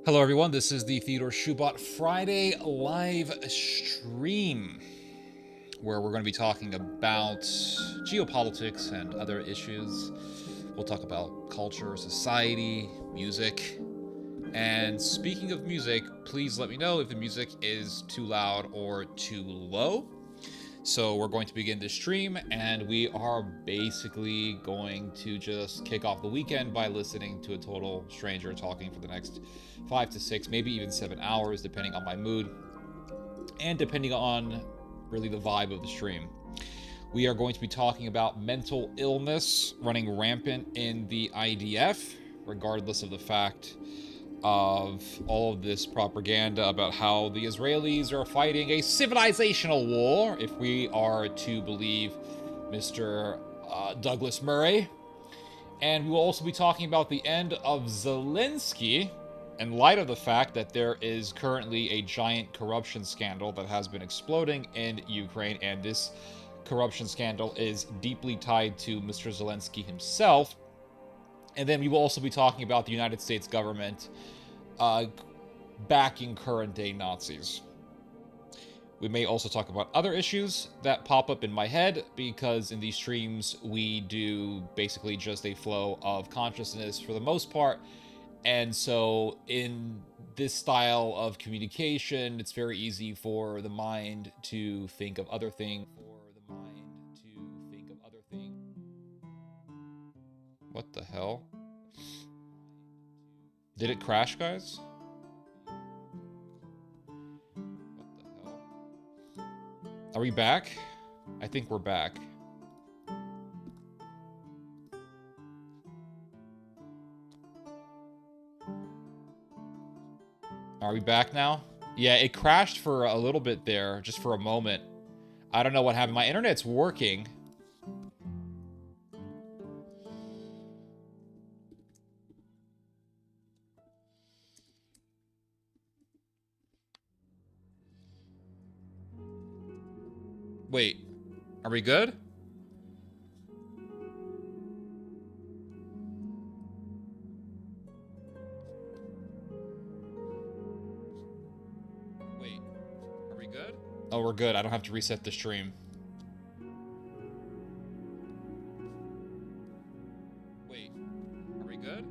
Hello, everyone. This is the Theodore Schubot Friday live stream, where we're going to be talking about geopolitics and other issues. We'll talk about culture, society, music. And speaking of music, please let me know if the music is too loud or too low. So we're going to begin this stream, and we are basically going to just kick off the weekend by listening to a total stranger talking for the next 5 to 6, maybe even 7 hours, depending on my mood and depending on really the vibe of the stream. We are going to be talking about mental illness running rampant in the IDF, regardless of the fact of all of this propaganda about how the Israelis are fighting a civilizational war, if we are to believe Mr. Douglas Murray. And we will also be talking about the end of Zelensky in light of the fact that there is currently a giant corruption scandal that has been exploding in Ukraine, and this corruption scandal is deeply tied to Mr. Zelensky himself. And then we will also be talking about the United States government backing current-day Nazis. We may also talk about other issues that pop up in my head, because in these streams we do basically just a flow of consciousness for the most part. And so in this style of communication, it's very easy for the mind to think of other things. What the hell? Did it crash, guys? What the hell? Are we back? I think we're back. Are we back now? Yeah, it crashed for a little bit there, just for a moment. I don't know what happened. My internet's working. Wait, are we good? Wait, are we good? Oh, we're good. I don't have to reset the stream. Wait, are we good?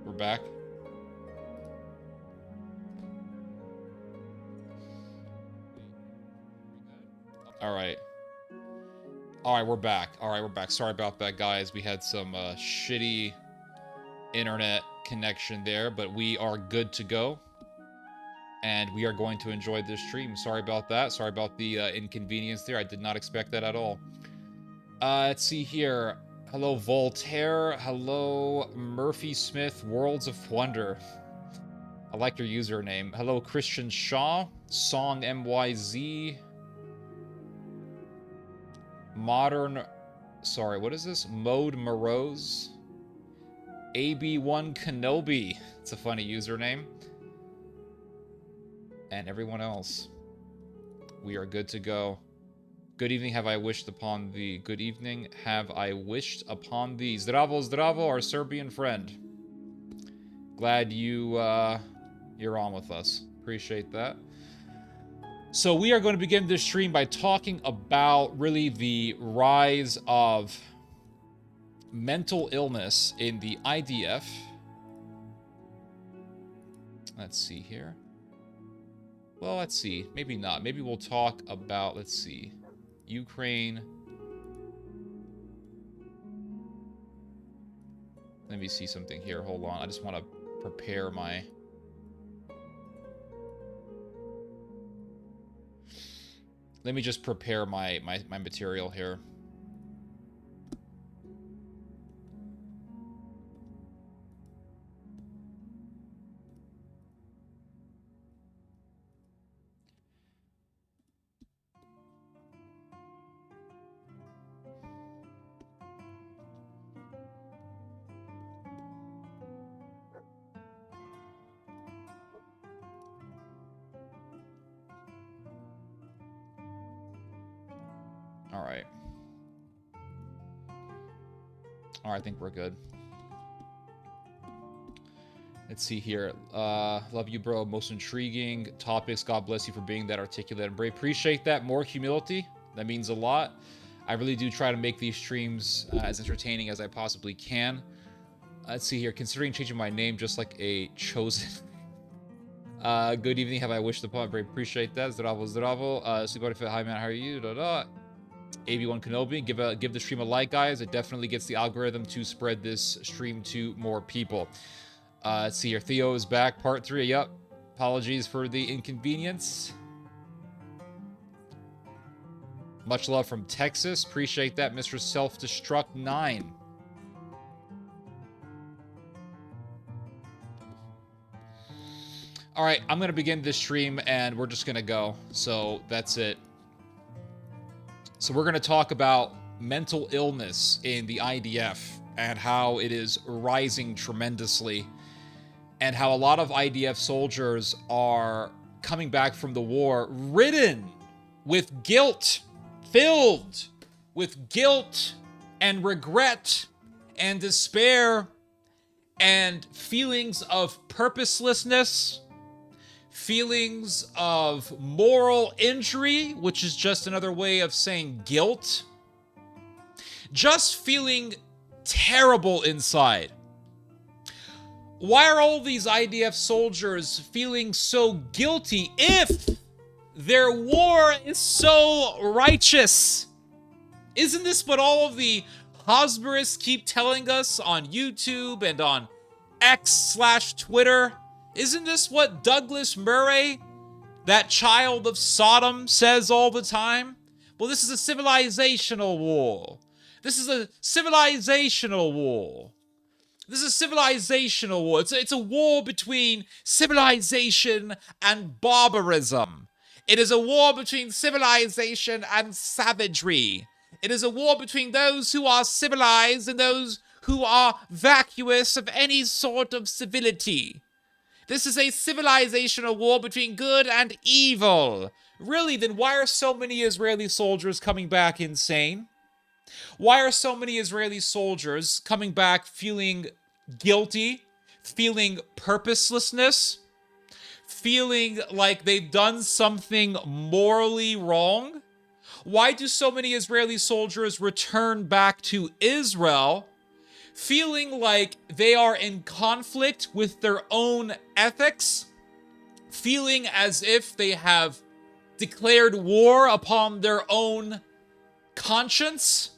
We're back. All right. All right, we're back. All right, we're back. Sorry about that, guys. We had some shitty internet connection there, but we are good to go. And we are going to enjoy this stream. Sorry about that. Sorry about the inconvenience there. I did not expect that at all. Let's see here. Hello, Voltaire. Hello, Murphy Smith, Worlds of Wonder. I like your username. Hello, Christian Shaw, Song MYZ. Modern... Sorry, what is this? Mode Morose. AB1 Kenobi. It's a funny username. And everyone else. We are good to go. Good evening, have I wished upon thee. Good evening, have I wished upon thee. Zdravo, zdravo, our Serbian friend. Glad you're on with us. Appreciate that. So we are going to begin this stream by talking about really the rise of mental illness in the IDF. Let's see here. Well, let's see. Maybe not. Maybe we'll talk about, let's see, Ukraine. Let me see something here. Hold on. I just want to prepare my... Let me just prepare my material here. All right. All right, I think we're good. Let's see here. Love you, bro. Most intriguing topics. God bless you for being that articulate and brave. Appreciate that. More humility. That means a lot. I really do try to make these streams as entertaining as I possibly can. Let's see here. Considering changing my name just like a chosen. Good evening. Have I wished upon? Very appreciate that. Zdravo, zdravo. Sleep fit. Hi, man. How are you? AB1 Kenobi. Give the stream a like, guys. It definitely gets the algorithm to spread this stream to more people. Let's see here. Theo is back. Part 3. Yep. Apologies for the inconvenience. Much love from Texas. Appreciate that, Mr. Self-Destruct 9. All right, I'm going to begin this stream, and we're just going to go. So that's it. So we're going to talk about mental illness in the IDF and how it is rising tremendously, and how a lot of IDF soldiers are coming back from the war ridden with guilt, filled with guilt and regret and despair and feelings of purposelessness, feelings of moral injury, which is just another way of saying guilt, just feeling terrible inside. Why are all these IDF soldiers feeling so guilty if their war is so righteous? Isn't this what all of the Hosberists keep telling us on YouTube and on X/Twitter? Isn't this what Douglas Murray, that child of Sodom, says all the time? Well, this is a civilizational war. This is a civilizational war. This is a civilizational war. It's a war between civilization and barbarism. It is a war between civilization and savagery. It is a war between those who are civilized and those who are vacuous of any sort of civility. This is a civilizational war between good and evil. Really, then why are so many Israeli soldiers coming back insane? Why are so many Israeli soldiers coming back feeling guilty, feeling purposelessness, feeling like they've done something morally wrong? Why do so many Israeli soldiers return back to Israel feeling like they are in conflict with their own ethics, feeling as if they have declared war upon their own conscience?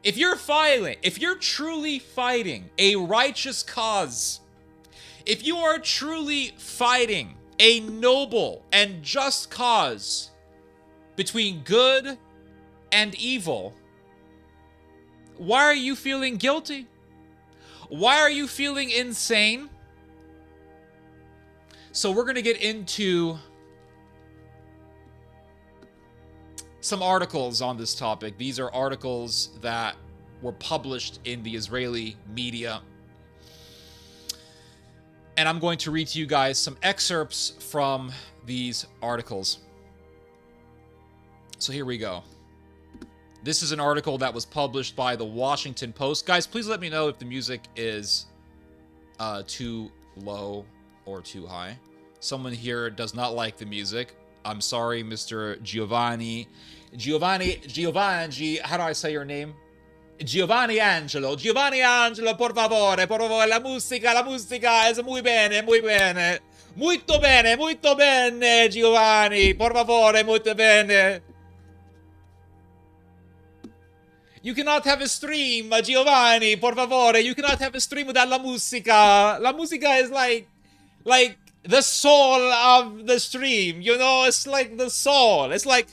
If you're truly fighting a righteous cause, if you are truly fighting a noble and just cause between good and evil, why are you feeling guilty? Why are you feeling insane? So we're going to get into some articles on this topic. These are articles that were published in the Israeli media. And I'm going to read to you guys some excerpts from these articles. So here we go. This is an article that was published by the Washington Post. Guys, please let me know if the music is too low or too high. Someone here does not like the music. I'm sorry, Mr. Giovanni, how do I say your name? Giovanni Angelo, por favore, la musica es muy bene, Muito bene, Giovanni, por favore, muito bene. You cannot have a stream, Giovanni, por favore, you cannot have a stream without la musica. La musica is like the soul of the stream, you know, it's like the soul. It's like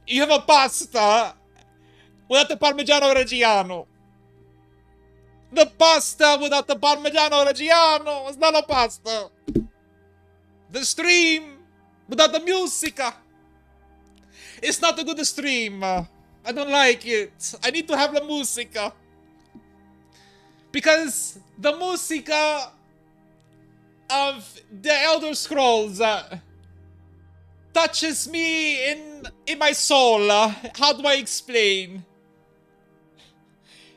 you have a pasta without the Parmigiano Reggiano. The pasta without the Parmigiano Reggiano is not a pasta. The stream without the musica, it's not a good stream. I don't like it. I need to have the musica. Because the musica of the Elder Scrolls touches me in in my soul. How do I explain?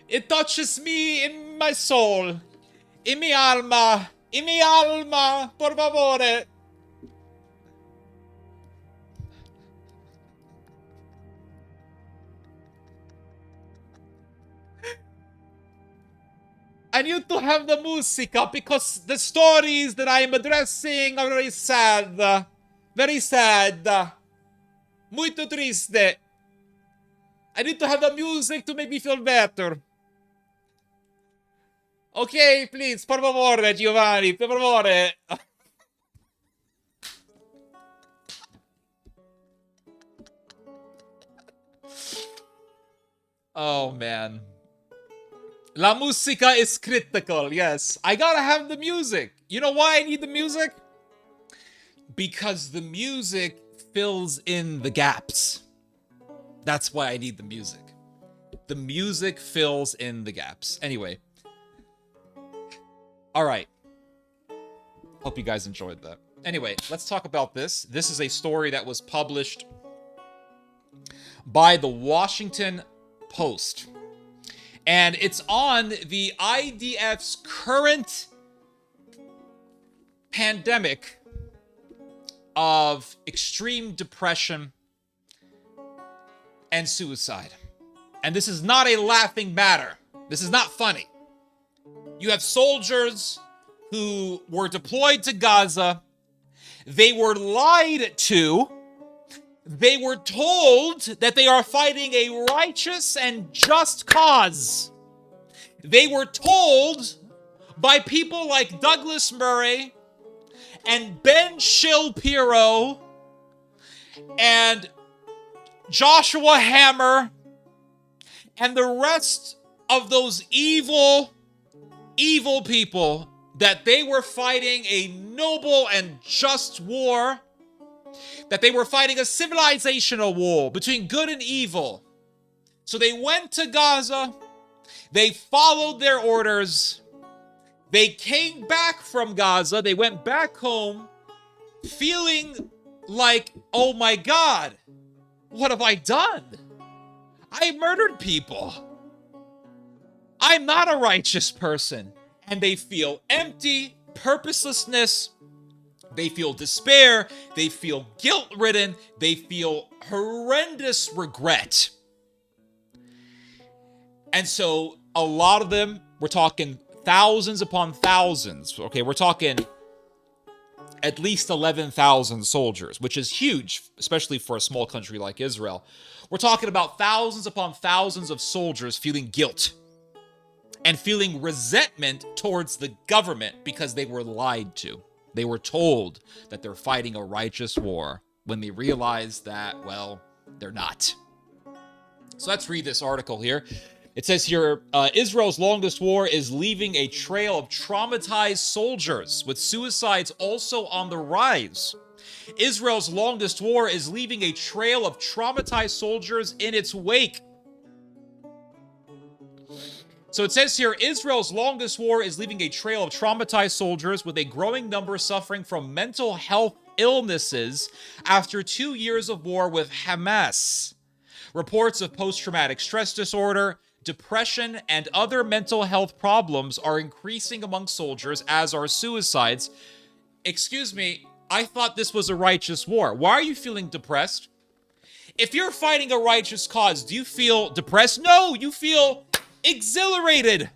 It touches me in my soul. In mi alma. In mi alma. Por favore. I need to have the musica because the stories that I am addressing are very sad. Very sad. Muito triste. I need to have the music to make me feel better. Okay, please, por favore, Giovanni, per favore. Oh, man. La musica is critical, yes. I gotta have the music. You know why I need the music? Because the music fills in the gaps. That's why I need the music. The music fills in the gaps. Anyway. Alright. Hope you guys enjoyed that. Anyway, let's talk about this. This is a story that was published by the Washington Post. And it's on the IDF's current pandemic of extreme depression and suicide. And this is not a laughing matter. This is not funny. You have soldiers who were deployed to Gaza. They were lied to. They were told that they are fighting a righteous and just cause. They were told by people like Douglas Murray and Ben Shapiro and Joshua Hammer and the rest of those evil people that they were fighting a noble and just war, that they were fighting a civilizational war between good and evil. So they went to Gaza, they followed their orders, they came back from Gaza, they went back home feeling like, oh my God, what have I done? I murdered people. I'm not a righteous person. And they feel empty, purposelessness. They feel despair. They feel guilt-ridden. They feel horrendous regret. And so a lot of them, we're talking thousands upon thousands. Okay, we're talking at least 11,000 soldiers, which is huge, especially for a small country like Israel. We're talking about thousands upon thousands of soldiers feeling guilt and feeling resentment towards the government because they were lied to. They were told that they're fighting a righteous war when they realized that, well, they're not. So let's read this article here. It says here, Israel's longest war is leaving a trail of traumatized soldiers, with suicides also on the rise. Israel's longest war is leaving a trail of traumatized soldiers in its wake. So it says here, Israel's longest war is leaving a trail of traumatized soldiers, with a growing number suffering from mental health illnesses after 2 years of war with Hamas. Reports of post-traumatic stress disorder, depression, and other mental health problems are increasing among soldiers, as are suicides. Excuse me, I thought this was a righteous war. Why are you feeling depressed? If you're fighting a righteous cause, do you feel depressed? No, you feel exhilarated.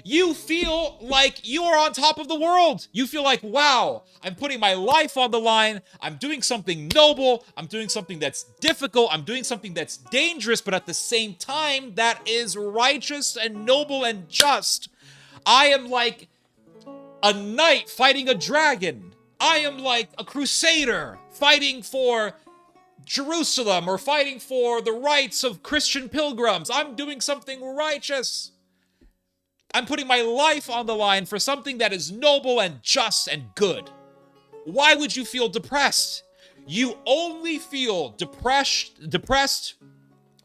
You feel like you are on top of the world. You feel like, wow, I'm putting my life on the line. I'm doing something noble. I'm doing something that's difficult. I'm doing something that's dangerous, but at the same time, that is righteous and noble and just. I am like a knight fighting a dragon. I am like a crusader fighting for Jerusalem or fighting for the rights of Christian pilgrims. I'm doing something righteous. I'm putting my life on the line for something that is noble and just and good. Why would you feel depressed? You only feel depressed.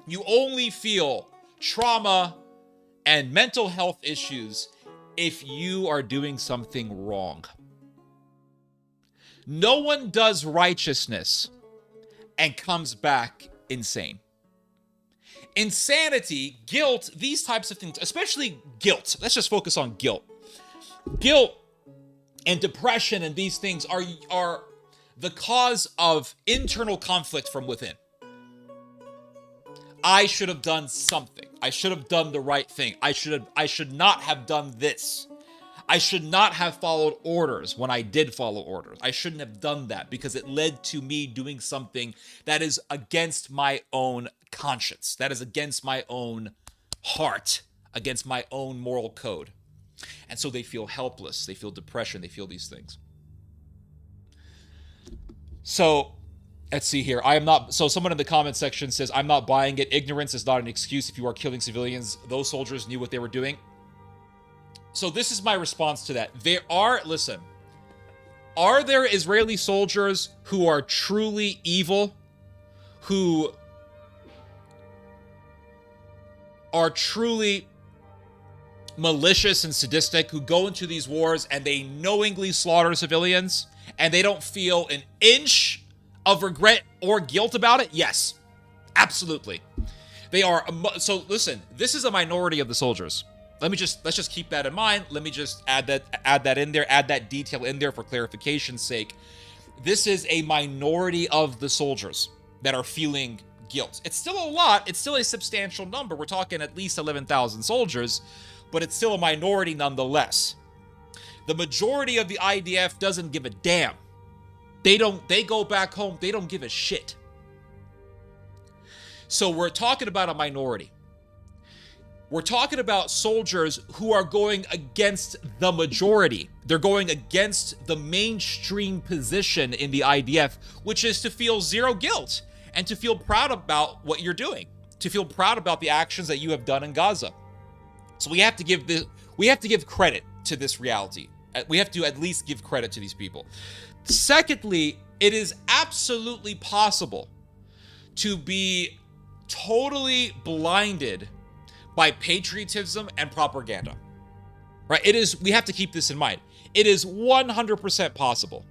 You only feel trauma and mental health issues if you are doing something wrong. No one does righteousness and comes back insane. Insanity, guilt, these types of things, especially guilt. Let's just focus on guilt. Guilt and depression and these things are the cause of internal conflict from within. I should have done something. I should have done the right thing. I should not have done this. I should not have followed orders when I did follow orders. I shouldn't have done that because it led to me doing something that is against my own conscience, that is against my own heart, against my own moral code. And so they feel helpless, they feel depression, they feel these things. So let's see here. So someone in the comment section says, I'm not buying it. Ignorance is not an excuse if you are killing civilians. Those soldiers knew what they were doing. So this is my response to that. Are there Israeli soldiers who are truly evil, who are truly malicious and sadistic, who go into these wars and they knowingly slaughter civilians and they don't feel an inch of regret or guilt about it? Yes, absolutely. They are. So listen, this is a minority of the soldiers. Let's just keep that in mind. Let me just add that in there, add that detail in there for clarification's sake. This is a minority of the soldiers that are feeling guilt. It's still a lot. It's still a substantial number. We're talking at least 11,000 soldiers, but it's still a minority nonetheless. The majority of the IDF doesn't give a damn. They go back home. They don't give a shit. So we're talking about a minority. We're talking about soldiers who are going against the majority. They're going against the mainstream position in the IDF, which is to feel zero guilt and to feel proud about what you're doing, to feel proud about the actions that you have done in Gaza. So we have to give credit to this reality. We have to at least give credit to these people. Secondly, it is absolutely possible to be totally blinded by patriotism and propaganda, right? We have to keep this in mind. It is 100% possible,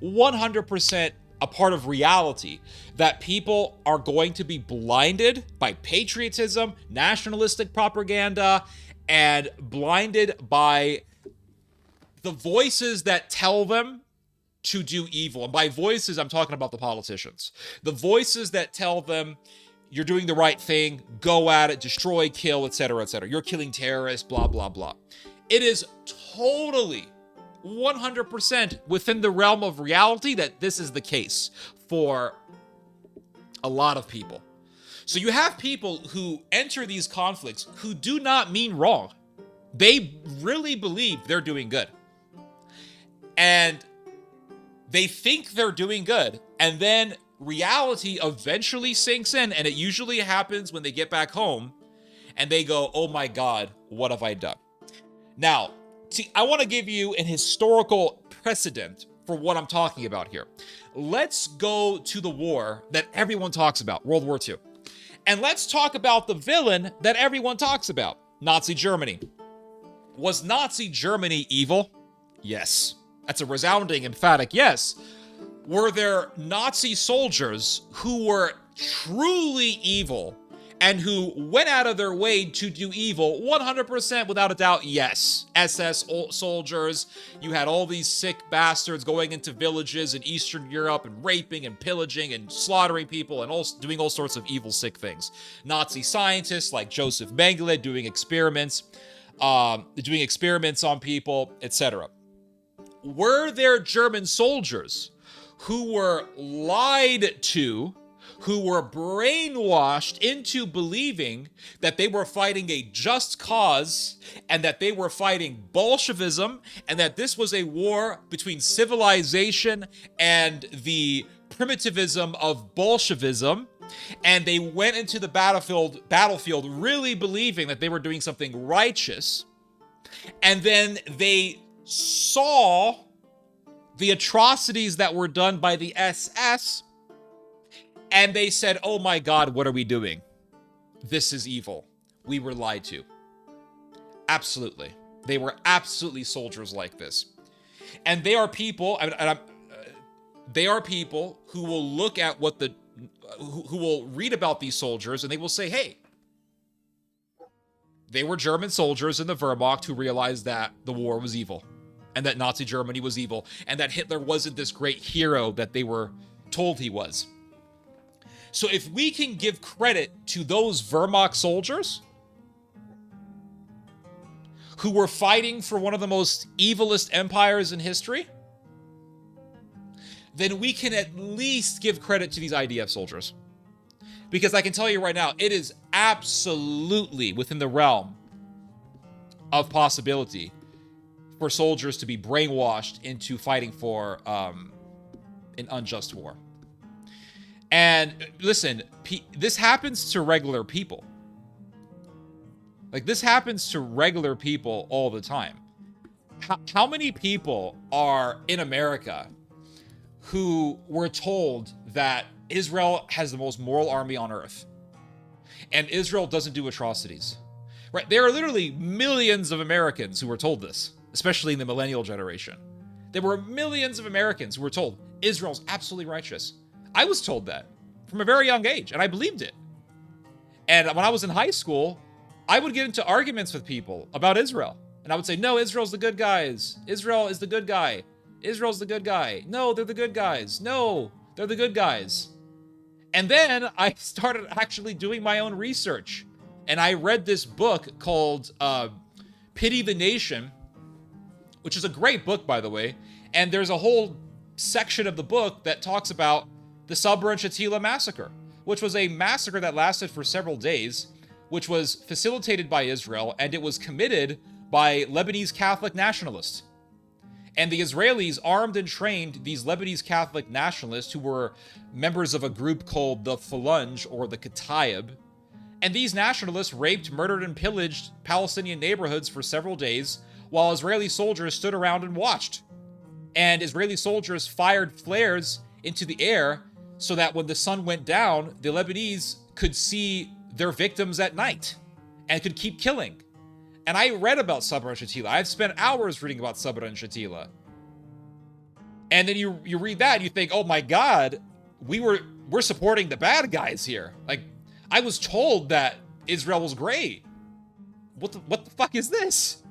100% a part of reality that people are going to be blinded by patriotism, nationalistic propaganda, and blinded by the voices that tell them to do evil. And by voices, I'm talking about the politicians. The voices that tell them, you're doing the right thing, go at it, destroy, kill, etc., etc. You're killing terrorists, blah, blah, blah. It is totally 100% within the realm of reality that this is the case for a lot of people. So you have people who enter these conflicts who do not mean wrong. They really believe they're doing good. And they think they're doing good. And then reality eventually sinks in, and it usually happens when they get back home and they go, oh my God, what have I done? Now, I want to give you an historical precedent for what I'm talking about here. Let's go to the war that everyone talks about, World War II. And let's talk about the villain that everyone talks about, Nazi Germany. Was Nazi Germany evil? Yes. That's a resounding, emphatic yes. Were there Nazi soldiers who were truly evil and who went out of their way to do evil? 100% without a doubt, yes. SS soldiers, you had all these sick bastards going into villages in Eastern Europe and raping and pillaging and slaughtering people and doing all sorts of evil, sick things. Nazi scientists like Joseph Mengele doing experiments on people, etc. Were there German soldiers who were lied to, who were brainwashed into believing that they were fighting a just cause and that they were fighting Bolshevism and that this was a war between civilization and the primitivism of Bolshevism, and they went into the battlefield really believing that they were doing something righteous, and then they saw the atrocities that were done by the SS, and they said, oh my God, what are we doing? This is evil. We were lied to. Absolutely. They were absolutely soldiers like this. And they are people, they are people who will look at what the who will read about these soldiers, and they will say, hey, they were German soldiers in the Wehrmacht who realized that the war was evil, and that Nazi Germany was evil, and that Hitler wasn't this great hero that they were told he was. So if we can give credit to those Wehrmacht soldiers who were fighting for one of the most evilest empires in history, then we can at least give credit to these IDF soldiers. Because I can tell you right now, it is absolutely within the realm of possibility for soldiers to be brainwashed into fighting for an unjust war. And listen, this happens to regular people. Like, this happens to regular people all the time. How many people are in America who were told that Israel has the most moral army on earth and Israel doesn't do atrocities? Right? There are literally millions of Americans who were told this, especially in the millennial generation. There were millions of Americans who were told Israel's absolutely righteous. I was told that from a very young age, and I believed it. And when I was in high school, I would get into arguments with people about Israel. And I would say, no, Israel's the good guys. Israel is the good guy. Israel's the good guy. No, they're the good guys. No, they're the good guys. And then I started actually doing my own research. And I read this book called Pity the Nation, which is a great book, by the way. And there's a whole section of the book that talks about the Sabra and Shatila massacre, which was a massacre that lasted for several days, which was facilitated by Israel, and it was committed by Lebanese Catholic nationalists. And the Israelis armed and trained these Lebanese Catholic nationalists who were members of a group called the Phalange, or the Kataib. And these nationalists raped, murdered, and pillaged Palestinian neighborhoods for several days, while Israeli soldiers stood around and watched. And Israeli soldiers fired flares into the air so that when the sun went down, the Lebanese could see their victims at night and could keep killing. And I read about Sabra and Shatila. I've spent hours reading about Sabra and Shatila. And then you read that and you think, oh my God, we're supporting the bad guys here. Like, I was told that Israel was great. What the fuck is this?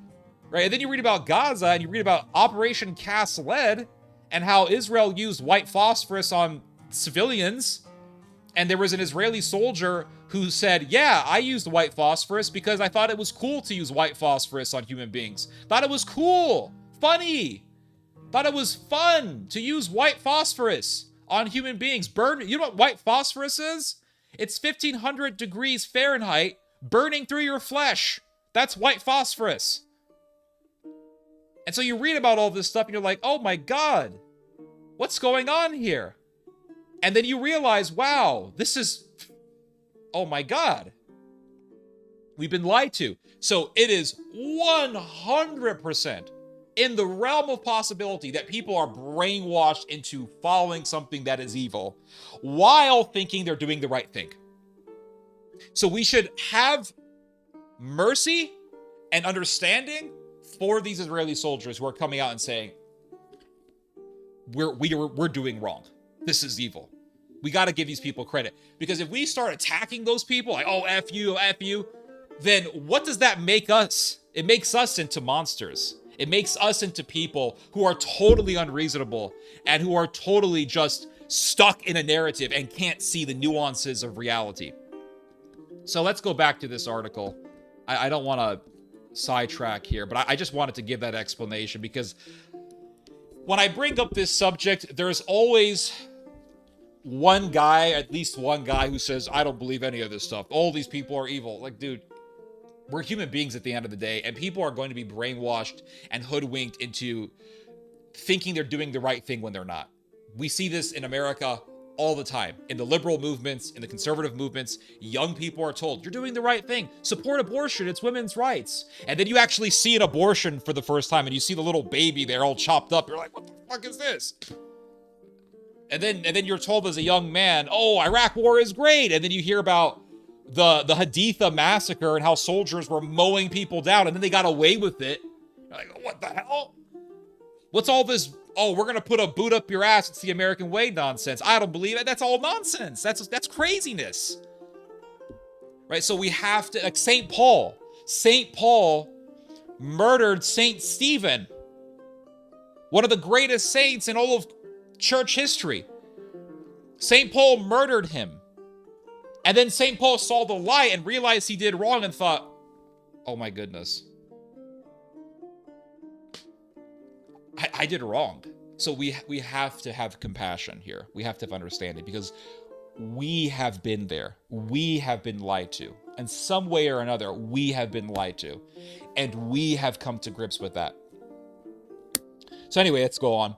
Right? And then you read about Gaza and you read about Operation Cast Lead and how Israel used white phosphorus on civilians. And there was an Israeli soldier who said, yeah, I used white phosphorus because I thought it was cool to use white phosphorus on human beings. Thought it was cool, funny. Thought it was fun to use white phosphorus on human beings. Burn. You know what white phosphorus is? It's 1500 degrees Fahrenheit burning through your flesh. That's white phosphorus. And so you read about all this stuff and you're like, oh my God, what's going on here? And then you realize, wow, this is, oh my God, we've been lied to. So it is 100% in the realm of possibility that people are brainwashed into following something that is evil while thinking they're doing the right thing. So we should have mercy and understanding for these Israeli soldiers who are coming out and saying, we're doing wrong. This is evil. We got to give these people credit. Because if we start attacking those people, like, oh, F you, then what does that make us? It makes us into monsters. It makes us into people who are totally unreasonable and who are totally just stuck in a narrative and can't see the nuances of reality. So let's go back to this article. I don't want to sidetrack here, but I just wanted to give that explanation because when I bring up this subject, there's always one guy, at least one guy, who says, I don't believe any of this stuff. All these people are evil. Like, dude, we're human beings at the end of the day, and people are going to be brainwashed and hoodwinked into thinking they're doing the right thing when they're not. We see this in America all the time. In the liberal movements, in the conservative movements, young people are told, you're doing the right thing. Support abortion. It's women's rights. And then you actually see an abortion for the first time, and you see the little baby there all chopped up. You're like, what the fuck is this? And then you're told as a young man, oh, Iraq war is great. And then you hear about the Haditha massacre and how soldiers were mowing people down, and then they got away with it. You're like, what the hell? What's all this, oh, we're going to put a boot up your ass, it's the American way nonsense? I don't believe it. That's all nonsense. That's craziness. Right? So we have to, like St. Paul murdered St. Stephen, one of the greatest saints in all of church history. St. Paul murdered him. And then St. Paul saw the light and realized he did wrong and thought, oh my goodness, I did wrong. So we have to have compassion here. We have to have understanding, because we have been there. We have been lied to. In some way or another, we have been lied to. And we have come to grips with that. So anyway, let's go on.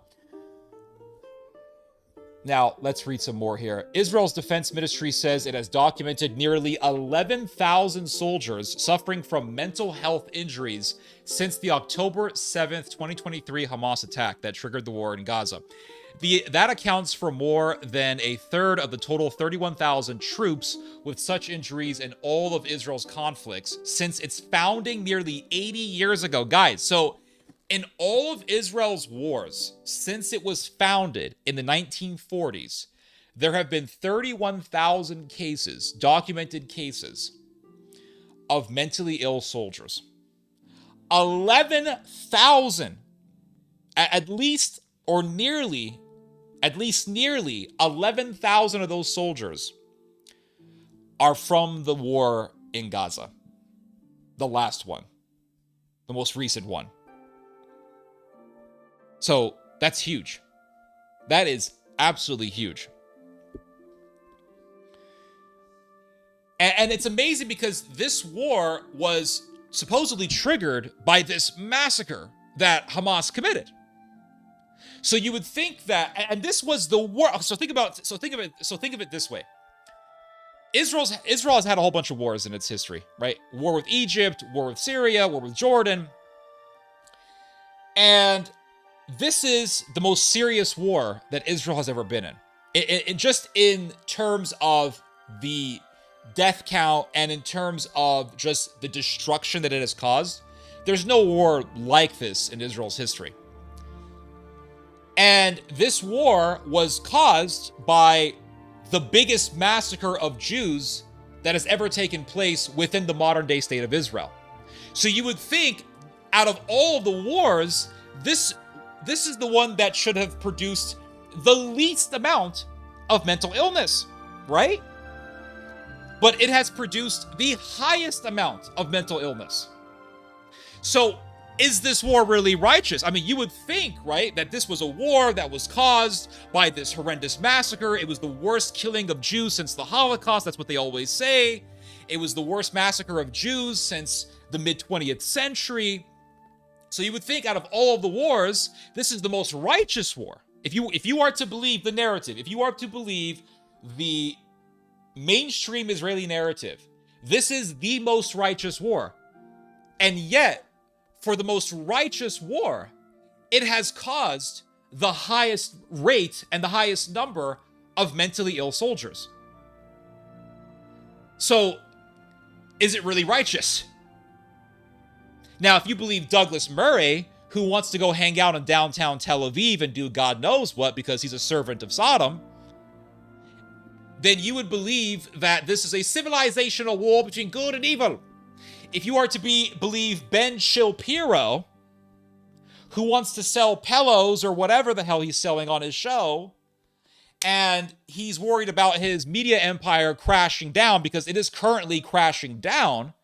Now, let's read some more here. Israel's defense ministry says it has documented nearly 11,000 soldiers suffering from mental health injuries since the October 7th, 2023 Hamas attack that triggered the war in Gaza. That accounts for more than a third of the total 31,000 troops with such injuries in all of Israel's conflicts since its founding nearly 80 years ago. Guys, so in all of Israel's wars since it was founded in the 1940s, there have been 31,000 cases, documented cases, of mentally ill soldiers. 11,000, at least nearly 11,000 of those soldiers are from the war in Gaza. The last one, the most recent one. So that's huge. That is absolutely huge. And it's amazing because this war was supposedly triggered by this massacre that Hamas committed. So you would think that, and this was the war. So think of it this way. Israel has had a whole bunch of wars in its history, right? War with Egypt, war with Syria, war with Jordan. And this is the most serious war that Israel has ever been in. Just in terms of the death count and in terms of just the destruction that it has caused, there's no war like this in Israel's history. And this war was caused by the biggest massacre of Jews that has ever taken place within the modern day state of Israel. So you would think, out of all of the wars, this is the one that should have produced the least amount of mental illness, right? But it has produced the highest amount of mental illness. So is this war really righteous? I mean, you would think, right, that this was a war that was caused by this horrendous massacre. It was the worst killing of Jews since the Holocaust. That's what they always say. It was the worst massacre of Jews since the mid-20th century. So you would think, out of all of the wars, this is the most righteous war. If you are to believe the narrative, if you are to believe the mainstream Israeli narrative, this is the most righteous war. And yet, for the most righteous war, it has caused the highest rate and the highest number of mentally ill soldiers. So, is it really righteous? Now, if you believe Douglas Murray, who wants to go hang out in downtown Tel Aviv and do God knows what because he's a servant of Sodom, then you would believe that this is a civilizational war between good and evil. If you are to believe Ben Shapiro, who wants to sell pillows or whatever the hell he's selling on his show, and he's worried about his media empire crashing down because it is currently crashing down,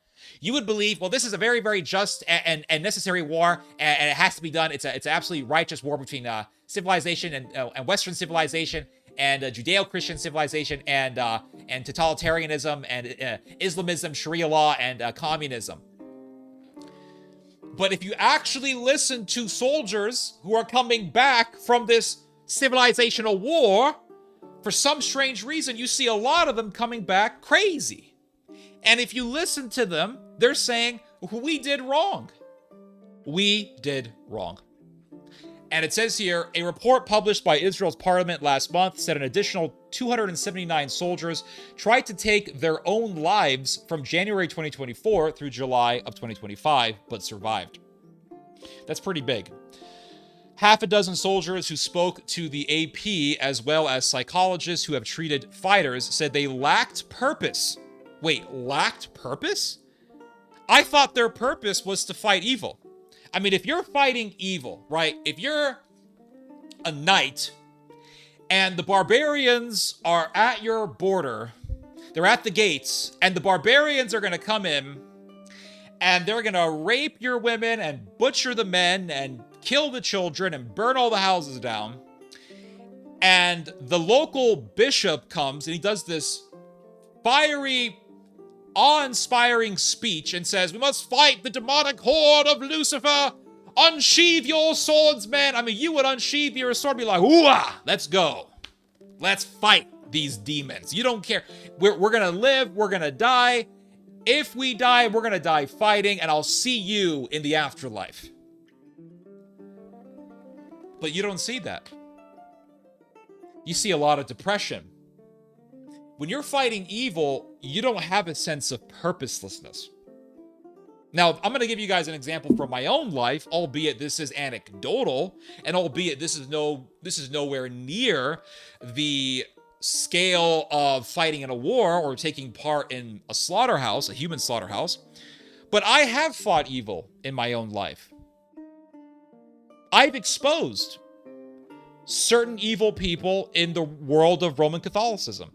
you would believe, well, this is a very, very just and necessary war, and it has to be done. It's an absolutely righteous war between civilization and Western civilization and Judeo-Christian civilization and totalitarianism and Islamism, Sharia law, and communism. But if you actually listen to soldiers who are coming back from this civilizational war, for some strange reason, you see a lot of them coming back crazy. And if you listen to them, they're saying, we did wrong. We did wrong. And it says here, a report published by Israel's parliament last month said an additional 279 soldiers tried to take their own lives from January 2024 through July of 2025, but survived. That's pretty big. Half a dozen soldiers who spoke to the AP, as well as psychologists who have treated fighters, said they lacked purpose. Wait, lacked purpose? I thought their purpose was to fight evil. I mean, if you're fighting evil, right? If you're a knight and the barbarians are at your border, they're at the gates, and the barbarians are going to come in and they're going to rape your women and butcher the men and kill the children and burn all the houses down. And the local bishop comes and he does this fiery, awe-inspiring speech and says, "We must fight the demonic horde of Lucifer. Unsheathe your swords, men." I mean, you would unsheathe your sword and be like, "Ooh-ah, let's go. Let's fight these demons. You don't care. We're going to live. We're going to die. If we die, we're going to die fighting, and I'll see you in the afterlife." But you don't see that. You see a lot of depression. When you're fighting evil, you don't have a sense of purposelessness. Now, I'm going to give you guys an example from my own life, albeit this is anecdotal, and albeit this is nowhere near the scale of fighting in a war or taking part in a slaughterhouse, a human slaughterhouse. But I have fought evil in my own life. I've exposed certain evil people in the world of Roman Catholicism.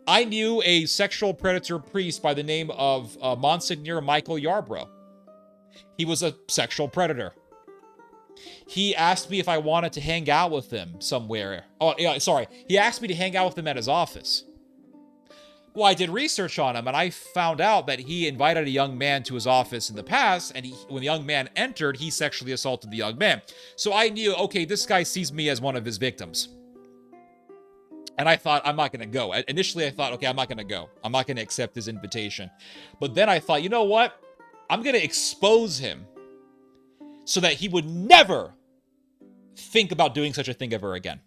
I knew a sexual predator priest by the name of Monsignor Michael Yarbrough. He was a sexual predator. He asked me if I wanted to hang out with him somewhere. Oh, yeah, sorry. He asked me to hang out with him at his office. Well, I did research on him, and I found out that he invited a young man to his office in the past, and when the young man entered, he sexually assaulted the young man. So I knew, okay, this guy sees me as one of his victims. And I thought, I'm not going to go. Initially, I thought, okay, I'm not going to go. I'm not going to accept his invitation. But then I thought, you know what? I'm going to expose him so that he would never think about doing such a thing ever again.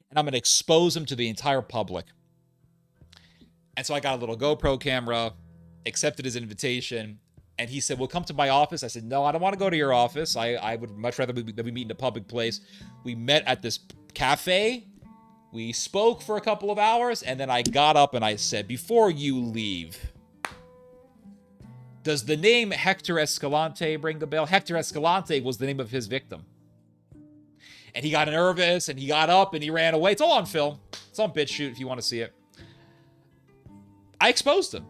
And I'm going to expose him to the entire public. And so I got a little GoPro camera, accepted his invitation, and he said, well, come to my office. I said, no, I don't want to go to your office. I would much rather that we meet in a public place. We met at this cafe. We spoke for a couple of hours, and then I got up and I said, before you leave, does the name Hector Escalante ring a bell? Hector Escalante was the name of his victim. And he got nervous, and he got up, and he ran away. It's all on film. It's on BitChute if you want to see it. I exposed him.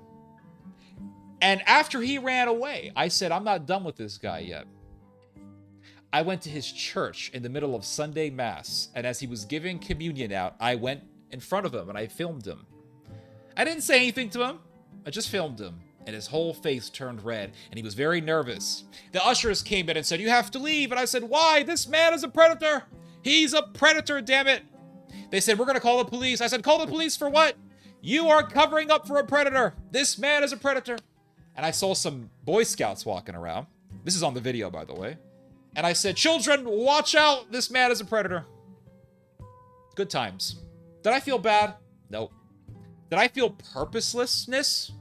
And after he ran away, I said, I'm not done with this guy yet. I went to his church in the middle of Sunday Mass, and as he was giving communion out, I went in front of him and I filmed him. I didn't say anything to him. I just filmed him, and his whole face turned red, and he was very nervous. The ushers came in and said, you have to leave. And I said, why? This man is a predator. He's a predator, damn it. They said, we're going to call the police. I said, call the police for what? You are covering up for a predator. This man is a predator. And I saw some Boy Scouts walking around. This is on the video, by the way. And I said, children, watch out. This man is a predator. Good times. Did I feel bad? No. Did I feel purposelessness?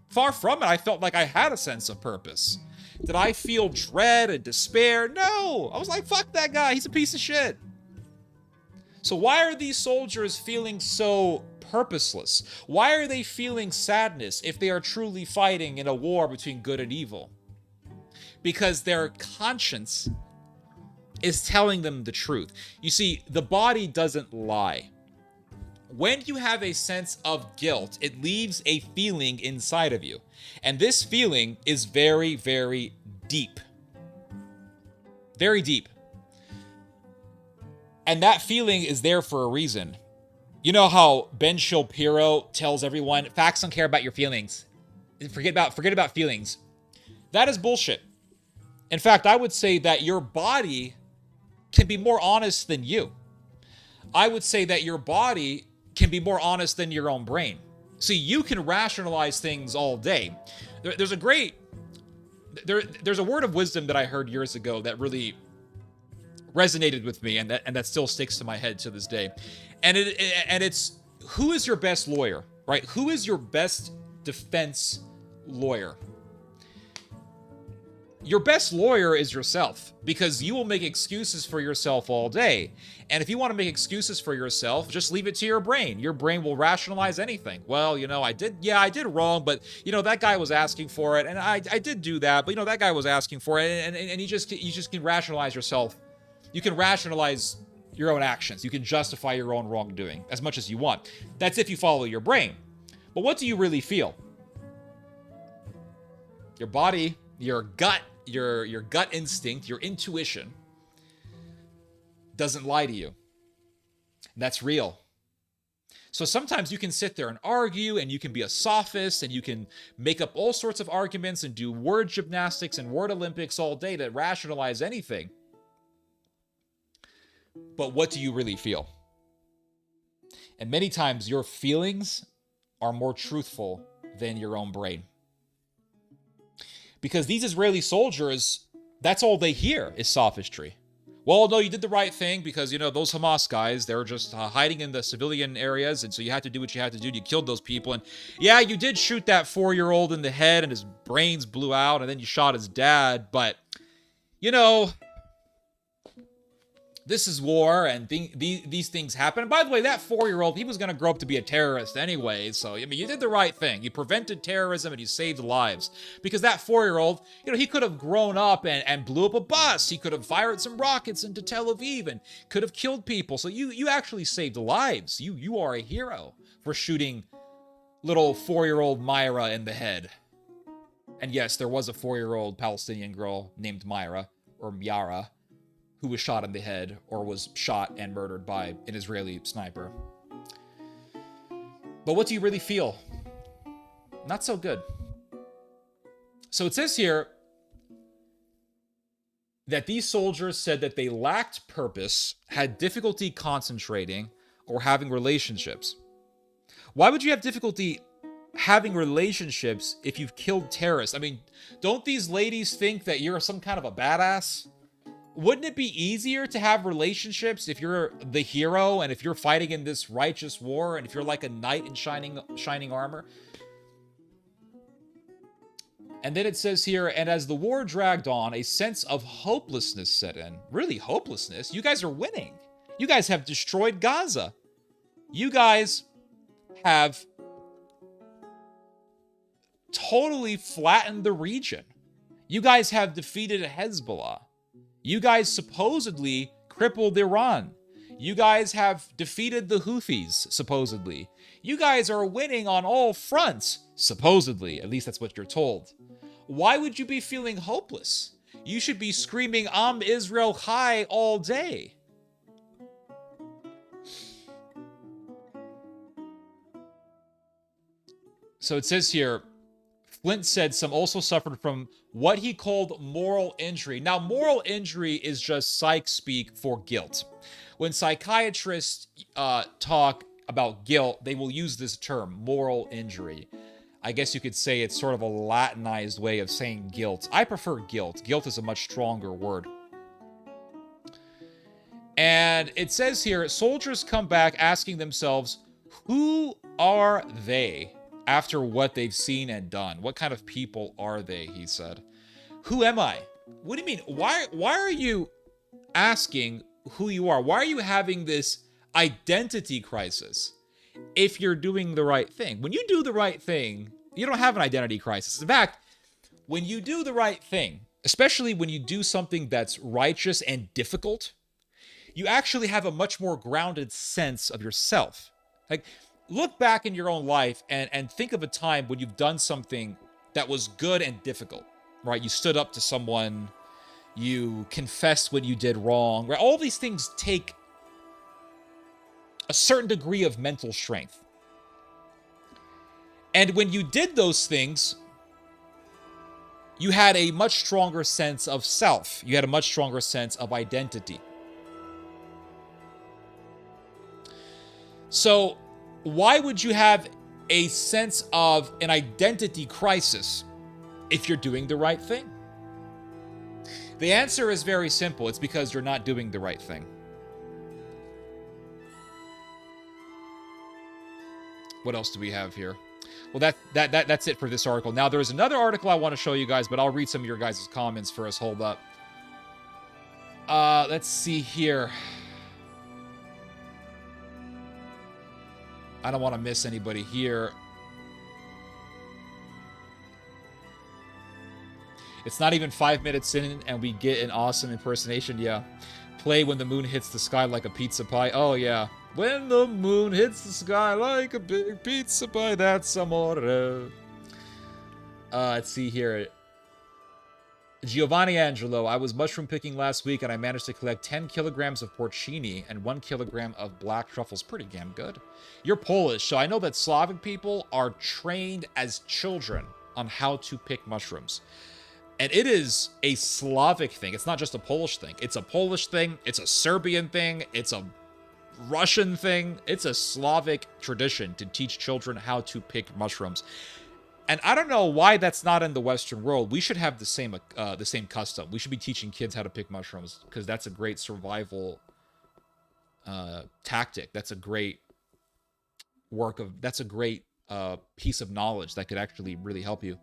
Far from it. I felt like I had a sense of purpose. Did I feel dread and despair? No. I was like, fuck that guy. He's a piece of shit. So why are these soldiers feeling so purposeless? Why are they feeling sadness if they are truly fighting in a war between good and evil? Because their conscience is telling them the truth. You see, the body doesn't lie. When you have a sense of guilt, it leaves a feeling inside of you. And this feeling is very, very deep. Very deep. And that feeling is there for a reason. You know how Ben Shapiro tells everyone, facts don't care about your feelings. Forget about feelings. That is bullshit. In fact, I would say that your body can be more honest than you. I would say that your body can be more honest than your own brain. See, you can rationalize things all day. There's a word of wisdom that I heard years ago that really resonated with me, and that still sticks to my head to this day. And it's, who is your best lawyer, right? Who is your best defense lawyer? your best lawyer is yourself, because you will make excuses for yourself all day. And if you want to make excuses for yourself, just leave it to your brain. Your brain will rationalize anything. Well, I did wrong, but that guy was asking for it, and I did do that, but that guy was asking for it, and you just can rationalize yourself. You can rationalize your own actions. You can justify your own wrongdoing as much as you want. That's if you follow your brain. But what do you really feel? Your body, your gut, your gut instinct, your intuition doesn't lie to you. That's real. So sometimes you can sit there and argue, and you can be a sophist, and you can make up all sorts of arguments and do word gymnastics and word Olympics all day to rationalize anything. But what do you really feel? And many times your feelings are more truthful than your own brain. Because these Israeli soldiers, that's all they hear is sophistry. Well, no, you did the right thing because, those Hamas guys, they're just hiding in the civilian areas, and so you had to do what you had to do. You killed those people, and yeah, you did shoot that 4-year-old in the head, and his brains blew out, and then you shot his dad, but, this is war, and these things happen. And by the way, that 4-year-old, he was going to grow up to be a terrorist anyway. So, you did the right thing. You prevented terrorism, and you saved lives. Because that 4-year-old, he could have grown up and blew up a bus. He could have fired some rockets into Tel Aviv and could have killed people. So you actually saved lives. You are a hero for shooting little 4-year-old Myra in the head. And yes, there was a 4-year-old Palestinian girl named Myra, or Miara, who was shot in the head, or was shot and murdered by an Israeli sniper. But what do you really feel? Not so good. So it says here that these soldiers said that they lacked purpose, had difficulty concentrating, or having relationships. Why would you have difficulty having relationships if you've killed terrorists? I mean, don't these ladies think that you're some kind of a badass? Wouldn't it be easier to have relationships if you're the hero and if you're fighting in this righteous war and if you're like a knight in shining armor? And then it says here, and as the war dragged on, a sense of hopelessness set in. Really, hopelessness? You guys are winning. You guys have destroyed Gaza. You guys have totally flattened the region. You guys have defeated Hezbollah. You guys supposedly crippled Iran. You guys have defeated the Houthis, supposedly. You guys are winning on all fronts, supposedly. At least that's what you're told. Why would you be feeling hopeless? You should be screaming, Am Israel Chai all day. So it says here, Flint said some also suffered from what he called moral injury. Now, moral injury is just psych speak for guilt. When psychiatrists talk about guilt, they will use this term, moral injury. I guess you could say it's sort of a Latinized way of saying guilt. I prefer guilt. Guilt is a much stronger word. And it says here, soldiers come back asking themselves, who are they? After what they've seen and done. What kind of people are they, he said. Who am I? What do you mean? Why are you asking who you are? Why are you having this identity crisis if you're doing the right thing? When you do the right thing, you don't have an identity crisis. In fact, when you do the right thing, especially when you do something that's righteous and difficult, you actually have a much more grounded sense of yourself. Like, look back in your own life and think of a time when you've done something that was good and difficult, right? You stood up to someone, you confessed what you did wrong, right? All these things take a certain degree of mental strength. And when you did those things, you had a much stronger sense of self. You had a much stronger sense of identity. So, why would you have a sense of an identity crisis if you're doing the right thing? The answer is very simple. It's because you're not doing the right thing. What else do we have here? Well, that's it for this article. Now, there's another article I want to show you guys, but I'll read some of your guys' comments first. Hold up. Let's see here. I don't want to miss anybody here. It's not even 5 minutes in, and we get an awesome impersonation. Yeah. Play when the moon hits the sky like a pizza pie. Oh, yeah. When the moon hits the sky like a big pizza pie, that's amore. Let's see here. Giovanni Angelo, I was mushroom picking last week and I managed to collect 10 kilograms of porcini and 1 kilogram of black truffles. Pretty damn good. You're Polish, so I know that Slavic people are trained as children on how to pick mushrooms. And it is a Slavic thing. It's not just a Polish thing. It's a Polish thing. It's a Serbian thing. It's a Russian thing. It's a Slavic tradition to teach children how to pick mushrooms. And I don't know why that's not in the Western world. We should have the same custom. We should be teaching kids how to pick mushrooms because that's a great survival tactic. That's a great piece of knowledge that could actually really help you.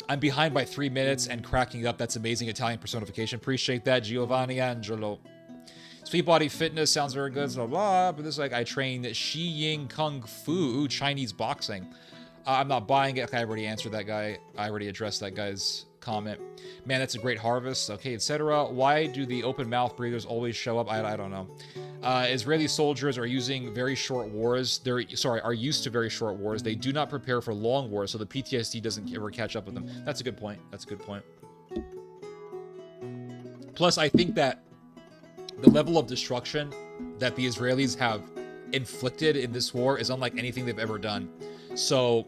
I'm behind by 3 minutes and cracking up. That's amazing Italian personification. Appreciate that, Giovanni Angelo. Sweet body fitness sounds very good. Blah blah. But this is like I train Shi Ying Kung Fu, Chinese boxing. I'm not buying it. Okay, I already answered that guy. I already addressed that guy's comment. Man, that's a great harvest. Okay, etc. Why do the open mouth breathers always show up? I don't know. Israeli soldiers are using very short wars. Are used to very short wars. They do not prepare for long wars, so the PTSD doesn't ever catch up with them. That's a good point. That's a good point. Plus, I think that the level of destruction that the Israelis have inflicted in this war is unlike anything they've ever done. So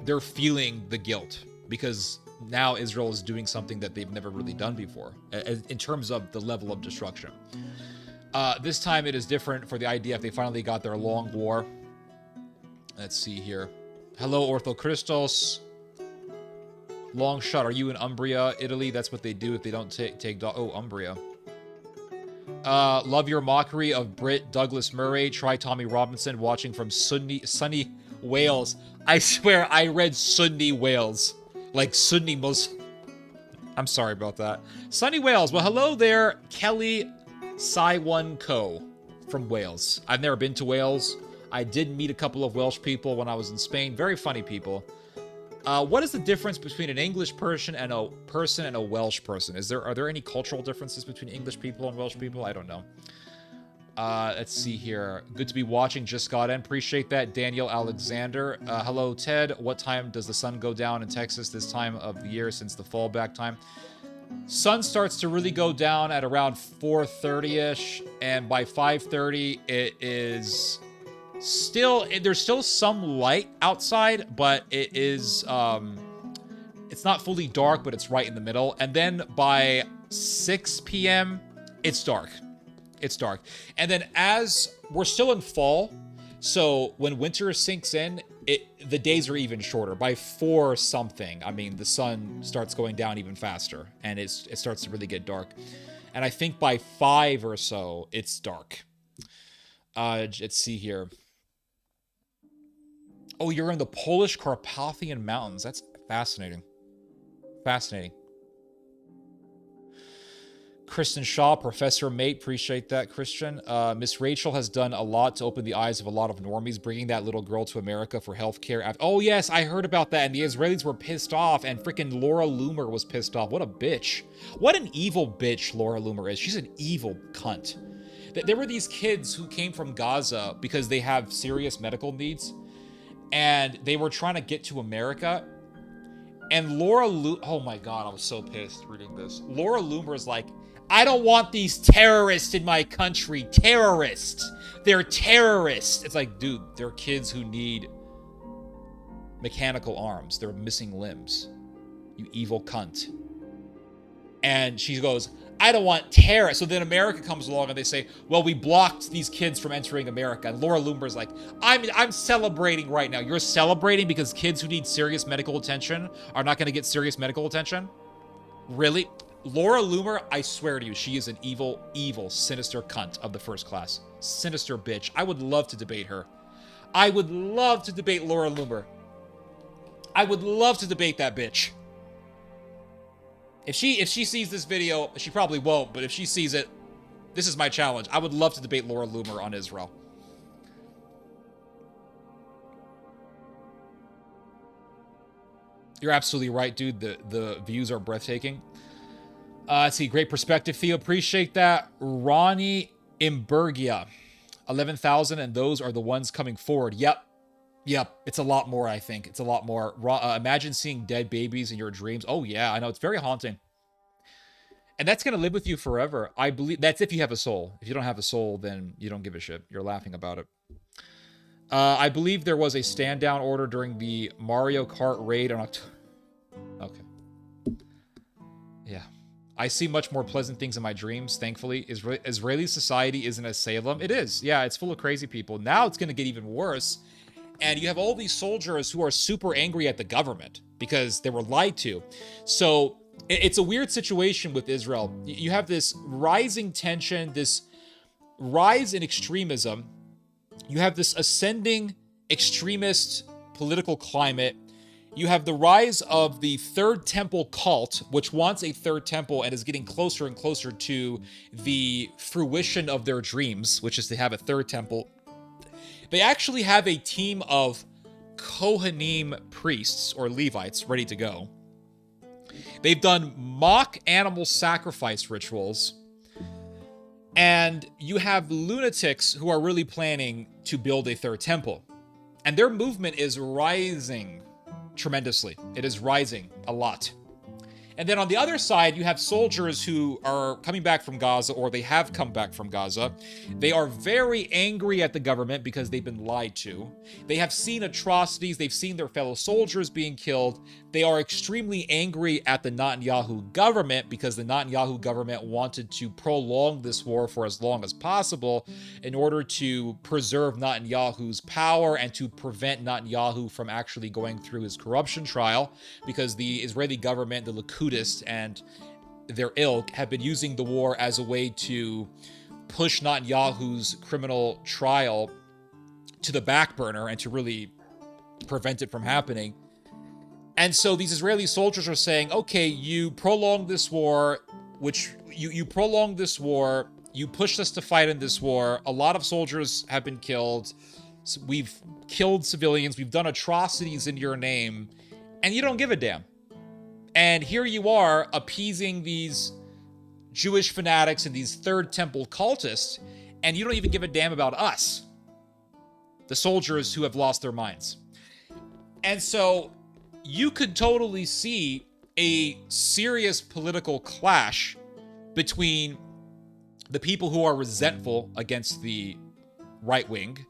they're feeling the guilt because now Israel is doing something that they've never really done before in terms of the level of destruction. This time it is different for the IDF. They finally got their long war. Let's see here. Hello, Ortho Christos. Long shot. Are you in Umbria, Italy? That's what they do if they don't take oh, Umbria. Love your mockery of Brit Douglas Murray. Try Tommy Robinson. Watching from sunny Wales. I swear I read Sunni Wales. Like Sunni Muslim. I'm sorry about that. Sunny Wales. Well, hello there, Kelly Saiwan Co. from Wales. I've never been to Wales. I did meet a couple of Welsh people when I was in Spain. Very funny people. What is the difference between an English person and a Welsh person? Are there any cultural differences between English people and Welsh people? I don't know. Let's see here. Good to be watching. Just got in. Appreciate that. Daniel Alexander. Hello, Ted. What time does the sun go down in Texas this time of the year since the fallback time? Sun starts to really go down at around 4:30-ish, and by 5:30 it is there's still some light outside, but it is it's not fully dark, but it's right in the middle. And then by 6 p.m. it's dark. It's dark. And then as we're still in fall, so when winter sinks in, the days are even shorter. By 4 something, I mean, the sun starts going down even faster, and it starts to really get dark. And I think by 5 or so, it's dark. Let's see here. Oh, you're in the Polish Carpathian Mountains. That's fascinating. Fascinating. Kristen Shaw, Professor Mate, appreciate that, Christian. Miss Rachel has done a lot to open the eyes of a lot of normies, bringing that little girl to America for healthcare. Oh, yes, I heard about that, and the Israelis were pissed off, and freaking Laura Loomer was pissed off. What a bitch. What an evil bitch Laura Loomer is. She's an evil cunt. There were these kids who came from Gaza because they have serious medical needs, and they were trying to get to America, and oh my God, I was so pissed reading this. Laura Loomer is like, I don't want these terrorists in my country. Terrorists. They're terrorists. It's like, dude, they're kids who need mechanical arms. They're missing limbs. You evil cunt. And she goes, I don't want terrorists. So then America comes along and they say, well, we blocked these kids from entering America. And Laura Loomer's like, I'm celebrating right now. You're celebrating because kids who need serious medical attention are not going to get serious medical attention? Really? Laura Loomer, I swear to you, she is an evil, evil, sinister cunt of the first class. Sinister bitch. I would love to debate her. I would love to debate Laura Loomer. I would love to debate that bitch. If she sees this video, she probably won't, but if she sees it, this is my challenge. I would love to debate Laura Loomer on Israel. You're absolutely right, dude. The views are breathtaking. Let's see. Great perspective, Theo. Appreciate that. Ronnie Imbergia. 11,000, and those are the ones coming forward. Yep. It's a lot more, I think. It's a lot more. Imagine seeing dead babies in your dreams. Oh, yeah. I know. It's very haunting. And that's going to live with you forever. I believe that's if you have a soul. If you don't have a soul, then you don't give a shit. You're laughing about it. I believe there was a stand-down order during the Mario Kart raid on October. Okay. Yeah. I see much more pleasant things in my dreams, thankfully. Israeli society isn't as Salem. It is. Yeah, it's full of crazy people. Now it's going to get even worse. And you have all these soldiers who are super angry at the government because they were lied to. So it's a weird situation with Israel. You have this rising tension, this rise in extremism. You have this ascending extremist political climate. You have the rise of the Third Temple cult, which wants a third temple and is getting closer and closer to the fruition of their dreams, which is to have a third temple. They actually have a team of Kohanim priests or Levites ready to go. They've done mock animal sacrifice rituals. And you have lunatics who are really planning to build a third temple. And their movement is rising tremendously. It is rising a lot. And then on the other side, you have soldiers who are coming back from Gaza, or they have come back from Gaza. They are very angry at the government because they've been lied to. They have seen atrocities. They've seen their fellow soldiers being killed. They are extremely angry at the Netanyahu government because the Netanyahu government wanted to prolong this war for as long as possible in order to preserve Netanyahu's power and to prevent Netanyahu from actually going through his corruption trial, because the Israeli government, the Likud, and their ilk have been using the war as a way to push Netanyahu's criminal trial to the back burner and to really prevent it from happening. And so these Israeli soldiers are saying, okay, you prolonged this war, which you prolonged this war, you pushed us to fight in this war, a lot of soldiers have been killed, we've killed civilians, we've done atrocities in your name, and you don't give a damn. And here you are appeasing these Jewish fanatics and these Third Temple cultists, and you don't even give a damn about us, the soldiers who have lost their minds. And so you could totally see a serious political clash between the people who are resentful against the right wing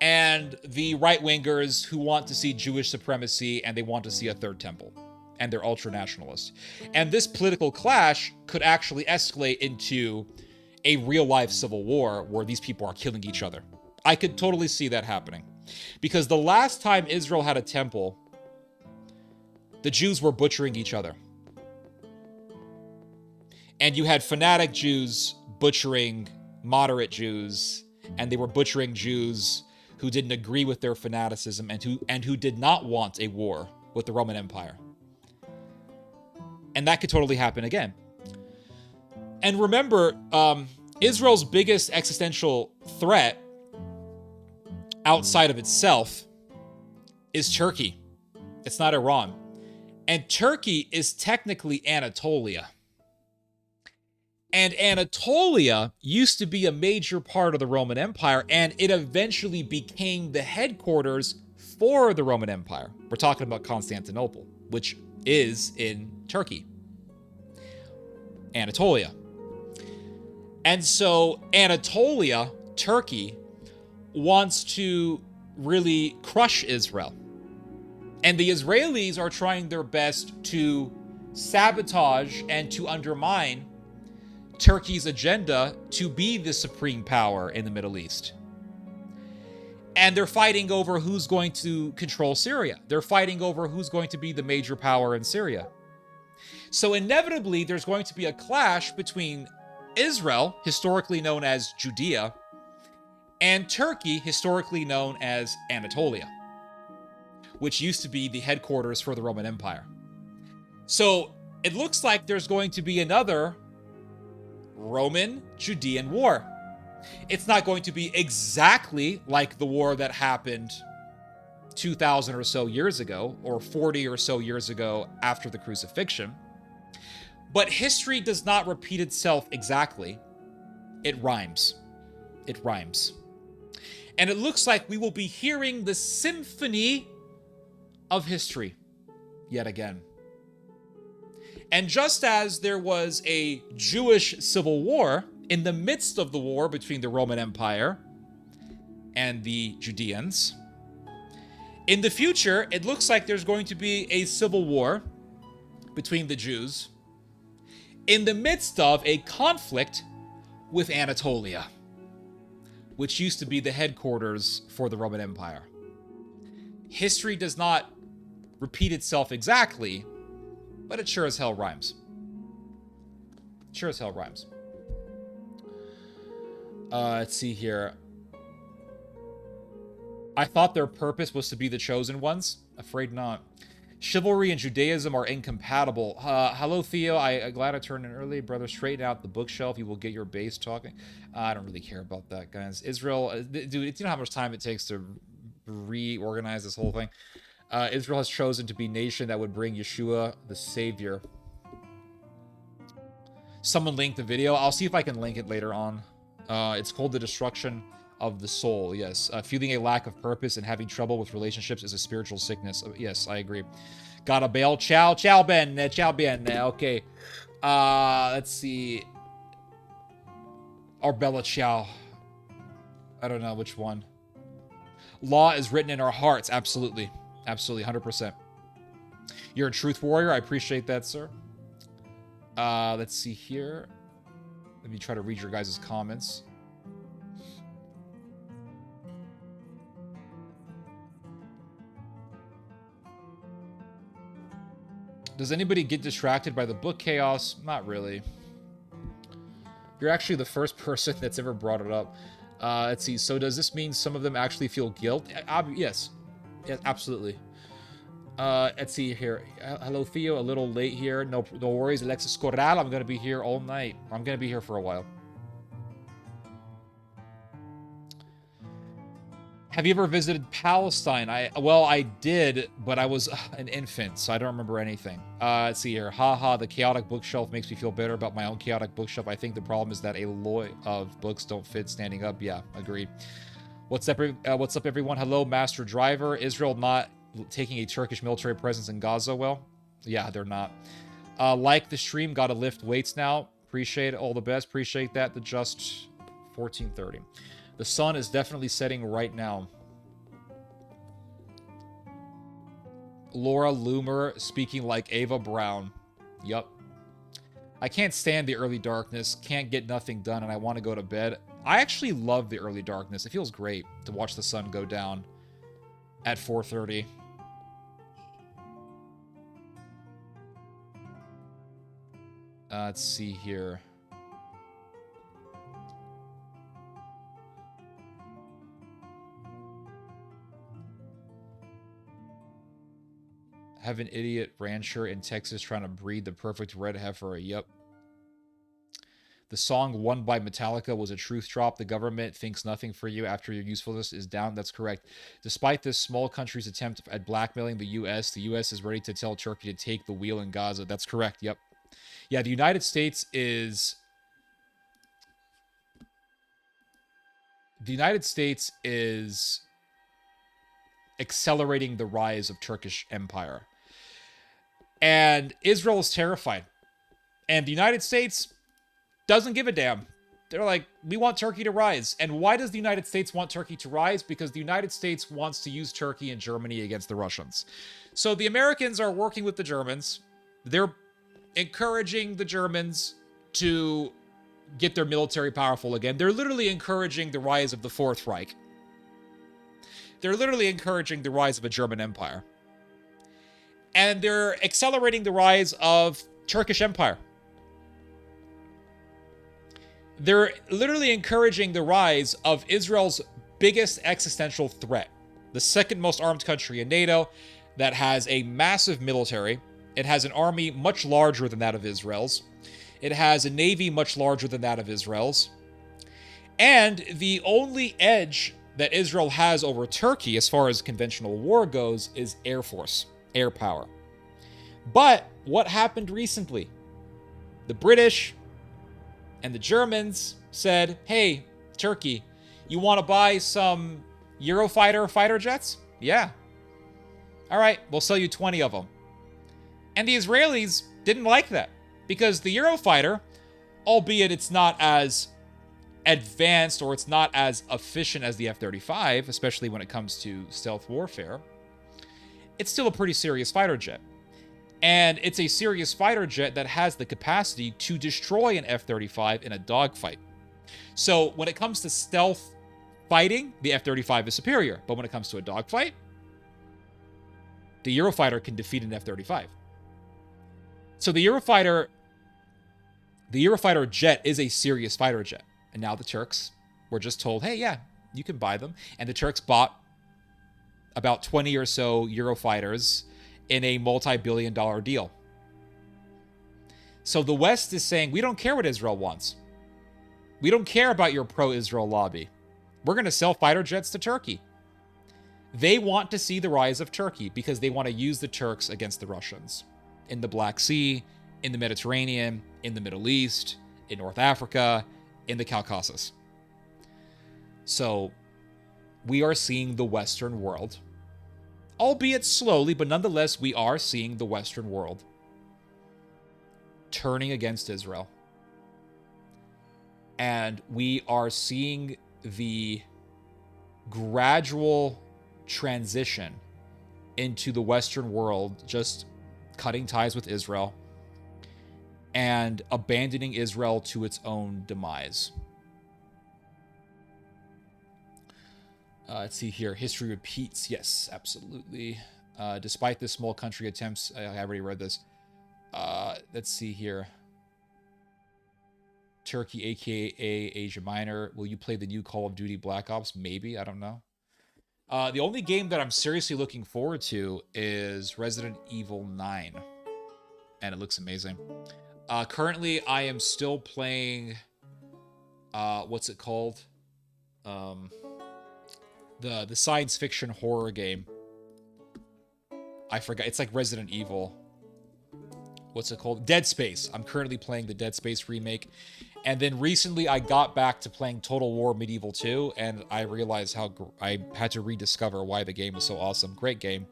and the right-wingers who want to see Jewish supremacy and they want to see a third temple. And they're ultra-nationalists. And this political clash could actually escalate into a real-life civil war where these people are killing each other. I could totally see that happening. Because the last time Israel had a temple, the Jews were butchering each other. And you had fanatic Jews butchering moderate Jews, and they were butchering Jews who didn't agree with their fanaticism and who did not want a war with the Roman Empire. And that could totally happen again. And remember, Israel's biggest existential threat outside of itself is Turkey. It's not Iran. And Turkey is technically Anatolia. And Anatolia used to be a major part of the Roman Empire, and it eventually became the headquarters for the Roman Empire. We're talking about Constantinople, which is in Turkey, Anatolia. And so Anatolia, Turkey, wants to really crush Israel. And the Israelis are trying their best to sabotage and to undermine Turkey's agenda to be the supreme power in the Middle East. And they're fighting over who's going to control Syria. They're fighting over who's going to be the major power in Syria. So inevitably, there's going to be a clash between Israel, historically known as Judea, and Turkey, historically known as Anatolia, which used to be the headquarters for the Roman Empire. So it looks like there's going to be another Roman-Judean war. It's not going to be exactly like the war that happened 2,000 or so years ago, or 40 or so years ago after the crucifixion. But history does not repeat itself exactly. It rhymes. It rhymes. And it looks like we will be hearing the symphony of history yet again. And just as there was a Jewish civil war in the midst of the war between the Roman Empire and the Judeans, in the future, it looks like there's going to be a civil war between the Jews in the midst of a conflict with Anatolia, which used to be the headquarters for the Roman Empire. History does not repeat itself exactly, but it sure as hell rhymes. Sure as hell rhymes. Let's see here. I thought their purpose was to be the chosen ones. Afraid not. Chivalry and Judaism are incompatible. Hello, Theo. I'm glad I turned in early. Brother, straighten out the bookshelf. You will get your base talking. I don't really care about that, guys. Israel, dude, do you know how much time it takes to reorganize this whole thing? Israel has chosen to be a nation that would bring Yeshua, the Savior. Someone linked the video. I'll see if I can link it later on. It's called The Destruction of the Soul. Yes. Feeling a lack of purpose and having trouble with relationships is a spiritual sickness. Yes, I agree. Gotta bail. Ciao. Ciao, Ben. Ciao, Ben. Okay. Let's see. Or Bella Ciao. I don't know which one. Law is written in our hearts. Absolutely. Absolutely. 100%. You're a truth warrior. I appreciate that, sir. Let's see here. Let me try to read your guys' comments. Does anybody get distracted by the book chaos? Not really. You're actually the first person that's ever brought it up. Let's see. So does this mean some of them actually feel guilt? Yes. Yeah, absolutely. Let's see here. Hello, Theo. A little late here. No worries. Alexis Corral. I'm going to be here all night. I'm going to be here for a while. Have you ever visited Palestine? I did, but I was an infant, so I don't remember anything. Let's see here. Haha, the chaotic bookshelf makes me feel better about my own chaotic bookshelf. I think the problem is that a lot of books don't fit standing up. Yeah, agreed. What's up, everyone? Hello, Master Driver. Israel not taking a Turkish military presence in Gaza? Well, yeah, they're not. Like the stream, gotta lift weights now. Appreciate it. All the best. Appreciate that. The just 14:30. The sun is definitely setting right now. Laura Loomer speaking like Ava Brown. Yup. I can't stand the early darkness. Can't get nothing done, and I want to go to bed. I actually love the early darkness. It feels great to watch the sun go down at 4:30. Let's see here. Have an idiot rancher in Texas trying to breed the perfect red heifer. Yep. The song Won by Metallica was a truth drop. The government thinks nothing for you after your usefulness is down. That's correct. Despite this small country's attempt at blackmailing the U.S. is ready to tell Turkey to take the wheel in Gaza. That's correct. Yep. Yeah, the United States is... accelerating the rise of Turkish empire. And Israel is terrified. And the United States doesn't give a damn. They're like, we want Turkey to rise. And why does the United States want Turkey to rise? Because the United States wants to use Turkey and Germany against the Russians. So the Americans are working with the Germans. They're encouraging the Germans to get their military powerful again. They're literally encouraging the rise of the Fourth Reich. They're literally encouraging the rise of a German empire. And they're accelerating the rise of Turkish empire. They're literally encouraging the rise of Israel's biggest existential threat, the second most armed country in NATO that has a massive military. It has an army much larger than that of Israel's. It has a navy much larger than that of Israel's. And the only edge that Israel has over Turkey as far as conventional war goes is air force, air power. But what happened recently? The British and the Germans said, hey, Turkey, you want to buy some Eurofighter fighter jets? Yeah. All right, we'll sell you 20 of them. And the Israelis didn't like that because the Eurofighter, albeit it's not as advanced or it's not as efficient as the F-35, especially when it comes to stealth warfare, it's still a pretty serious fighter jet. And it's a serious fighter jet that has the capacity to destroy an F-35 in a dogfight. So when it comes to stealth fighting, the F-35 is superior. But when it comes to a dogfight, the Eurofighter can defeat an F-35. So the Eurofighter jet is a serious fighter jet. And now the Turks were just told, hey, yeah, you can buy them. And the Turks bought about 20 or so Eurofighters in a multi-billion-dollar deal. So the West is saying, we don't care what Israel wants. We don't care about your pro-Israel lobby. We're going to sell fighter jets to Turkey. They want to see the rise of Turkey because they want to use the Turks against the Russians in the Black Sea, in the Mediterranean, in the Middle East, in North Africa, in the Caucasus. So we are seeing the Western world, albeit slowly, but nonetheless, we are seeing the Western world turning against Israel. And we are seeing the gradual transition into the Western world just cutting ties with Israel and abandoning Israel to its own demise. Let's see here. History repeats. Yes, absolutely. Despite this small country attempts, I already read this. Let's see here. Turkey, aka Asia Minor. Will you play the new Call of Duty Black Ops? Maybe. I don't know. The only game that I'm seriously looking forward to is Resident Evil 9. And it looks amazing. Currently, I am still playing... what's it called? The science fiction horror game. I forgot. It's like Resident Evil. What's it called? Dead Space. I'm currently playing the Dead Space remake. And then recently I got back to playing Total War Medieval 2, and I realized how I had to rediscover why the game is so awesome. Great game.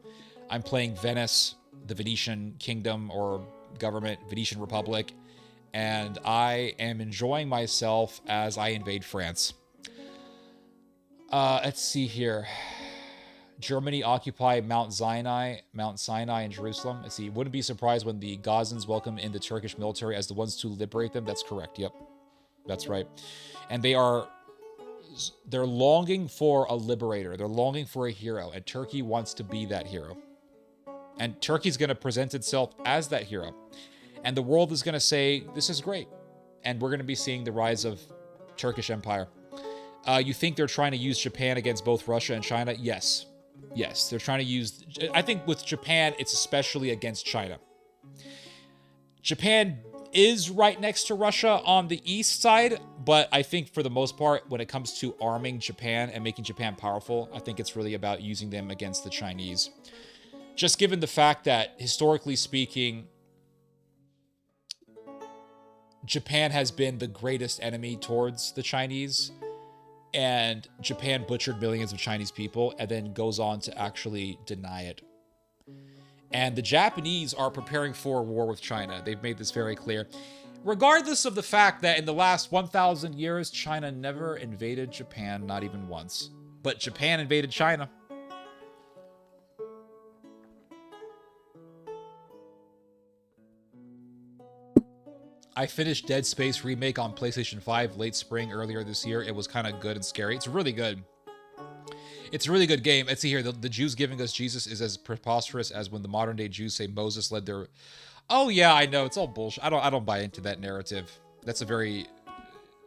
I'm playing Venice, the Venetian kingdom or government, Venetian Republic, and I am enjoying myself as I invade France. Let's see here. Germany occupied Mount Sinai in Jerusalem. Let's see. Wouldn't be surprised when the Gazans welcome in the Turkish military as the ones to liberate them. That's correct. Yep. That's right. And they're longing for a liberator. They're longing for a hero. And Turkey wants to be that hero. And Turkey's going to present itself as that hero. And the world is going to say, this is great. And we're going to be seeing the rise of Turkish Empire. You think they're trying to use Japan against both Russia and China? Yes. Yes, they're trying to use... I think with Japan, it's especially against China. Japan is right next to Russia on the east side, but I think for the most part, when it comes to arming Japan and making Japan powerful, I think it's really about using them against the Chinese. Just given the fact that, historically speaking, Japan has been the greatest enemy towards the Chinese, and Japan butchered millions of Chinese people and then goes on to actually deny it. And the Japanese are preparing for war with China. They've made this very clear. Regardless of the fact that in the last 1,000 years, China never invaded Japan, not even once. But Japan invaded China. I finished Dead Space Remake on PlayStation 5 late spring earlier this year. It was kind of good and scary. It's really good. It's a really good game. Let's see here. The Jews giving us Jesus is as preposterous as when the modern day Jews say Moses led their... Oh yeah, I know. It's all bullshit. I don't buy into that narrative. That's a very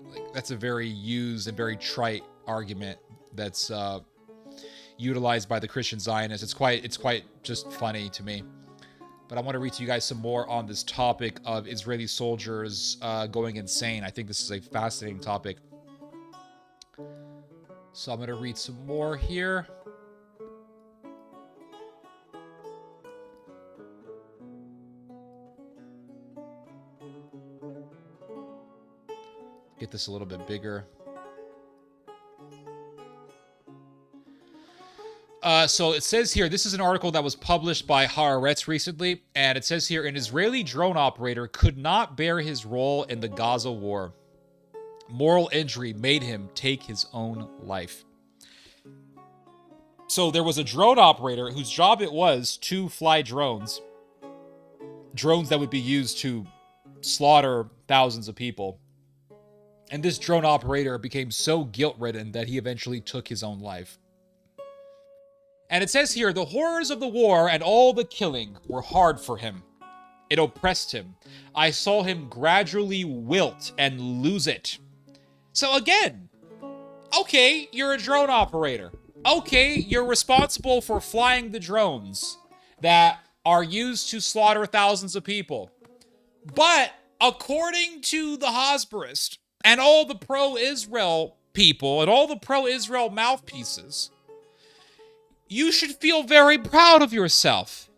Like, that's a very used and very trite argument that's utilized by the Christian Zionists. It's quite just funny to me. But I want to read to you guys some more on this topic of Israeli soldiers going insane. I think this is a fascinating topic. So I'm going to read some more here. Get this a little bit bigger. So it says here, this is an article that was published by Haaretz recently, and it says here, an Israeli drone operator could not bear his role in the Gaza war. Moral injury made him take his own life. So there was a drone operator whose job it was to fly drones that would be used to slaughter thousands of people. And this drone operator became so guilt-ridden that he eventually took his own life. And it says here, the horrors of the war and all the killing were hard for him. It oppressed him. I saw him gradually wilt and lose it. So again, okay, you're a drone operator. Okay, you're responsible for flying the drones that are used to slaughter thousands of people. But according to the Hasbarist and all the pro-Israel people and all the pro-Israel mouthpieces, you should feel very proud of yourself.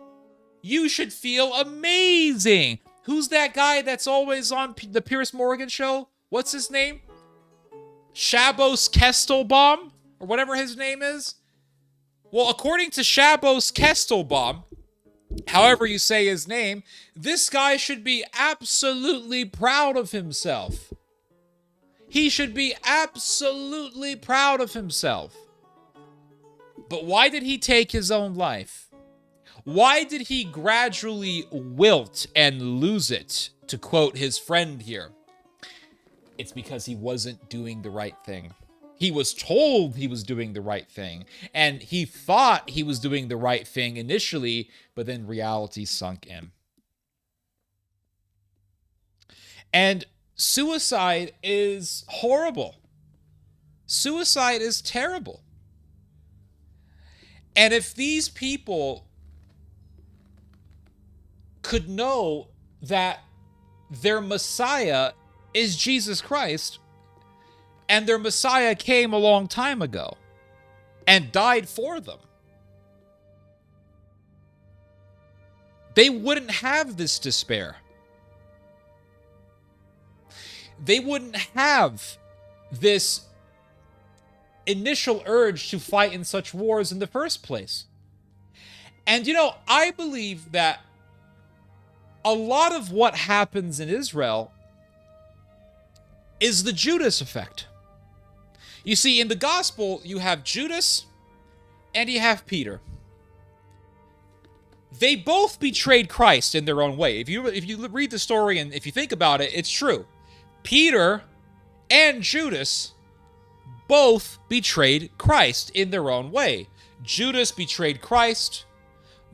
You should feel amazing. Who's that guy that's always on the Piers Morgan show? What's his name? Shabbos Kestelbaum? Or whatever his name is? Well, according to Shabbos Kestelbaum, however you say his name, this guy should be absolutely proud of himself. He should be absolutely proud of himself. But why did he take his own life? Why did he gradually wilt and lose it, to quote his friend here? It's because he wasn't doing the right thing. He was told he was doing the right thing, and he thought he was doing the right thing initially, but then reality sunk in. And suicide is horrible. Suicide is terrible. And if these people could know that their Messiah is Jesus Christ, and their Messiah came a long time ago and died for them, they wouldn't have this despair. They wouldn't have this initial urge to fight in such wars in the first place. And I believe that a lot of what happens in Israel is the Judas effect. You see, in the gospel, you have Judas and you have Peter. They both betrayed Christ in their own way. If you read the story and if you think about it, it's true. Peter and Judas both betrayed Christ in their own way. Judas betrayed Christ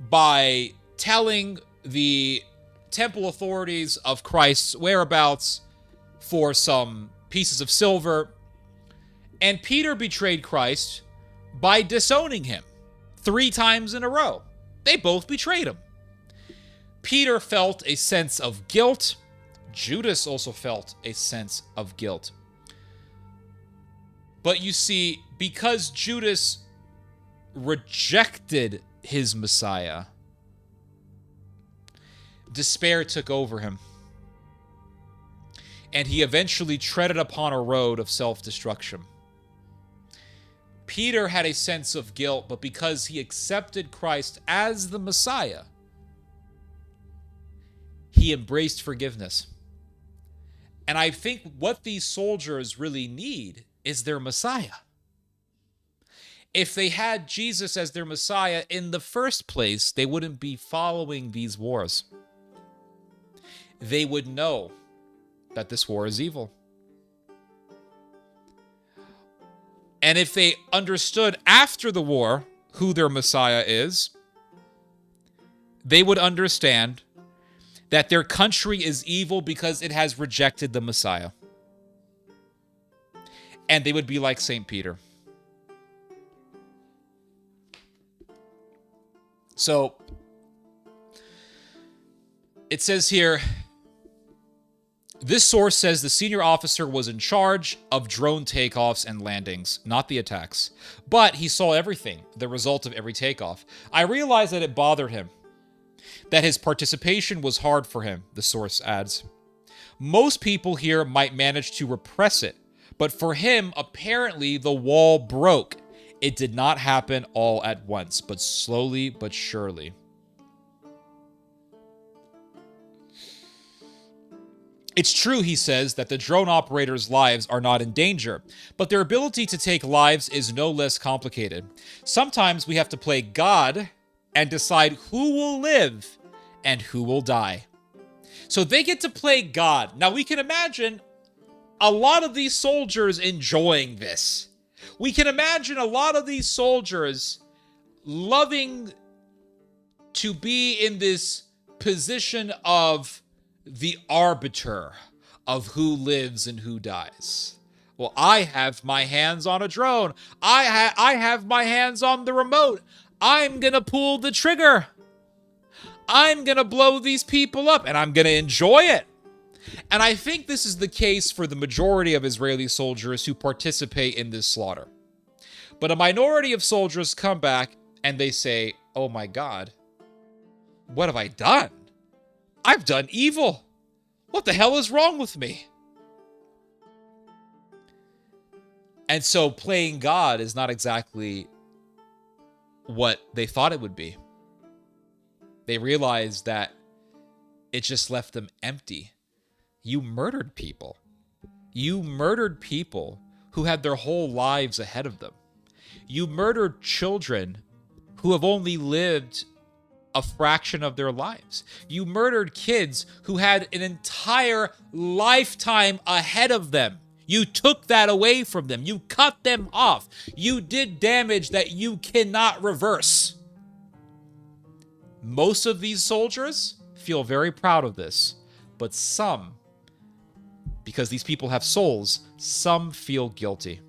by telling the temple authorities of Christ's whereabouts for some pieces of silver. And Peter betrayed Christ by disowning him 3 times in a row. They both betrayed him. Peter felt a sense of guilt. Judas also felt a sense of guilt. But you see, because Judas rejected his Messiah, despair took over him. And he eventually treaded upon a road of self-destruction. Peter had a sense of guilt, but because he accepted Christ as the Messiah, he embraced forgiveness. And I think what these soldiers really need is their Messiah. If they had Jesus as their Messiah in the first place, they wouldn't be following these wars. They would know that this war is evil. And if they understood after the war who their Messiah is, they would understand that their country is evil because it has rejected the Messiah. and they would be like St. Peter. So it says here, this source says the senior officer was in charge of drone takeoffs and landings, not the attacks. But he saw everything, the result of every takeoff. I realized that it bothered him, that his participation was hard for him, the source adds. Most people here might manage to repress it, but for him, apparently the wall broke. It did not happen all at once, but slowly but surely. It's true, he says, that the drone operators' lives are not in danger, but their ability to take lives is no less complicated. Sometimes we have to play God and decide who will live and who will die. So they get to play God. Now we can imagine a lot of these soldiers enjoying this. We can imagine a lot of these soldiers loving to be in this position of the arbiter of who lives and who dies. Well, I have my hands on a drone. I have my hands on the remote. I'm going to pull the trigger. I'm going to blow these people up, and I'm going to enjoy it. And I think this is the case for the majority of Israeli soldiers who participate in this slaughter. But a minority of soldiers come back and they say, oh my God, what have I done? I've done evil. What the hell is wrong with me? And so playing God is not exactly what they thought it would be. They realized that it just left them empty. You murdered people. You murdered people who had their whole lives ahead of them. You murdered children who have only lived a fraction of their lives. You murdered kids who had an entire lifetime ahead of them. You took that away from them. You cut them off. You did damage that you cannot reverse. Most of these soldiers feel very proud of this, but some, because these people have souls, some feel guilty.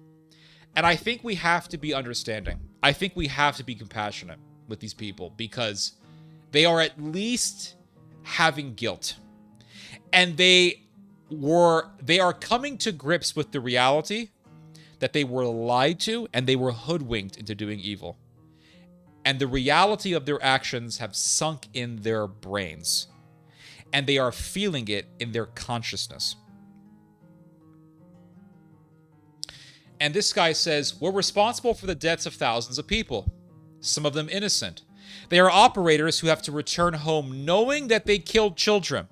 And I think we have to be understanding. I think we have to be compassionate with these people because they are at least having guilt. And they are coming to grips with the reality that they were lied to and they were hoodwinked into doing evil. And the reality of their actions have sunk in their brains. And they are feeling it in their consciousness. And this guy says, we're responsible for the deaths of thousands of people, some of them innocent. They are operators who have to return home knowing that they killed children,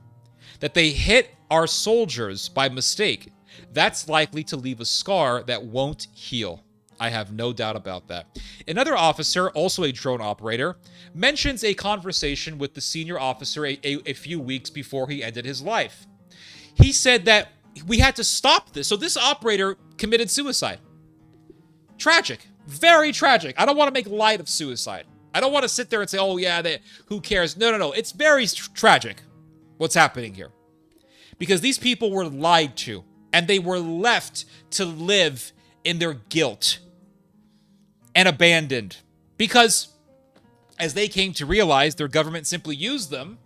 that they hit our soldiers by mistake. That's likely to leave a scar that won't heal. I have no doubt about that. Another officer, also a drone operator, mentions a conversation with the senior officer a few weeks before he ended his life. He said that we had to stop this. So this operator committed suicide. Tragic. Very tragic. I don't want to make light of suicide. I don't want to sit there and say, oh yeah, who cares? No. It's very tragic what's happening here. Because these people were lied to. And they were left to live in their guilt. And abandoned. Because as they came to realize, their government simply used them.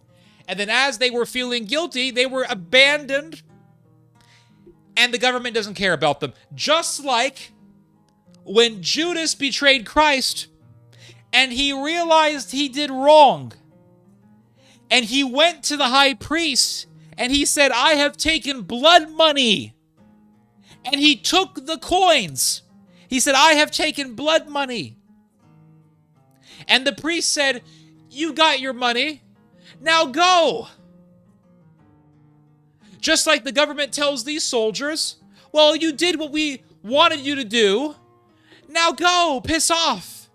And then as they were feeling guilty, they were abandoned. And the government doesn't care about them. Just like when Judas betrayed Christ and he realized he did wrong. And he went to the high priest and he said, I have taken blood money. And he took the coins. He said, I have taken blood money. And the priest said, you got your money. Now go. Just like the government tells these soldiers, well, you did what we wanted you to do. Now go, piss off.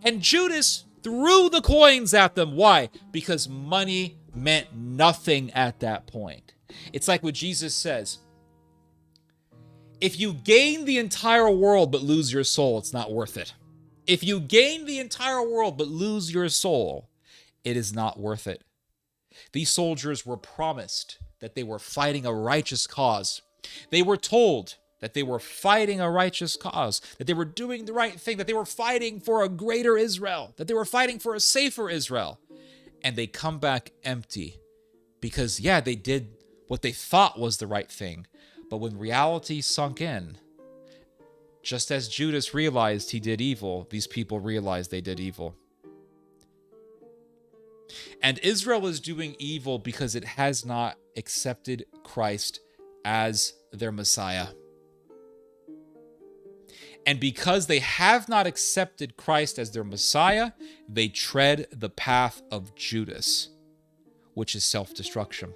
And Judas threw the coins at them. Why? Because money meant nothing at that point. It's like what Jesus says. If you gain the entire world but lose your soul, it's not worth it. If you gain the entire world but lose your soul, it is not worth it. These soldiers were promised that they were fighting a righteous cause. They were told that they were fighting a righteous cause, that they were doing the right thing, that they were fighting for a greater Israel, that they were fighting for a safer Israel. And they come back empty because, yeah, they did what they thought was the right thing. But when reality sunk in, just as Judas realized he did evil, these people realized they did evil. And Israel is doing evil because it has not accepted Christ as their Messiah. And because they have not accepted Christ as their Messiah, they tread the path of Judas, which is self-destruction.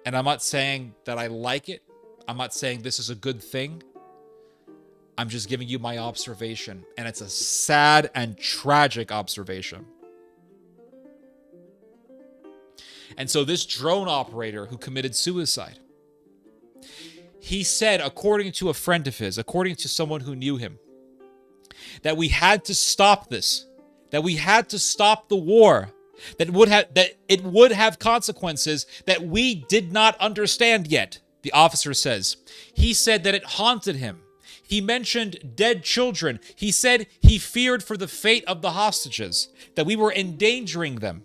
And I'm not saying that I like it. I'm not saying this is a good thing. I'm just giving you my observation. And it's a sad and tragic observation. And so this drone operator who committed suicide, he said, according to a friend of his, according to someone who knew him, that we had to stop this, that we had to stop the war, that it would have consequences that we did not understand yet, the officer says. He said that it haunted him. He mentioned dead children. He said he feared for the fate of the hostages, that we were endangering them.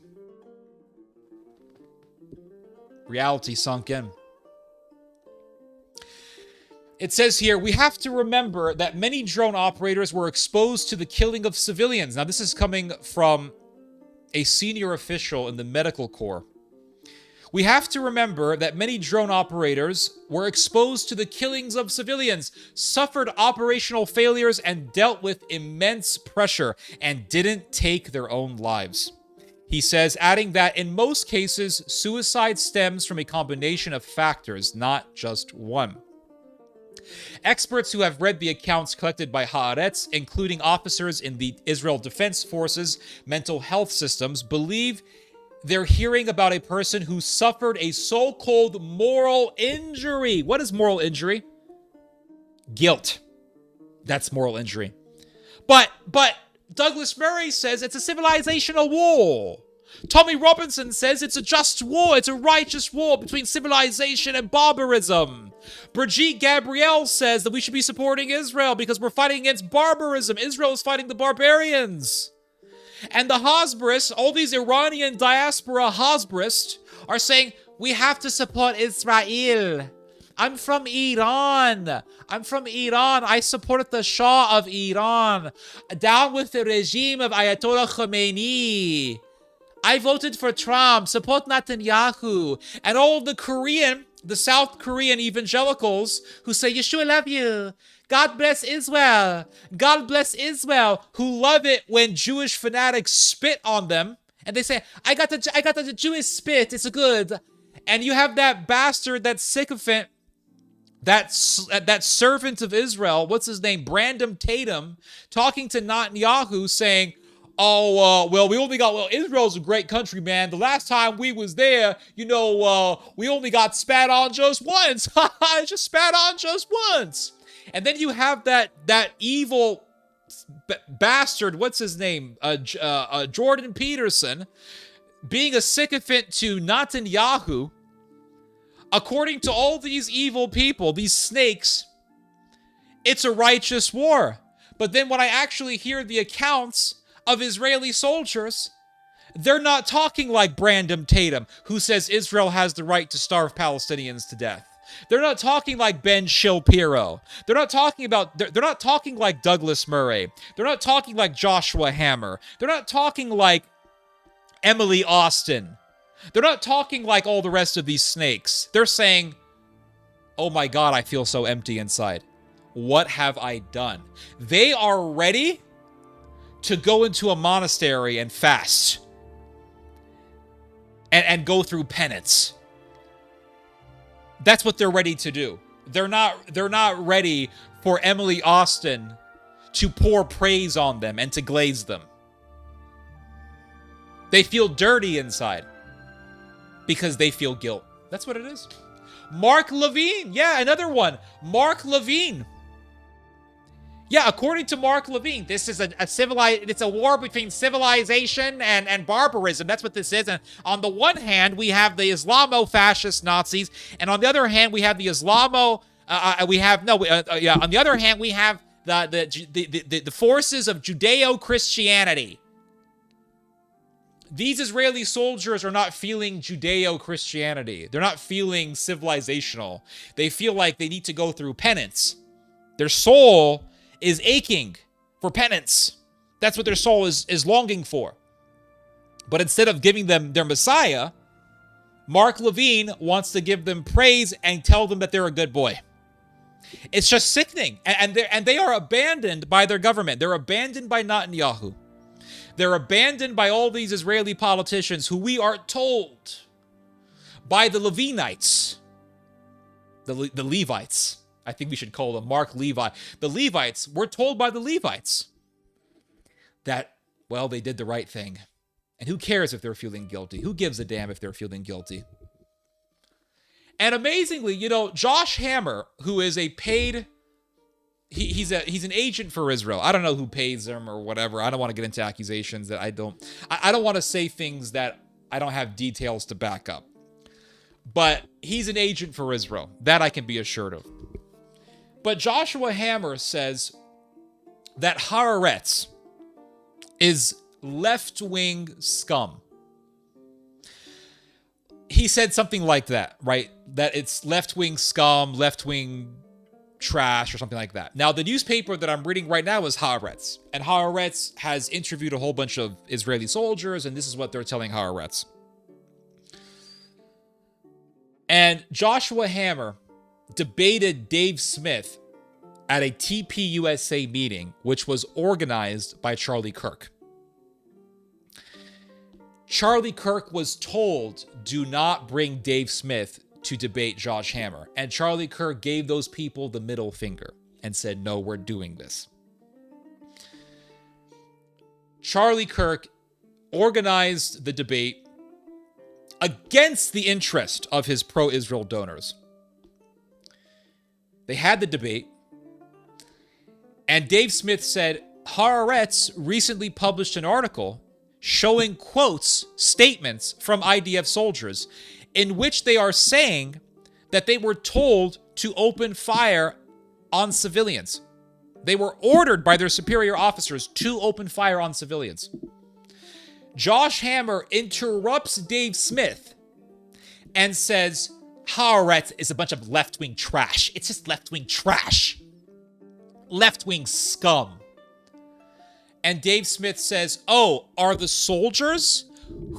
Reality sunk in. It says here, we have to remember that many drone operators were exposed to the killing of civilians. Now, this is coming from a senior official in the medical corps. We have to remember that many drone operators were exposed to the killings of civilians, suffered operational failures, and dealt with immense pressure, and didn't take their own lives. He says, adding that in most cases, suicide stems from a combination of factors, not just one. Experts who have read the accounts collected by Haaretz, including officers in the Israel Defense Forces mental health systems, believe they're hearing about a person who suffered a so-called moral injury. What is moral injury? Guilt. That's moral injury. But Douglas Murray says it's a civilizational war. Tommy Robinson says it's a just war. It's a righteous war between civilization and barbarism. Brigitte Gabriel says that we should be supporting Israel because we're fighting against barbarism. Israel is fighting the barbarians. And the Hasbrists, all these Iranian diaspora Hasbrists, are saying we have to support Israel. I'm from Iran. I support the Shah of Iran. Down with the regime of Ayatollah Khomeini. I voted for Trump. Support Netanyahu. And all the South Korean evangelicals who say, Yeshua love you. God bless Israel. God bless Israel. Who love it when Jewish fanatics spit on them. And they say, I got the Jewish spit. It's good. And you have that bastard, that sycophant, that servant of Israel, what's his name, Brandon Tatum, talking to Netanyahu saying, Israel's a great country, man. The last time we was there, we only got spat on just once. Just spat on just once. And then you have that evil bastard, what's his name, Jordan Peterson, being a sycophant to Netanyahu. According to all these evil people, these snakes, it's a righteous war. But then when I actually hear the accounts of Israeli soldiers, they're not talking like Brandon Tatum, who says Israel has the right to starve Palestinians to death. They're not talking like Ben Shapiro. They're not talking like Douglas Murray. They're not talking like Joshua Hammer. They're not talking like Emily Austin. They're not talking like all the rest of these snakes. They're saying, oh my God, I feel so empty inside. What have I done? They are ready to go into a monastery and fast and go through penance. That's what they're ready to do. They're not ready for Emily Austin to pour praise on them and to glaze them. They feel dirty inside because they feel guilt. That's what it is. Mark Levine. Yeah, another one. Mark Levine. Yeah, according to Mark Levine, this is it's a war between civilization and barbarism. That's what this is. And on the one hand, we have the Islamo-fascist Nazis, and on the other hand, we have the We have no. Yeah. On the other hand, we have the forces of Judeo-Christianity. These Israeli soldiers are not feeling Judeo-Christianity. They're not feeling civilizational. They feel like they need to go through penance. Their soul is aching for penance. That's what their soul is longing for. But instead of giving them their Messiah, Mark Levine wants to give them praise and tell them that they're a good boy. It's just sickening. And they are abandoned by their government. They're abandoned by Netanyahu. They're abandoned by all these Israeli politicians who we are told by the Levinites, the Levites. I think we should call them Mark Levi. The Levites, we're told by the Levites that, well, they did the right thing. And who cares if they're feeling guilty? Who gives a damn if they're feeling guilty? And amazingly, Josh Hammer, who is a paid... He's an agent for Israel. I don't know who pays him or whatever. I don't want to get into accusations that I don't want to say things that I don't have details to back up. But he's an agent for Israel. That I can be assured of. But Joshua Hammer says that Haaretz is left-wing scum. He said something like that, right? That it's left-wing scum, left-wing trash or something like that. Now, the newspaper that I'm reading right now is Haaretz. And Haaretz has interviewed a whole bunch of Israeli soldiers, and this is what they're telling Haaretz. And Joshua Hammer debated Dave Smith at a TPUSA meeting, which was organized by Charlie Kirk. Charlie Kirk was told, do not bring Dave Smith to debate Josh Hammer. And Charlie Kirk gave those people the middle finger and said, no, we're doing this. Charlie Kirk organized the debate against the interest of his pro-Israel donors. They had the debate, and Dave Smith said, Haaretz recently published an article showing quotes, statements from IDF soldiers in which they are saying that they were told to open fire on civilians. They were ordered by their superior officers to open fire on civilians. Josh Hammer interrupts Dave Smith and says, Haaretz is a bunch of left-wing trash. It's just left-wing trash. Left-wing scum. And Dave Smith says, oh, are the soldiers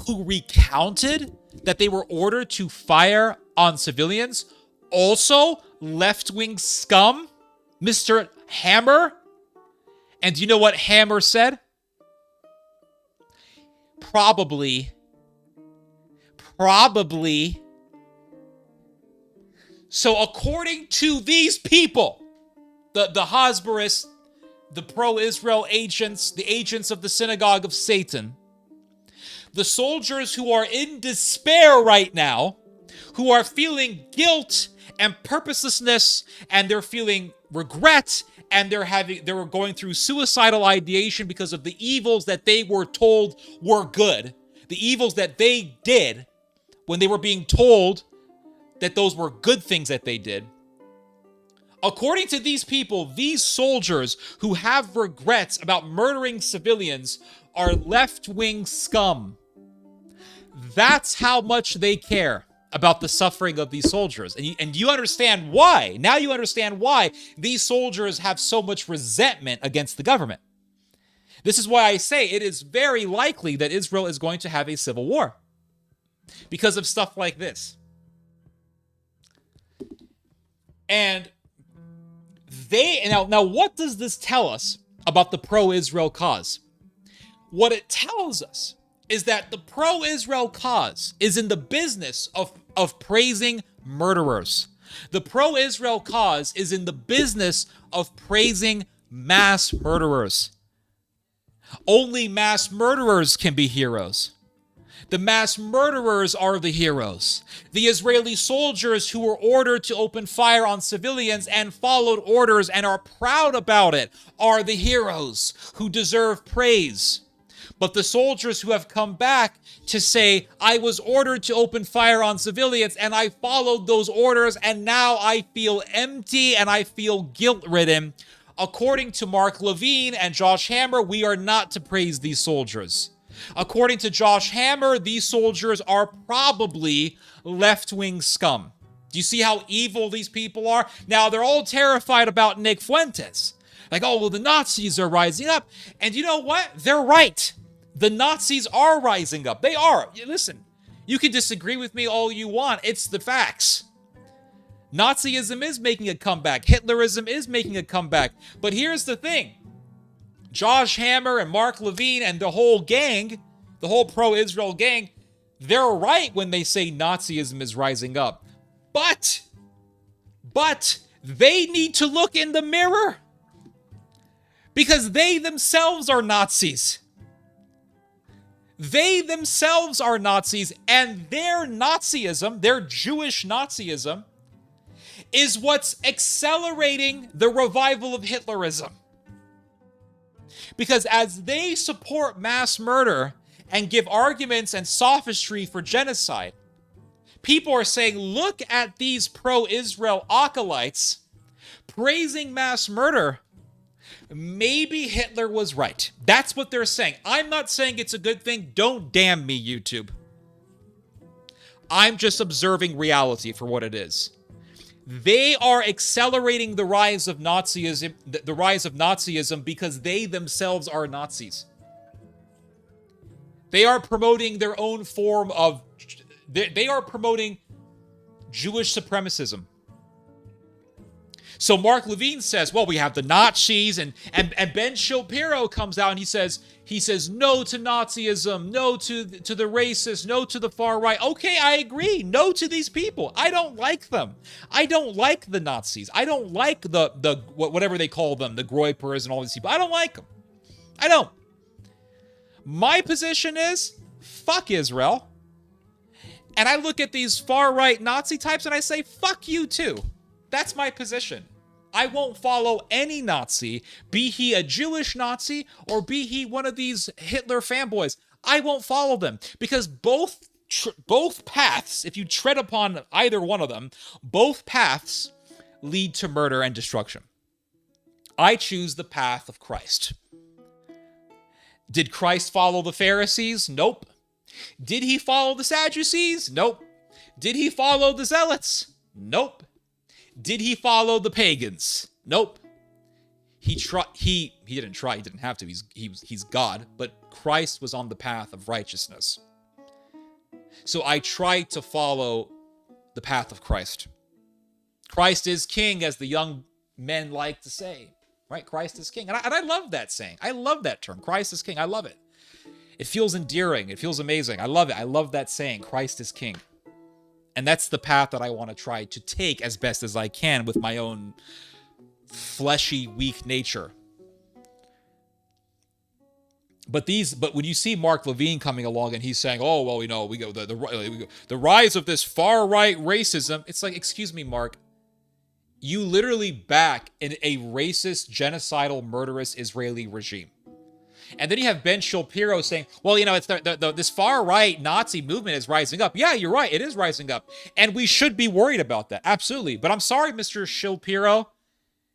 who recounted that they were ordered to fire on civilians also left-wing scum, Mr. Hammer? And do you know what Hammer said? Probably. So according to these people, the Hasbarists, the pro-Israel agents, the agents of the synagogue of Satan, the soldiers who are in despair right now, who are feeling guilt and purposelessness, and they're feeling regret, and they're going through suicidal ideation because of the evils that they were told were good, the evils that they did when they were being told that those were good things that they did. According to these people, these soldiers who have regrets about murdering civilians are left-wing scum. That's how much they care about the suffering of these soldiers. And you understand why. Now you understand why these soldiers have so much resentment against the government. This is why I say it is very likely that Israel is going to have a civil war because of stuff like this. And now what does this tell us about the pro-Israel cause? What it tells us is that the pro-Israel cause is in the business of praising murderers. The pro-Israel cause is in the business of praising mass murderers. Only mass murderers can be heroes. The mass murderers are the heroes. The Israeli soldiers who were ordered to open fire on civilians and followed orders and are proud about it are the heroes who deserve praise. But the soldiers who have come back to say, I was ordered to open fire on civilians and I followed those orders and now I feel empty and I feel guilt-ridden. According to Mark Levine and Josh Hammer, we are not to praise these soldiers. According to Josh Hammer, these soldiers are probably left-wing scum. Do you see how evil these people are? Now, they're all terrified about Nick Fuentes. Like, oh, well, the Nazis are rising up. And you know what? They're right. The Nazis are rising up. They are. Listen, you can disagree with me all you want. It's the facts. Nazism is making a comeback. Hitlerism is making a comeback. But here's the thing. Josh Hammer and Mark Levine and the whole gang, the whole pro-Israel gang, they're right when they say Nazism is rising up. But they need to look in the mirror. Because they themselves are Nazis. They themselves are Nazis, and their Nazism, their Jewish Nazism, is what's accelerating the revival of Hitlerism. Because as they support mass murder and give arguments and sophistry for genocide, people are saying, look at these pro-Israel acolytes praising mass murder. Maybe Hitler was right. That's what they're saying. I'm not saying it's a good thing. Don't damn me, YouTube. I'm just observing reality for what it is. They are accelerating the rise of Nazism, because they themselves are Nazis. They are promoting their own form of... They are promoting Jewish supremacism. So Mark Levine says, well, we have the Nazis, and Ben Shapiro comes out and he says no to Nazism, no to the racists, no to the far right. Okay, I agree. No to these people. I don't like them. I don't like the Nazis. I don't like the whatever they call them, the Groypers and all these people. I don't like them. I don't. My position is, fuck Israel. And I look at these far-right Nazi types and I say, fuck you too. That's my position. I won't follow any Nazi, be he a Jewish Nazi or be he one of these Hitler fanboys. I won't follow them because both paths, if you tread upon either one of them, both paths lead to murder and destruction. I choose the path of Christ. Did Christ follow the Pharisees? Nope. Did he follow the Sadducees? Nope. Did he follow the Zealots? Nope. Did he follow the pagans? Nope. He didn't try. He didn't have to. He's God. But Christ was on the path of righteousness. So I tried to follow the path of Christ. Christ is king, as the young men like to say. Right? Christ is king. And I love that saying. I love that term. Christ is king. I love it. It feels endearing. It feels amazing. I love it. I love that saying. Christ is king. And that's the path that I want to try to take as best as I can with my own fleshy, weak nature. But when you see Mark Levine coming along and he's saying, "Oh, well, we go the rise of this far-right racism," it's like, excuse me, Mark, you literally back in a racist, genocidal, murderous Israeli regime. And then you have Ben Shapiro saying, well, it's this far-right Nazi movement is rising up. Yeah, you're right. It is rising up. And we should be worried about that. Absolutely. But I'm sorry, Mr. Shapiro.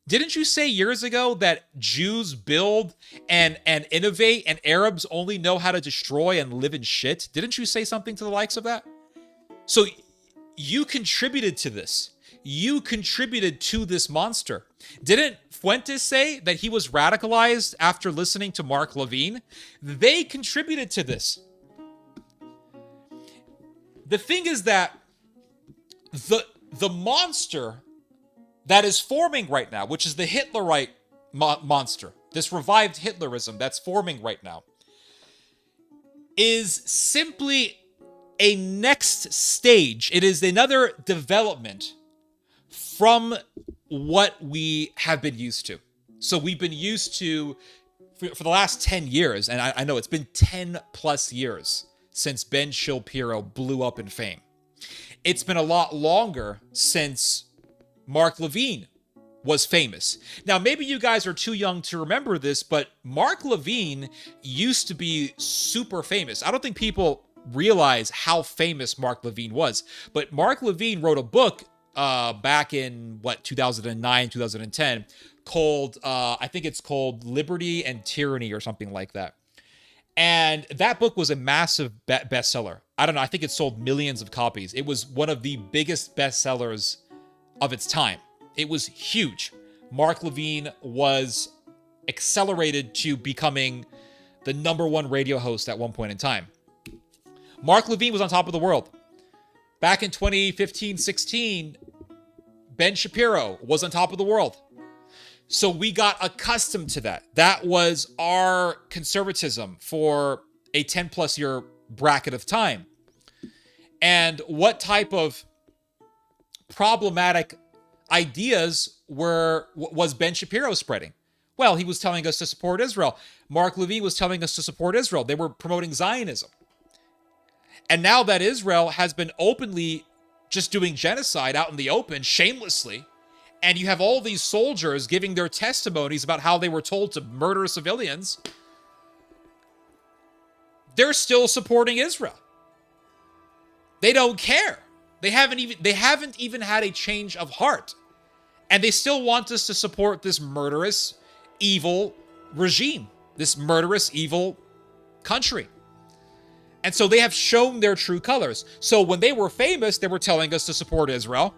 Didn't you say years ago that Jews build and innovate and Arabs only know how to destroy and live in shit? Didn't you say something to the likes of that? So you contributed to this. You contributed to this monster. Didn't Fuentes say that he was radicalized after listening to Mark Levine? They contributed to this. The thing is that the monster that is forming right now, which is the Hitlerite monster, this revived Hitlerism that's forming right now, is simply a next stage. It is another development from what we have been used to. So we've been used to, for the last 10 years, and I know it's been 10 plus years since Ben Shapiro blew up in fame. It's been a lot longer since Mark Levine was famous. Now, maybe you guys are too young to remember this, but Mark Levine used to be super famous. I don't think people realize how famous Mark Levine was, but Mark Levine wrote a book back in, 2009, 2010, called, I think it's called Liberty and Tyranny or something like that. And that book was a massive bestseller. I don't know, I think it sold millions of copies. It was one of the biggest bestsellers of its time. It was huge. Mark Levine was accelerated to becoming the #1 radio host at one point in time. Mark Levine was on top of the world. Back in 2015-16, Ben Shapiro was on top of the world. So we got accustomed to that. That was our conservatism for a 10+ year bracket of time. And what type of problematic ideas was Ben Shapiro spreading? Well, he was telling us to support Israel. Mark Levine was telling us to support Israel. They were promoting Zionism. And now that Israel has been openly just doing genocide out in the open, shamelessly, and you have all these soldiers giving their testimonies about how they were told to murder civilians, they're still supporting Israel. They don't care. They haven't even had a change of heart. And they still want us to support this murderous, evil regime, this murderous, evil country. And so they have shown their true colors. So when they were famous, they were telling us to support Israel.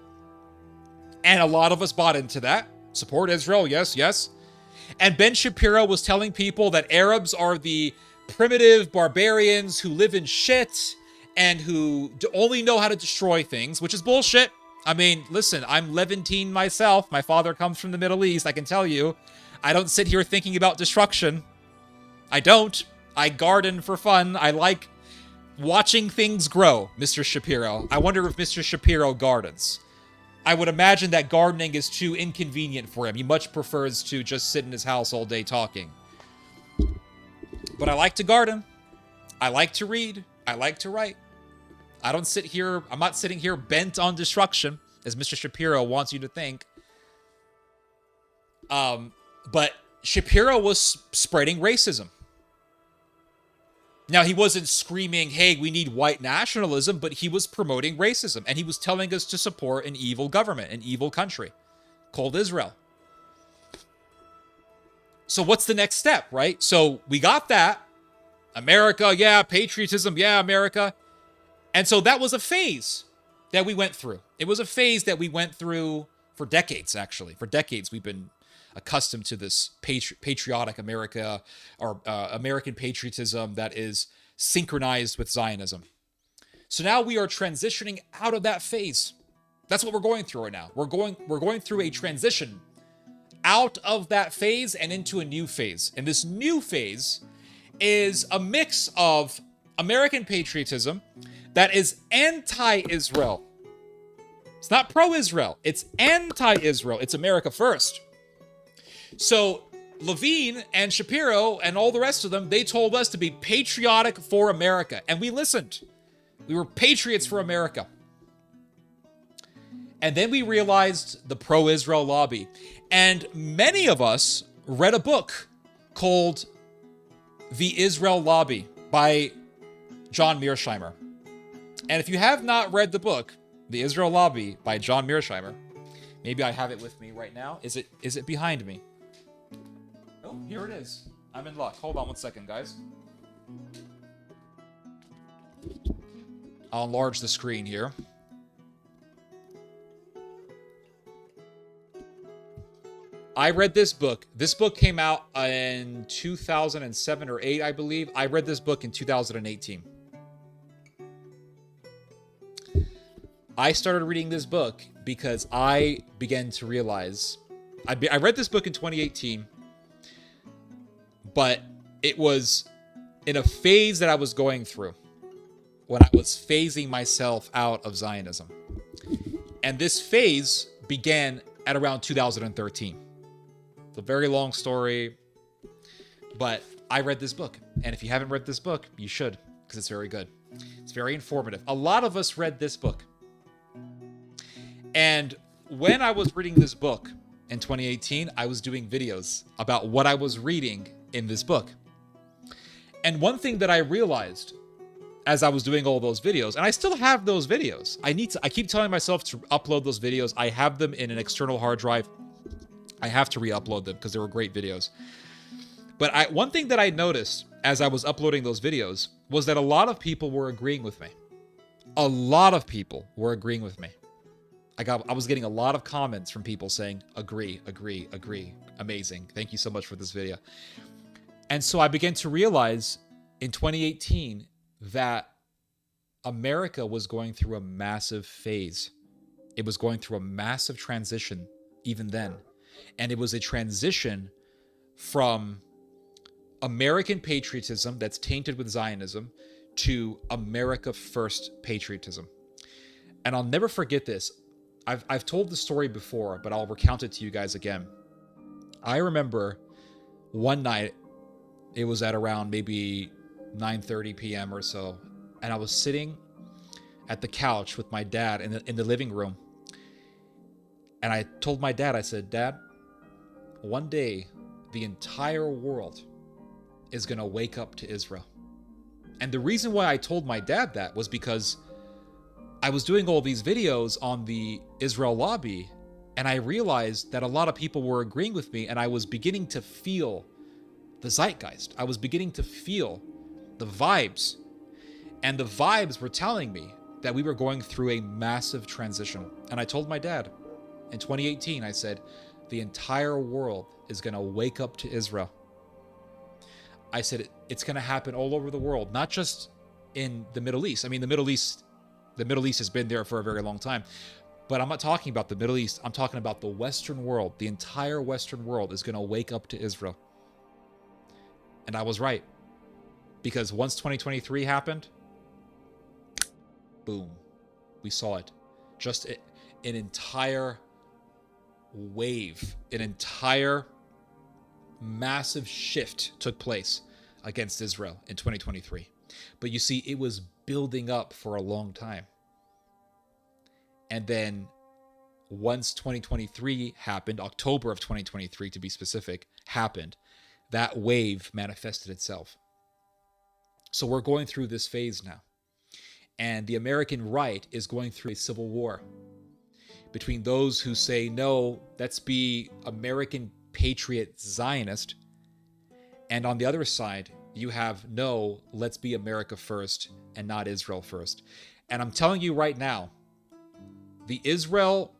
And a lot of us bought into that. Support Israel, yes, yes. And Ben Shapiro was telling people that Arabs are the primitive barbarians who live in shit and who only know how to destroy things, which is bullshit. I mean, listen, I'm Levantine myself. My father comes from the Middle East. I can tell you, I don't sit here thinking about destruction. I don't. I garden for fun. I like watching things grow, Mr. Shapiro. I wonder if Mr. Shapiro gardens. I would imagine that gardening is too inconvenient for him. He much prefers to just sit in his house all day talking. But I like to garden. I like to read. I like to write. I'm not sitting here bent on destruction, as Mr. Shapiro wants you to think. But Shapiro was spreading racism. Now, he wasn't screaming, hey, we need white nationalism, but he was promoting racism. And he was telling us to support an evil government, an evil country called Israel. So what's the next step, right? So we got that. America, yeah, patriotism, yeah, America. And so that was a phase that we went through. It was a phase that we went through for decades, actually. For decades, we've been accustomed to this patriotic America, or American patriotism that is synchronized with Zionism. So now we are transitioning out of that phase. That's what we're going through right now. We're going through a transition out of that phase and into a new phase. And this new phase is a mix of American patriotism that is anti-Israel. It's not pro-Israel. It's anti-Israel. It's America first. So Levine and Shapiro and all the rest of them, they told us to be patriotic for America. And we listened. We were patriots for America. And then we realized the pro-Israel lobby. And many of us read a book called The Israel Lobby by John Mearsheimer. And if you have not read the book, The Israel Lobby by John Mearsheimer, maybe I have it with me right now. Is it behind me? Oh, here it is. I'm in luck. Hold on one second, guys. I'll enlarge the screen here. I read this book. This book came out in 2007 or 8, I believe. I read this book in 2018. I started reading this book because I began to realize... I read this book in 2018, but it was in a phase that I was going through when I was phasing myself out of Zionism. And this phase began at around 2013. It's a very long story, but I read this book. And if you haven't read this book, you should, because it's very good. It's very informative. A lot of us read this book. And when I was reading this book, in 2018, I was doing videos about what I was reading in this book. And one thing that I realized as I was doing all those videos, and I still have those videos. I keep telling myself to upload those videos. I have them in an external hard drive. I have to re-upload them because they were great videos. But one thing that I noticed as I was uploading those videos was that a lot of people were agreeing with me. A lot of people were agreeing with me. I was getting a lot of comments from people saying, agree, agree, agree. Amazing. Thank you so much for this video. And so I began to realize in 2018 that America was going through a massive phase. It was going through a massive transition even then. And it was a transition from American patriotism that's tainted with Zionism to America First patriotism. And I'll never forget this. I've told the story before, but I'll recount it to you guys again. I remember one night, it was at around maybe 9:30 p.m. or so, and I was sitting at the couch with my dad in the living room. And I told my dad, I said, Dad, one day the entire world is going to wake up to Israel. And the reason why I told my dad that was because I was doing all these videos on the Israel lobby, and I realized that a lot of people were agreeing with me, and I was beginning to feel the zeitgeist. I was beginning to feel the vibes. And the vibes were telling me that we were going through a massive transition. And I told my dad in 2018, I said, the entire world is going to wake up to Israel. I said, it's going to happen all over the world, not just in the Middle East. I mean, the Middle East has been there for a very long time. But I'm not talking about the Middle East. I'm talking about the Western world. The entire Western world is going to wake up to Israel. And I was right. Because once 2023 happened, boom, we saw it. Just an entire wave, an entire massive shift took place against Israel in 2023. But you see, it was building up for a long time. And then once 2023 happened, October of 2023 to be specific, happened, that wave manifested itself. So we're going through this phase now. And the American right is going through a civil war between those who say, no, let's be American patriot Zionist. And on the other side, you have, no, let's be America first and not Israel first. And I'm telling you right now, the Israel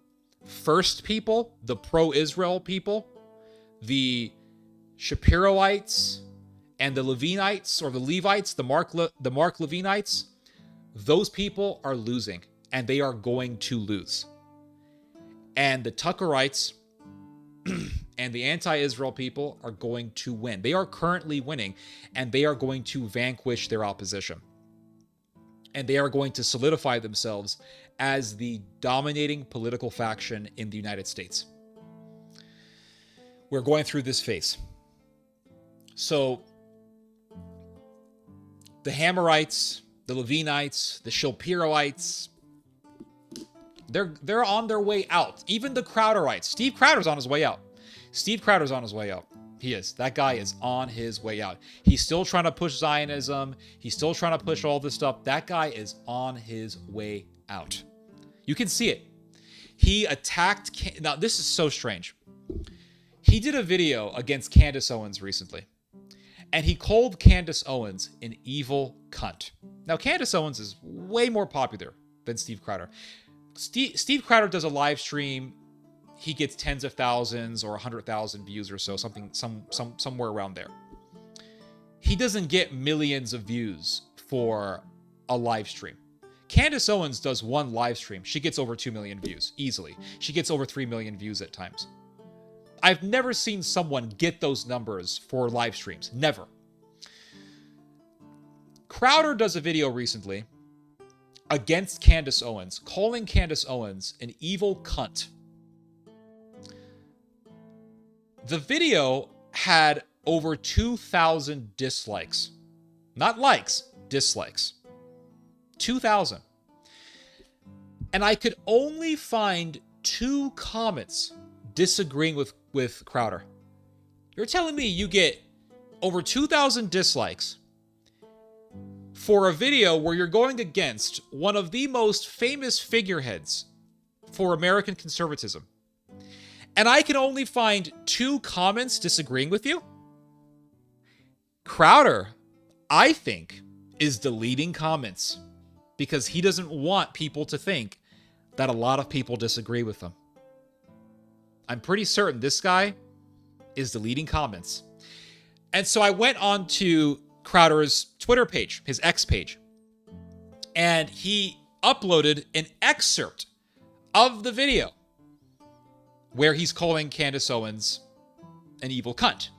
first people, the pro-Israel people, the Shapiroites and the Levinites, or the Levites, the Mark Levinites, those people are losing, and they are going to lose. And the Tuckerites and the anti-Israel people are going to win. They are currently winning, and they are going to vanquish their opposition. And they are going to solidify themselves as the dominating political faction in the United States. We're going through this phase. So the Hammerites, the Levinites, the Shapiroites, they're on their way out. Even the Crowderites. Steve Crowder's on his way out. Steve Crowder's on his way out. He is. That guy is on his way out. He's still trying to push Zionism. He's still trying to push all this stuff. That guy is on his way out. You can see it. He attacked... Now, this is so strange. He did a video against Candace Owens recently. And he called Candace Owens an evil cunt. Now, Candace Owens is way more popular than Steve Crowder. Steve Crowder does a live stream. He gets tens of thousands or 100,000 views or so, somewhere around there. He doesn't get millions of views for a live stream. Candace Owens does one live stream. She gets over 2 million views, easily. She gets over 3 million views at times. I've never seen someone get those numbers for live streams. Never. Crowder does a video recently against Candace Owens, calling Candace Owens an evil cunt. The video had over 2,000 dislikes. Not likes, dislikes. 2,000. And I could only find 2 comments disagreeing with Crowder. You're telling me you get over 2,000 dislikes for a video where you're going against one of the most famous figureheads for American conservatism, and I can only find 2 comments disagreeing with you? Crowder, I think, is deleting comments because he doesn't want people to think that a lot of people disagree with him. I'm pretty certain this guy is deleting comments. And so I went on to Crowder's Twitter page, his X page, and he uploaded an excerpt of the video where he's calling Candace Owens an evil cunt.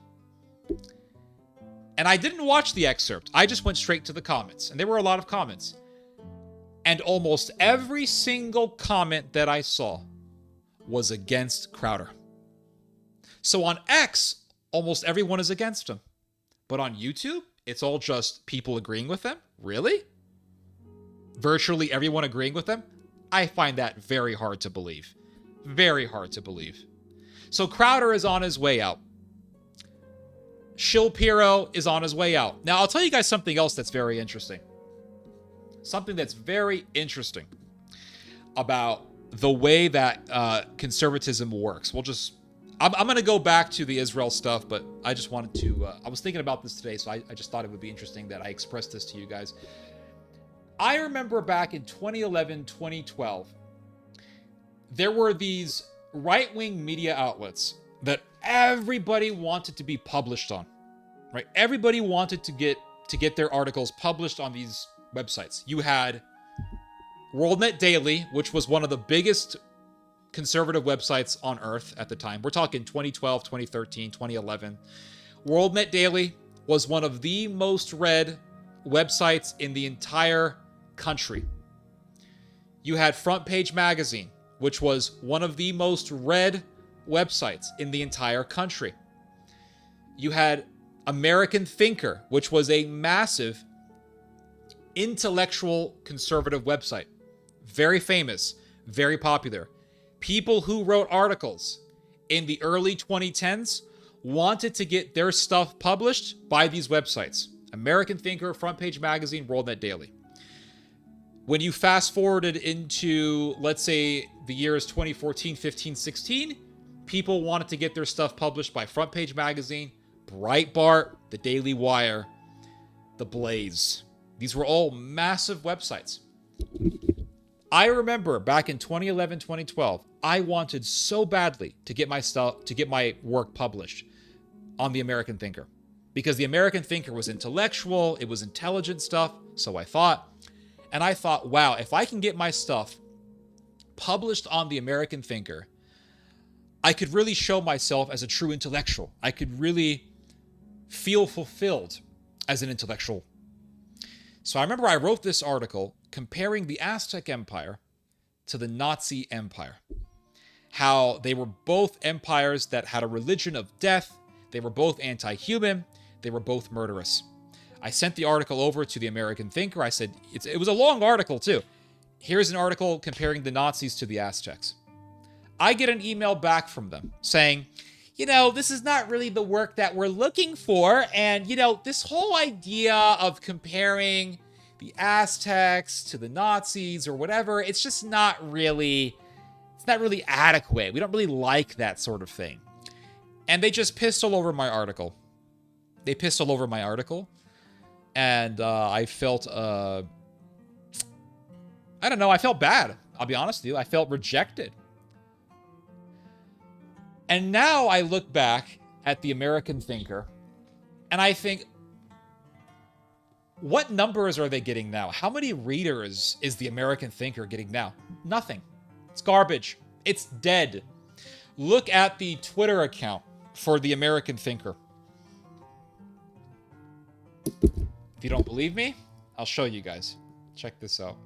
And I didn't watch the excerpt. I just went straight to the comments. And there were a lot of comments. And almost every single comment that I saw was against Crowder. So on X, almost everyone is against him. But on YouTube, it's all just people agreeing with them? Really? Virtually everyone agreeing with them? I find that very hard to believe. Very hard to believe. So Crowder is on his way out. Shapiro is on his way out. Now, I'll tell you guys something else that's very interesting. Something that's very interesting about the way that conservatism works. I'm going to go back to the Israel stuff, but I just wanted to, I was thinking about this today, so I just thought it would be interesting that I expressed this to you guys. I remember back in 2011, 2012, there were these right-wing media outlets that everybody wanted to be published on, right? Everybody wanted to get their articles published on these websites. You had WorldNet Daily, which was one of the biggest conservative websites on earth at the time. We're talking 2012, 2013, 2011. WorldNet Daily was one of the most read websites in the entire country. You had Front Page Magazine, which was one of the most read websites in the entire country. You had American Thinker, which was a massive intellectual conservative website. Very famous, very popular. People who wrote articles in the early 2010s wanted to get their stuff published by these websites. American Thinker, Front Page Magazine, WorldNet Daily. When you fast forwarded into, let's say, the years 2014, 15, 16, people wanted to get their stuff published by Front Page Magazine, Breitbart, The Daily Wire, The Blaze. These were all massive websites. I remember back in 2011, 2012, I wanted so badly to get my work published on the American Thinker, because the American Thinker was intellectual, it was intelligent stuff, so I thought. And I thought, wow, if I can get my stuff published on the American Thinker, I could really show myself as a true intellectual. I could really feel fulfilled as an intellectual. So I remember I wrote this article comparing the Aztec Empire to the Nazi Empire. How they were both empires that had a religion of death. They were both anti-human. They were both murderous. I sent the article over to the American Thinker. I said, it was a long article too. Here's an article comparing the Nazis to the Aztecs. I get an email back from them saying, this is not really the work that we're looking for. And, this whole idea of comparing the Aztecs to the Nazis or whatever, it's just not really adequate. We don't really like that sort of thing. And they just pissed all over my article. And I felt, I felt bad. I'll be honest with you. I felt rejected. And now I look back at the American Thinker, and I think, what numbers are they getting now? How many readers is the American Thinker getting now? Nothing. It's garbage. It's dead. Look at the Twitter account for the American Thinker. If you don't believe me, I'll show you guys. Check this out.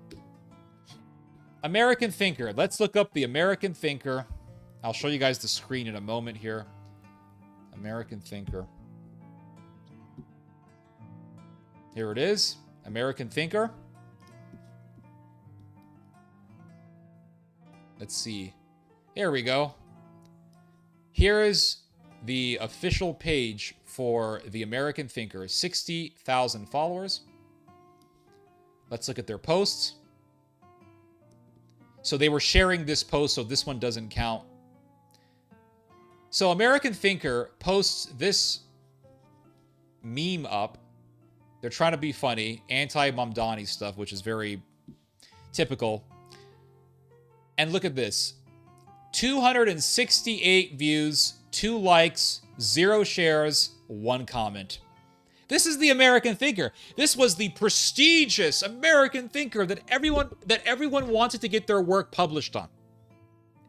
American Thinker. Let's look up the American Thinker. I'll show you guys the screen in a moment here. American Thinker. Here it is. American Thinker. Let's see. Here we go. Here's the official page for the American Thinker. 60,000 followers. Let's look at their posts. So they were sharing this post, so this one doesn't count. So American Thinker posts this meme up. They're trying to be funny. Anti-Mamdani stuff, which is very typical. And look at this. 268 views, 2 likes, 0 shares, 1 comment. This is the American Thinker. This was the prestigious American Thinker that everyone wanted to get their work published on.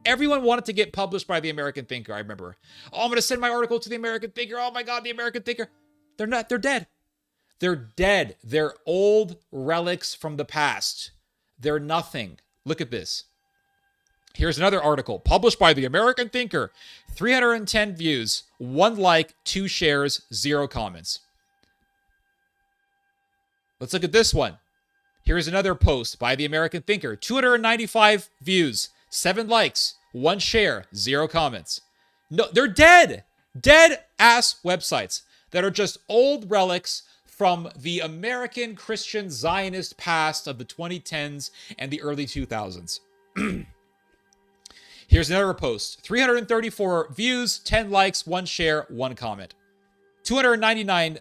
Everyone wanted to get published by the American Thinker, I remember. Oh, I'm going to send my article to the American Thinker. Oh my God, the American Thinker. They're not. They're dead. They're dead. They're old relics from the past. They're nothing. Look at this. Here's another article published by the American Thinker. 310 views, 1 like, 2 shares, 0 comments. Let's look at this one. Here's another post by the American Thinker. 295 views, 7 likes, 1 share, 0 comments. No, they're dead. Dead ass websites that are just old relics from the American Christian Zionist past of the 2010s and the early 2000s. Here's another post. 334 views, 10 likes, 1 share, 1 comment. 299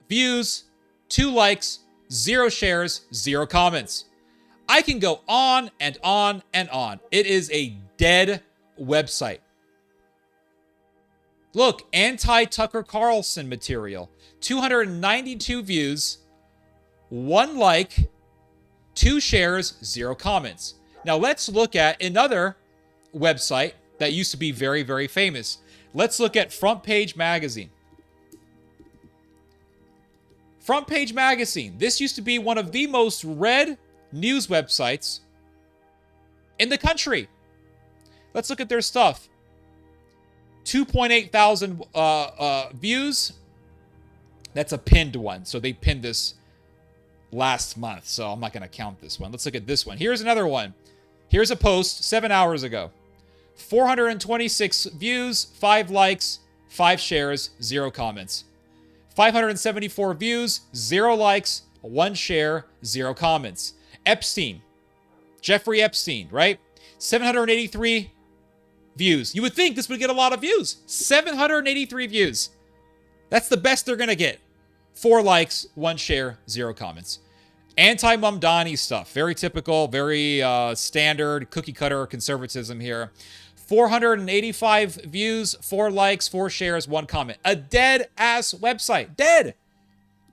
views, 2 likes, 0 shares, 0 comments. I can go on and on and on. It is a dead website. Look, anti-Tucker Carlson material. 292 views, 1 like, 2 shares, 0 comments. Now let's look at another website that used to be very, very famous. Let's look at Front Page Magazine. Front Page Magazine. This used to be one of the most read news websites in the country. Let's look at their stuff. 2.8 thousand views. That's a pinned one. So they pinned this last month. So I'm not going to count this one. Let's look at this one. Here's another one. Here's a post 7 hours ago. 426 views, 5 likes, 5 shares, 0 comments. 574 views, 0 likes, 1 share, 0 comments. Epstein. Jeffrey Epstein, right? 783 views. You would think this would get a lot of views. 783 views. That's the best they're going to get. 4 likes, 1 share, 0 comments. Anti-Mamdani stuff. Very typical, very standard cookie-cutter conservatism here. 485 views, 4 likes, 4 shares, 1 comment. A dead-ass website. Dead!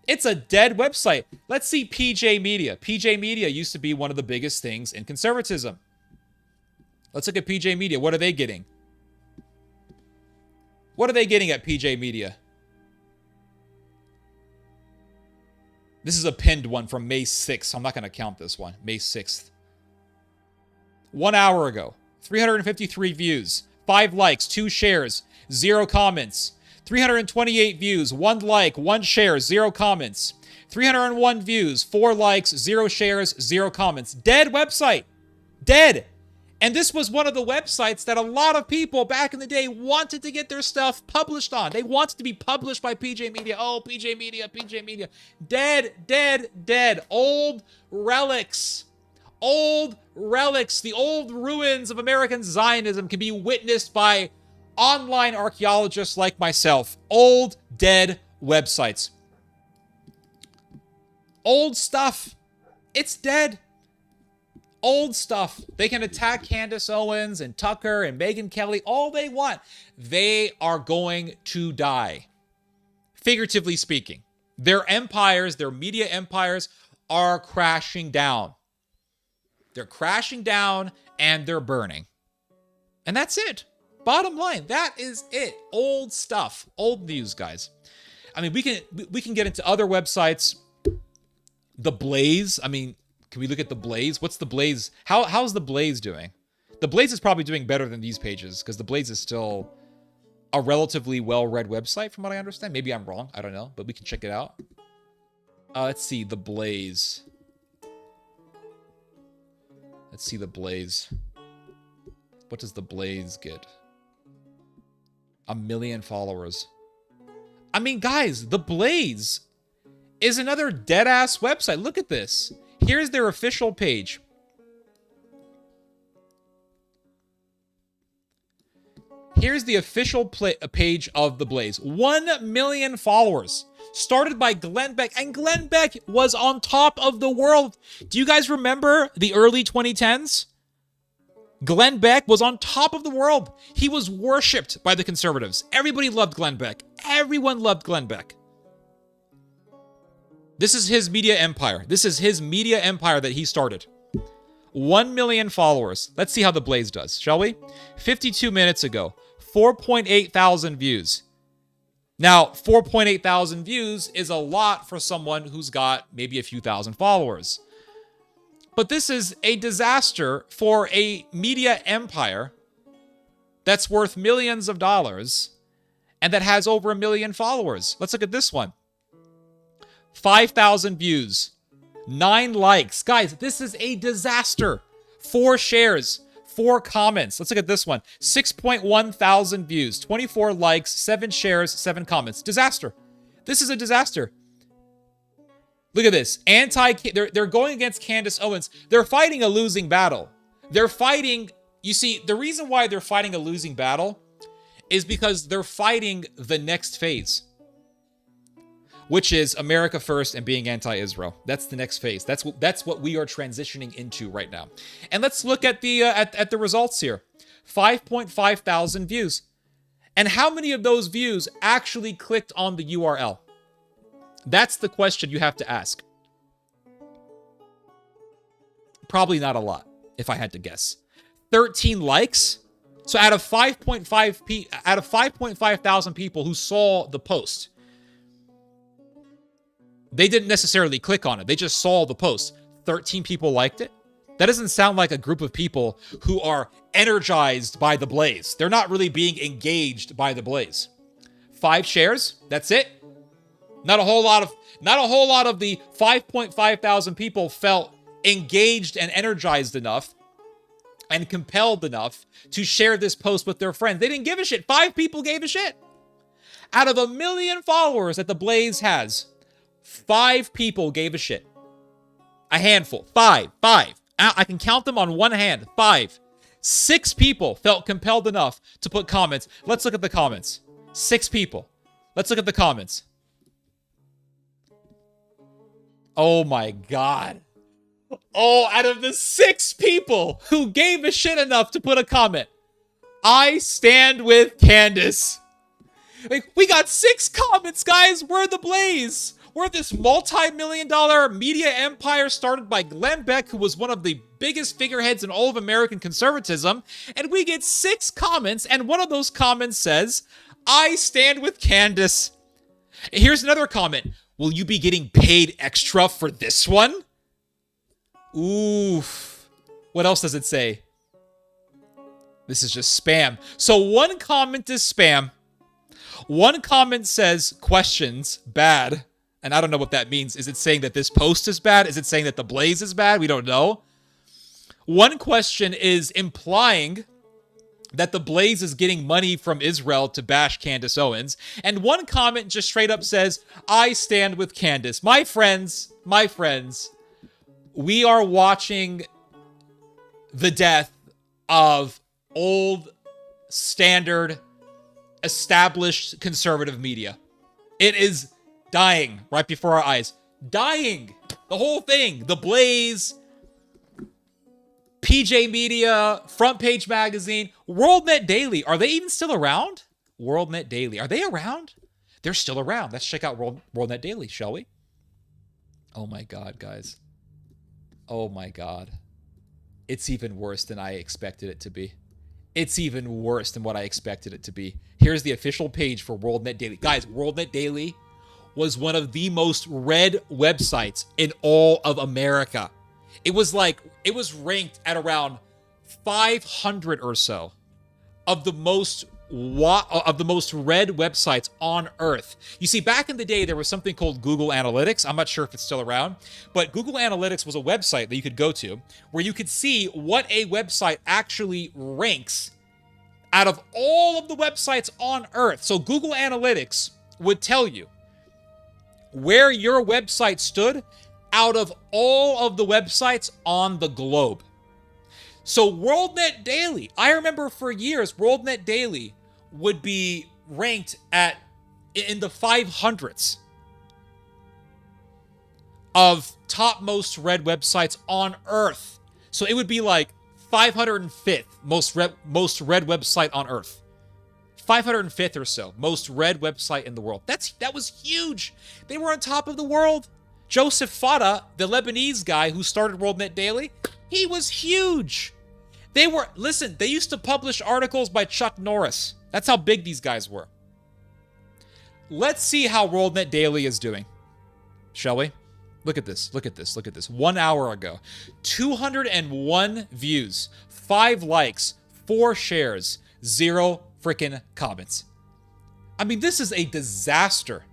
It's a dead website. Let's see PJ Media. PJ Media used to be one of the biggest things in conservatism. Let's look at PJ Media. What are they getting? What are they getting at PJ Media? This is a pinned one from May 6th. I'm not going to count this one. May 6th. 1 hour ago. 353 views. 5 likes. 2 shares. 0 comments. 328 views. 1 like. 1 share. 0 comments. 301 views. 4 likes. 0 shares. 0 comments. Dead website. Dead. And this was one of the websites that a lot of people back in the day wanted to get their stuff published on. They wanted to be published by PJ Media. Oh, PJ Media, PJ Media. Dead, dead, dead. Old relics. Old relics. The old ruins of American Zionism can be witnessed by online archaeologists like myself. Old, dead websites. Old stuff. It's dead. Old stuff. They can attack Candace Owens and Tucker and Megyn Kelly all they want. They are going to die. Figuratively speaking. Their empires, their media empires are crashing down. They're crashing down and they're burning. And that's it. Bottom line, that is it. Old stuff. Old news, guys. I mean, we can get into other websites. The Blaze, I mean, can we look at The Blaze? What's The Blaze? How's The Blaze doing? The Blaze is probably doing better than these pages because The Blaze is still a relatively well-read website from what I understand. Maybe I'm wrong. I don't know, but we can check it out. Let's see. The Blaze. Let's see The Blaze. What does The Blaze get? 1 million followers. I mean, guys, The Blaze is another dead-ass website. Look at this. Here's their official page. Here's the official page of The Blaze. 1 million followers. Started by Glenn Beck. And Glenn Beck was on top of the world. Do you guys remember the early 2010s? Glenn Beck was on top of the world. He was worshipped by the conservatives. Everybody loved Glenn Beck. Everyone loved Glenn Beck. This is his media empire. This is his media empire that he started. 1 million followers. Let's see how The Blaze does, shall we? 52 minutes ago, 4.8 thousand views. Now, 4.8 thousand views is a lot for someone who's got maybe a few thousand followers. But this is a disaster for a media empire that's worth millions of dollars and that has over 1 million followers. Let's look at this one. 5,000 views, 9 likes. Guys, this is a disaster. 4 shares, 4 comments. Let's look at this one. 6.1 thousand views, 24 likes, 7 shares, 7 comments. Disaster. This is a disaster. Look at this. They're going against Candace Owens. They're fighting a losing battle. They're fighting, you see, the reason why they're fighting a losing battle is because they're fighting the next phase, which is America first and being anti-Israel. That's the next phase. That's what we are transitioning into right now. And let's look at the results here. 5.5 thousand views. And how many of those views actually clicked on the URL? That's the question you have to ask. Probably not a lot, if I had to guess. 13 likes. So out of 5.5 thousand people who saw the post, they didn't necessarily click on it. They just saw the post. 13 people liked it. That doesn't sound like a group of people who are energized by The Blaze. They're not really being engaged by The Blaze. 5 shares. That's it. Not a whole lot of the 5.5 thousand people felt engaged and energized enough and compelled enough to share this post with their friends. They didn't give a shit. 5 people gave a shit. Out of 1 million followers that The Blaze has, 5 people gave a shit. A handful. 5. I can count them on one hand. 5. 6 people felt compelled enough to put comments. Let's look at the comments. 6 people. Let's look at the comments. Oh my God. Oh, out of the 6 people who gave a shit enough to put a comment, I stand with Candace. Like, we got 6 comments, guys. We're The Blaze. We're this multi-million-dollar media empire started by Glenn Beck, who was one of the biggest figureheads in all of American conservatism. And we get 6 comments, and one of those comments says, I stand with Candace. Here's another comment. Will you be getting paid extra for this one? Oof. What else does it say? This is just spam. So one comment is spam. One comment says questions bad. And I don't know what that means. Is it saying that this post is bad? Is it saying that The Blaze is bad? We don't know. One question is implying that The Blaze is getting money from Israel to bash Candace Owens. And one comment just straight up says, I stand with Candace. My friends, we are watching the death of old, standard, established conservative media. It is dying right before our eyes. Dying. The whole thing. The Blaze, PJ Media, Front Page Magazine, WorldNet Daily. Are they even still around? WorldNet Daily. Are they around? They're still around. Let's check out WorldNet Daily, shall we? Oh my God, guys. Oh my God. It's even worse than I expected it to be. It's even worse than what I expected it to be. Here's the official page for WorldNet Daily. Guys, WorldNet Daily was one of the most read websites in all of America. It was ranked at around 500 or so of the most read websites on Earth. You see, back in the day, there was something called Google Analytics. I'm not sure if it's still around, but Google Analytics was a website that you could go to where you could see what a website actually ranks Out of all of the websites on Earth, so Google Analytics would tell you where your website stood out of all of the websites on the globe. So WorldNet Daily, I remember for years, WorldNet Daily would be ranked in the 500s of top most read websites on Earth. So it would be like 505th most read website on Earth. 505th or so most read website in the world. That was huge. They were on top of the world. Joseph Fata, the Lebanese guy who started WorldNet Daily, he was huge. They used to publish articles by Chuck Norris. That's how big these guys were. Let's see how WorldNet Daily is doing, shall we? Look at this. 1 hour ago, 201 views, 5 likes, 4 shares, 0 freaking comments. I mean, this is a disaster.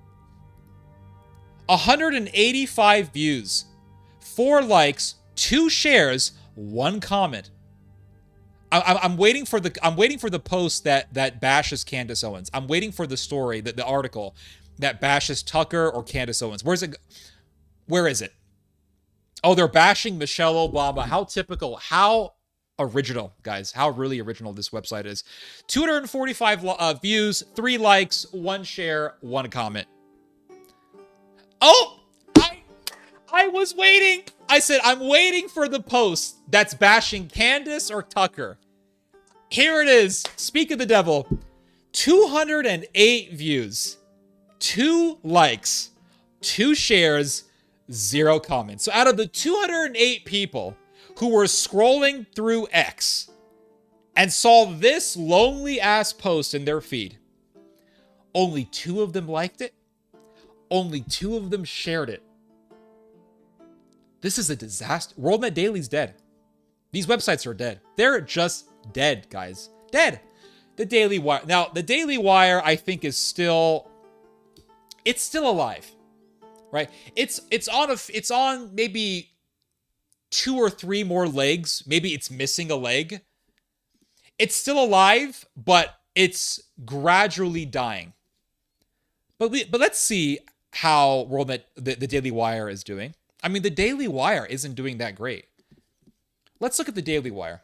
185 views, 4 likes, 2 shares, 1 comment. I'm waiting for the post that bashes Candace Owens. I'm waiting for the story, the article that bashes Tucker or Candace Owens. Where is it? Oh, they're bashing Michelle Obama. How typical. How original, guys. How really original this website is. 245 views, 3 likes, 1 share, 1 comment. Oh, I was waiting. I said, I'm waiting for the post that's bashing Candace or Tucker. Here it is. Speak of the devil. 208 views, 2 likes, 2 shares, 0 comments. So out of the 208 people who were scrolling through X and saw this lonely ass post in their feed, only 2 of them liked it. Only 2 of them shared it. This is a disaster. WorldNet Daily's dead. These websites are dead. They're just dead, guys. Dead. The Daily Wire. Now, the Daily Wire, I think, is still alive, right? It's on maybe 2 or 3 more legs. Maybe it's missing a leg. It's still alive, but it's gradually dying. But let's see how WorldNet, the Daily Wire is doing. I mean, the Daily Wire isn't doing that great. Let's look at the Daily Wire.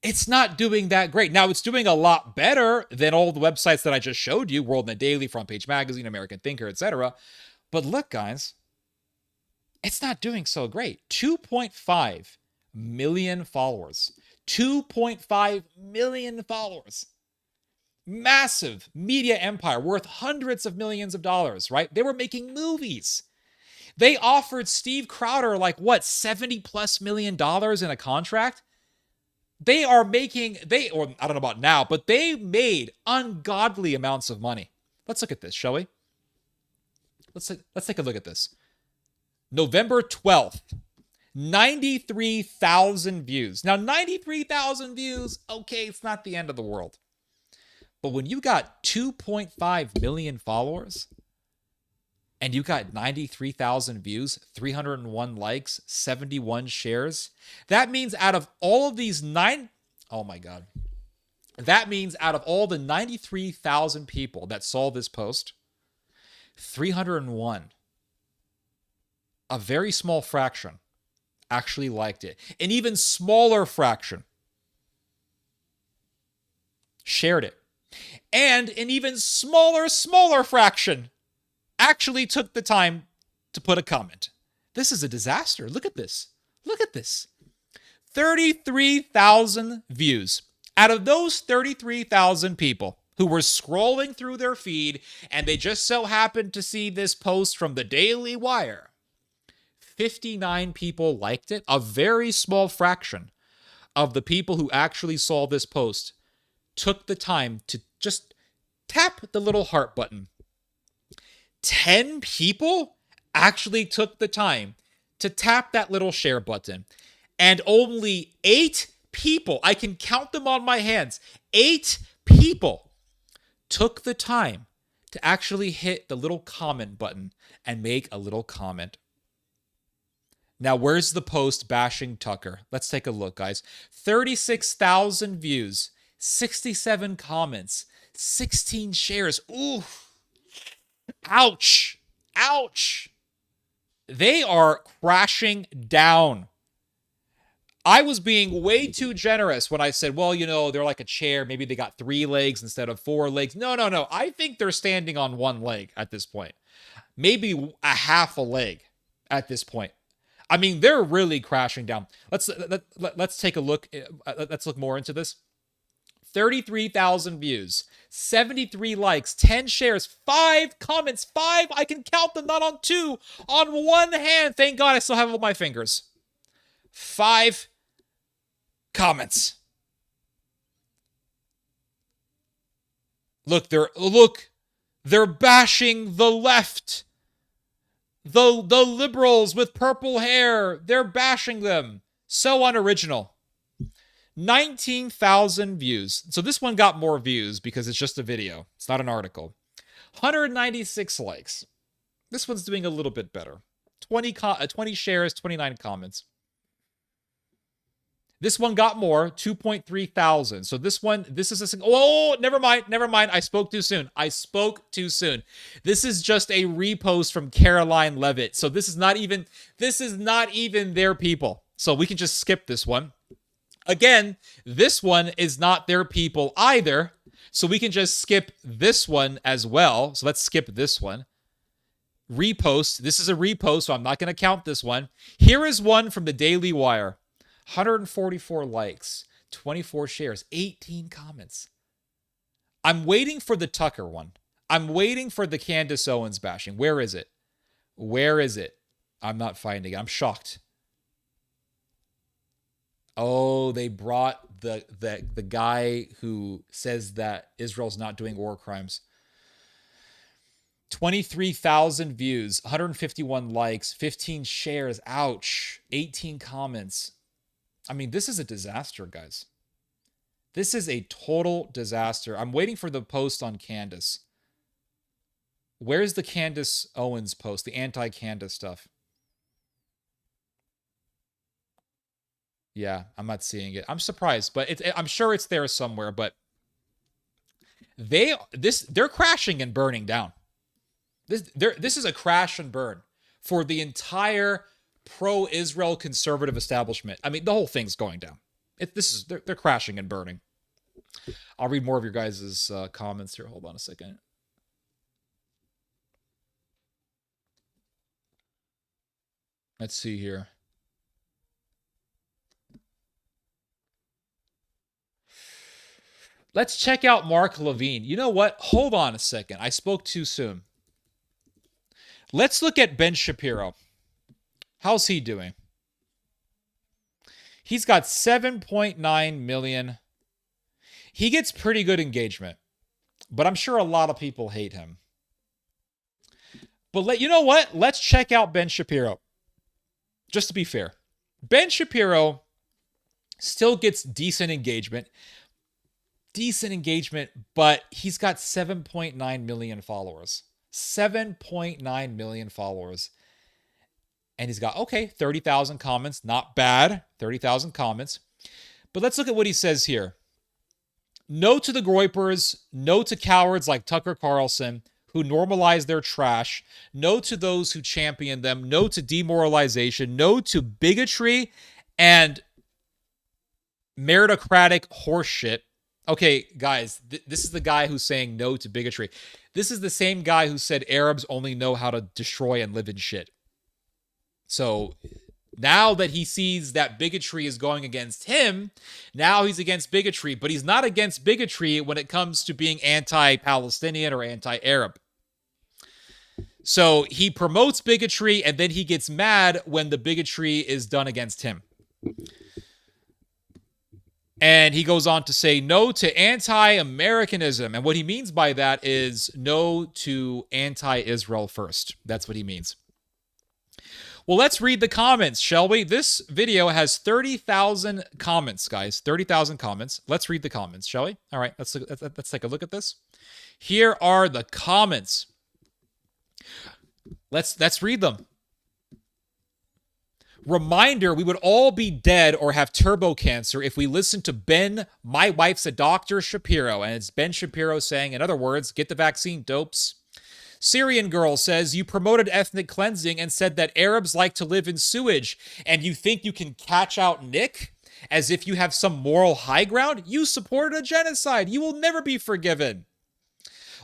It's not doing that great. Now, it's doing a lot better than all the websites that I just showed you, WorldNet Daily, Front Page Magazine, American Thinker, etc. But look, guys, it's not doing so great. 2.5 million followers. 2.5 million followers. Massive media empire worth hundreds of millions of dollars, right? They were making movies. They offered Steve Crowder like what, $70+ million in a contract? They are making, or I don't know about now, but they made ungodly amounts of money. Let's look at this, shall we? Let's take a look at this. November 12th, 93,000 views. Now, 93,000 views, okay, it's not the end of the world. But when you got 2.5 million followers and you got 93,000 views, 301 likes, 71 shares, that means out of all of these that means out of all the 93,000 people that saw this post, 301, a very small fraction, actually liked it. An even smaller fraction shared it. And an even smaller fraction actually took the time to put a comment. This is a disaster. Look at this. 33,000 views. Out of those 33,000 people who were scrolling through their feed and they just so happened to see this post from the Daily Wire, 59 people liked it. A very small fraction of the people who actually saw this post took the time to just tap the little heart button. 10 people actually took the time to tap that little share button. And only 8 people, I can count them on my hands, 8 people took the time to actually hit the little comment button and make a little comment. Now, where's the post bashing Tucker? Let's take a look, guys. 36,000 views, 67 comments, 16 shares. Ooh, ouch, ouch. They are crashing down. I was being way too generous when I said, well, you know, they're like a chair. Maybe they got 3 legs instead of 4 legs. No. I think they're standing on 1 leg at this point. Maybe a half a leg at this point. I mean, they're really crashing down. Let's take a look. Let's look more into this. 33,000 views, 73 likes, 10 shares, 5 comments, 5. I can count them, not on 2, on 1 hand. Thank God I still have all my fingers. 5 comments. Look, they're bashing the left. The liberals with purple hair, they're bashing them. So unoriginal. 19,000 views. So this one got more views because it's just a video. It's not an article. 196 likes. This one's doing a little bit better. 20 shares, 29 comments. This one got more, 2.3 thousand. So this is a, oh, never mind. I spoke too soon. This is just a repost from Caroline Levitt. So this is not even their people. So we can just skip this one. Again, this one is not their people either. So we can just skip this one as well. So let's skip this one. Repost. This is a repost, so I'm not going to count this one. Here is one from the Daily Wire. 144 likes, 24 shares, 18 comments. I'm waiting for the Tucker one. I'm waiting for the Candace Owens bashing. Where is it? I'm not finding it. I'm shocked. Oh, they brought the guy who says that Israel's not doing war crimes. 23,000 views, 151 likes, 15 shares. Ouch. 18 comments. I mean, this is a disaster, guys. This is a total disaster. I'm waiting for the post on Candace. Where's the Candace Owens post, the anti-Candace stuff? Yeah, I'm not seeing it. I'm surprised, but I'm sure it's there somewhere. But they're crashing and burning down. This is a crash and burn for the entire pro-Israel conservative establishment. I mean, the whole thing's going down. They're crashing and burning. I'll read more of your guys' comments here. Hold on a second. Let's see here. Let's check out Mark Levine. You know what? Hold on a second. I spoke too soon. Let's look at Ben Shapiro. How's he doing? He's got 7.9 million. He gets pretty good engagement, but I'm sure a lot of people hate him. But you know what? Let's check out Ben Shapiro. Just to be fair. Ben Shapiro still gets decent engagement, but he's got 7.9 million followers. 7.9 million followers. And he's got, 30,000 comments. Not bad. 30,000 comments. But let's look at what he says here. No to the Groypers. No to cowards like Tucker Carlson who normalize their trash. No to those who champion them. No to demoralization. No to bigotry and meritocratic horseshit. Okay, guys, this is the guy who's saying no to bigotry. This is the same guy who said Arabs only know how to destroy and live in shit. So now that he sees that bigotry is going against him, now he's against bigotry, but he's not against bigotry when it comes to being anti-Palestinian or anti-Arab. So he promotes bigotry and then he gets mad when the bigotry is done against him. And he goes on to say no to anti-Americanism. And what he means by that is no to anti-Israel first. That's what he means. Well, let's read the comments, shall we? This video has 30,000 comments, guys. 30,000 comments. Let's read the comments, shall we? All right, let's take a look at this. Here are the comments. Let's read them. Reminder, we would all be dead or have turbo cancer if we listened to Ben, my wife's a doctor, Shapiro. And it's Ben Shapiro saying, in other words, get the vaccine, dopes. Syrian girl says, you promoted ethnic cleansing and said that Arabs like to live in sewage. And you think you can catch out Nick? As if you have some moral high ground? You supported a genocide. You will never be forgiven.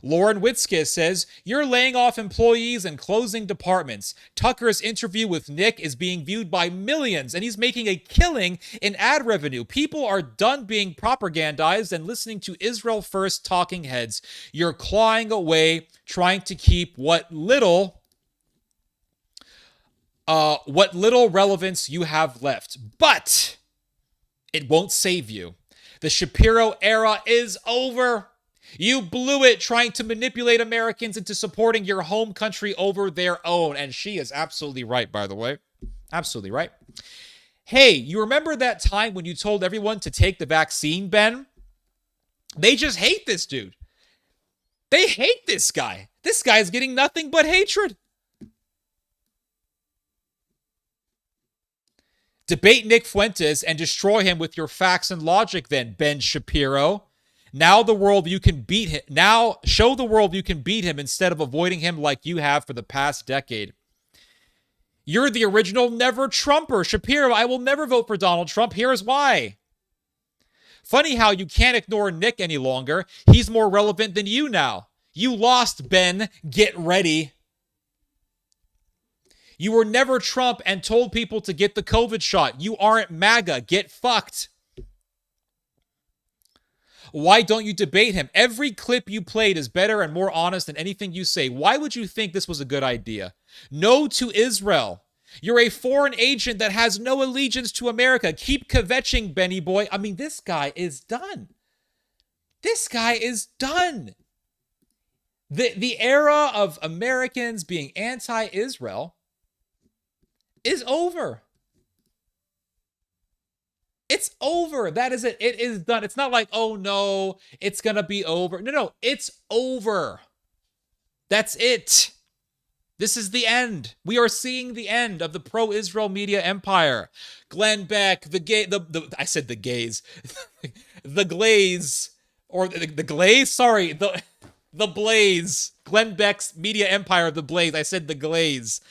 Lauren Witzke says, you're laying off employees and closing departments. Tucker's interview with Nick is being viewed by millions, and he's making a killing in ad revenue. People are done being propagandized and listening to Israel First talking heads. You're clawing away, trying to keep what little relevance you have left. But it won't save you. The Shapiro era is over. You blew it trying to manipulate Americans into supporting your home country over their own. And she is absolutely right, by the way. Absolutely right. Hey, you remember that time when you told everyone to take the vaccine, Ben? They just hate this dude. They hate this guy. This guy is getting nothing but hatred. Debate Nick Fuentes and destroy him with your facts and logic then, Ben Shapiro. Now the world you can beat him. Now show the world you can beat him instead of avoiding him like you have for the past decade. You're the original never Trumper. Shapiro, I will never vote for Donald Trump. Here's why. Funny how you can't ignore Nick any longer. He's more relevant than you now. You lost, Ben. Get ready. You were never Trump and told people to get the COVID shot. You aren't MAGA. Get fucked. Why don't you debate him? Every clip you played is better and more honest than anything you say. Why would you think this was a good idea? No to Israel. You're a foreign agent that has no allegiance to America. Keep kvetching, Benny boy. I mean, this guy is done. This guy is done. The era of Americans being anti-Israel is over. It's over. That is it. It is done. It's not like, oh no, it's going to be over. No, it's over. That's it. This is the end. We are seeing the end of the pro-Israel media empire. Glenn Beck, I said the gays. The Glaze, or the Glaze? Sorry, the Blaze. Glenn Beck's media empire of the Blaze. I said the Glaze.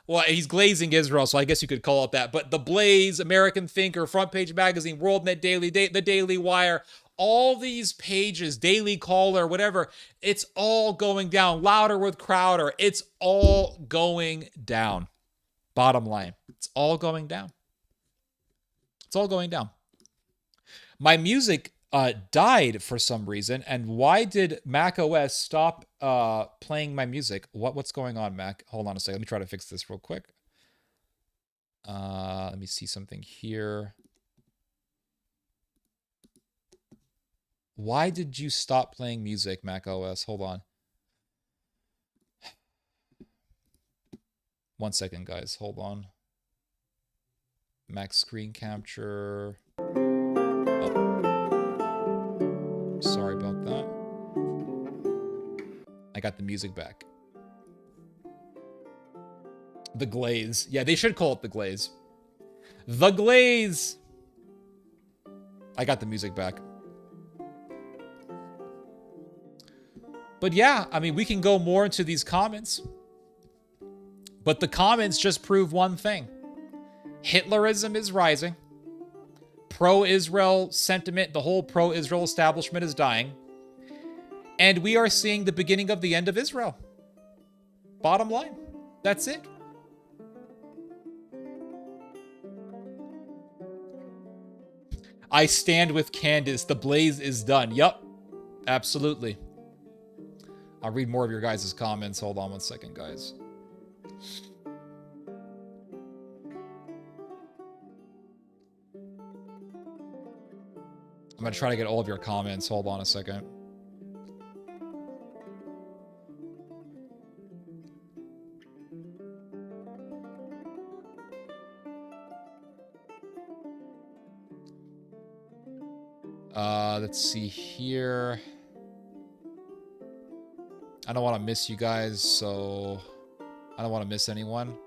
Well, he's glazing Israel, so I guess you could call it that. But The Blaze, American Thinker, Front Page Magazine, WorldNet Daily, The Daily Wire, all these pages, Daily Caller, whatever, it's all going down. Louder with Crowder, it's all going down. Bottom line, it's all going down. It's all going down. My music died for some reason, and why did Mac OS stop playing my music? What's going on, Mac? Hold on a second. Let me try to fix this real quick. Let me see something here. Why did you stop playing music, Mac OS? Hold on. 1 second, guys. Hold on. Mac screen capture. Sorry about that. I got the music back. The Glaze. Yeah, they should call it The Glaze. The Glaze! I got the music back. But yeah, I mean, we can go more into these comments. But the comments just prove one thing. Hitlerism is rising. Pro-Israel sentiment, the whole pro-Israel establishment is dying. And we are seeing the beginning of the end of Israel. Bottom line. That's it. I stand with Candace. The Blaze is done. Yup. Absolutely. I'll read more of your guys' comments. Hold on 1 second, guys. I'm going to try to get all of your comments. Hold on a second. Let's see here. I don't want to miss you guys, so I don't want to miss anyone.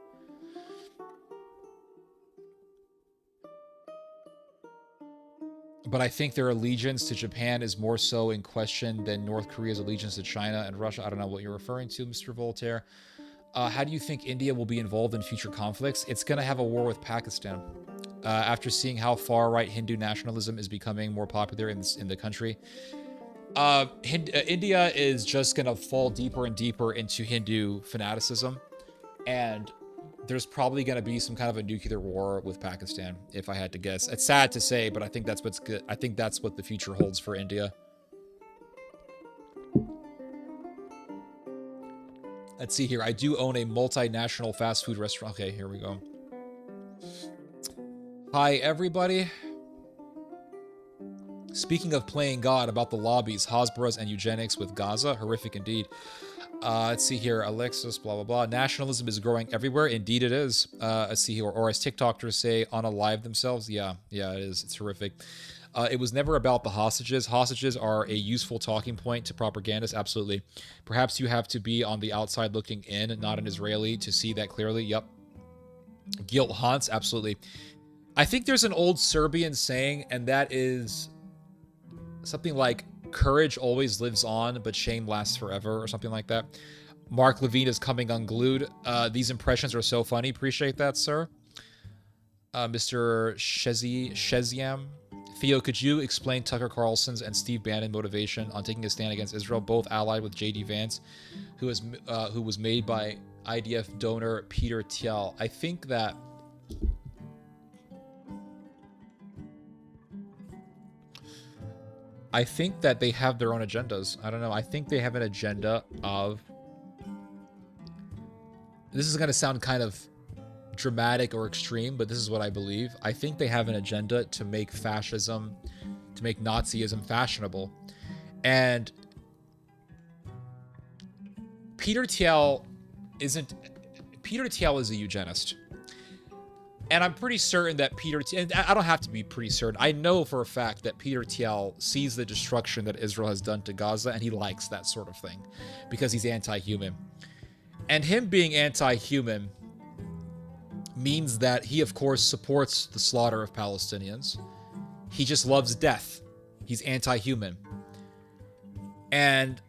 but I think their allegiance to Japan is more so in question than North Korea's allegiance to China and Russia. I don't know what you're referring to, Mr. Voltaire. How do you think India will be involved in future conflicts? It's going to have a war with Pakistan. After seeing how far-right Hindu nationalism is becoming more popular in the country, India is just going to fall deeper and deeper into Hindu fanaticism, and there's probably going to be some kind of a nuclear war with Pakistan, if I had to guess. It's sad to say, but I think that's what's good. I think that's what the future holds for India. Let's see here. I do own a multinational fast food restaurant. Okay, here we go. Hi, everybody. Speaking of playing God, about the lobbies, Hasbro's and eugenics with Gaza, horrific indeed. Let's see here, Alexis, blah, blah, blah. Nationalism is growing everywhere. Indeed it is. Let's see here, or as TikTokers say, unalive themselves. Yeah, it is. It's horrific. It was never about the hostages. Hostages are a useful talking point to propagandists, absolutely. Perhaps you have to be on the outside looking in, not an Israeli, to see that clearly. Yep. Guilt haunts, absolutely. I think there's an old Serbian saying, and that is something like, courage always lives on, but shame lasts forever, or something like that. Mark Levine is coming unglued. These impressions are so funny. Appreciate that, sir. Mr. Sheziam. Theo, could you explain Tucker Carlson's and Steve Bannon motivation on taking a stand against Israel, both allied with J.D. Vance, who was made by IDF donor Peter Thiel? I think that they have their own agendas. I don't know. I think they have an agenda of... This is going to sound kind of dramatic or extreme, but this is what I believe. I think they have an agenda to make fascism, to make Nazism fashionable. And Peter Thiel is a eugenist. And I'm pretty certain that and I don't have to be pretty certain. I know for a fact that Peter Thiel sees the destruction that Israel has done to Gaza, and he likes that sort of thing because he's anti-human. And him being anti-human means that he, of course, supports the slaughter of Palestinians. He just loves death. He's anti-human. And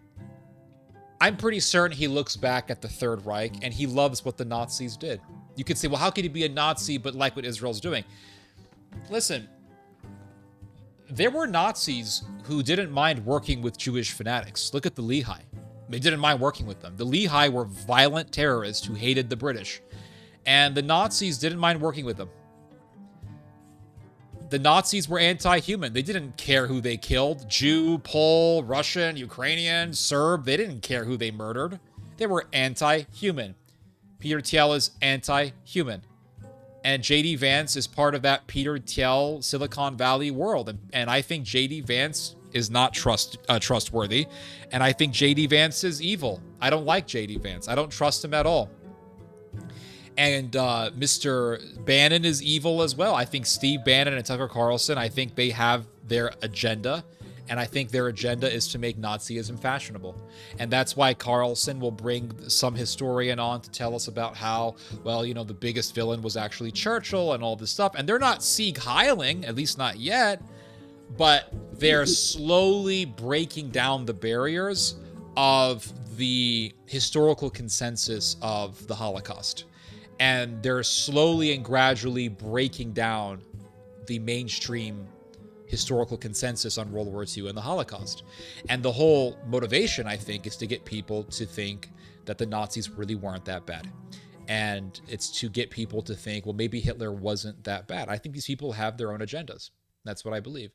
I'm pretty certain he looks back at the Third Reich and he loves what the Nazis did. You could say, well, how could he be a Nazi but like what Israel's doing? Listen, there were Nazis who didn't mind working with Jewish fanatics. Look at the Lehigh. They didn't mind working with them. The Lehigh were violent terrorists who hated the British. And the Nazis didn't mind working with them. The Nazis were anti-human. They didn't care who they killed. Jew, Pole, Russian, Ukrainian, Serb. They didn't care who they murdered. They were anti-human. Peter Thiel is anti-human. And J.D. Vance is part of that Peter Thiel Silicon Valley world. And I think J.D. Vance is not trustworthy. And I think J.D. Vance is evil. I don't like J.D. Vance. I don't trust him at all. And Mr. Bannon is evil as well. I think Steve Bannon and Tucker Carlson, I think they have their agenda. And I think their agenda is to make Nazism fashionable. And that's why Carlson will bring some historian on to tell us about how, well, you know, the biggest villain was actually Churchill and all this stuff. And they're not Sieg Heiling, at least not yet, but they're slowly breaking down the barriers of the historical consensus of the Holocaust. And they're slowly and gradually breaking down the mainstream historical consensus on World War II and the Holocaust. And the whole motivation, I think, is to get people to think that the Nazis really weren't that bad. And it's to get people to think, well, maybe Hitler wasn't that bad. I think these people have their own agendas. That's what I believe.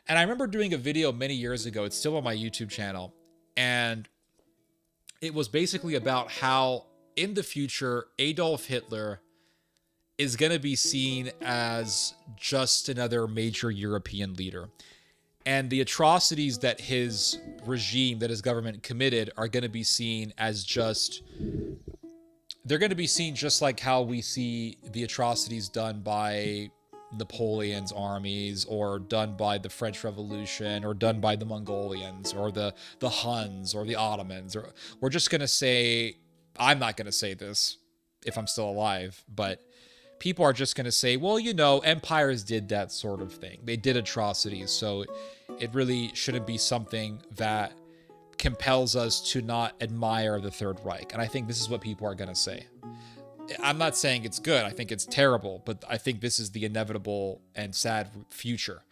And I remember doing a video many years ago. It's still on my YouTube channel. And it was basically about how in the future, Adolf Hitler is going to be seen as just another major European leader. And the atrocities that his regime, that his government committed are going to be seen as just... They're going to be seen just like how we see the atrocities done by Napoleon's armies, or done by the French Revolution, or done by the Mongolians, or the Huns, or the Ottomans. Or we're just going to say... I'm not going to say this if I'm still alive, but people are just going to say, well, you know, empires did that sort of thing. They did atrocities. So it really shouldn't be something that compels us to not admire the Third Reich. And I think this is what people are going to say. I'm not saying it's good. I think it's terrible, but I think this is the inevitable and sad future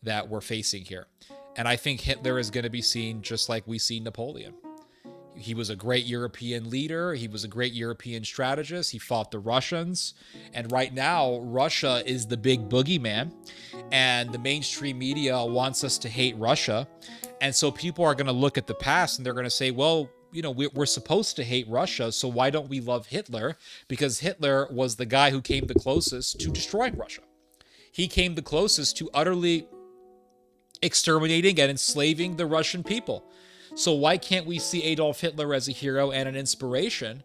that we're facing here. And I think Hitler is going to be seen just like we see Napoleon. He was a great European leader. He was a great European strategist. He fought the Russians. And right now, Russia is the big boogeyman. And the mainstream media wants us to hate Russia. And so people are going to look at the past and they're going to say, well, you know, we're supposed to hate Russia, so why don't we love Hitler? Because Hitler was the guy who came the closest to destroying Russia. He came the closest to utterly exterminating and enslaving the Russian people. So why can't we see Adolf Hitler as a hero and an inspiration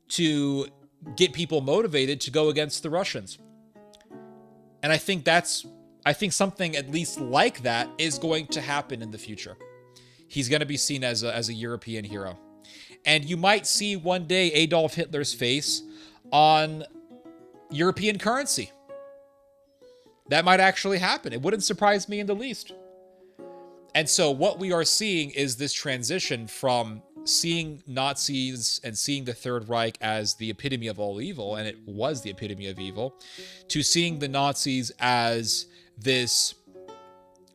to get people motivated to go against the Russians? And I think something at least like that is going to happen in the future. He's going to be seen as a European hero. And you might see one day Adolf Hitler's face on European currency. That might actually happen. It wouldn't surprise me in the least. And so what we are seeing is this transition from seeing Nazis and seeing the Third Reich as the epitome of all evil, and it was the epitome of evil, to seeing the Nazis as this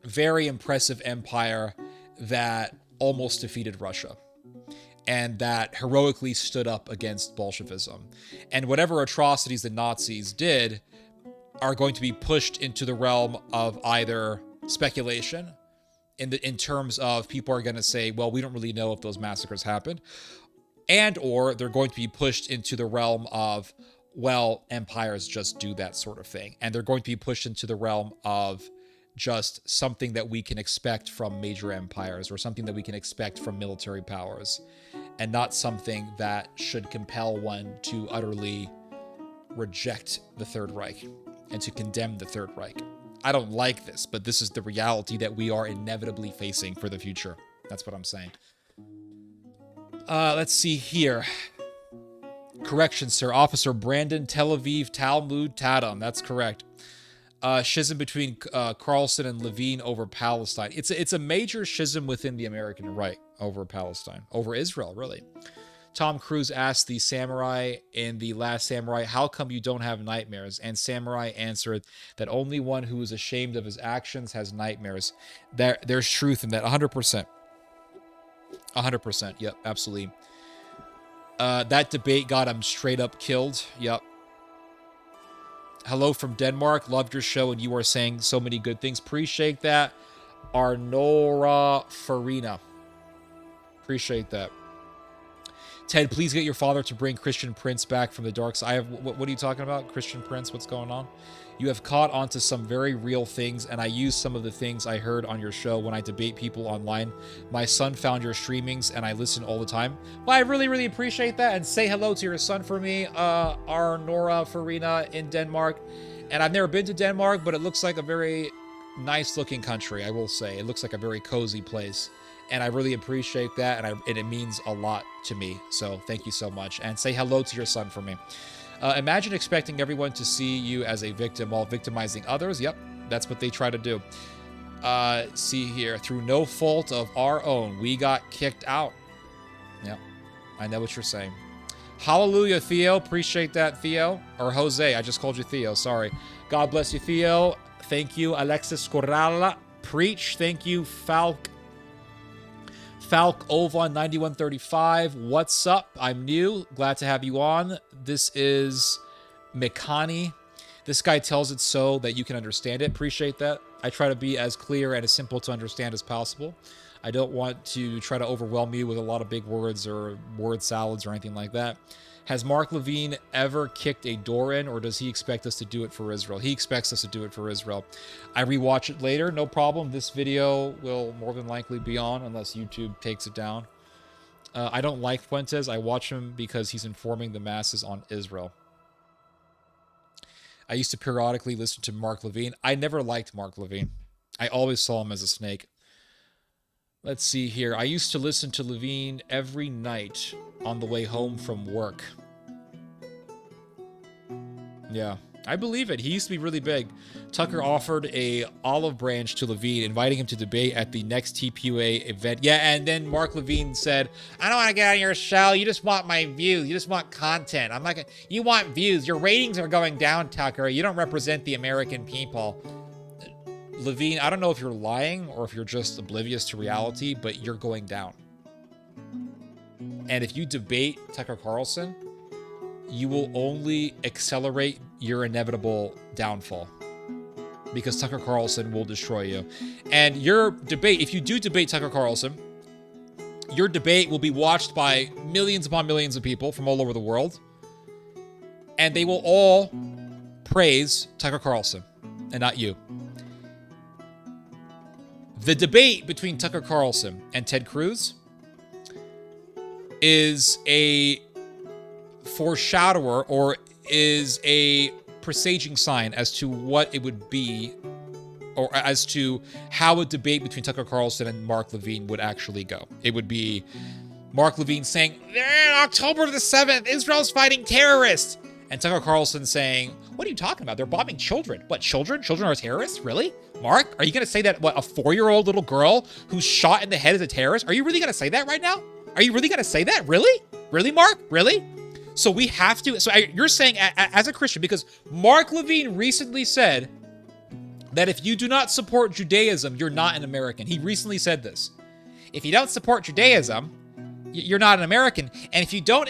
very impressive empire that almost defeated Russia and that heroically stood up against Bolshevism. And whatever atrocities the Nazis did are going to be pushed into the realm of either speculation, in terms of people are going to say, well, we don't really know if those massacres happened, and or they're going to be pushed into the realm of, well, empires just do that sort of thing. And they're going to be pushed into the realm of just something that we can expect from major empires or something that we can expect from military powers, and not something that should compel one to utterly reject the Third Reich and to condemn the Third Reich. I don't like this, but this is the reality that we are inevitably facing for the future. That's what I'm saying. Let's see here. Correction, sir. Officer Brandon, Tel Aviv, Talmud, Tatum. That's correct. Schism between Carlson and Levine over Palestine. It's a major schism within the American right over Palestine, over Israel, really. Tom Cruise asked the samurai in The Last Samurai, how come you don't have nightmares? And Samurai answered that only one who is ashamed of his actions has nightmares. There's truth in that, 100%. 100%, yep, absolutely. That debate got him straight up killed, yep. Hello from Denmark, loved your show and you are saying so many good things. Appreciate that. Arnora Farina. Appreciate that. Ted, please get your father to bring Christian Prince back from the dark side. What are you talking about? Christian Prince, what's going on? You have caught onto some very real things, and I use some of the things I heard on your show when I debate people online. My son found your streamings, and I listen all the time. Well, I really, really appreciate that, and say hello to your son for me, Arnora Farina in Denmark. And I've never been to Denmark, but it looks like a very nice-looking country, I will say. It looks like a very cozy place. And I really appreciate that, and it means a lot to me. So thank you so much. And say hello to your son for me. Imagine expecting everyone to see you as a victim while victimizing others. Yep, that's what they try to do. See here. Through no fault of our own, we got kicked out. Yep, I know what you're saying. Hallelujah, Theo. Appreciate that, Theo. Or Jose. I just called you Theo. Sorry. God bless you, Theo. Thank you, Alexis Corrala. Preach. Thank you, Falk Ovan 9135. What's up? I'm new. Glad to have you on. This is Mikani. This guy tells it so that you can understand it. Appreciate that. I try to be as clear and as simple to understand as possible. I don't want to try to overwhelm you with a lot of big words or word salads or anything like that. Has Mark Levine ever kicked a door in, or does he expect us to do it for Israel? He expects us to do it for Israel. I rewatch it later, no problem. This video will more than likely be on unless YouTube takes it down. I don't like Fuentes. I watch him because he's informing the masses on Israel. I used to periodically listen to Mark Levine. I never liked Mark Levine. I always saw him as a snake. Let's see here. I used to listen to Levine every night on the way home from work. Yeah. I believe it. He used to be really big. Tucker offered a olive branch to Levine, inviting him to debate at the next TPUA event. Yeah, and then Mark Levine said, I don't want to get on your show. You just want my views. You just want content. I'm not gonna... You want views. Your ratings are going down, Tucker. You don't represent the American people. Levine, I don't know if you're lying or if you're just oblivious to reality, but you're going down. And if you debate Tucker Carlson, you will only accelerate your inevitable downfall, because Tucker Carlson will destroy you. And your debate, if you do debate Tucker Carlson, your debate will be watched by millions upon millions of people from all over the world, and they will all praise Tucker Carlson and not you. The debate between Tucker Carlson and Ted Cruz is a foreshadower, or is a presaging sign as to what it would be, or as to how a debate between Tucker Carlson and Mark Levine would actually go. It would be Mark Levine saying, October the 7th, Israel's fighting terrorists. And Tucker Carlson saying, what are you talking about? They're bombing children. What, children? Children are terrorists? Really? Mark, are you going to say that, what, a 4-year-old little girl who's shot in the head is a terrorist? Are you really going to say that right now? Are you really going to say that? Really? Really, Mark? Really? So we have to, so you're saying as a Christian, because Mark Levine recently said that if you do not support Judaism, you're not an American. He recently said this. If you don't support Judaism, you're not an American. And if you don't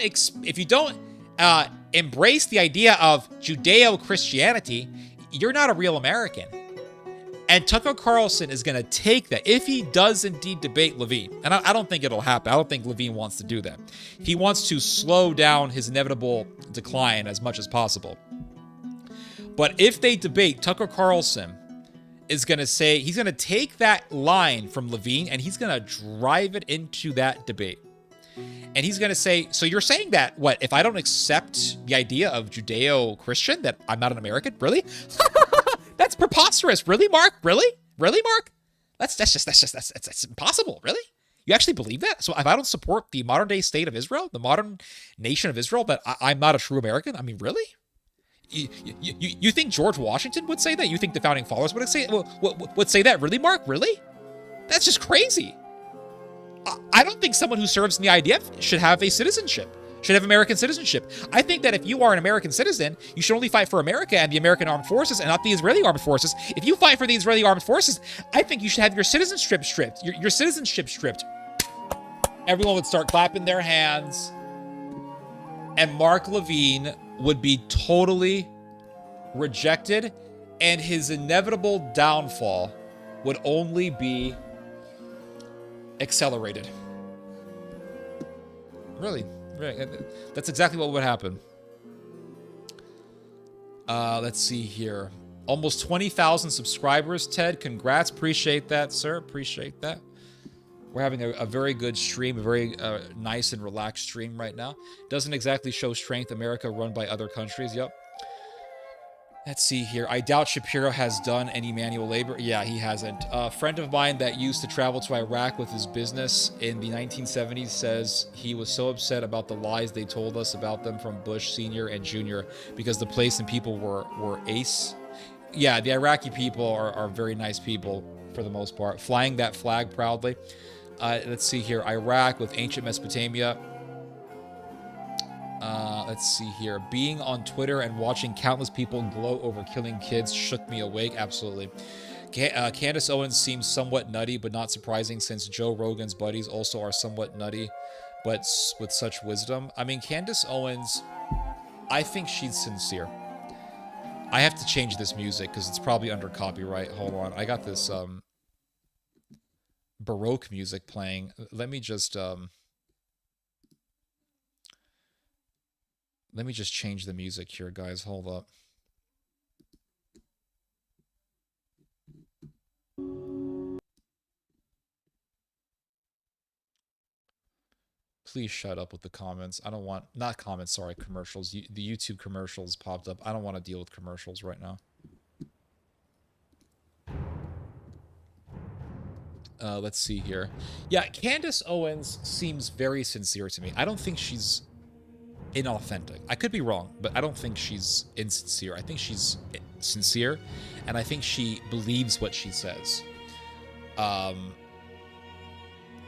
embrace the idea of Judeo-Christianity, you're not a real American. And Tucker Carlson is going to take that, if he does indeed debate Levine. And I don't think it'll happen. I don't think Levine wants to do that. He wants to slow down his inevitable decline as much as possible. But if they debate, Tucker Carlson is going to say, he's going to take that line from Levine and he's going to drive it into that debate. And he's going to say, so you're saying that, what, if I don't accept the idea of Judeo-Christian, that I'm not an American? Really? That's preposterous. Really, Mark? Really? Really, Mark? That's impossible. Really? You actually believe that? So if I don't support the modern day state of Israel, the modern nation of Israel, that I'm not a true American? I mean, really? You think George Washington would say that? You think the founding fathers would say that? Really, Mark? Really? That's just crazy. I don't think someone who serves in the IDF should have a citizenship, should have American citizenship. I think that if you are an American citizen, you should only fight for America and the American armed forces and not the Israeli armed forces. If you fight for the Israeli armed forces, I think you should have your citizenship stripped. Your citizenship stripped. Everyone would start clapping their hands. And Mark Levine would be totally rejected, and his inevitable downfall would only be accelerated. Really, that's exactly what would happen. Let's see here. Almost 20,000 subscribers, Ted. Congrats. Appreciate that, sir. Appreciate that. We're having a very good stream, a very nice and relaxed stream right now. Doesn't exactly show strength. America run by other countries. Yep. Let's see here. I doubt Shapiro has done any manual labor. Yeah, he hasn't. A friend of mine that used to travel to Iraq with his business in the 1970s says he was so upset about the lies they told us about them from Bush Sr. and Jr. because the place and people were ace. Yeah, the Iraqi people are very nice people for the most part. Flying that flag proudly. Let's see here. Iraq with ancient Mesopotamia. Let's see here. Being on Twitter and watching countless people gloat over killing kids shook me awake. Absolutely. Candace Owens seems somewhat nutty, but not surprising since Joe Rogan's buddies also are somewhat nutty, but with such wisdom. I mean, Candace Owens, I think she's sincere. I have to change this music because it's probably under copyright. Hold on. I got this Baroque music playing. Let me just change the music here, guys. Hold up. Please shut up with the comments. I don't want, not comments, sorry, commercials. The YouTube commercials popped up. I don't want to deal with commercials right now. Let's see here. Yeah, Candace Owens seems very sincere to me. I don't think she's inauthentic. I could be wrong, but I don't think she's insincere. I think she's sincere, and I think she believes what she says.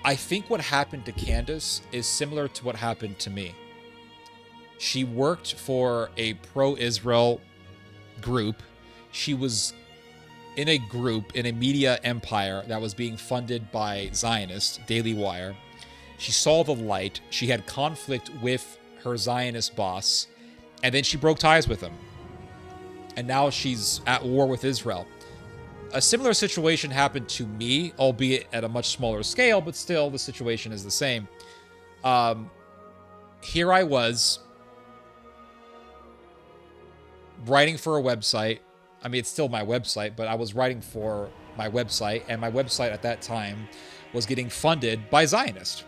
I think what happened to Candace is similar to what happened to me. She worked for a pro-Israel group. She was in a group, in a media empire that was being funded by Zionists, Daily Wire. She saw the light. She had conflict with her Zionist boss, and then she broke ties with him. And now she's at war with Israel. A similar situation happened to me, albeit at a much smaller scale, but still the situation is the same. Here I was writing for a website. I mean, it's still my website, but I was writing for my website, and my website at that time was getting funded by Zionists.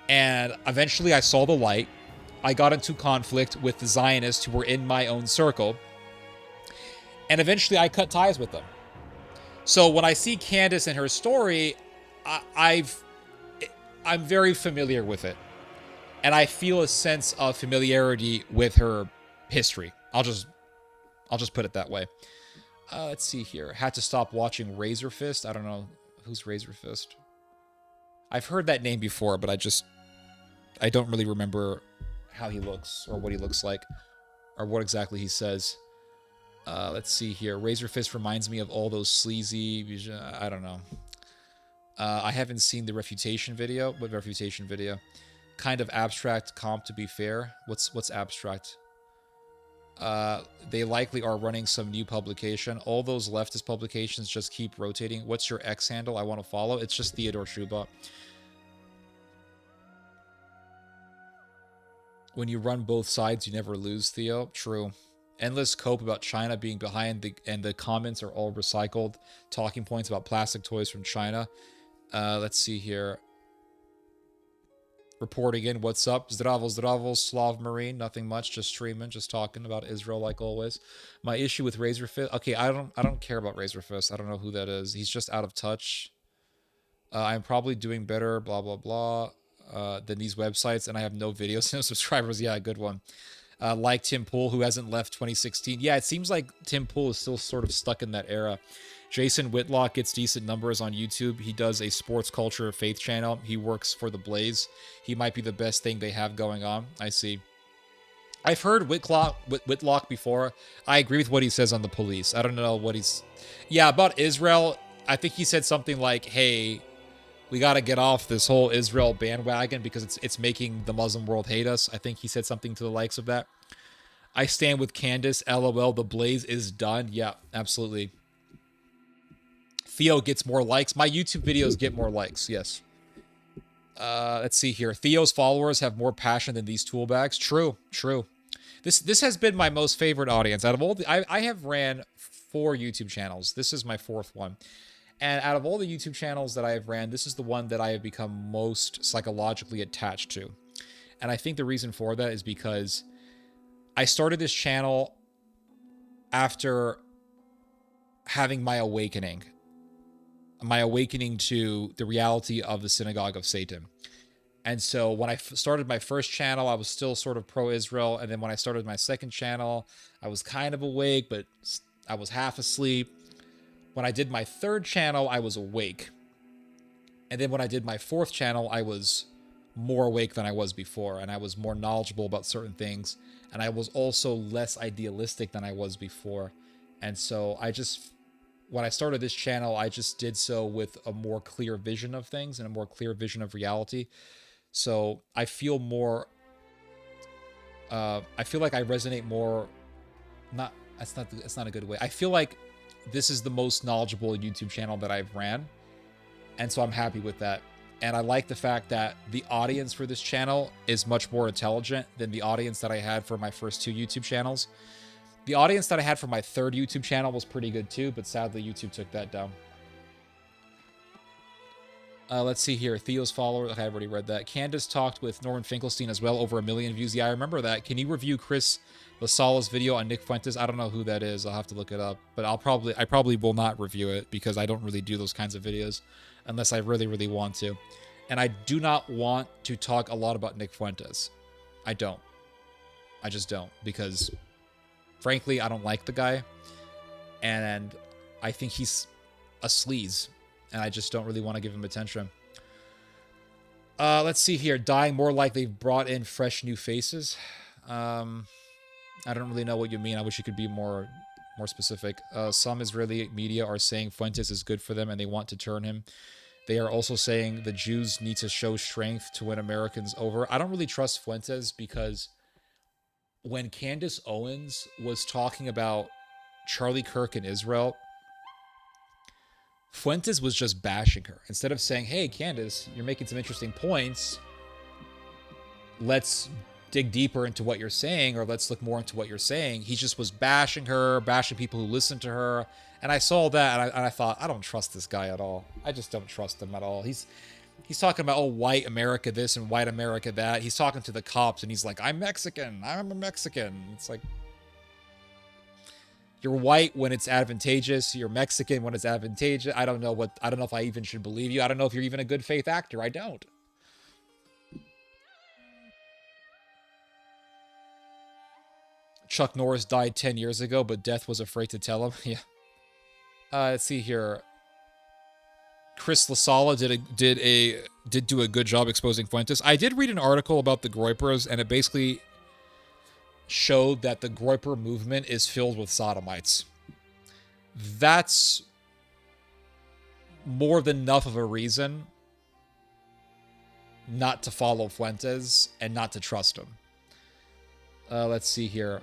And eventually I saw the light. I got into conflict with the Zionists who were in my own circle. And eventually I cut ties with them. So when I see Candace and her story, I'm very familiar with it. And I feel a sense of familiarity with her history. I'll just put it that way. Let's see here. Had to stop watching Razor Fist. I don't know. Who's Razor Fist? I've heard that name before, but I don't really remember how he looks or what he looks like or what exactly he says. Let's see here. Razor Fist reminds me of all those sleazy... I don't know. I haven't seen the refutation video. What refutation video? Kind of abstract comp, to be fair. What's abstract? They likely are running some new publication. All those leftist publications just keep rotating. What's your X handle? I want to follow. It's just Theodore Schubot. When you run both sides, you never lose, Theo. True. Endless cope about China being behind, and the comments are all recycled talking points about plastic toys from China. Let's see here. Reporting in, what's up? Zdravo, Slav Marine, nothing much, just streaming, just talking about Israel like always. My issue with Razor Fist, okay, I don't care about Razor Fist. I don't know who that is. He's just out of touch. I'm probably doing better, blah, blah, blah, than these websites, and I have no videos, no subscribers. Yeah, good one. Like Tim Pool, who hasn't left 2016. Yeah, it seems like Tim Pool is still sort of stuck in that era. Jason Whitlock gets decent numbers on YouTube. He does a sports culture faith channel. He works for The Blaze. He might be the best thing they have going on. I see. I've heard Whitlock before. I agree with what he says on the police. I don't know what he's... Yeah, about Israel, I think he said something like, hey, we got to get off this whole Israel bandwagon because it's making the Muslim world hate us. I think he said something to the likes of that. I stand with Candace. LOL, The Blaze is done. Yeah, absolutely. Theo gets more likes. My YouTube videos get more likes, yes. Let's see here. Theo's followers have more passion than these tool bags. True, true. This has been my most favorite audience. Out of all I have ran 4 YouTube channels. This is my 4th one. And out of all the YouTube channels that I have ran, this is the one that I have become most psychologically attached to. And I think the reason for that is because I started this channel after having my awakening to the reality of the synagogue of Satan. And so when I started my first channel, I was still sort of pro-Israel. And then when I started my second channel, I was kind of awake, but I was half asleep. When I did my third channel, I was awake. And then when I did my 4th channel, I was more awake than I was before. And I was more knowledgeable about certain things. And I was also less idealistic than I was before. And so when I started this channel, I just did so with a more clear vision of things and a more clear vision of reality. So I feel more, I feel like I resonate more, that's not a good way. I feel like this is the most knowledgeable YouTube channel that I've ran. And so I'm happy with that. And I like the fact that the audience for this channel is much more intelligent than the audience that I had for my first 2 YouTube channels. The audience that I had for my 3rd YouTube channel was pretty good too, but sadly YouTube took that down. Let's see here. Theo's follower. Okay, I've already read that. Candace talked with Norman Finkelstein as well. Over 1 million views. Yeah, I remember that. Can you review Chris LaSala's video on Nick Fuentes? I don't know who that is. I'll have to look it up. But I probably will not review it because I don't really do those kinds of videos unless I really, really want to. And I do not want to talk a lot about Nick Fuentes. I don't. I just don't, because frankly, I don't like the guy, and I think he's a sleaze, and I just don't really want to give him attention. Let's see here. Dying more like they've brought in fresh new faces. I don't really know what you mean. I wish you could be more specific. Some Israeli media are saying Fuentes is good for them and they want to turn him. They are also saying the Jews need to show strength to win Americans over. I don't really trust Fuentes, because when Candace Owens was talking about Charlie Kirk and Israel, Fuentes was just bashing her. Instead of saying, hey, Candace, you're making some interesting points, let's dig deeper into what you're saying, or let's look more into what you're saying, he just was bashing her, bashing people who listen to her. And I saw that, and I thought, I don't trust this guy at all. I just don't trust him at all. He's talking about, oh, white America this and white America that. He's talking to the cops, and he's like, I'm Mexican. I'm a Mexican. It's like, you're white when it's advantageous. You're Mexican when it's advantageous. I don't know if I even should believe you. I don't know if you're even a good faith actor. I don't. Chuck Norris died 10 years ago, but death was afraid to tell him. Yeah. Let's see here. Chris LaSala did do a good job exposing Fuentes. I did read an article about the Groypers, and it basically showed that the Groyper movement is filled with sodomites. That's more than enough of a reason not to follow Fuentes and not to trust him. Let's see here.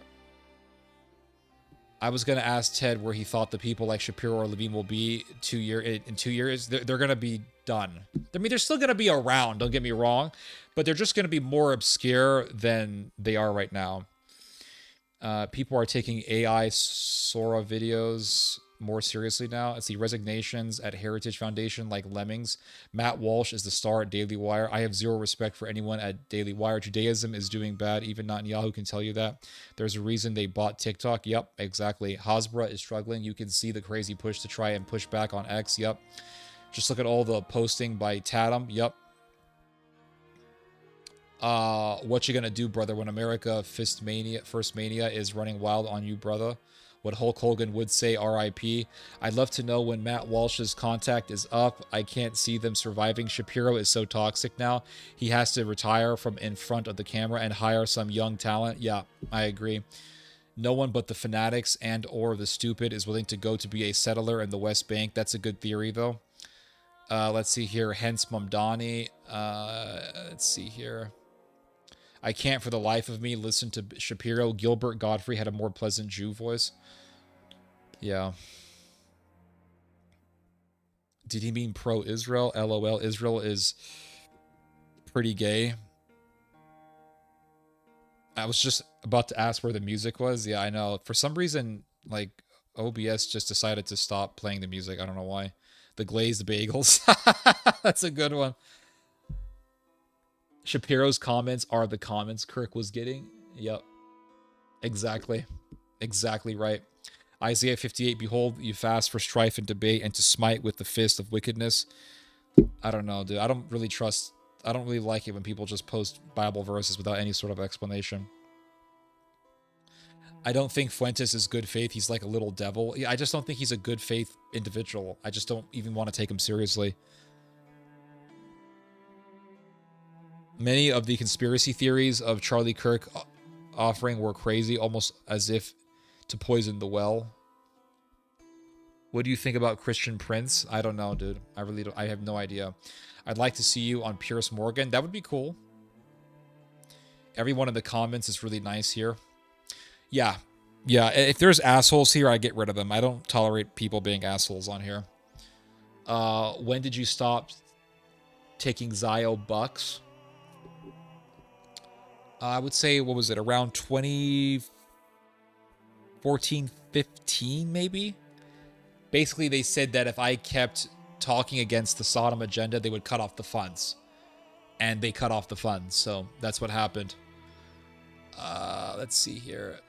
I was going to ask Ted where he thought the people like Shapiro or Levine will be in 2 years. They're going to be done. I mean, they're still going to be around, don't get me wrong, but they're just going to be more obscure than they are right now. People are taking AI Sora videos more seriously now. Let's see, resignations at Heritage Foundation like lemmings. Matt Walsh is the star at Daily Wire. I have zero respect for anyone at Daily Wire. Judaism is doing bad. Even Netanyahu can tell you that. There's a reason they bought TikTok. Yep, exactly. Hasbra is struggling. You can see the crazy push to try and push back on X. Yep. Just look at all the posting by Tatum. Yep. What you gonna do, brother, when America First Mania is running wild on you, brother? What Hulk Hogan would say, RIP. I'd love to know when Matt Walsh's contact is up. I can't see them surviving. Shapiro is so toxic now. He has to retire from in front of the camera and hire some young talent. Yeah, I agree. No one but the fanatics and or the stupid is willing to go to be a settler in the West Bank. That's a good theory, though. Let's see here. Hence Mamdani. Let's see here. I can't for the life of me listen to Shapiro. Gilbert Godfrey had a more pleasant Jew voice. Yeah. Did he mean pro-Israel? LOL. Israel is pretty gay. I was just about to ask where the music was. Yeah, I know. For some reason, like, OBS just decided to stop playing the music. I don't know why. The Glazed Bagels. That's a good one. Shapiro's comments are the comments Kirk was getting. Yep. Exactly. Exactly right. Isaiah 58, behold, you fast for strife and debate and to smite with the fist of wickedness. I don't know, dude. I don't really like it when people just post Bible verses without any sort of explanation. I don't think Fuentes is good faith. He's like a little devil. I just don't think he's a good faith individual. I just don't even want to take him seriously. Many of the conspiracy theories of Charlie Kirk offering were crazy, almost as if to poison the well. What do you think about Christian Prince? I don't know, dude. I really don't. I have no idea. I'd like to see you on Piers Morgan. That would be cool. Everyone in the comments is really nice here. Yeah. Yeah, if there's assholes here, I get rid of them. I don't tolerate people being assholes on here. When did you stop taking Zio bucks? I would say, what was it, around 2014, 15, maybe? Basically, they said that if I kept talking against the Sodom agenda, they would cut off the funds. And they cut off the funds, so that's what happened. Let's see here.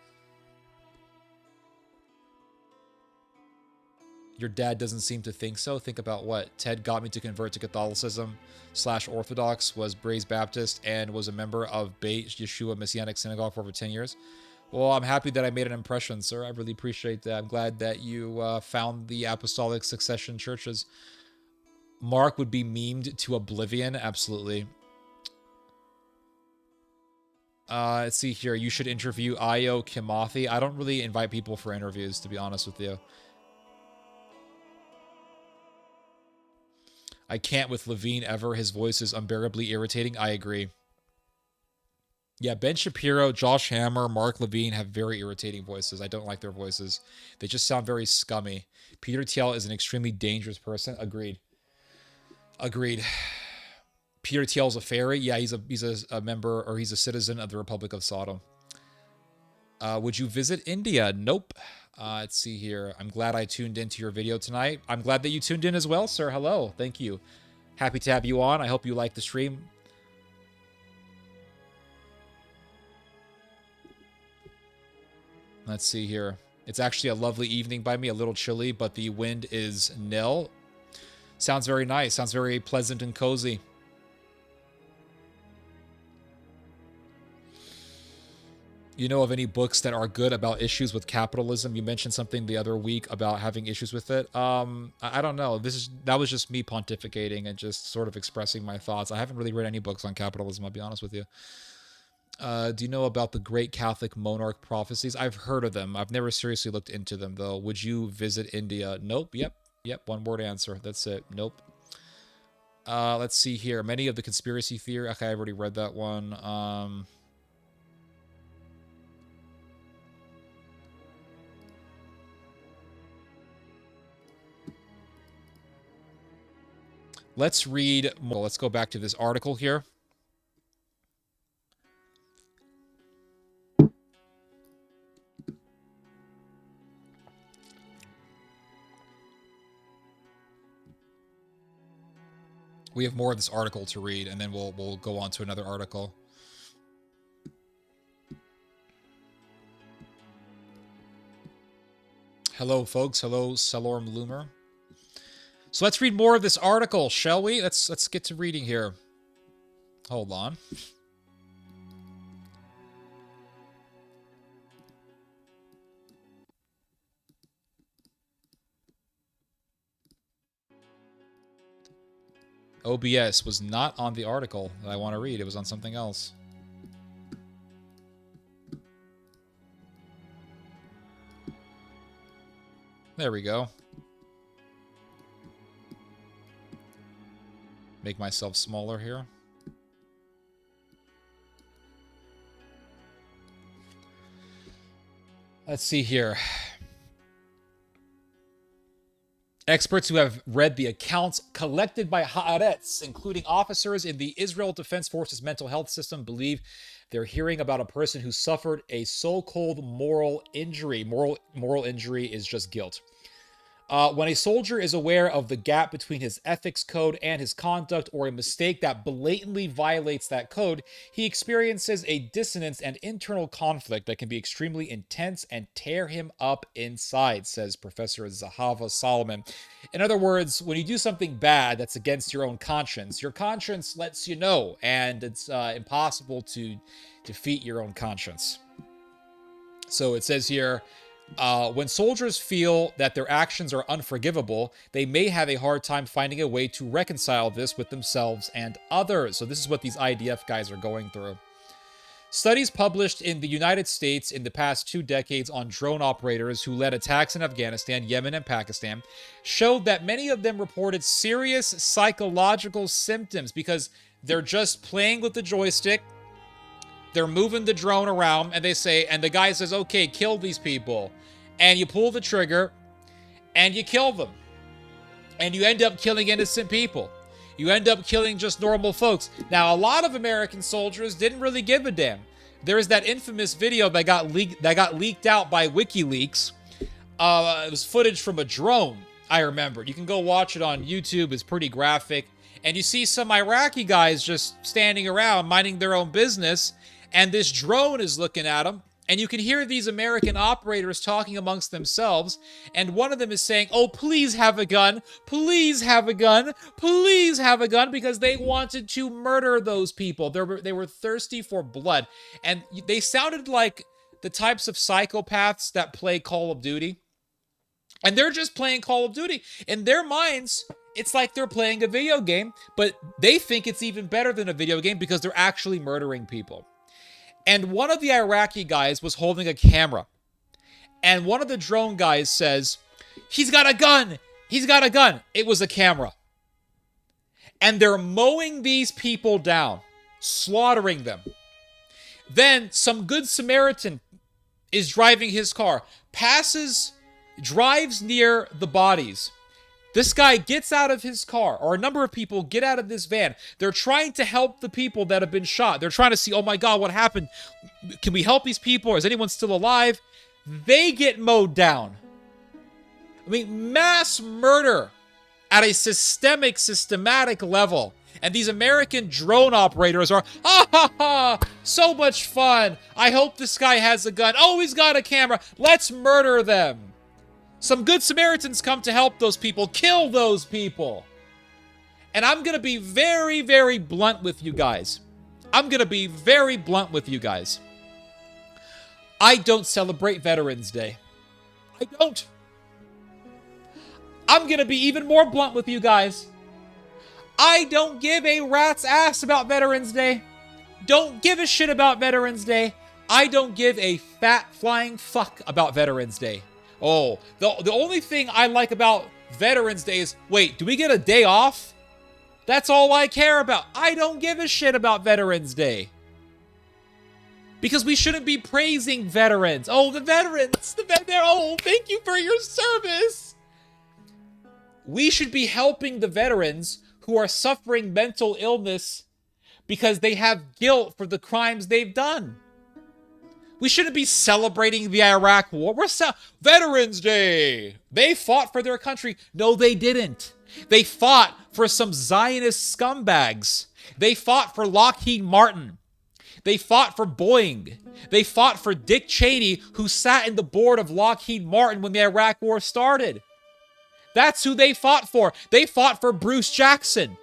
Your dad doesn't seem to think so. Think about what? Ted got me to convert to Catholicism / Orthodox, was Braised Baptist, and was a member of Beit Yeshua Messianic Synagogue for over 10 years. Well, I'm happy that I made an impression, sir. I really appreciate that. I'm glad that you found the Apostolic Succession churches. Mark would be memed to oblivion. Absolutely. Let's see here. You should interview Io Kimathi. I don't really invite people for interviews, to be honest with you. I can't with Levine ever. His voice is unbearably irritating. I agree. Yeah, Ben Shapiro, Josh Hammer, Mark Levine have very irritating voices. I don't like their voices. They just sound very scummy. Peter Thiel is an extremely dangerous person. Agreed. Agreed. Peter Thiel's a fairy. Yeah, he's a member, or he's a citizen of the Republic of Sodom. Would you visit India? Nope. Let's see here. I'm glad I tuned into your video tonight. I'm glad that you tuned in as well, sir. Hello. Thank you. Happy to have you on. I hope you like the stream. Let's see here. It's actually a lovely evening by me. A little chilly, but the wind is nil. Sounds very nice. Sounds very pleasant and cozy. You know of any books that are good about issues with capitalism? You mentioned something the other week about having issues with it. I don't know. That was just me pontificating and just sort of expressing my thoughts. I haven't really read any books on capitalism, I'll be honest with you. Do you know about the Great Catholic Monarch prophecies? I've heard of them. I've never seriously looked into them, though. Would you visit India? Nope. Yep. One word answer. That's it. Nope. Let's see here. Many of the conspiracy theory. Okay, I've already read that one. Let's read more. Let's go back to this article here. We have more of this article to read, and then we'll go on to another article. Hello, folks. Hello, Salorm Loomer. So let's read more of this article, shall we? Let's get to reading here. Hold on. OBS was not on the article that I want to read. It was on something else. There we go. Make myself smaller here. Let's see here. Experts who have read the accounts collected by Haaretz, including officers in the Israel Defense Forces mental health system, believe they're hearing about a person who suffered a so-called moral injury. Moral injury is just guilt. When a soldier is aware of the gap between his ethics code and his conduct, or a mistake that blatantly violates that code, he experiences a dissonance and internal conflict that can be extremely intense and tear him up inside, says Professor Zahava Solomon. In other words, when you do something bad that's against your own conscience, your conscience lets you know, and it's impossible to defeat your own conscience. So it says here, when soldiers feel that their actions are unforgivable, they may have a hard time finding a way to reconcile this with themselves and others. So this is what these IDF guys are going through. Studies published in the United States in the past 2 decades on drone operators who led attacks in Afghanistan, Yemen, and Pakistan showed that many of them reported serious psychological symptoms because they're just playing with the joystick. They're moving the drone around, and the guy says, okay, kill these people. And you pull the trigger, and you kill them. And you end up killing innocent people. You end up killing just normal folks. Now, a lot of American soldiers didn't really give a damn. There's that infamous video that got leaked out by WikiLeaks. It was footage from a drone, I remember. You can go watch it on YouTube. It's pretty graphic. And you see some Iraqi guys just standing around, minding their own business. And this drone is looking at them, And you can hear these American operators talking amongst themselves, and one of them is saying, oh, please have a gun, please have a gun, please have a gun, because they wanted to murder those people. They were thirsty for blood. And they sounded like the types of psychopaths that play Call of Duty. And they're just playing Call of Duty. In their minds, it's like they're playing a video game, but they think it's even better than a video game because they're actually murdering people. And one of the Iraqi guys was holding a camera. And one of the drone guys says, he's got a gun. He's got a gun. It was a camera. And they're mowing these people down, slaughtering them. Then some good Samaritan is driving his car, drives near the bodies. This guy gets out of his car, or a number of people get out of this van. They're trying to help the people that have been shot. They're trying to see, oh my God, what happened? Can we help these people? Is anyone still alive? They get mowed down. I mean, mass murder at a systematic level. And these American drone operators are, so much fun. I hope this guy has a gun. Oh, he's got a camera. Let's murder them. Some good Samaritans come to help those people, kill those people. And I'm going to be very, very blunt with you guys. I don't celebrate Veterans Day. I don't. I'm going to be even more blunt with you guys. I don't give a rat's ass about Veterans Day. Don't give a shit about Veterans Day. I don't give a fat flying fuck about Veterans Day. Oh, the only thing I like about Veterans Day is, wait, do we get a day off? That's all I care about. I don't give a shit about Veterans Day. Because we shouldn't be praising veterans. Oh, the veterans, oh, thank you for your service. We should be helping the veterans who are suffering mental illness because they have guilt for the crimes they've done. We shouldn't be celebrating the Iraq War. Veterans Day. They fought for their country. No, they didn't. They fought for some Zionist scumbags. They fought for Lockheed Martin. They fought for Boeing. They fought for Dick Cheney, who sat in the board of Lockheed Martin when the Iraq War started. That's who they fought for. They fought for Bruce Jackson,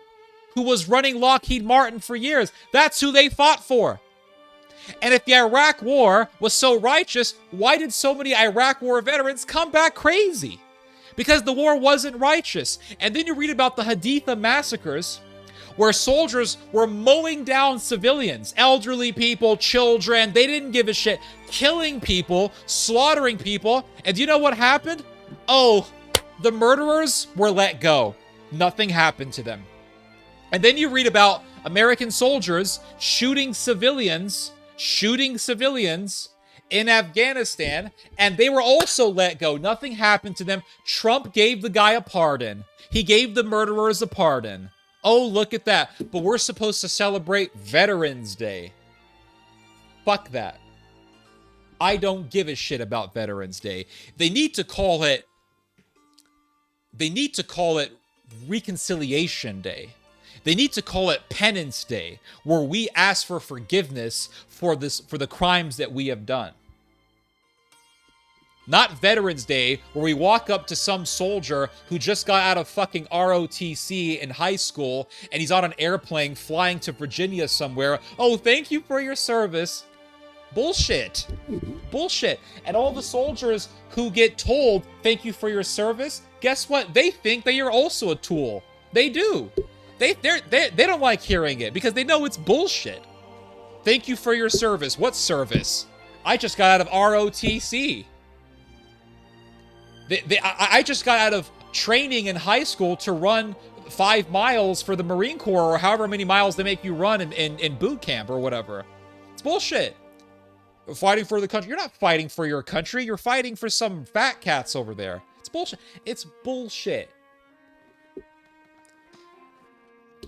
who was running Lockheed Martin for years. That's who they fought for. And if the Iraq War was so righteous, why did so many Iraq War veterans come back crazy? Because the war wasn't righteous. And then you read about the Haditha massacres, where soldiers were mowing down civilians, elderly people, children. They didn't give a shit. Killing people, slaughtering people. And do you know what happened? Oh, the murderers were let go. Nothing happened to them. And then you read about American soldiers shooting civilians in Afghanistan, and they were also let go. Nothing happened to them. Trump gave the guy a pardon. He gave the murderers a pardon. Oh, look at that. But we're supposed to celebrate Veterans Day. Fuck that. I don't give a shit about Veterans Day. They need to call it Reconciliation Day. They need to call it Penance Day, where we ask for forgiveness for the crimes that we have done. Not Veterans Day, where we walk up to some soldier who just got out of fucking ROTC in high school, and he's on an airplane flying to Virginia somewhere. Oh, thank you for your service. Bullshit. Bullshit. And all the soldiers who get told, thank you for your service, guess what? They think that you're also a tool. They do. They don't like hearing it because they know it's bullshit. Thank you for your service. What service? I just got out of ROTC. I just got out of training in high school to run 5 miles for the Marine Corps, or however many miles they make you run in boot camp or whatever. It's bullshit. Fighting for the country. You're not fighting for your country. You're fighting for some fat cats over there. It's bullshit. It's bullshit.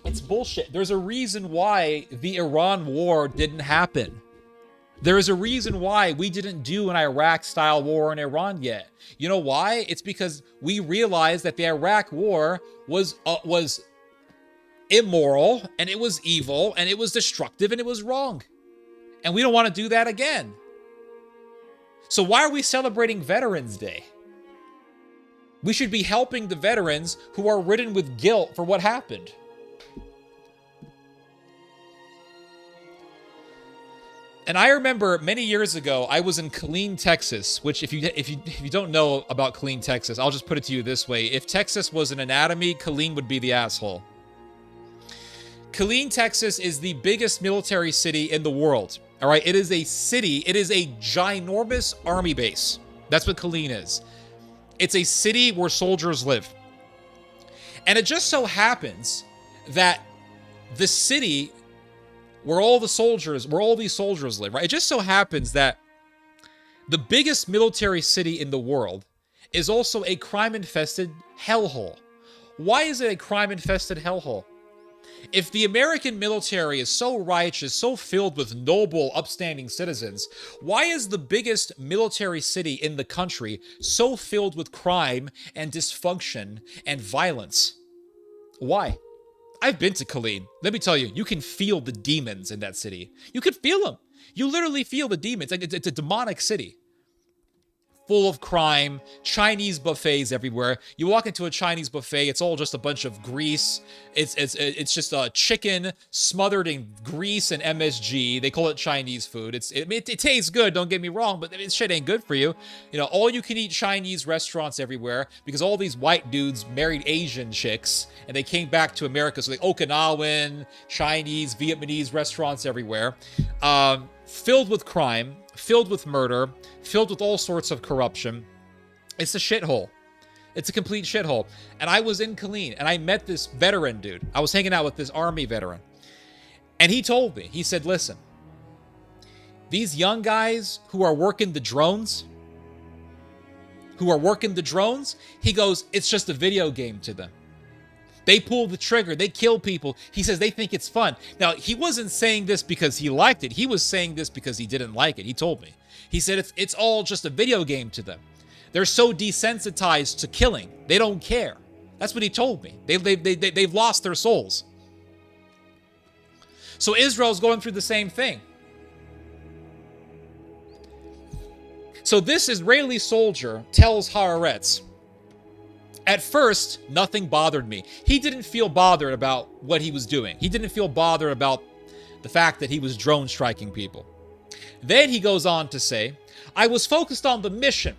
It's bullshit. There's a reason why the Iran war didn't happen. There is a reason why we didn't do an Iraq-style war in Iran yet. You know why? It's because we realized that the Iraq war was immoral, and it was evil, and it was destructive, and it was wrong. And we don't want to do that again. So why are we celebrating Veterans Day? We should be helping the veterans who are ridden with guilt for what happened. And I remember many years ago, I was in Killeen, Texas, which if you don't know about Killeen, Texas, I'll just put it to you this way. If Texas was an anatomy, Killeen would be the asshole. Killeen, Texas is the biggest military city in the world. All right, it is a city. It is a ginormous army base. That's what Killeen is. It's a city where soldiers live. And it just so happens that the city where all these soldiers live, right? It just so happens that the biggest military city in the world is also a crime-infested hellhole. Why is it a crime-infested hellhole? If the American military is so righteous, so filled with noble, upstanding citizens, why is the biggest military city in the country so filled with crime and dysfunction and violence? Why? I've been to Killeen. Let me tell you, you can feel the demons in that city. You can feel them. You literally feel the demons. It's a demonic city. Full of crime, Chinese buffets everywhere. You walk into a Chinese buffet, it's all just a bunch of grease. It's just a chicken smothered in grease and MSG. They call it Chinese food. It tastes good, don't get me wrong, but this shit ain't good for you. You know, all you can eat Chinese restaurants everywhere because all these white dudes married Asian chicks and they came back to America. So Okinawan, Chinese, Vietnamese restaurants everywhere. Filled with crime, filled with murder, filled with all sorts of corruption. It's a shithole. It's a complete shithole. And I was in Killeen, and I met this veteran dude. I was hanging out with this army veteran. And he told me, he said, listen, these young guys who are working the drones, he goes, it's just a video game to them. They pull the trigger. They kill people. He says they think it's fun. Now, he wasn't saying this because he liked it. He was saying this because he didn't like it. He told me. He said it's all just a video game to them. They're so desensitized to killing. They don't care. That's what he told me. They've lost their souls. So Israel's going through the same thing. So this Israeli soldier tells Haaretz, at first, nothing bothered me. He didn't feel bothered about what he was doing. He didn't feel bothered about the fact that he was drone striking people. Then he goes on to say, I was focused on the mission.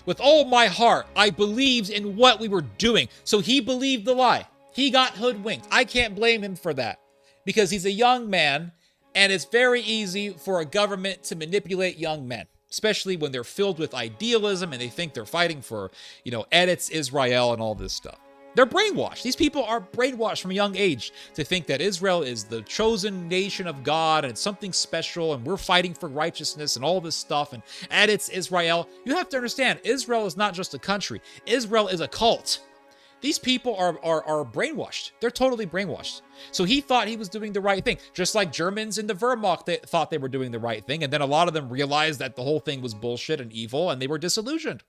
With all my heart, I believed in what we were doing. So he believed the lie. He got hoodwinked. I can't blame him for that because he's a young man and it's very easy for a government to manipulate young men, especially when they're filled with idealism and they think they're fighting for, Eretz Israel and all this stuff. They're brainwashed. These people are brainwashed from a young age to think that Israel is the chosen nation of God and it's something special and we're fighting for righteousness and all this stuff. And Eretz Israel, you have to understand, Israel is not just a country. Israel is a cult. These people are brainwashed. They're totally brainwashed. So he thought he was doing the right thing. Just like Germans in the Wehrmacht, they thought they were doing the right thing. And then a lot of them realized that the whole thing was bullshit and evil, and they were disillusioned.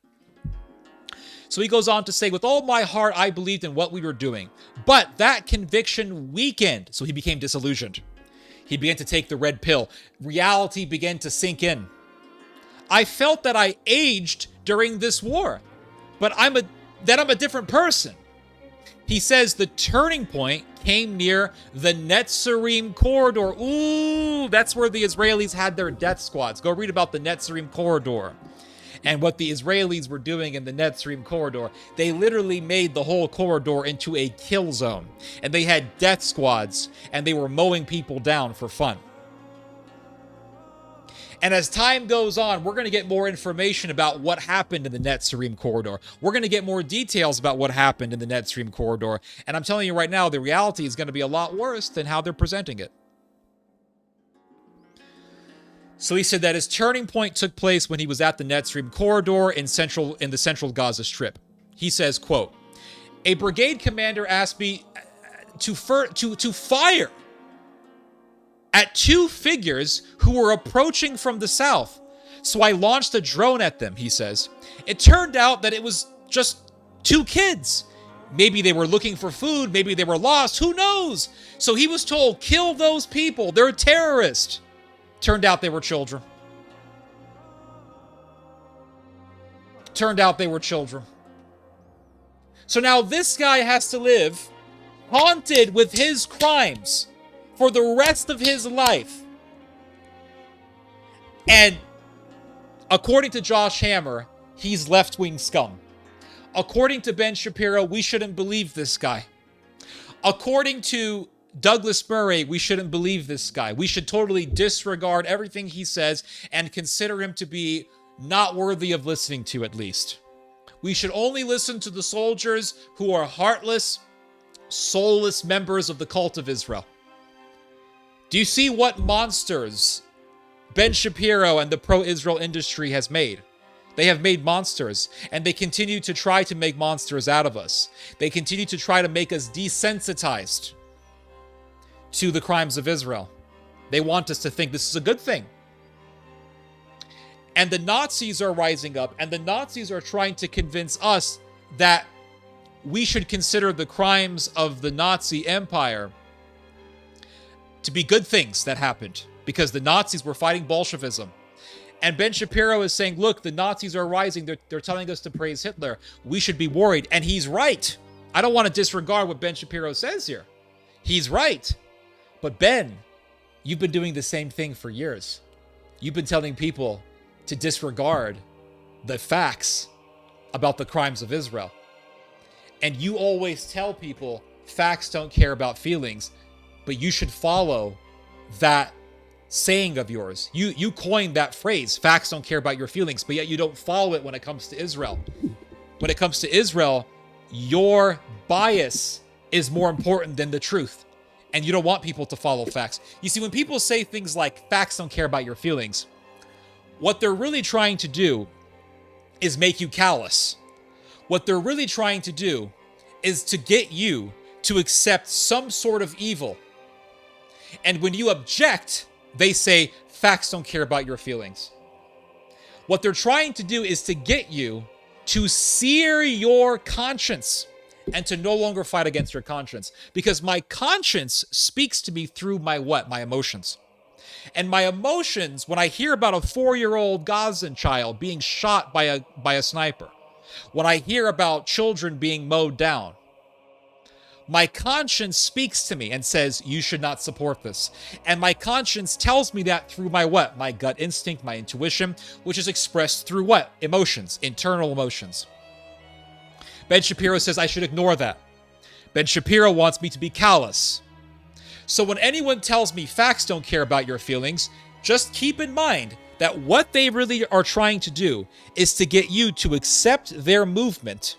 So he goes on to say, with all my heart, I believed in what we were doing. But that conviction weakened. So he became disillusioned. He began to take the red pill. Reality began to sink in. I felt that I aged during this war, but I'm a different person. He says the turning point came near the Netzarim corridor. Ooh, that's where the Israelis had their death squads. Go read about the Netzarim corridor and what the Israelis were doing in the Netzarim corridor. They literally made the whole corridor into a kill zone. And they had death squads and they were mowing people down for fun. And as time goes on, we're going to get more information about what happened in the Netzarim corridor. We're going to get more details about what happened in the Netzarim corridor. And I'm telling you right now, the reality is going to be a lot worse than how they're presenting it. So he said that his turning point took place when he was at the Netzarim corridor in the central Gaza Strip. He says, quote, a brigade commander asked me to fire at two figures who were approaching from the south. So I launched a drone at them, he says. It turned out that it was just two kids. Maybe they were looking for food. Maybe they were lost. Who knows? So he was told, kill those people. They're terrorists. Turned out they were children. turned out they were children. So now this guy has to live haunted with his crimes for the rest of his life. And according to Josh Hammer, he's left-wing scum. According to Ben Shapiro, we shouldn't believe this guy. According to Douglas Murray, we shouldn't believe this guy. We should totally disregard everything he says and consider him to be not worthy of listening to, at least. We should only listen to the soldiers who are heartless, soulless members of the cult of Israel. Do you see what monsters Ben Shapiro and the pro-Israel industry has made? They have made monsters, and they continue to try to make monsters out of us. They continue to try to make us desensitized to the crimes of Israel. They want us to think this is a good thing. And the Nazis are rising up, and the Nazis are trying to convince us that we should consider the crimes of the Nazi Empire to be good things that happened, because the Nazis were fighting Bolshevism. And Ben Shapiro is saying, look, the Nazis are rising. They're telling us to praise Hitler. We should be worried. And he's right. I don't want to disregard what Ben Shapiro says here. He's right. But Ben, you've been doing the same thing for years. You've been telling people to disregard the facts about the crimes of Israel. And you always tell people facts don't care about feelings, but you should follow that saying of yours. You coined that phrase, facts don't care about your feelings, but yet you don't follow it when it comes to Israel. When it comes to Israel, your bias is more important than the truth. And you don't want people to follow facts. You see, when people say things like facts don't care about your feelings, what they're really trying to do is make you callous. What they're really trying to do is to get you to accept some sort of evil. And when you object, they say, facts don't care about your feelings. What they're trying to do is to get you to sear your conscience and to no longer fight against your conscience. Because my conscience speaks to me through my what? My emotions. And my emotions, when I hear about a 4-year-old Gazan child being shot by a sniper, when I hear about children being mowed down, my conscience speaks to me and says, you should not support this. And my conscience tells me that through my what? My gut instinct, my intuition, which is expressed through what? Emotions, internal emotions. Ben Shapiro says I should ignore that. Ben Shapiro wants me to be callous. So when anyone tells me facts don't care about your feelings, just keep in mind that what they really are trying to do is to get you to accept their movement.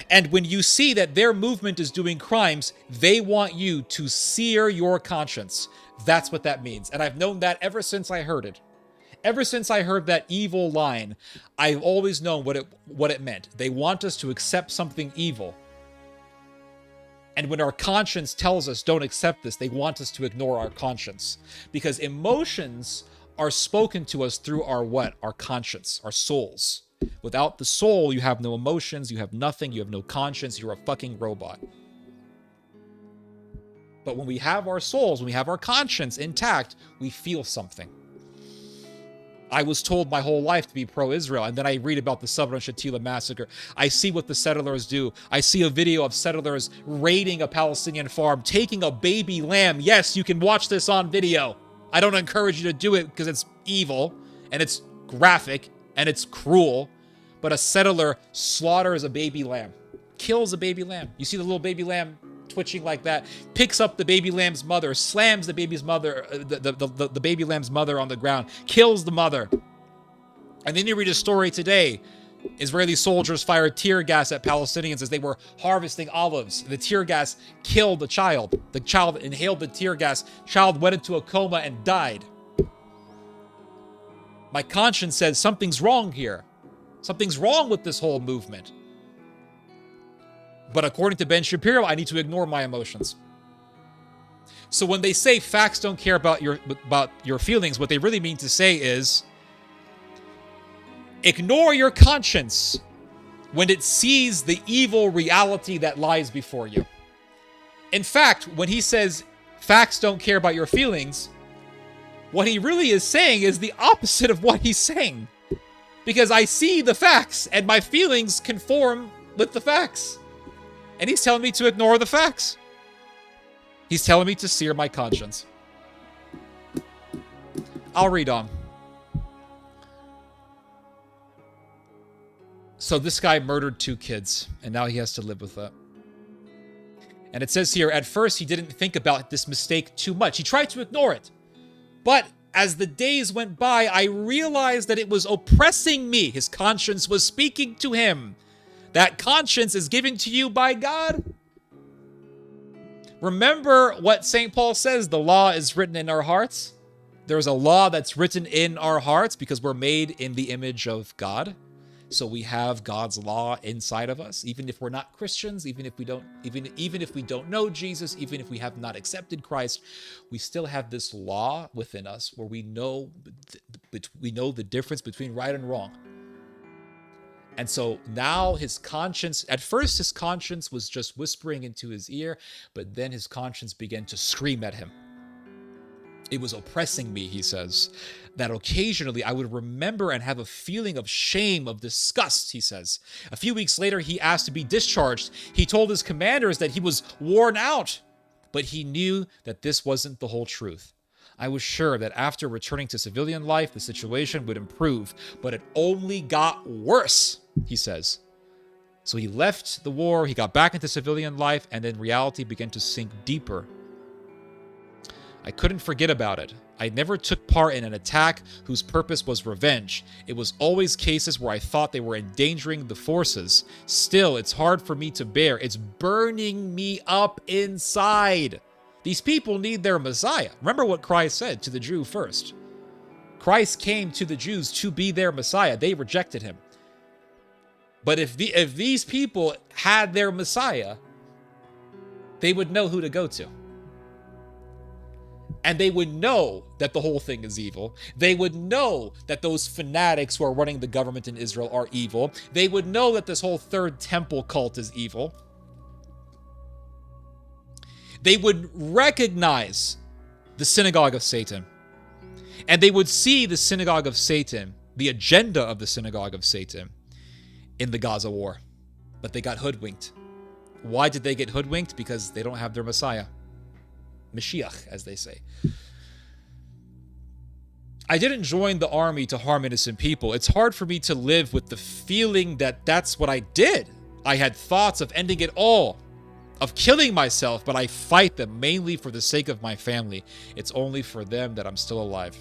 And when you see that their movement is doing crimes, they want you to sear your conscience. That's what that means. And I've known that ever since I heard it. Ever since I heard that evil line, I've always known what it meant. They want us to accept something evil. And when our conscience tells us don't accept this, they want us to ignore our conscience. Because emotions are spoken to us through our what? Our conscience, our souls. Without the soul, you have no emotions, you have nothing, you have no conscience, you're a fucking robot. But when we have our souls, when we have our conscience intact, we feel something. I was told my whole life to be pro-Israel, and then I read about the Sabra and Shatila massacre. I see what the settlers do. I see a video of settlers raiding a Palestinian farm, taking a baby lamb. Yes, you can watch this on video. I don't encourage you to do it because it's evil, and it's graphic, and it's cruel. But a settler slaughters a baby lamb, kills a baby lamb. You see the little baby lamb twitching like that, picks up the baby lamb's mother, slams the baby's mother, the baby lamb's mother on the ground, kills the mother. And then you read a story today. Israeli soldiers fired tear gas at Palestinians as they were harvesting olives. The tear gas killed the child. The child inhaled the tear gas. Child went into a coma and died. My conscience says something's wrong here. Something's wrong with this whole movement. But according to Ben Shapiro, I need to ignore my emotions. So when they say facts don't care about your feelings, what they really mean to say is ignore your conscience when it sees the evil reality that lies before you. In fact, when he says facts don't care about your feelings, what he really is saying is the opposite of what he's saying. Because I see the facts, and my feelings conform with the facts. And he's telling me to ignore the facts. He's telling me to sear my conscience. I'll read on. So this guy murdered 2 kids, and now he has to live with that. And it says here, at first he didn't think about this mistake too much. He tried to ignore it. But as the days went by, I realized that it was oppressing me. His conscience was speaking to him. That conscience is given to you by God. Remember what St. Paul says, the law is written in our hearts. There's a law that's written in our hearts because we're made in the image of God. So we have God's law inside of us, even if we're not Christians, even if we don't know Jesus, even if we have not accepted Christ, we still have this law within us where we know the difference between right and wrong. And so now his conscience, at first his conscience was just whispering into his ear, but then his conscience began to scream at him. It was oppressing me, he says, that occasionally I would remember and have a feeling of shame, of disgust, he says. A few weeks later, he asked to be discharged. He told his commanders that he was worn out, but he knew that this wasn't the whole truth. I was sure that after returning to civilian life, the situation would improve, but it only got worse, he says. So he left the war, he got back into civilian life, and then reality began to sink deeper. I couldn't forget about it. I never took part in an attack whose purpose was revenge. It was always cases where I thought they were endangering the forces. Still, it's hard for me to bear. It's burning me up inside. These people need their Messiah. Remember what Christ said to the Jew first. Christ came to the Jews to be their Messiah. They rejected him. But if these people had their Messiah, they would know who to go to. And they would know that the whole thing is evil. They would know that those fanatics who are running the government in Israel are evil. They would know that this whole third temple cult is evil. They would recognize the synagogue of Satan. And they would see the synagogue of Satan, the agenda of the synagogue of Satan, in the Gaza war. But they got hoodwinked. Why did they get hoodwinked? Because they don't have their Messiah. Mashiach, as they say. I didn't join the army to harm innocent people. It's hard for me to live with the feeling that that's what I did. I had thoughts of ending it all, of killing myself, but I fight them mainly for the sake of my family. It's only for them that I'm still alive.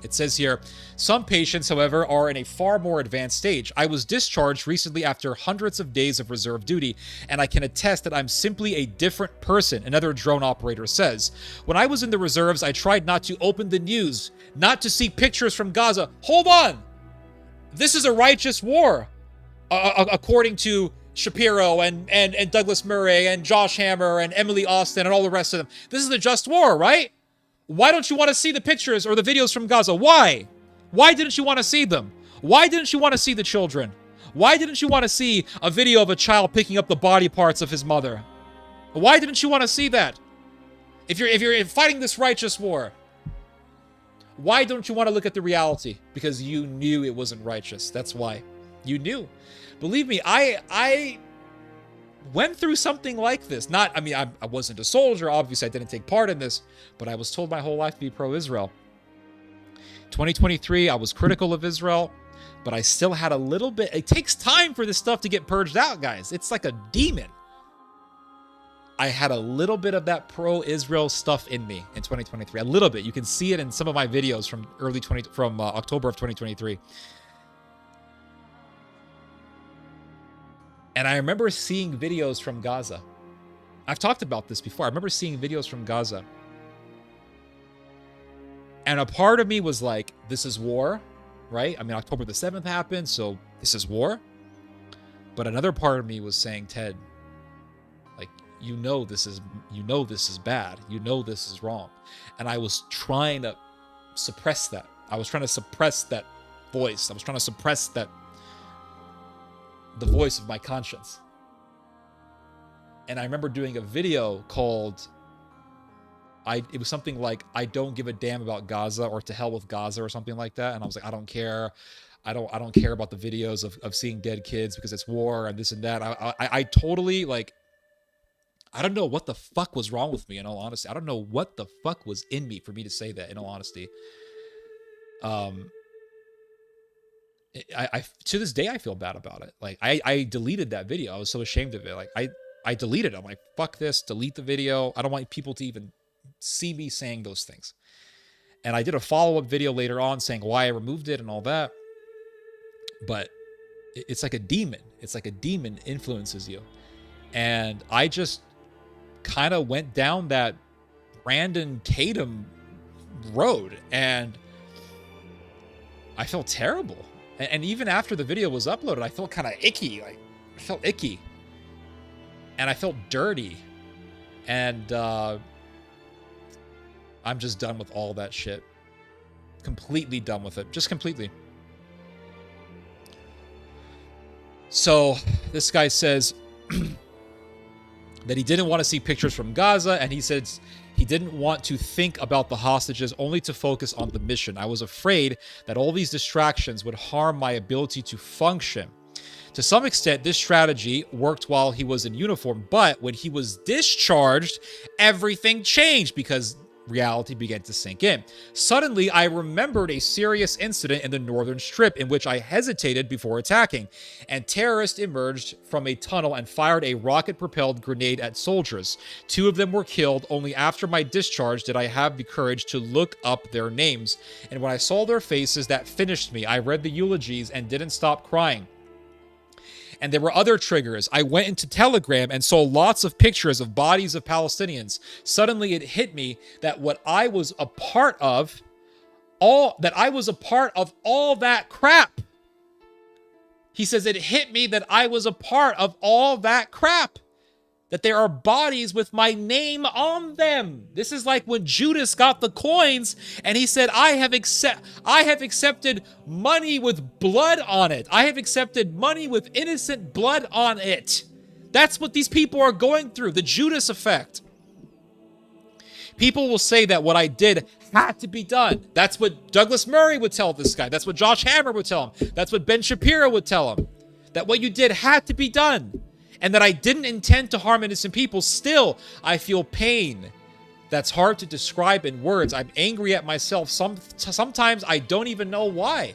It says here, some patients, however, are in a far more advanced stage. I was discharged recently after hundreds of days of reserve duty, and I can attest that I'm simply a different person, another drone operator says. When I was in the reserves, I tried not to open the news, not to see pictures from Gaza. Hold on! This is a righteous war, according to Shapiro and Douglas Murray and Josh Hammer and Emily Austin and all the rest of them. This is a just war, right? Why don't you want to see the pictures or the videos from Gaza? Why? Why didn't you want to see them? Why didn't you want to see the children? Why didn't you want to see a video of a child picking up the body parts of his mother? Why didn't you want to see that? If you're fighting this righteous war, why don't you want to look at the reality? Because you knew it wasn't righteous. That's why. You knew. Believe me, I went through something like this. I wasn't a soldier. Obviously, I didn't take part in this, but I was told my whole life to be pro-Israel. 2023, I was critical of Israel, but I still had a little bit. It takes time for this stuff to get purged out, guys. It's like a demon. I had a little bit of that pro-Israel stuff in me in 2023. A little bit. You can see it in some of my videos from October of 2023. And I remember seeing videos from Gaza. I've talked about this before. I remember seeing videos from Gaza. And a part of me was like, this is war, right? I mean, October the 7th happened, so this is war. But another part of me was saying, Ted, like, you know this is bad. You know this is wrong. And I was trying to suppress that. I was trying to suppress that voice. I was trying to suppress the voice of my conscience. And I remember doing a video called it was something like, I don't give a damn about Gaza, or to hell with Gaza, or something like that. And I was like, I don't care. I don't care about the videos of seeing dead kids because it's war and this and that. I totally, like, I don't know what the fuck was wrong with me, in all honesty. I don't know what the fuck was in me for me to say that, in all honesty. I to this day, I feel bad about it. Like, I deleted that video. I was so ashamed of it. Like, I deleted it. I'm like, fuck this, delete the video. I don't want people to even see me saying those things. And I did a follow-up video later on saying why I removed it and all that. But it's like a demon. It's like a demon influences you. And I just kind of went down that Brandon Tatum road, and I felt terrible. And even after the video was uploaded, I felt kind of icky. Like, I felt icky. And I felt dirty. And I'm just done with all that shit. Completely done with it. Just completely. So this guy says that he didn't want to see pictures from Gaza, and he says he didn't want to think about the hostages, only to focus on the mission. I was afraid that all these distractions would harm my ability to function. To some extent, this strategy worked while he was in uniform, but when he was discharged, everything changed because reality began to sink in. Suddenly, I remembered a serious incident in the northern strip in which I hesitated before attacking, and terrorists emerged from a tunnel and fired a rocket-propelled grenade at soldiers. 2 of them were killed. Only after my discharge did I have the courage to look up their names, and when I saw their faces, that finished me. I read the eulogies and didn't stop crying. And there were other triggers. I went into Telegram and saw lots of pictures of bodies of Palestinians. Suddenly it hit me that what I was a part of, all that crap. He says it hit me that I was a part of all that crap. That there are bodies with my name on them. This is like when Judas got the coins and he said, I have accepted money with blood on it. I have accepted money with innocent blood on it. That's what these people are going through, the Judas effect. People will say that what I did had to be done. That's what Douglas Murray would tell this guy. That's what Josh Hammer would tell him. That's what Ben Shapiro would tell him. That what you did had to be done. And that I didn't intend to harm innocent people. Still, I feel pain that's hard to describe in words. I'm angry at myself. Sometimes I don't even know why.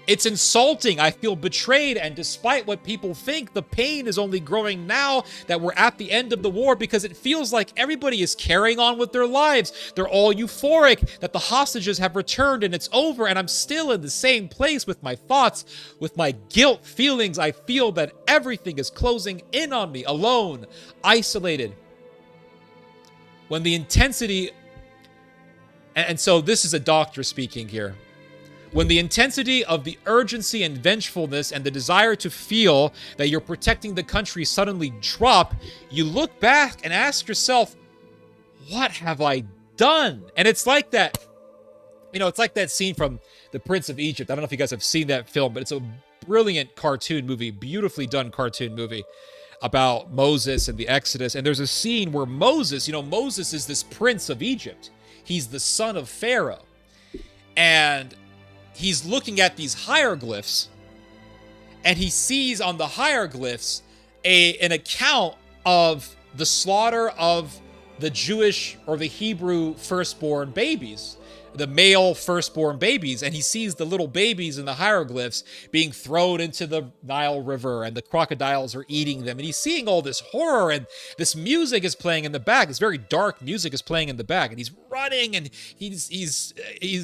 It's insulting. I feel betrayed, and despite what people think, the pain is only growing now that we're at the end of the war, because it feels like everybody is carrying on with their lives. They're all euphoric that the hostages have returned and it's over, and I'm still in the same place with my thoughts, with my guilt feelings. I feel that everything is closing in on me, alone, isolated. When the intensity, and so this is a doctor speaking here. When the intensity of the urgency and vengefulness and the desire to feel that you're protecting the country suddenly drop, you look back and ask yourself, what have I done? And it's like that, it's like that scene from The Prince of Egypt. I don't know if you guys have seen that film, but it's a brilliant cartoon movie, beautifully done cartoon movie about Moses and the Exodus. And there's a scene where Moses is this prince of Egypt. He's the son of Pharaoh. And he's looking at these hieroglyphs, and he sees on the hieroglyphs an account of the slaughter of the Jewish or the Hebrew firstborn babies, the male firstborn babies, and he sees the little babies in the hieroglyphs being thrown into the Nile River, and the crocodiles are eating them, and he's seeing all this horror, and this music is playing in the back. This very dark music is playing in the back, and he's running, and he's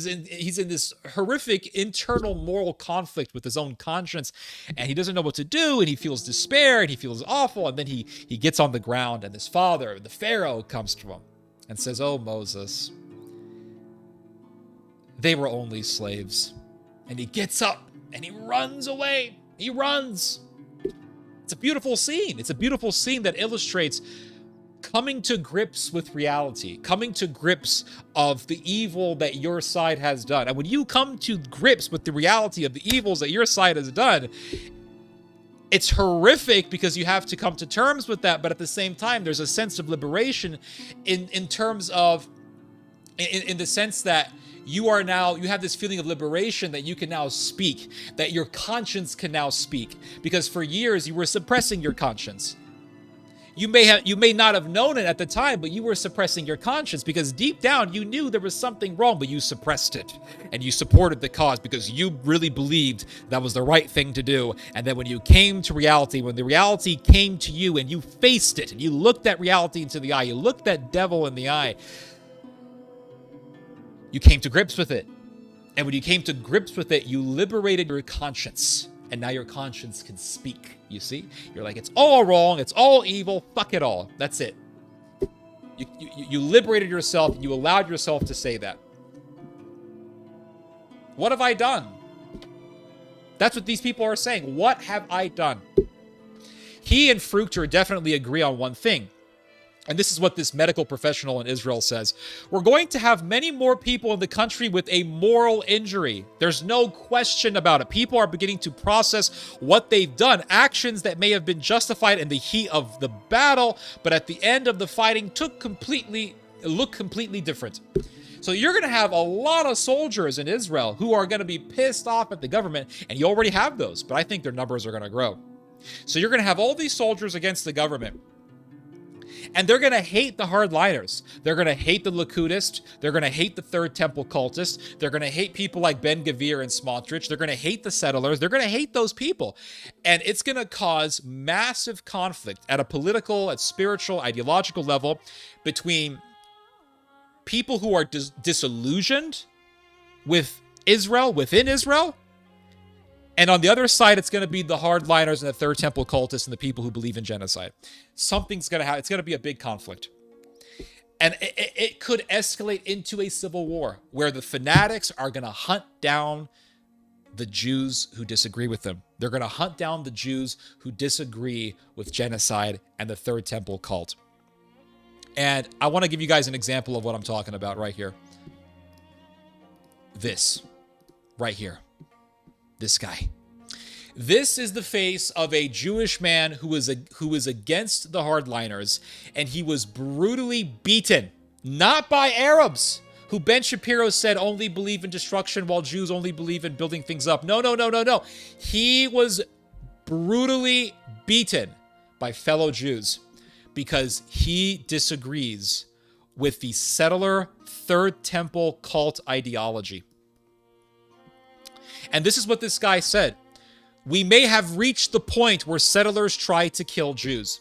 in this horrific internal moral conflict with his own conscience, and he doesn't know what to do, and he feels despair, and he feels awful, and then he gets on the ground, and his father, the Pharaoh, comes to him and says, "Oh, Moses, they were only slaves." And he gets up and he runs away. He runs. It's a beautiful scene. It's a beautiful scene that illustrates coming to grips with reality, coming to grips of the evil that your side has done. And when you come to grips with the reality of the evils that your side has done, It's horrific because you have to come to terms with that, but at the same time, there's a sense of liberation in terms of, in the sense that you have this feeling of liberation that you can now speak, that your conscience can now speak, because for years you were suppressing your conscience. You may not have known it at the time, but you were suppressing your conscience because deep down you knew there was something wrong, but you suppressed it and you supported the cause because you really believed that was the right thing to do. And then when you came to reality, when the reality came to you and you faced it and you looked that reality into the eye, you looked that devil in the eye, you came to grips with it. And when you came to grips with it, you liberated your conscience. And now your conscience can speak, you see? You're like, it's all wrong, it's all evil, fuck it all. That's it. You liberated yourself, you allowed yourself to say that. What have I done? That's what these people are saying. What have I done? He and Fruchter definitely agree on one thing. And this is what this medical professional in Israel says. We're going to have many more people in the country with a moral injury. There's no question about it. People are beginning to process what they've done. Actions that may have been justified in the heat of the battle, but at the end of the fighting look completely different. So you're going to have a lot of soldiers in Israel who are going to be pissed off at the government, and you already have those, but I think their numbers are going to grow. So you're going to have all these soldiers against the government. And they're going to hate the hardliners. They're going to hate the Likudists. They're going to hate the Third Temple cultists. They're going to hate people like Ben Gvir and Smotrich. They're going to hate the settlers. They're going to hate those people. And it's going to cause massive conflict at a political, at spiritual, ideological level between people who are disillusioned with Israel, within Israel. And on the other side, it's going to be the hardliners and the Third Temple cultists and the people who believe in genocide. Something's going to happen. It's going to be a big conflict. And it could escalate into a civil war where the fanatics are going to hunt down the Jews who disagree with them. They're going to hunt down the Jews who disagree with genocide and the Third Temple cult. And I want to give you guys an example of what I'm talking about right here. This. Right here. This guy. This is the face of a Jewish man who is against the hardliners, and he was brutally beaten, not by Arabs, who Ben Shapiro said only believe in destruction while Jews only believe in building things up. No. He was brutally beaten by fellow Jews because he disagrees with the settler Third Temple cult ideology. And this is what this guy said. We may have reached the point where settlers try to kill Jews.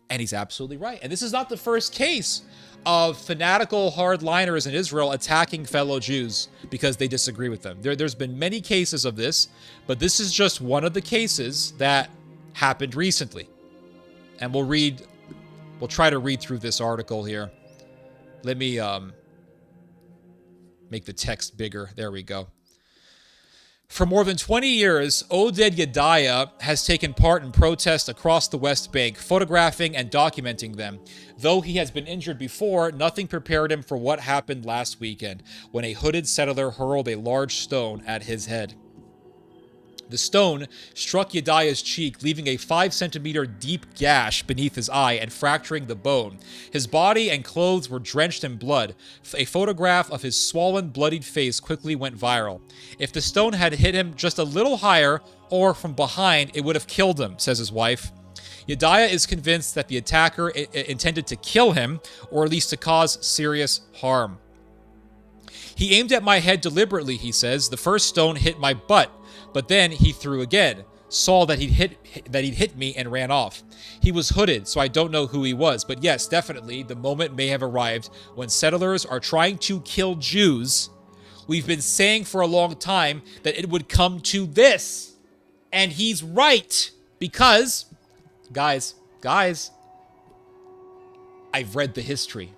And he's absolutely right. And this is not the first case of fanatical hardliners in Israel attacking fellow Jews because they disagree with them. There's been many cases of this, but this is just one of the cases that happened recently. And we'll try to read through this article here. Let me make the text bigger. There we go. For more than 20 years, Oded Yedaya has taken part in protests across the West Bank, photographing and documenting them. Though he has been injured before, nothing prepared him for what happened last weekend, when a hooded settler hurled a large stone at his head. The stone struck Yedaya's cheek, leaving a 5-centimeter deep gash beneath his eye and fracturing the bone. His body and clothes were drenched in blood. A photograph of his swollen, bloodied face quickly went viral. If the stone had hit him just a little higher or from behind, it would have killed him, says his wife. Yedaya is convinced that the attacker intended to kill him, or at least to cause serious harm. He aimed at my head deliberately, he says. The first stone hit my butt. But then he threw again, saw that he'd hit me and ran off. He was hooded, so I don't know who he was. But yes, definitely, the moment may have arrived when settlers are trying to kill Jews. We've been saying for a long time that it would come to this. And he's right. Because, guys, I've read the history.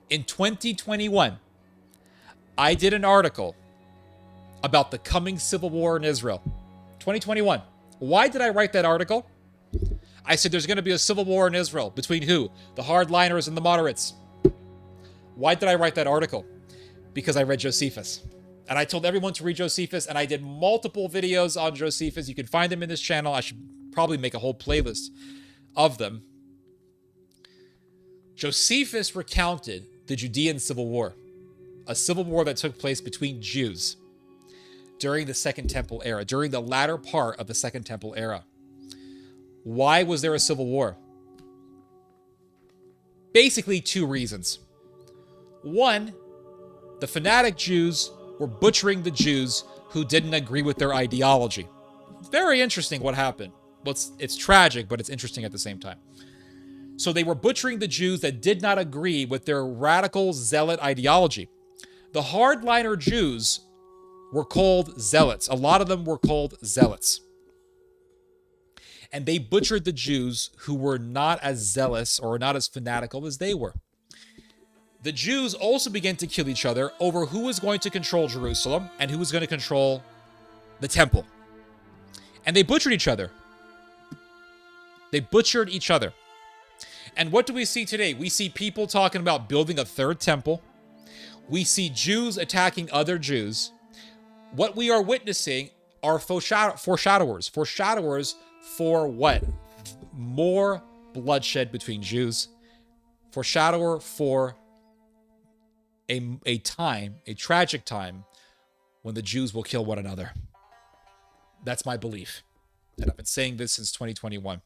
In 2021, I did an article about the coming civil war in Israel. 2021. Why did I write that article? I said there's going to be a civil war in Israel. Between who? The hardliners and the moderates. Why did I write that article? Because I read Josephus. And I told everyone to read Josephus, and I did multiple videos on Josephus. You can find them in this channel. I should probably make a whole playlist of them. Josephus recounted the Judean Civil War, a civil war that took place between Jews during the Second Temple era, during the latter part of the Second Temple era. Why was there a civil war? Basically, two reasons. One, the fanatic Jews were butchering the Jews who didn't agree with their ideology. Very interesting what happened. Well, it's tragic, but it's interesting at the same time. So they were butchering the Jews that did not agree with their radical zealot ideology. The hardliner Jews were called zealots. A lot of them were called zealots. And they butchered the Jews who were not as zealous or not as fanatical as they were. The Jews also began to kill each other over who was going to control Jerusalem and who was going to control the temple. And they butchered each other. They butchered each other. And what do we see today? We see people talking about building a third temple. We see Jews attacking other Jews. What we are witnessing are foreshadowers. Foreshadowers for what? More bloodshed between Jews. Foreshadower for a tragic time when the Jews will kill one another. That's my belief. And I've been saying this since 2021.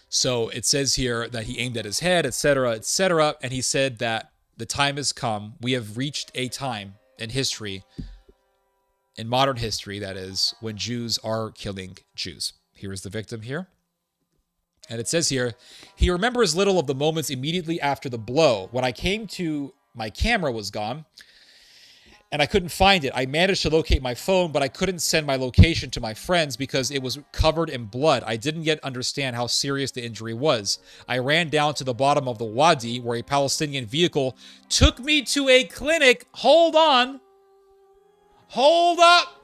So it says here that he aimed at his head, etc., etc., and he said that the time has come. We have reached a time in history, in modern history, that is, when Jews are killing Jews. Here is the victim here. And it says here, he remembers little of the moments immediately after the blow. When I came to, my camera was gone, and I couldn't find it. I managed to locate my phone, but I couldn't send my location to my friends because it was covered in blood. I didn't yet understand how serious the injury was. I ran down to the bottom of the Wadi, where a Palestinian vehicle took me to a clinic. Hold on. Hold up.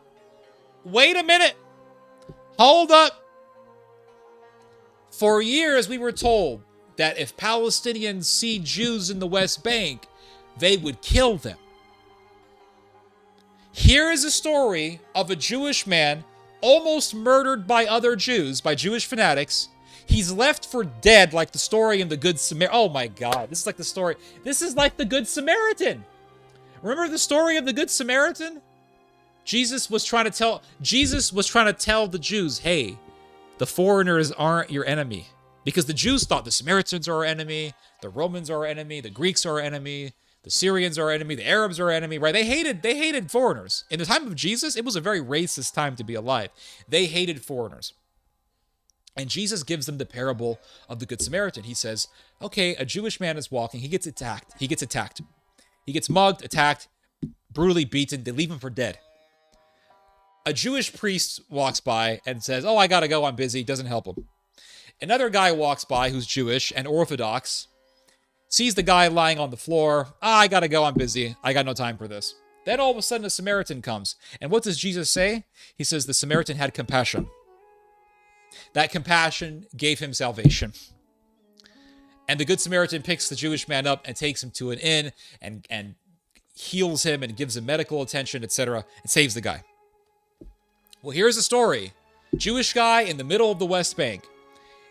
Wait a minute. Hold up. For years, we were told that if Palestinians see Jews in the West Bank, they would kill them. Here is a story of a Jewish man almost murdered by other Jews, by Jewish fanatics. He's left for dead, like the story in the Good Samaritan. Oh my God, this is like the story. This is like the Good Samaritan. Remember the story of the Good Samaritan? Jesus was trying to tell the Jews, hey, the foreigners aren't your enemy. Because the Jews thought the Samaritans are our enemy, the Romans are our enemy, the Greeks are our enemy, the Syrians are our enemy, the Arabs are our enemy, right? They hated foreigners. In the time of Jesus, it was a very racist time to be alive. They hated foreigners. And Jesus gives them the parable of the Good Samaritan. He says, okay, a Jewish man is walking, he gets attacked. He gets mugged, attacked, brutally beaten, they leave him for dead. A Jewish priest walks by and says, oh, I gotta go, I'm busy, doesn't help him. Another guy walks by who's Jewish and Orthodox, sees the guy lying on the floor, I gotta go, I'm busy, I got no time for this. Then all of a sudden a Samaritan comes. And what does Jesus say? He says the Samaritan had compassion. That compassion gave him salvation. And the Good Samaritan picks the Jewish man up and takes him to an inn and heals him and gives him medical attention, etc., and saves the guy. Well, here's the story. Jewish guy in the middle of the West Bank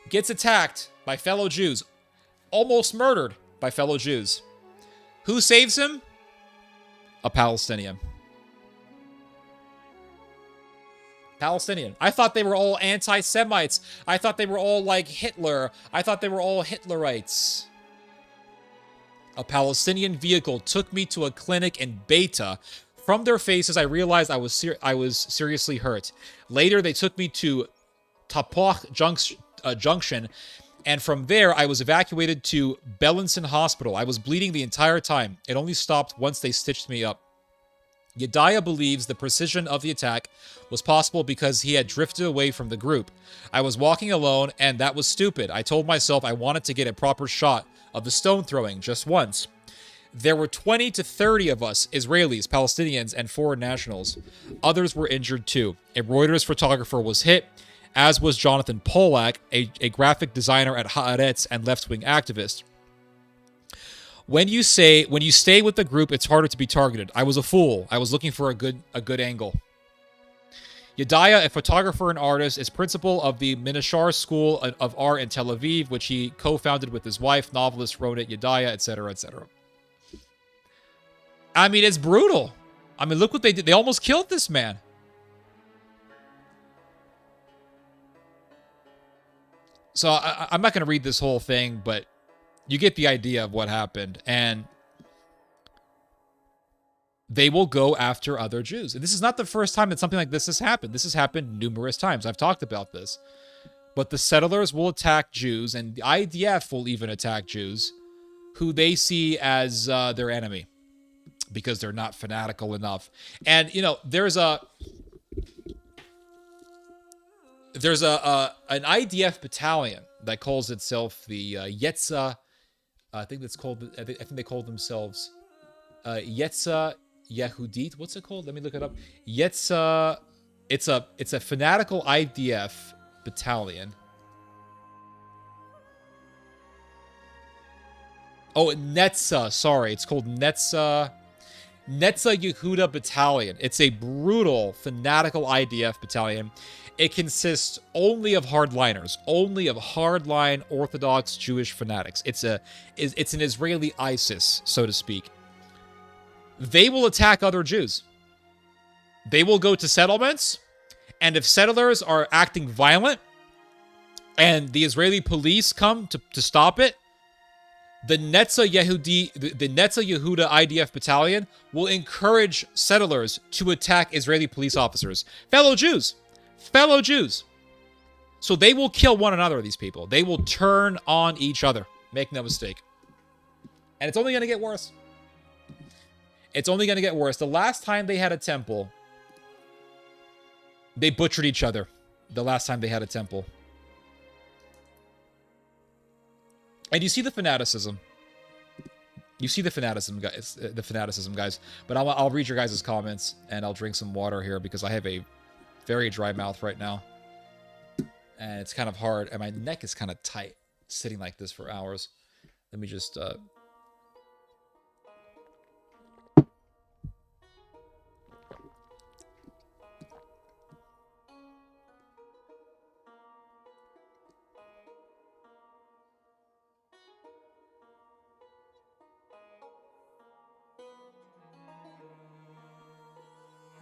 gets attacked by fellow Jews, almost murdered by fellow Jews. Who saves him? A Palestinian. Palestinian. I thought they were all anti-Semites. I thought they were all like Hitler. I thought they were all Hitlerites. A Palestinian vehicle took me to a clinic in Beta. From their faces, I realized I was seriously hurt. Later, they took me to Tapoch Junction, and from there, I was evacuated to Bellinson Hospital. I was bleeding the entire time. It only stopped once they stitched me up. Yedaya believes the precision of the attack was possible because he had drifted away from the group. I was walking alone, and that was stupid. I told myself I wanted to get a proper shot of the stone throwing just once. There were 20 to 30 of us, Israelis, Palestinians, and foreign nationals. Others were injured too. A Reuters photographer was hit, as was Jonathan Polak, a graphic designer at Haaretz and left-wing activist. When you stay with the group, it's harder to be targeted. I was a fool. I was looking for a good angle. Yedaya, a photographer and artist, is principal of the Minashar School of Art in Tel Aviv, which he co-founded with his wife, novelist Ronit Yedaya, etc., etc. I mean, it's brutal. I mean, look what they did. They almost killed this man. So I'm not going to read this whole thing, but you get the idea of what happened. And they will go after other Jews. And this is not the first time that something like this has happened. This has happened numerous times. I've talked about this. But the settlers will attack Jews, and the IDF will even attack Jews who they see as their enemy because they're not fanatical enough. And, you know, there's an IDF battalion that calls itself the Yetza. I think they call themselves Yetza Yehudit. What's it called? Let me look it up. Yetza. It's a fanatical IDF battalion. Oh, Netza. Sorry, it's called Netza Yehuda Battalion. It's a brutal, fanatical IDF battalion. It consists only of hardliners, only of hardline Orthodox Jewish fanatics. It's an Israeli ISIS, so to speak. They will attack other Jews. They will go to settlements, and if settlers are acting violent, and the Israeli police come to stop it, the Netza Yehuda IDF battalion will encourage settlers to attack Israeli police officers, fellow Jews. So they will kill one another, these people. They will turn on each other. Make no mistake. And it's only going to get worse. It's only going to get worse. The last time they had a temple, they butchered each other. The last time they had a temple. And you see the fanaticism. You see the fanaticism, guys. But I'll read your guys' comments, and I'll drink some water here because I have a very dry mouth right now. And it's kind of hard, and my neck is kind of tight, sitting like this for hours. Let me just...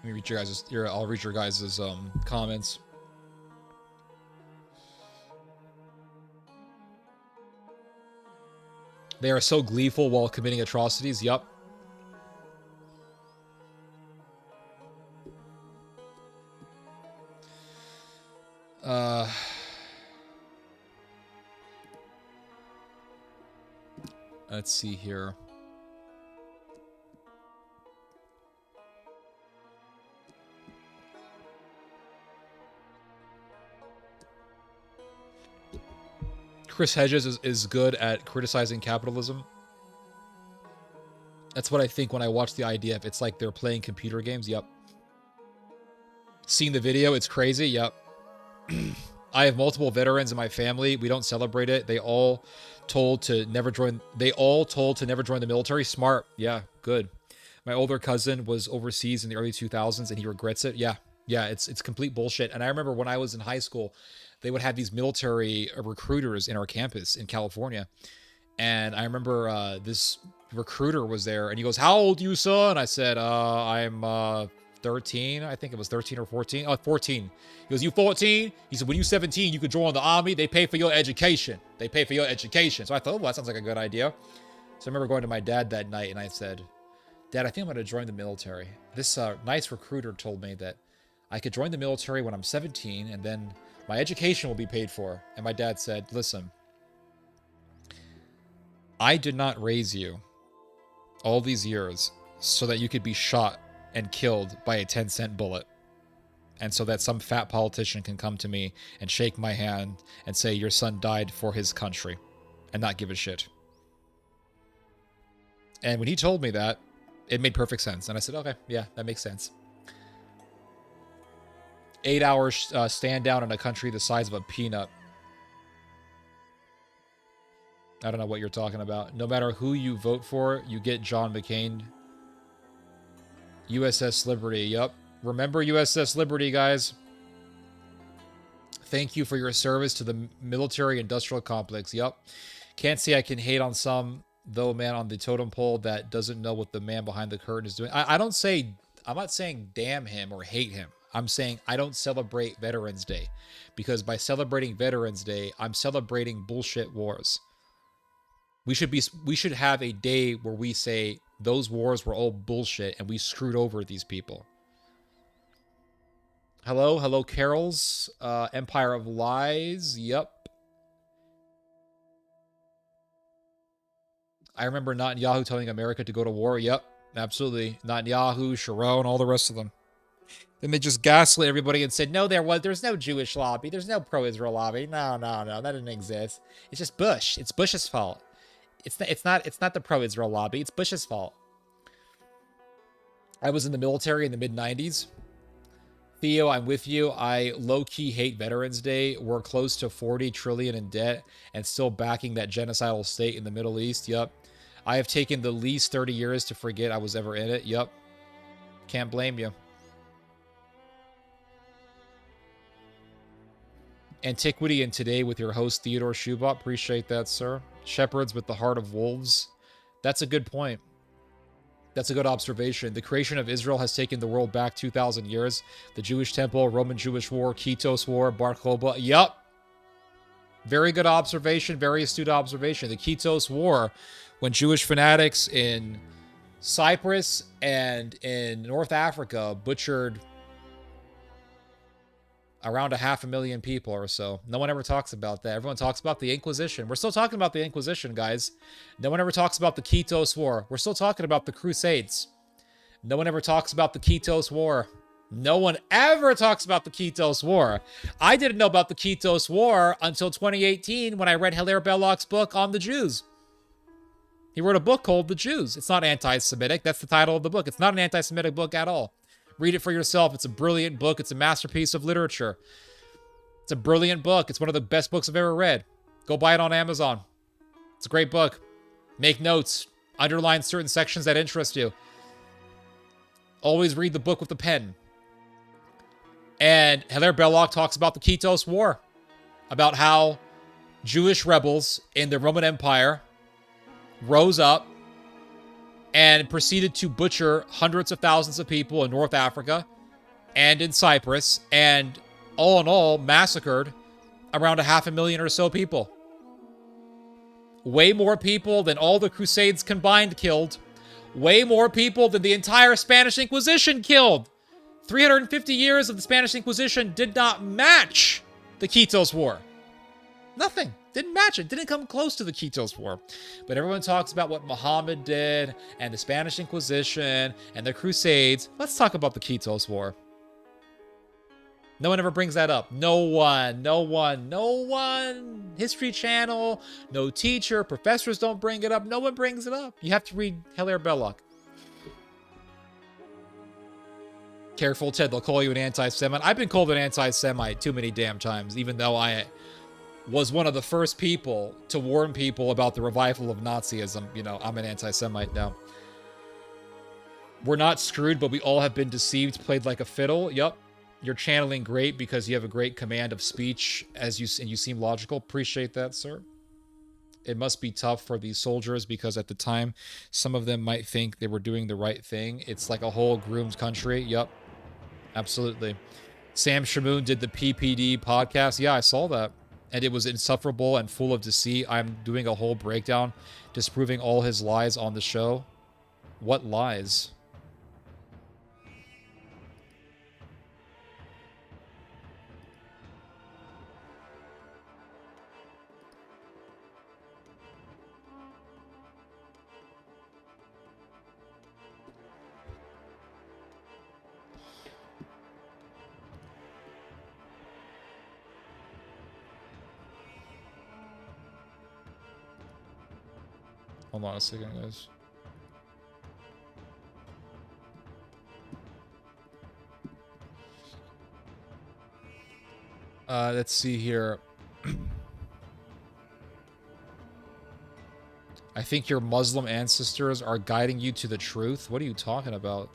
Let me read your guys'. I'll read your guys' comments. They are so gleeful while committing atrocities. Yup. Let's see here. Chris Hedges is good at criticizing capitalism. That's what I think when I watch the IDF. It's like they're playing computer games. Yep. Seeing the video, it's crazy. Yep. I have multiple veterans in my family. We don't celebrate it. They all told to never join the military. Smart. Yeah, good. My older cousin was overseas in the early 2000s and he regrets it. Yeah. Yeah, it's complete bullshit. And I remember when I was in high school, they would have these military recruiters in our campus in California. And I remember this recruiter was there and he goes, "How old are you, son?" I said, I'm 13. I think it was 13 or 14. Oh, 14. He goes, "You 14? He said, when you 17, you could join the army. They pay for your education. So I thought, well, that sounds like a good idea. So I remember going to my dad that night and I said, "Dad, I think I'm going to join the military." This nice recruiter told me that I could join the military when I'm 17 and then my education will be paid for. And my dad said, "Listen, I did not raise you all these years so that you could be shot and killed by a 10-cent bullet. And so that some fat politician can come to me and shake my hand and say your son died for his country and not give a shit." And when he told me that, it made perfect sense. And I said, okay, yeah, that makes sense. 8 hours stand down in a country the size of a peanut. I don't know what you're talking about. No matter who you vote for, you get John McCain. USS Liberty, yep. Remember USS Liberty, guys. Thank you for your service to the military-industrial complex, yep. Can't say I can hate on some, though, man, on the totem pole that doesn't know what the man behind the curtain is doing. I'm not saying damn him or hate him. I'm saying I don't celebrate Veterans Day, because by celebrating Veterans Day, I'm celebrating bullshit wars. We should have a day where we say those wars were all bullshit and we screwed over these people. Hello, Carols. Empire of Lies. Yep. I remember Netanyahu telling America to go to war. Yep, absolutely. Netanyahu, Sharon, all the rest of them. Then they just gaslit everybody and said, no, there's no Jewish lobby. There's no pro-Israel lobby. No, that didn't exist. It's just Bush. It's Bush's fault. It's not the pro-Israel lobby. It's Bush's fault. I was in the military in the mid-90s. Theo, I'm with you. I low-key hate Veterans Day. We're close to 40 trillion in debt and still backing that genocidal state in the Middle East. Yup. I have taken the least 30 years to forget I was ever in it. Yup. Can't blame you. Antiquity and Today with your host, Theodore Schubot. Appreciate that, sir. Shepherds with the Heart of Wolves. That's a good point. That's a good observation. The creation of Israel has taken the world back 2,000 years. The Jewish Temple, Roman-Jewish War, Kitos War, Bar Kokhba. Yup. Very good observation. Very astute observation. The Kitos War, when Jewish fanatics in Cyprus and in North Africa butchered around 500,000 people or so. No one ever talks about that. Everyone talks about the Inquisition. We're still talking about the Inquisition, kids. No one ever talks about the Kitos War. We're still talking about the Crusades. No one ever talks about the Kitos War. No one ever talks about the Kitos War. I didn't know about the Kitos War until 2018 when I read Hilaire Belloc's book on the Jews. He wrote a book called The Jews. It's not anti-Semitic. That's the title of the book. It's not an anti-Semitic book at all. Read it for yourself. It's a brilliant book. It's a masterpiece of literature. It's a brilliant book. It's one of the best books I've ever read. Go buy it on Amazon. It's a great book. Make notes. Underline certain sections that interest you. Always read the book with a pen. And Hilaire Belloc talks about the Kitos War. About how Jewish rebels in the Roman Empire rose up and proceeded to butcher hundreds of thousands of people in North Africa and in Cyprus, and all in all, massacred around 500,000 or so people. Way more people than all the Crusades combined killed. Way more people than the entire Spanish Inquisition killed. 350 years of the Spanish Inquisition did not match the Kitos War. Nothing. Didn't match it. Didn't come close to the Kitos War. But everyone talks about what Muhammad did and the Spanish Inquisition and the Crusades. Let's talk about the Kitos War. No one ever brings that up. No one. History Channel, no teacher, professors don't bring it up. No one brings it up. You have to read Hilaire Belloc. Careful, Ted. They'll call you an anti-Semite. I've been called an anti-Semite too many damn times, even though I was one of the first people to warn people about the revival of Nazism. You know, I'm an anti-Semite now. We're not screwed, but we all have been deceived, played like a fiddle. Yup. You're channeling great because you have a great command of speech and you seem logical. Appreciate that, sir. It must be tough for these soldiers because at the time, some of them might think they were doing the right thing. It's like a whole groomed country. Yup. Absolutely. Sam Shamoon did the PPD podcast. Yeah, I saw that. And it was insufferable and full of deceit. I'm doing a whole breakdown disproving all his lies on the show. What lies? Hold on a second, guys. Let's see here. I think your Muslim ancestors are guiding you to the truth. What are you talking about?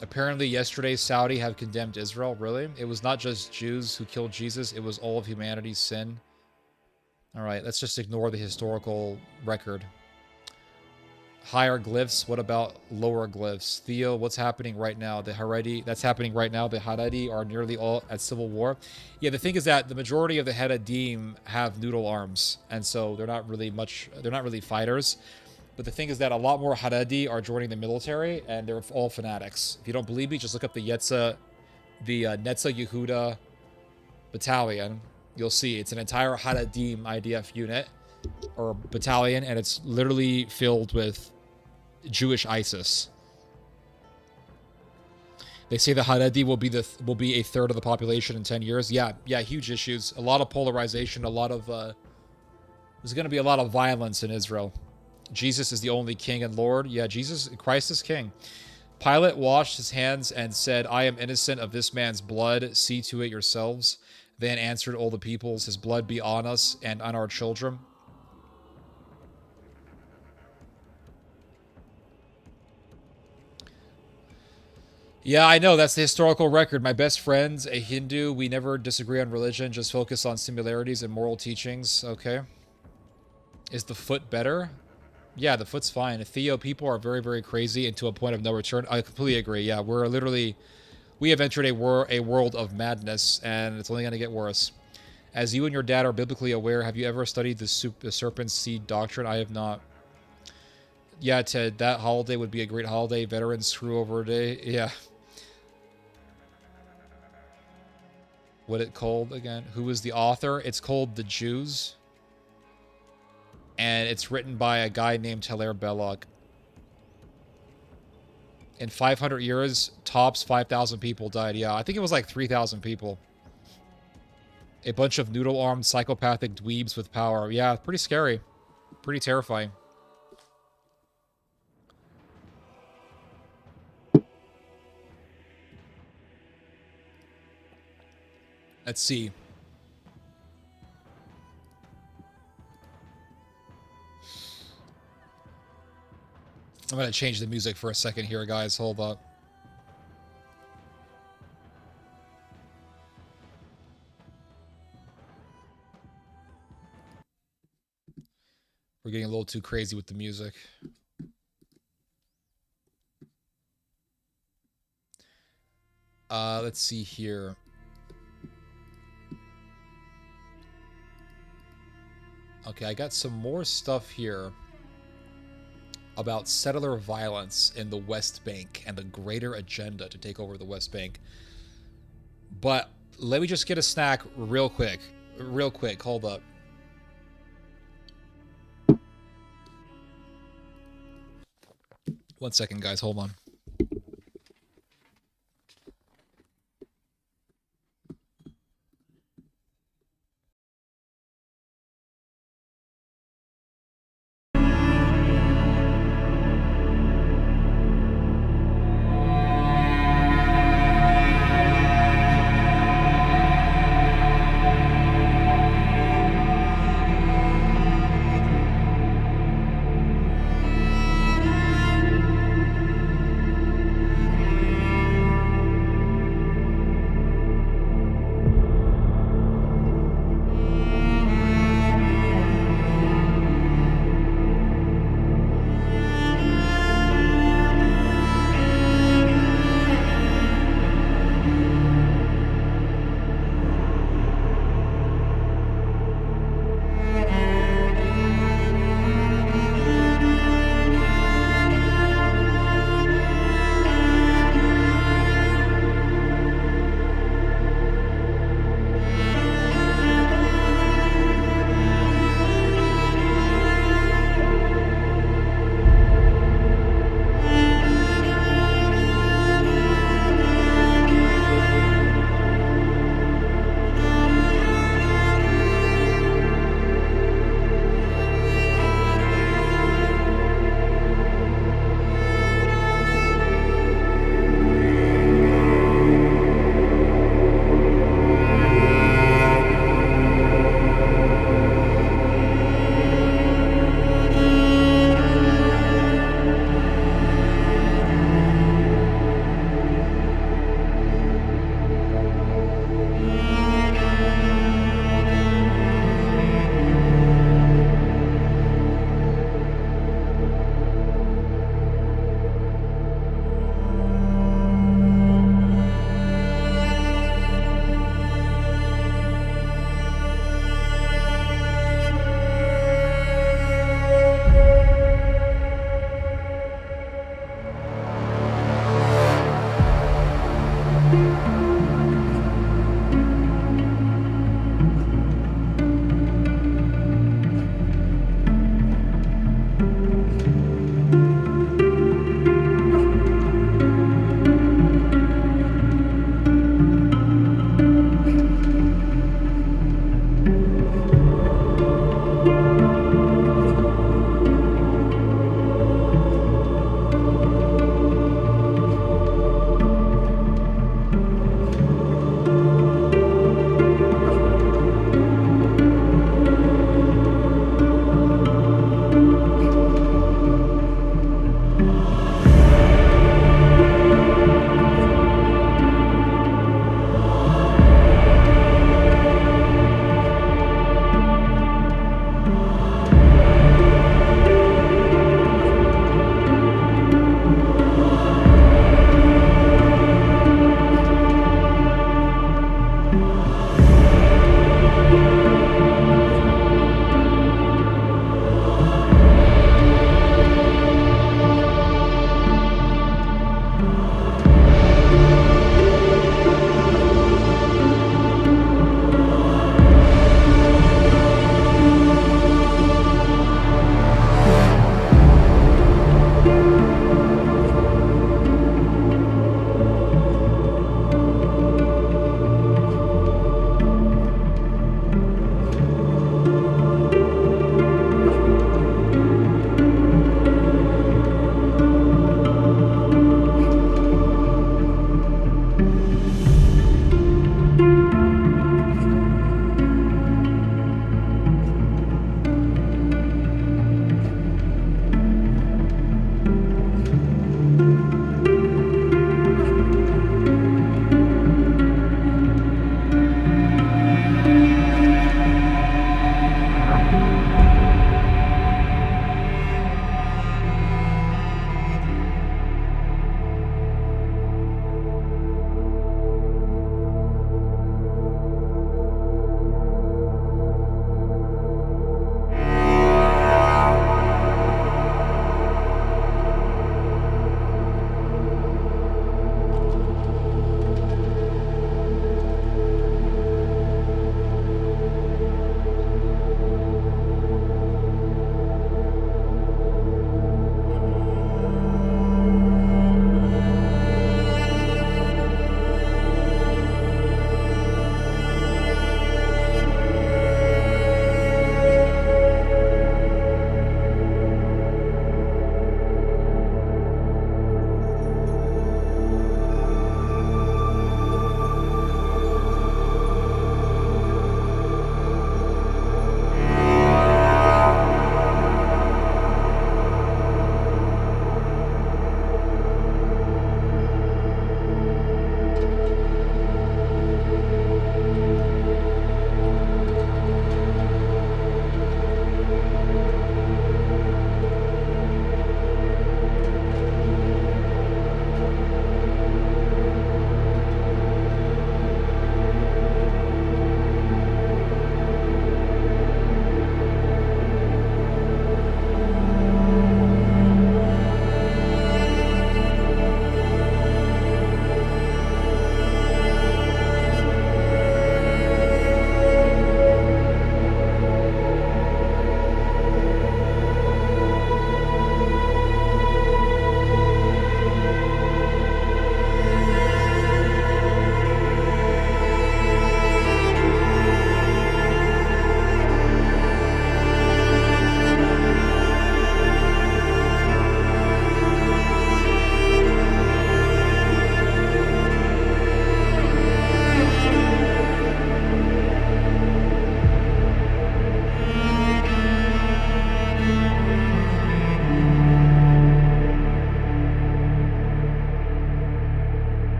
Apparently yesterday Saudi have condemned Israel. Really? It was not just Jews who killed Jesus. It was all of humanity's sin. All right, let's just ignore the historical record. Higher glyphs. What about lower glyphs? Theo, what's happening right now? The Haredi, that's happening right now. The Haredi are nearly all at civil war. Yeah, the thing is that the majority of the Haredim have noodle arms, and so they're not really fighters. But the thing is that a lot more Haredi are joining the military, and they're all fanatics. If you don't believe me, just look up the Netza Yehuda battalion. You'll see it's an entire Haredim IDF unit or battalion, and it's literally filled with Jewish ISIS. They say the Haredi will be a third of the population in 10 years. Yeah, huge issues. A lot of polarization. There's going to be a lot of violence in Israel. Jesus is the only king and Lord. Yeah, Christ is king. Pilate washed his hands and said, I am innocent of this man's blood. See to it yourselves. Then answered all the peoples, his blood be on us and on our children. Yeah, I know. That's the historical record. My best friend's a Hindu. We never disagree on religion, just focus on similarities and moral teachings. Okay. Is the foot better? Yeah, the foot's fine. Theo, people are very, very crazy and to a point of no return. I completely agree. Yeah, we have entered a world of madness, and it's only going to get worse. As you and your dad are biblically aware, have you ever studied the serpent's seed doctrine? I have not. Yeah, Ted, that holiday would be a great holiday. Veterans Screw Over Day. Yeah. What it called again? Who is the author? It's called The Jews. And it's written by a guy named Hilaire Belloc. In 500 years, tops 5,000 people died. Yeah, I think it was like 3,000 people. A bunch of noodle-armed psychopathic dweebs with power. Yeah, pretty scary. Pretty terrifying. Let's see. I'm going to change the music for a second here, guys. Hold up. We're getting a little too crazy with the music. Let's see here. Okay, I got some more stuff here about settler violence in the West Bank and the greater agenda to take over the West Bank. But let me just get a snack real quick. Real quick, hold up. One second, guys, hold on.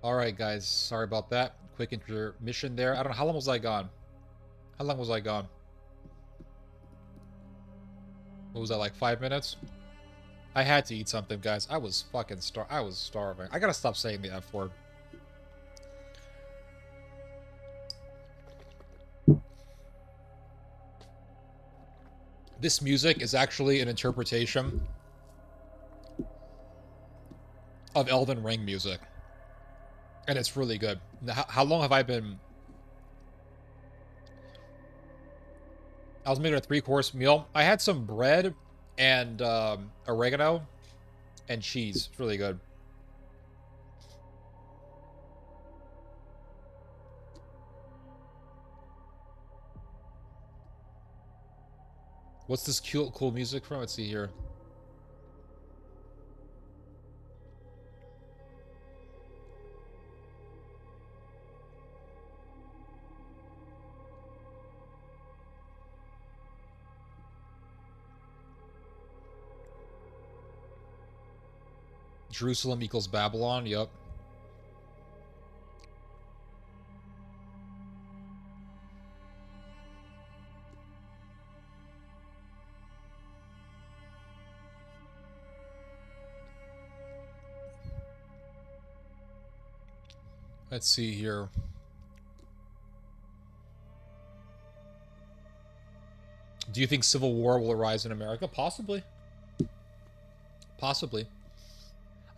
All right, guys. Sorry about that. Quick intermission there. I don't know. How long was I gone? How long was I gone? What was that, like 5 minutes? I had to eat something, guys. I was fucking I was starving. I gotta stop saying the F word. This music is actually an interpretation of Elden Ring music. And it's really good. Now, how long have I been... I was making a 3-course meal. I had some bread and oregano and cheese. It's really good. What's this cool music from? Let's see here. Jerusalem equals Babylon. Yep. Let's see here. Do you think civil war will arise in America? Possibly. Possibly.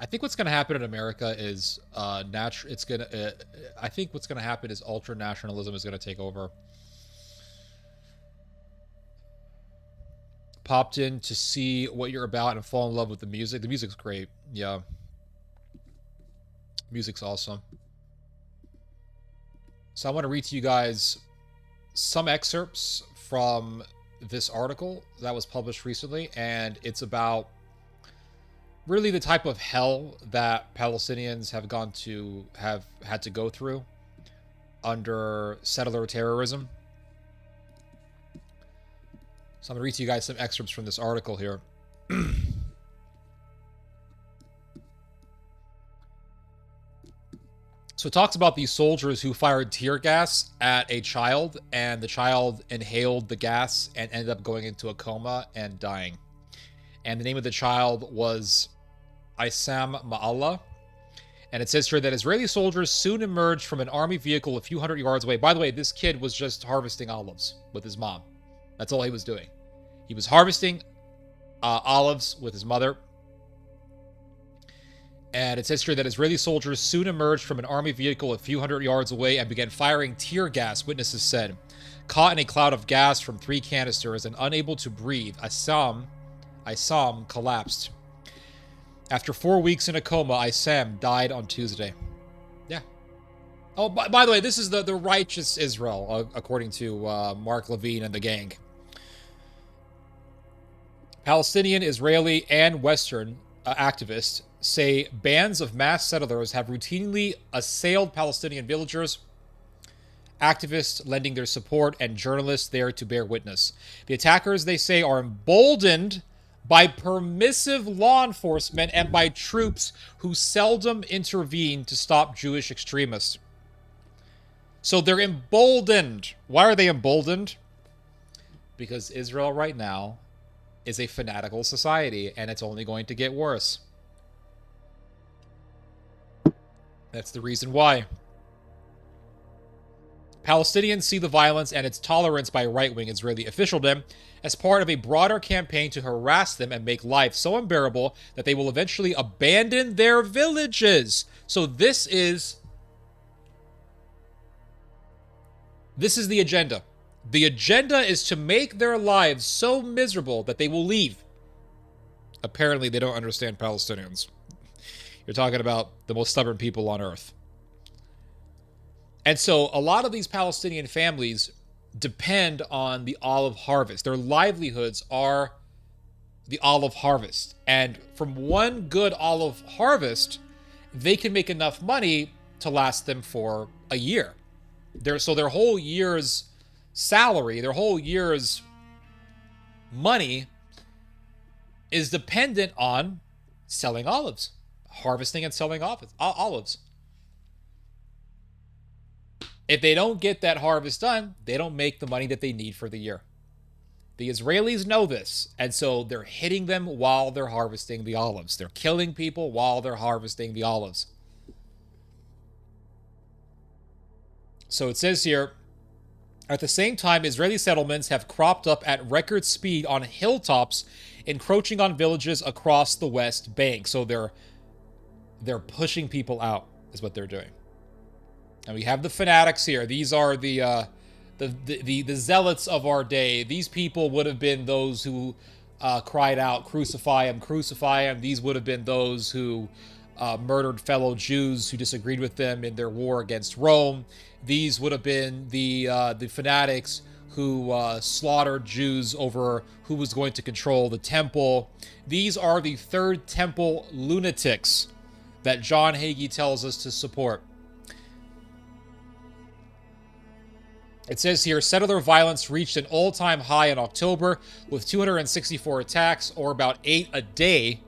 I think what's going to happen in America is I think what's going to happen is ultra nationalism is going to take over. Popped in to see what you're about and fall in love with the music. The music's great. Yeah. Music's awesome. So I want to read to you guys some excerpts from this article that was published recently, and it's about really the type of hell that Palestinians have had to go through under settler terrorism. So I'm going to read to you guys some excerpts from this article here. So it talks about these soldiers who fired tear gas at a child, and the child inhaled the gas and ended up going into a coma and dying. And the name of the child was Issam Ma'allah. And it says here that Israeli soldiers soon emerged from an army vehicle a few hundred yards away. By the way, this kid was just harvesting olives with his mom. That's all he was doing. He was harvesting olives with his mother. And it says here that Israeli soldiers soon emerged from an army vehicle a few hundred yards away and began firing tear gas, witnesses said. Caught in a cloud of gas from 3 canisters and unable to breathe, Issam collapsed. After 4 weeks in a coma, Issam died on Tuesday. Yeah. Oh, by the way, this is the righteous Israel, according to Mark Levine and the gang. Palestinian, Israeli, and Western activists say bands of mass settlers have routinely assailed Palestinian villagers, activists lending their support, and journalists there to bear witness. The attackers, they say, are emboldened by permissive law enforcement and by troops who seldom intervene to stop Jewish extremists. So they're emboldened. Why are they emboldened? Because Israel right now is a fanatical society, and it's only going to get worse. That's the reason why. Palestinians see the violence and its tolerance by right-wing Israeli officialdom as part of a broader campaign to harass them and make life so unbearable that they will eventually abandon their villages. So this is the agenda. The agenda is to make their lives so miserable that they will leave. Apparently, they don't understand Palestinians. You're talking about the most stubborn people on earth. And so a lot of these Palestinian families depend on the olive harvest. Their livelihoods are the olive harvest. And from one good olive harvest, they can make enough money to last them for a year. So their whole year's salary, their whole year's money is dependent on selling olives. Harvesting and selling olives. If they don't get that harvest done, they don't make the money that they need for the year. The Israelis know this, and so they're hitting them while they're harvesting the olives. They're killing people while they're harvesting the olives. So it says here, at the same time, Israeli settlements have cropped up at record speed on hilltops, encroaching on villages across the West Bank. So they're pushing people out, is what they're doing. And we have the fanatics here. These are the zealots of our day. These people would have been those who cried out, "Crucify him, crucify him." These would have been those who murdered fellow Jews who disagreed with them in their war against Rome. These would have been the fanatics who slaughtered Jews over who was going to control the temple. These are the Third Temple lunatics that John Hagee tells us to support. It says here, settler violence reached an all-time high in October with 264 attacks, or about 8 a day,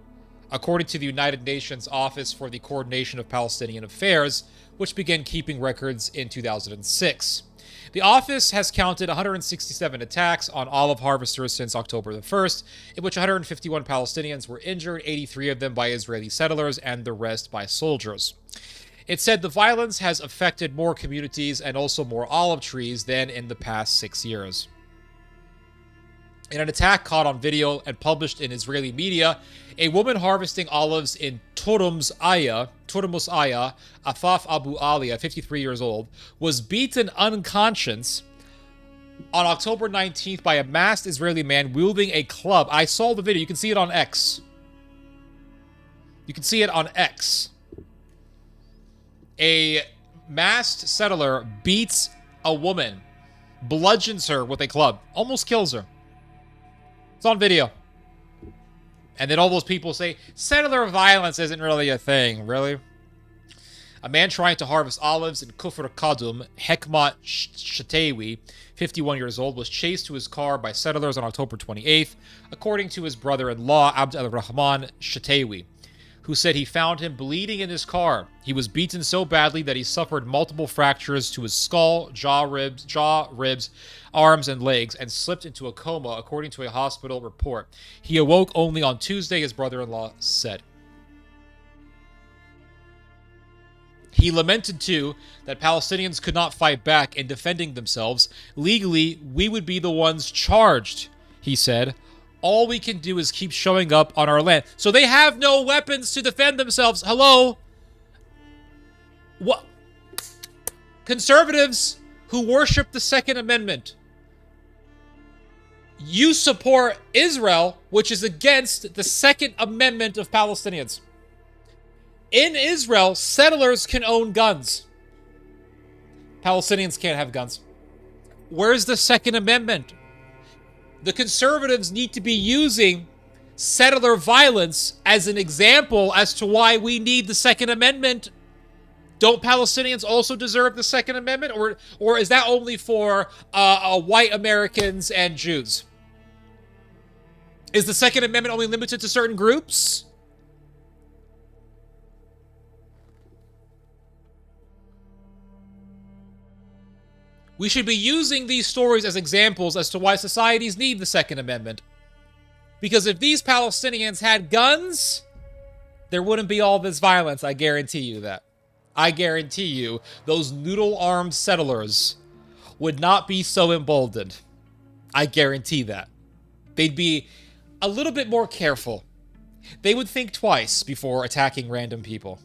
according to the United Nations Office for the Coordination of Palestinian Affairs, which began keeping records in 2006. The office has counted 167 attacks on olive harvesters since October the 1st, in which 151 Palestinians were injured, 83 of them by Israeli settlers, and the rest by soldiers. It said the violence has affected more communities and also more olive trees than in the past 6 years. In an attack caught on video and published in Israeli media, a woman harvesting olives in Turmus Aya, Afaf Abu Alia, 53 years old, was beaten unconscious on October 19th by a masked Israeli man wielding a club. I saw the video. You can see it on X. A masked settler beats a woman, bludgeons her with a club, almost kills her. It's on video. And then all those people say, settler violence isn't really a thing. Really? A man trying to harvest olives in Kufr Kadum, Hekmat Shatewi, 51 years old, was chased to his car by settlers on October 28th, according to his brother-in-law, Abd al-Rahman Shatewi, who said he found him bleeding in his car. He was beaten so badly that he suffered multiple fractures to his skull, jaw, ribs, arms, and legs, and slipped into a coma, according to a hospital report. He awoke only on Tuesday, his brother-in-law said. He lamented, too, that Palestinians could not fight back in defending themselves. Legally, we would be the ones charged, he said. All we can do is keep showing up on our land. So they have no weapons to defend themselves. Hello? What? Conservatives who worship the Second Amendment. You support Israel, which is against the Second Amendment of Palestinians. In Israel, settlers can own guns. Palestinians can't have guns. Where's the Second Amendment? The conservatives need to be using settler violence as an example as to why we need the Second Amendment. Don't Palestinians also deserve the Second Amendment? Or is that only for white Americans and Jews? Is the Second Amendment only limited to certain groups? We should be using these stories as examples as to why societies need the Second Amendment. Because if these Palestinians had guns, there wouldn't be all this violence. I guarantee you that. I guarantee you those noodle-armed settlers would not be so emboldened. I guarantee that. They'd be a little bit more careful. They would think twice before attacking random people.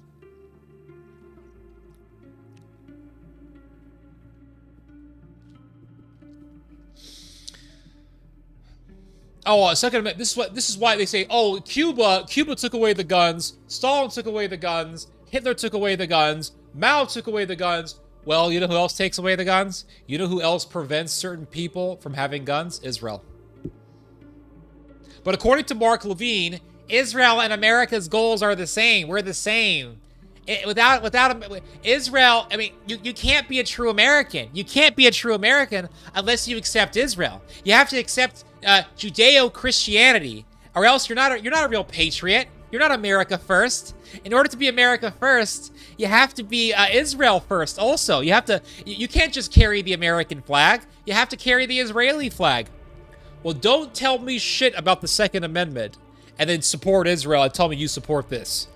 Oh, Second Amendment. This is why they say, oh, Cuba took away the guns, Stalin took away the guns, Hitler took away the guns, Mao took away the guns. Well, you know who else takes away the guns? You know who else prevents certain people from having guns? Israel. But according to Mark Levine, Israel and America's goals are the same. We're the same. Without Israel, I mean, you can't be a true American. You can't be a true American unless you accept Israel. You have to accept Judeo-Christianity, or else you're not a real patriot. You're not America first. In order to be America first, you have to be Israel first also. You can't just carry the American flag. You have to carry the Israeli flag. Well, don't tell me shit about the Second Amendment and then support Israel and tell me you support this.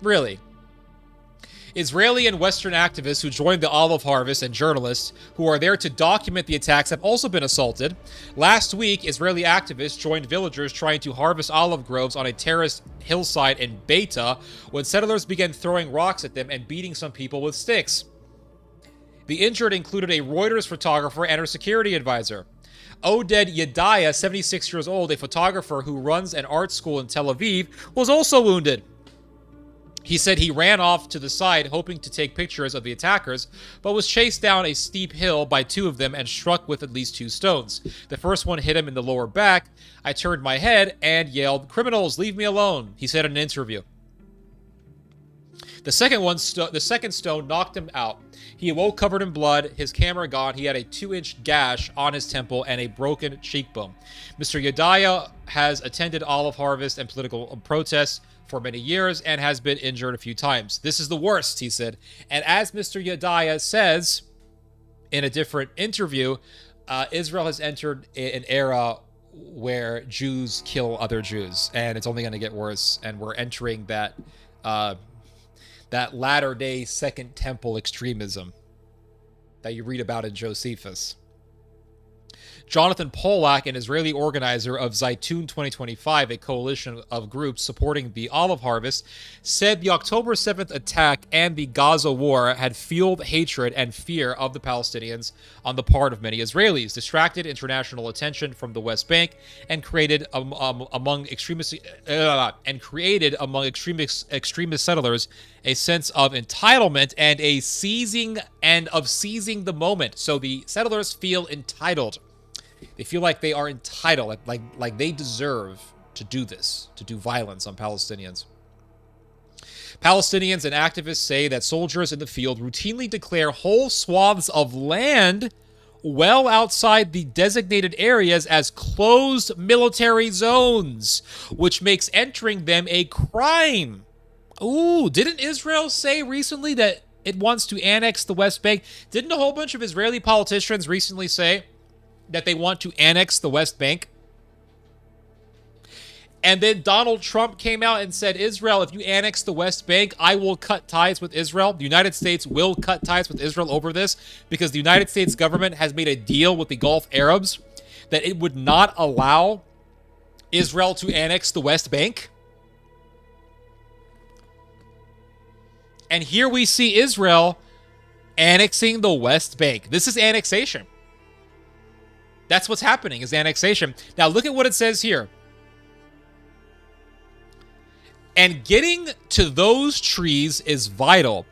Really. Israeli and Western activists who joined the olive harvest and journalists who are there to document the attacks have also been assaulted. Last week, Israeli activists joined villagers trying to harvest olive groves on a terraced hillside in Beita when settlers began throwing rocks at them and beating some people with sticks. The injured included a Reuters photographer and her security advisor. Oded Yedaya, 76 years old, a photographer who runs an art school in Tel Aviv, was also wounded. He said he ran off to the side hoping to take pictures of the attackers, but was chased down a steep hill by two of them and struck with at least 2 stones. The first one hit him in the lower back. I turned my head and yelled, "Criminals, leave me alone," he said in an interview. The second stone knocked him out. He awoke covered in blood, his camera gone. He had a 2-inch gash on his temple and a broken cheekbone. Mr. Yedaya has attended olive harvest and political protests for many years and has been injured a few times. This is the worst, he said. And as Mr. Yedaya says in a different interview, Israel has entered an era where Jews kill other Jews, and it's only going to get worse. And we're entering that latter-day Second Temple extremism that you read about in Josephus. Jonathan Polak, an Israeli organizer of Zaytun 2025, a coalition of groups supporting the olive harvest, said the October 7th attack and the Gaza war had fueled hatred and fear of the Palestinians on the part of many Israelis, distracted international attention from the West Bank, and created among extremist settlers a sense of entitlement and seizing the moment. So the settlers feel entitled. They feel like they are entitled, like they deserve to do this, to do violence on Palestinians. Palestinians and activists say that soldiers in the field routinely declare whole swaths of land well outside the designated areas as closed military zones, which makes entering them a crime. Ooh, didn't Israel say recently that it wants to annex the West Bank? Didn't a whole bunch of Israeli politicians recently say that they want to annex the West Bank? And then Donald Trump came out and said, Israel, if you annex the West Bank, I will cut ties with Israel. The United States will cut ties with Israel over this because the United States government has made a deal with the Gulf Arabs that it would not allow Israel to annex the West Bank. And here we see Israel annexing the West Bank. This is annexation. That's what's happening, is annexation. Now look at what it says here. And getting to those trees is vital.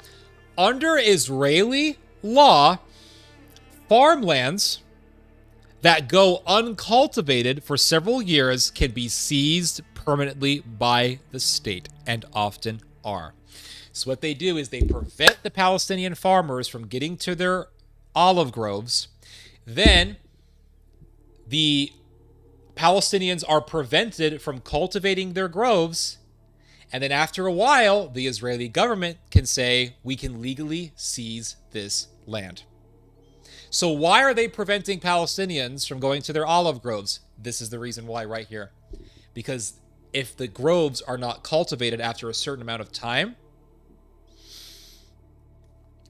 Under Israeli law, farmlands that go uncultivated for several years can be seized permanently by the state, and often are. So what they do is they prevent the Palestinian farmers from getting to their olive groves. Then the Palestinians are prevented from cultivating their groves. And then after a while, the Israeli government can say, we can legally seize this land. So why are they preventing Palestinians from going to their olive groves? This is the reason why right here. Because if the groves are not cultivated after a certain amount of time,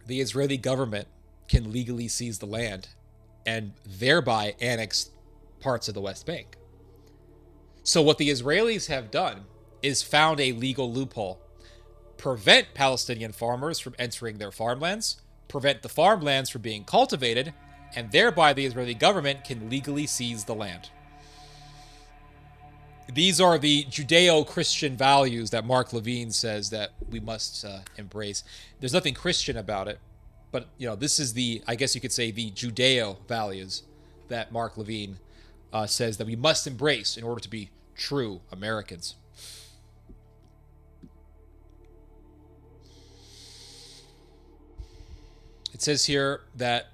the Israeli government can legally seize the land and thereby annex parts of the West Bank. So what the Israelis have done is found a legal loophole. Prevent Palestinian farmers from entering their farmlands, prevent the farmlands from being cultivated, and thereby the Israeli government can legally seize the land. These are the Judeo-Christian values that Mark Levine says that we must embrace. There's nothing Christian about it, but this is I guess you could say, the Judeo values that Mark Levine says that we must embrace in order to be true Americans. It says here that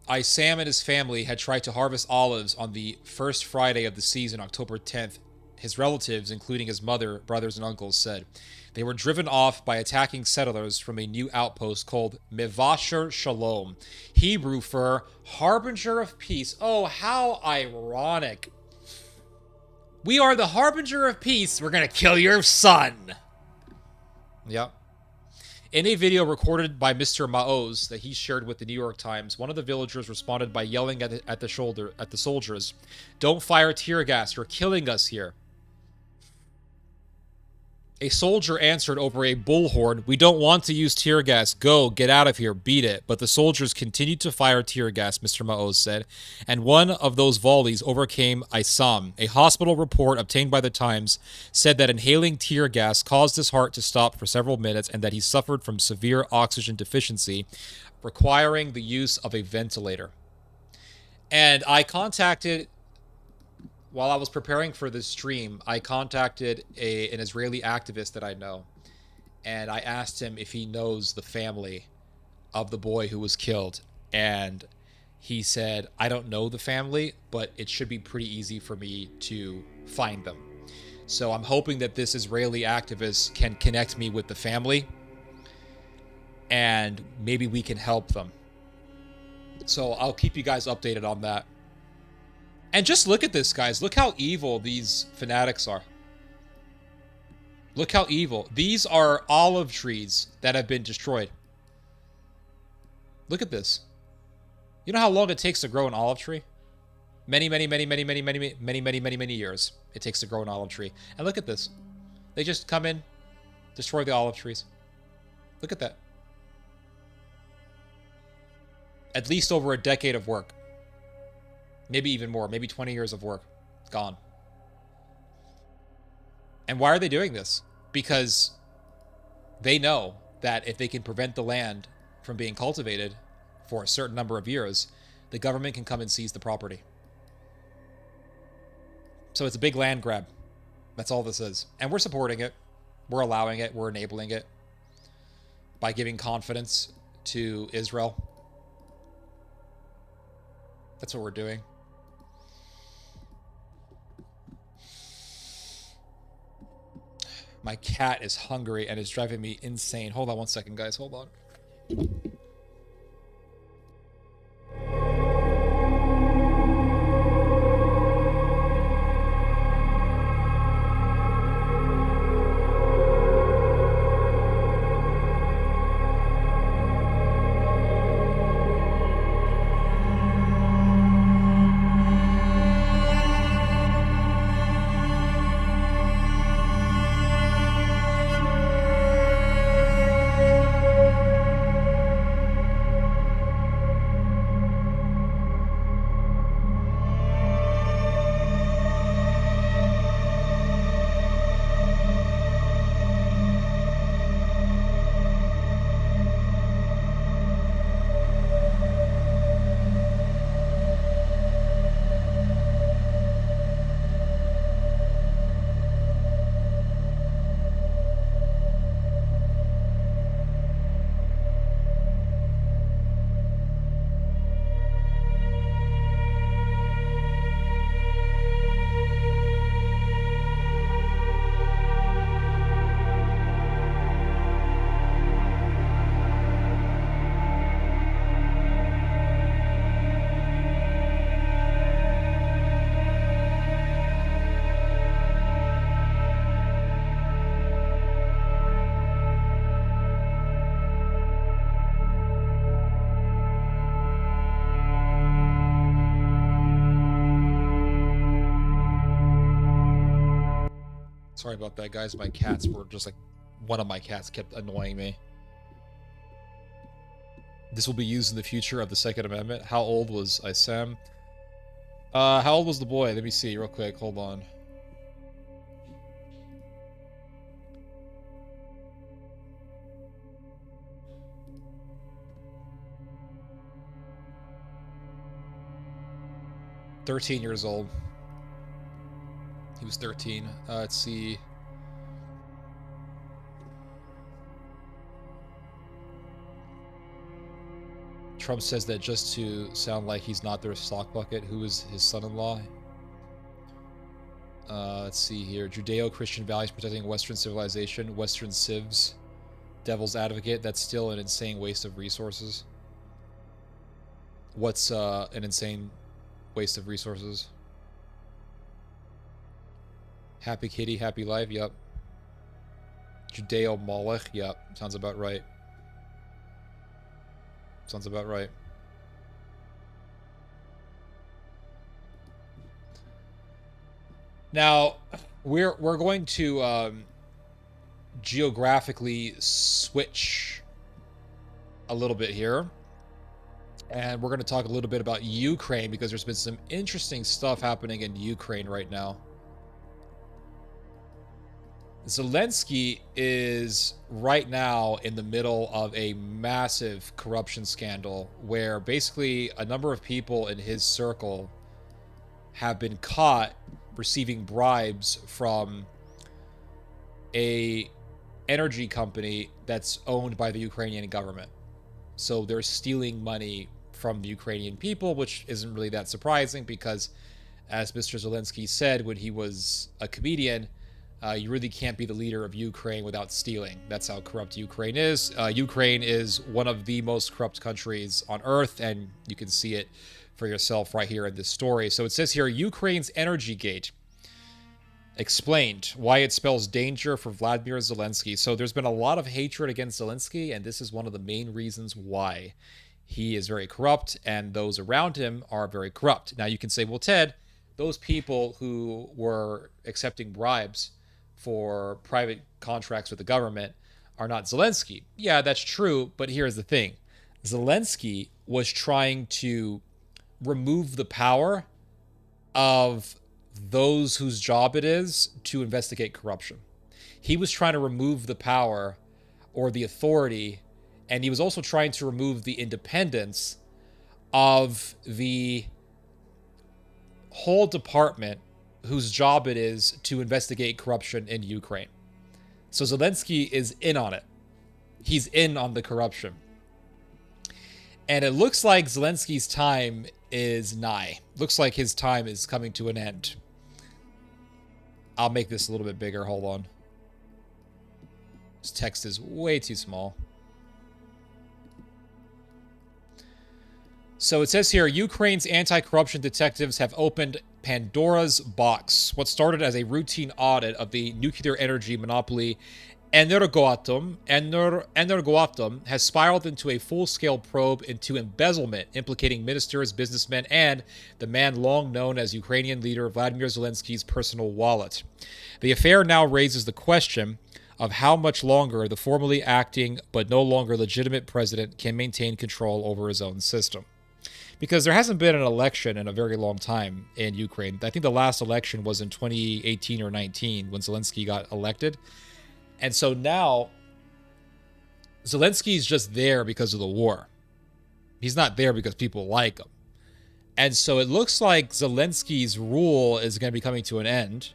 Isam and his family had tried to harvest olives on the first Friday of the season, October 10th, his relatives, including his mother, brothers, and uncles, said. They were driven off by attacking settlers from a new outpost called Mevasher Shalom, Hebrew for harbinger of peace. Oh, how ironic. We are the harbinger of peace. We're going to kill your son. Yep. In a video recorded by Mr. Maoz that he shared with the New York Times, one of the villagers responded by yelling at the soldiers, "Don't fire tear gas, you're killing us here." A soldier answered over a bullhorn, "We don't want to use tear gas. Go, get out of here, beat it." But the soldiers continued to fire tear gas, Mr. Maoz said, and one of those volleys overcame Isam. A hospital report obtained by the Times said that inhaling tear gas caused his heart to stop for several minutes and that he suffered from severe oxygen deficiency, requiring the use of a ventilator. And while I was preparing for this stream, I contacted an Israeli activist that I know, and I asked him if he knows the family of the boy who was killed, and he said, "I don't know the family, but it should be pretty easy for me to find them." So I'm hoping that this Israeli activist can connect me with the family, and maybe we can help them. So I'll keep you guys updated on that. And just look at this, guys. Look how evil these fanatics are. Look how evil. These are olive trees that have been destroyed. Look at this. You know how long it takes to grow an olive tree? Many years it takes to grow an olive tree. And look at this. They just come in, destroy the olive trees. Look at that. At least over a decade of work. Maybe even more. Maybe 20 years of work. Gone. And why are they doing this? Because they know that if they can prevent the land from being cultivated for a certain number of years, the government can come and seize the property. So it's a big land grab. That's all this is. And we're supporting it. We're allowing it. We're enabling it by giving confidence to Israel. That's what we're doing. My cat is hungry and is driving me insane. Hold on one second, guys. Hold on. Sorry about that, guys. My cats were just like... One of my cats kept annoying me. This will be used in the future of the Second Amendment. How old was Isam? How old was the boy? Let me see real quick. Hold on. "13 years old. He was 13. Let's see. Trump says that just to sound like he's not their stock bucket. Who is his son-in-law? Let's see here. Judeo-Christian values protecting Western civilization. Western civs. Devil's advocate. That's still an insane waste of resources. What's an insane waste of resources? Happy kitty, happy life. Yep. Judeo-Moloch. Yep. Sounds about right. Sounds about right. Now, we're going to geographically switch a little bit here. And we're going to talk a little bit about Ukraine because there's been some interesting stuff happening in Ukraine right now. Zelensky is right now in the middle of a massive corruption scandal where basically a number of people in his circle have been caught receiving bribes from a energy company that's owned by the Ukrainian government. So they're stealing money from the Ukrainian people, which isn't really that surprising because, as Mr. Zelensky said when he was a comedian, you really can't be the leader of Ukraine without stealing. That's how corrupt Ukraine is. Ukraine is one of the most corrupt countries on earth, and you can see it for yourself right here in this story. So it says here, Ukraine's Energy Gate explained why it spells danger for Vladimir Zelensky. So there's been a lot of hatred against Zelensky, and this is one of the main reasons why. He is very corrupt, and those around him are very corrupt. Now you can say, well, Ted, those people who were accepting bribes for private contracts with the government are not Zelensky. Yeah, that's true, but here's the thing. Zelensky was trying to remove the power of those whose job it is to investigate corruption. He was trying to remove the power or the authority, and he was also trying to remove the independence of the whole department whose job it is to investigate corruption in Ukraine. So Zelensky is in on it. He's in on the corruption. And it looks like Zelensky's time is nigh. Looks like his time is coming to an end. I'll make this a little bit bigger. Hold on. This text is way too small. So it says here, Ukraine's anti-corruption detectives have opened Pandora's box. What started as a routine audit of the nuclear energy monopoly Energoatom has spiraled into a full-scale probe into embezzlement, implicating ministers, businessmen, and the man long known as Ukrainian leader Vladimir Zelensky's personal wallet. The affair now raises the question of how much longer the formerly acting but no longer legitimate president can maintain control over his own system. Because there hasn't been an election in a very long time in Ukraine. I think the last election was in 2018 or 19 when Zelensky got elected. And so now, Zelensky's just there because of the war. He's not there because people like him. And so it looks like Zelensky's rule is going to be coming to an end.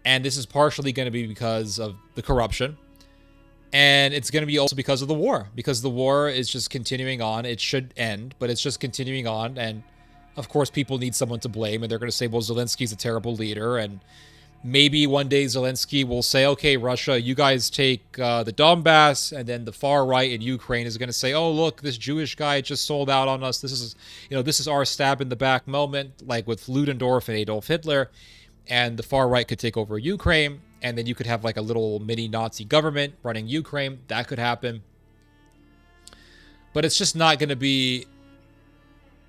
And this is partially going to be because of the corruption. And it's going to be also because of the war. Because the war is just continuing on. It should end, but it's just continuing on. And, of course, people need someone to blame. And they're going to say, well, Zelensky's a terrible leader. And maybe one day Zelensky will say, okay, Russia, you guys take the Donbass, and then the far right in Ukraine is going to say, oh, look, this Jewish guy just sold out on us. This is our stab in the back moment, like with Ludendorff and Adolf Hitler, and the far right could take over Ukraine, and then you could have like a little mini Nazi government running Ukraine. That could happen. But it's just not going to be,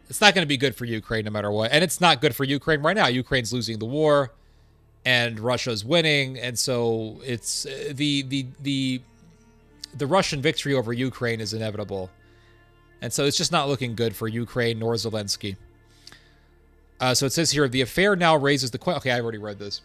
it's not going to be good for Ukraine no matter what. And it's not good for Ukraine right now. Ukraine's losing the war. And Russia's winning, and so it's the Russian victory over Ukraine is inevitable, and so it's just not looking good for Ukraine nor Zelensky. So it says here, the affair now raises the question. Okay, I already read this.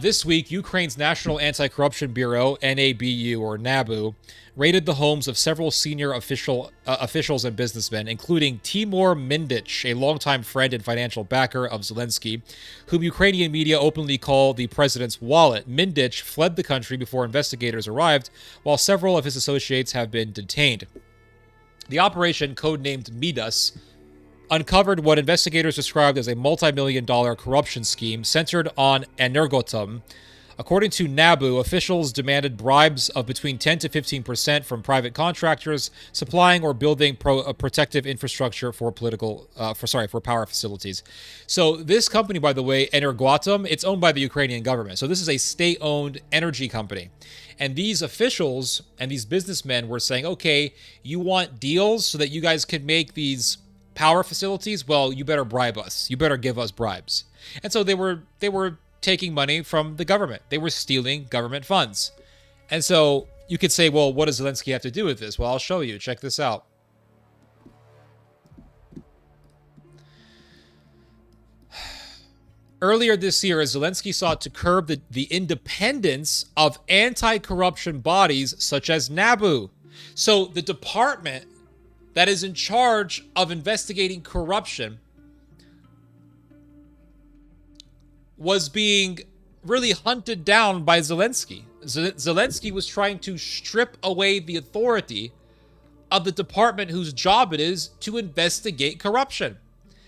This week, Ukraine's National Anti-Corruption Bureau, NABU or NABU, raided the homes of several senior officials and businessmen, including Timur Mindich, a longtime friend and financial backer of Zelensky, whom Ukrainian media openly call the president's wallet. Mindich fled the country before investigators arrived, while several of his associates have been detained. The operation, codenamed Midas, uncovered what investigators described as a multi-million-dollar corruption scheme centered on Energoatom. According to NABU, officials demanded bribes of between 10 to 15% from private contractors supplying or building protective infrastructure for power facilities. So this company, by the way, Energoatom, it's owned by the Ukrainian government. So this is a state-owned energy company. And these officials and these businessmen were saying, okay, you want deals so that you guys can make these power facilities? Well, you better bribe us. You better give us bribes. And so they were taking money from the government. They were stealing government funds. And so you could say, well, what does Zelensky have to do with this? Well, I'll show you. Check this out. Earlier this year, Zelensky sought to curb the independence of anti-corruption bodies such as NABU. So the department that is in charge of investigating corruption was being really hunted down by Zelensky. Zelensky was trying to strip away the authority of the department whose job it is to investigate corruption.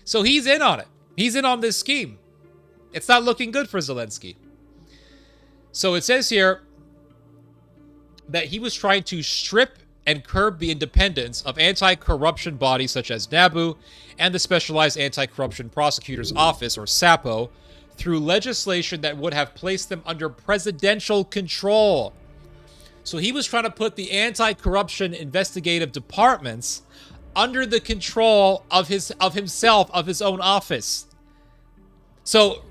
So he's in on it. He's in on this scheme. It's not looking good for Zelensky. So it says here that he was trying to strip and curb the independence of anti-corruption bodies such as NABU and the Specialized Anti-Corruption Prosecutor's Office, or SAPO, through legislation that would have placed them under presidential control. So he was trying to put the anti-corruption investigative departments under the control of his own office. So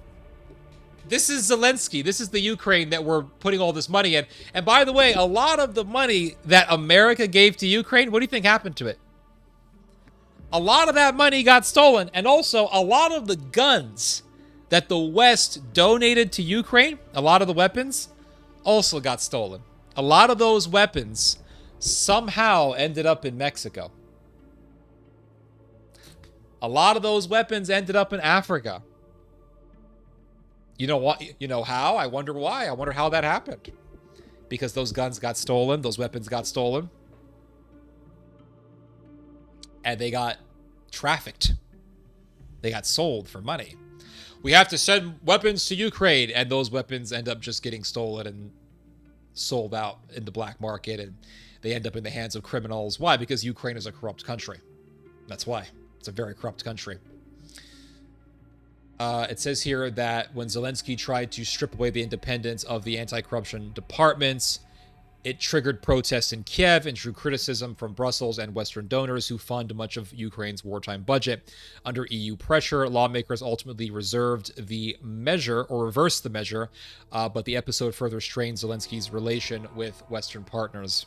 this is Zelensky. This is the Ukraine that we're putting all this money in. And by the way, a lot of the money that America gave to Ukraine, what do you think happened to it? A lot of that money got stolen. And also, a lot of the guns that the West donated to Ukraine, a lot of the weapons, also got stolen. A lot of those weapons somehow ended up in Mexico. A lot of those weapons ended up in Africa. You know what? You know how? I wonder why. I wonder how that happened. Because those guns got stolen, those weapons got stolen, and they got trafficked. They got sold for money. We have to send weapons to Ukraine, and those weapons end up just getting stolen and sold out in the black market, and they end up in the hands of criminals. Why? Because Ukraine is a corrupt country. That's why. It's a very corrupt country. It says here that when Zelensky tried to strip away the independence of the anti-corruption departments, it triggered protests in Kiev and drew criticism from Brussels and Western donors who fund much of Ukraine's wartime budget. Under EU pressure, lawmakers ultimately reversed the measure, but the episode further strained Zelensky's relation with Western partners.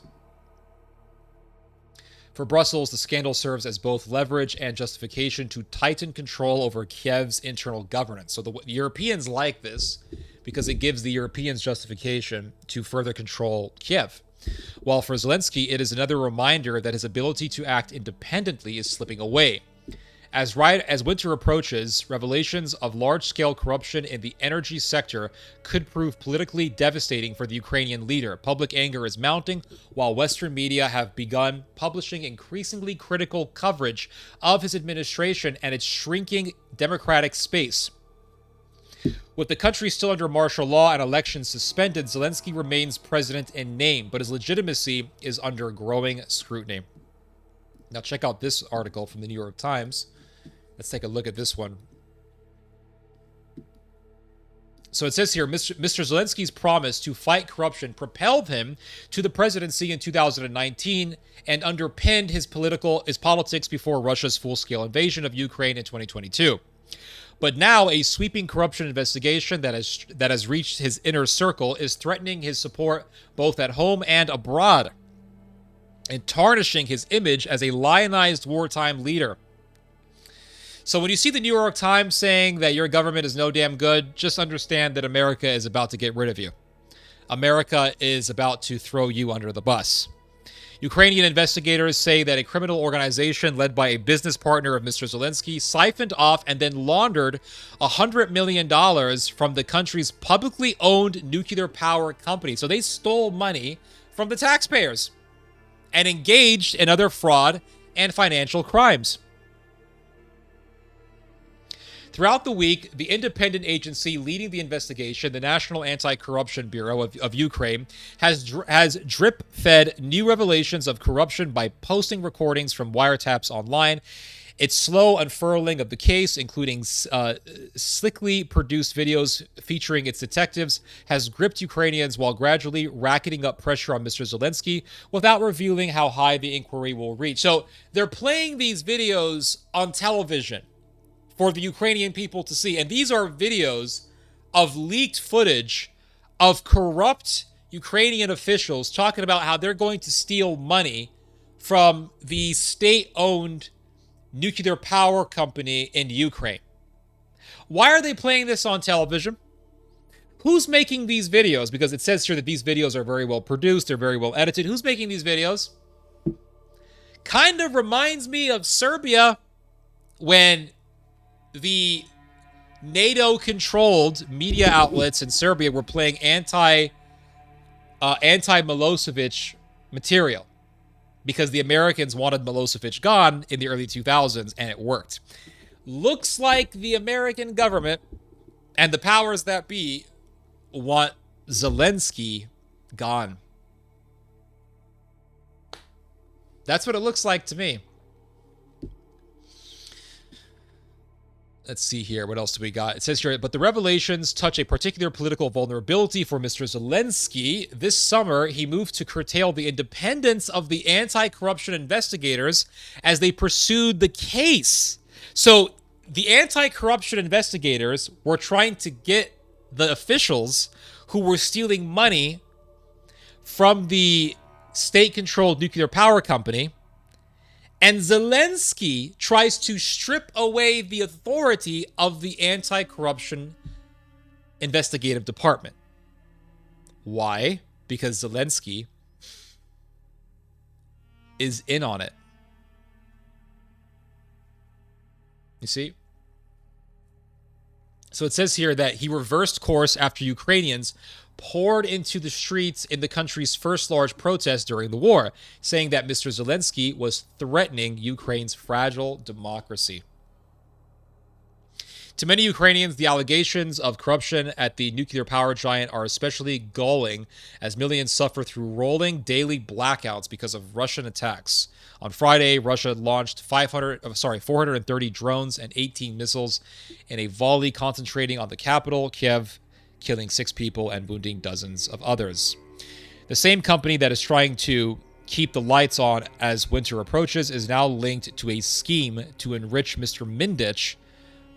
For Brussels, the scandal serves as both leverage and justification to tighten control over Kiev's internal governance. So the Europeans like this because it gives the Europeans justification to further control Kiev. While for Zelensky, it is another reminder that his ability to act independently is slipping away. As winter approaches, revelations of large-scale corruption in the energy sector could prove politically devastating for the Ukrainian leader. Public anger is mounting, while Western media have begun publishing increasingly critical coverage of his administration and its shrinking democratic space. With the country still under martial law and elections suspended, Zelensky remains president in name, but his legitimacy is under growing scrutiny. Now check out this article from the New York Times. Let's take a look at this one. So it says here, Mr. Zelensky's promise to fight corruption propelled him to the presidency in 2019 and underpinned his politics before Russia's full-scale invasion of Ukraine in 2022. But now a sweeping corruption investigation that has reached his inner circle is threatening his support both at home and abroad, and tarnishing his image as a lionized wartime leader. So when you see the New York Times saying that your government is no damn good, just understand that America is about to get rid of you. America is about to throw you under the bus. Ukrainian investigators say that a criminal organization led by a business partner of Mr. Zelensky siphoned off and then laundered $100 million from the country's publicly owned nuclear power company. So they stole money from the taxpayers and engaged in other fraud and financial crimes. Throughout the week, the independent agency leading the investigation, the National Anti-Corruption Bureau of Ukraine, has drip-fed new revelations of corruption by posting recordings from wiretaps online. Its slow unfurling of the case, including slickly produced videos featuring its detectives, has gripped Ukrainians while gradually racketing up pressure on Mr. Zelensky without revealing how high the inquiry will reach. So they're playing these videos on television for the Ukrainian people to see. And these are videos of leaked footage of corrupt Ukrainian officials talking about how they're going to steal money from the state-owned nuclear power company in Ukraine. Why are they playing this on television? Who's making these videos? Because it says here that these videos are very well produced, they're very well edited. Who's making these videos? Kind of reminds me of Serbia when the NATO-controlled media outlets in Serbia were playing anti-Milosevic material, because the Americans wanted Milosevic gone in the early 2000s, and it worked. Looks like the American government and the powers that be want Zelensky gone. That's what it looks like to me. Let's see here. What else do we got? It says here, but the revelations touch a particular political vulnerability for Mr. Zelensky. This summer, he moved to curtail the independence of the anti-corruption investigators as they pursued the case. So the anti-corruption investigators were trying to get the officials who were stealing money from the state-controlled nuclear power company. And Zelensky tries to strip away the authority of the anti-corruption investigative department. Why? Because Zelensky is in on it. You see? So it says here that he reversed course after Ukrainians poured into the streets in the country's first large protest during the war, saying that Mr. Zelensky was threatening Ukraine's fragile democracy. To many Ukrainians, the allegations of corruption at the nuclear power giant are especially galling as millions suffer through rolling daily blackouts because of Russian attacks. On Friday, Russia launched 430 drones and 18 missiles in a volley concentrating on the capital, Kiev, killing 6 people and wounding dozens of others. The same company that is trying to keep the lights on as winter approaches is now linked to a scheme to enrich Mr. Mindich,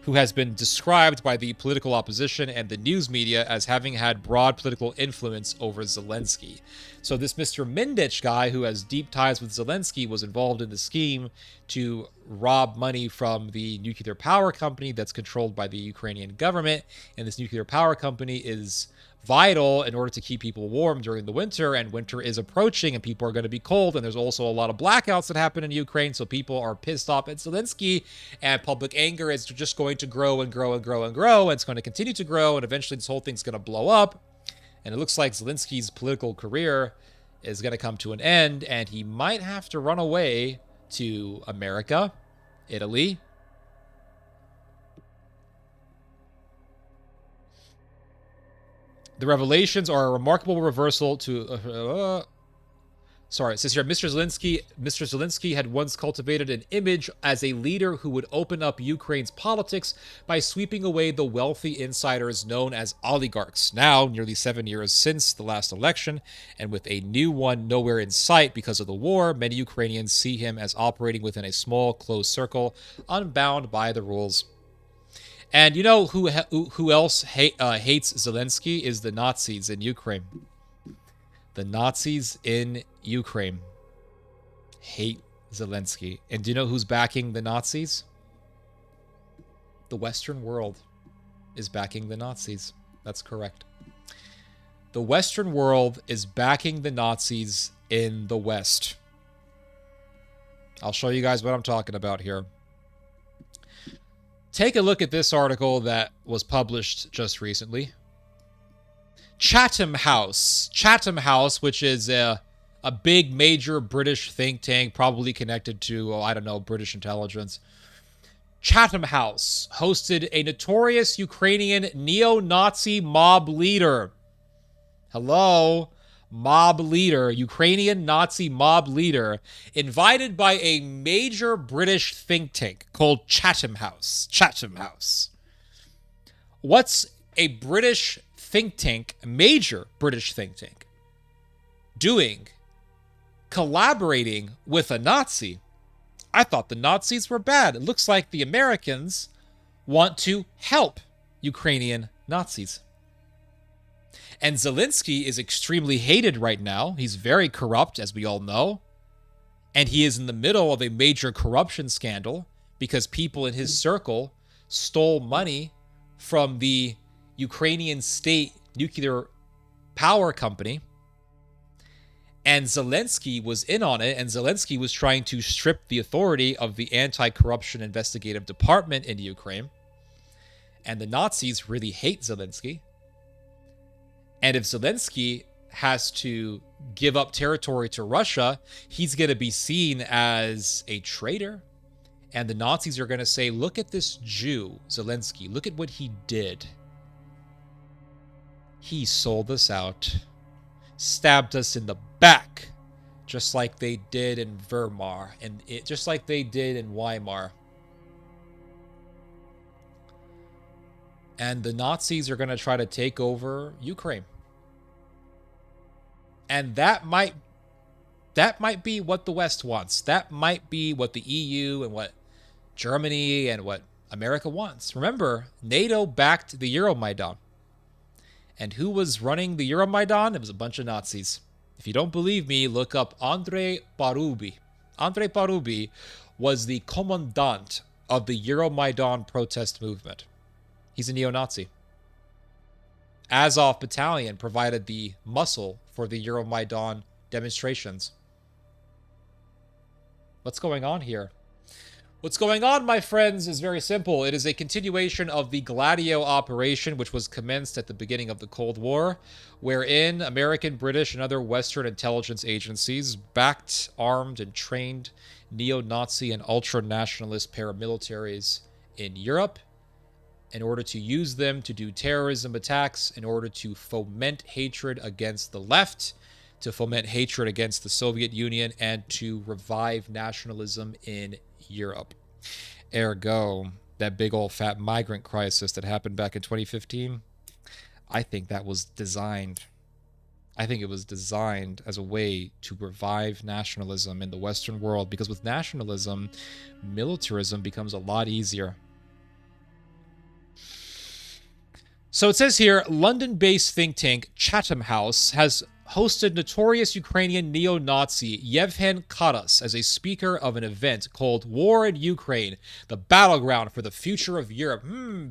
who has been described by the political opposition and the news media as having had broad political influence over Zelensky. So this Mr. Mindich guy, who has deep ties with Zelensky, was involved in the scheme to rob money from the nuclear power company that's controlled by the Ukrainian government. And this nuclear power company is vital in order to keep people warm during the winter, and winter is approaching and people are going to be cold, and there's also a lot of blackouts that happen in Ukraine, so people are pissed off at Zelensky, and public anger is just going to grow and grow and grow and grow, and it's going to continue to grow, and eventually this whole thing's going to blow up. And it looks like Zelensky's political career is going to come to an end, and he might have to run away to America, Italy. The revelations are a remarkable reversal to... it says here, Mr. Zelensky had once cultivated an image as a leader who would open up Ukraine's politics by sweeping away the wealthy insiders known as oligarchs. Now, nearly 7 years since the last election, and with a new one nowhere in sight because of the war, many Ukrainians see him as operating within a small, closed circle, unbound by the rules. And you know who else hates Zelensky is the Nazis in Ukraine. The Nazis in Ukraine hate Zelensky. And do you know who's backing the Nazis? The Western world is backing the Nazis. That's correct. The Western world is backing the Nazis in the West. I'll show you guys what I'm talking about here. Take a look at this article that was published just recently. Chatham House, which is a big major British think tank, probably connected to, British intelligence. Chatham House hosted a notorious Ukrainian neo-Nazi mob leader. Hello? Mob leader, Ukrainian Nazi mob leader, invited by a major British think tank called Chatham House. Chatham House. What's a British think tank, a major British think tank, doing, collaborating with a Nazi? I thought the Nazis were bad. It looks like the Americans want to help Ukrainian Nazis. And Zelensky is extremely hated right now. He's very corrupt, as we all know. And he is in the middle of a major corruption scandal because people in his circle stole money from the Ukrainian state nuclear power company. And Zelensky was in on it, and Zelensky was trying to strip the authority of the anti-corruption investigative department in Ukraine. And the Nazis really hate Zelensky. And if Zelensky has to give up territory to Russia, he's going to be seen as a traitor. And the Nazis are going to say, look at this Jew, Zelensky. Look at what he did. He sold us out. Stabbed us in the back, just like they did in Weimar, and just like they did in Weimar. And the Nazis are going to try to take over Ukraine. And that might be what the West wants. That might be what the EU and what Germany and what America wants. Remember, NATO backed the Euromaidan. And who was running the Euromaidan? It was a bunch of Nazis. If you don't believe me, look up Andrei Parubi. Andrei Parubi was the commandant of the Euromaidan protest movement. He's a neo-Nazi. Azov Battalion provided the muscle for the Euromaidan demonstrations. What's going on here? What's going on, my friends, is very simple. It is a continuation of the Gladio operation, which was commenced at the beginning of the Cold War, wherein American, British, and other Western intelligence agencies backed, armed, and trained neo-Nazi and ultra-nationalist paramilitaries in Europe in order to use them to do terrorism attacks, in order to foment hatred against the left, to foment hatred against the Soviet Union, and to revive nationalism in Europe. Ergo, that big old fat migrant crisis that happened back in 2015, I think that was designed. I think it was designed as a way to revive nationalism in the Western world, because with nationalism, militarism becomes a lot easier. So it says here, London-based think tank Chatham House has hosted notorious Ukrainian neo-Nazi Yevhen Karas as a speaker of an event called War in Ukraine, the battleground for the future of Europe.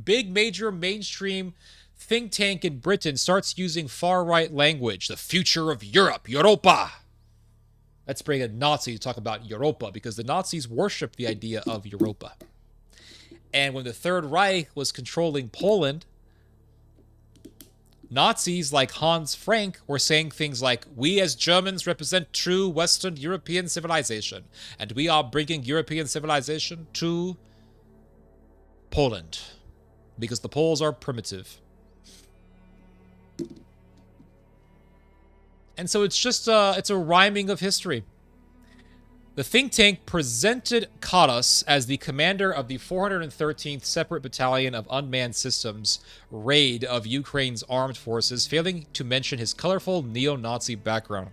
Big major mainstream think tank in Britain starts using far-right language. The future of Europe, Europa. Let's bring a Nazi to talk about Europa, because the Nazis worship the idea of Europa. And when the Third Reich was controlling Poland, Nazis like Hans Frank were saying things like, we as Germans represent true Western European civilization, and we are bringing European civilization to Poland, because the Poles are primitive. And so it's just it's a rhyming of history. The think tank presented Karas as the commander of the 413th Separate Battalion of Unmanned Systems raid of Ukraine's armed forces, failing to mention his colorful neo-Nazi background.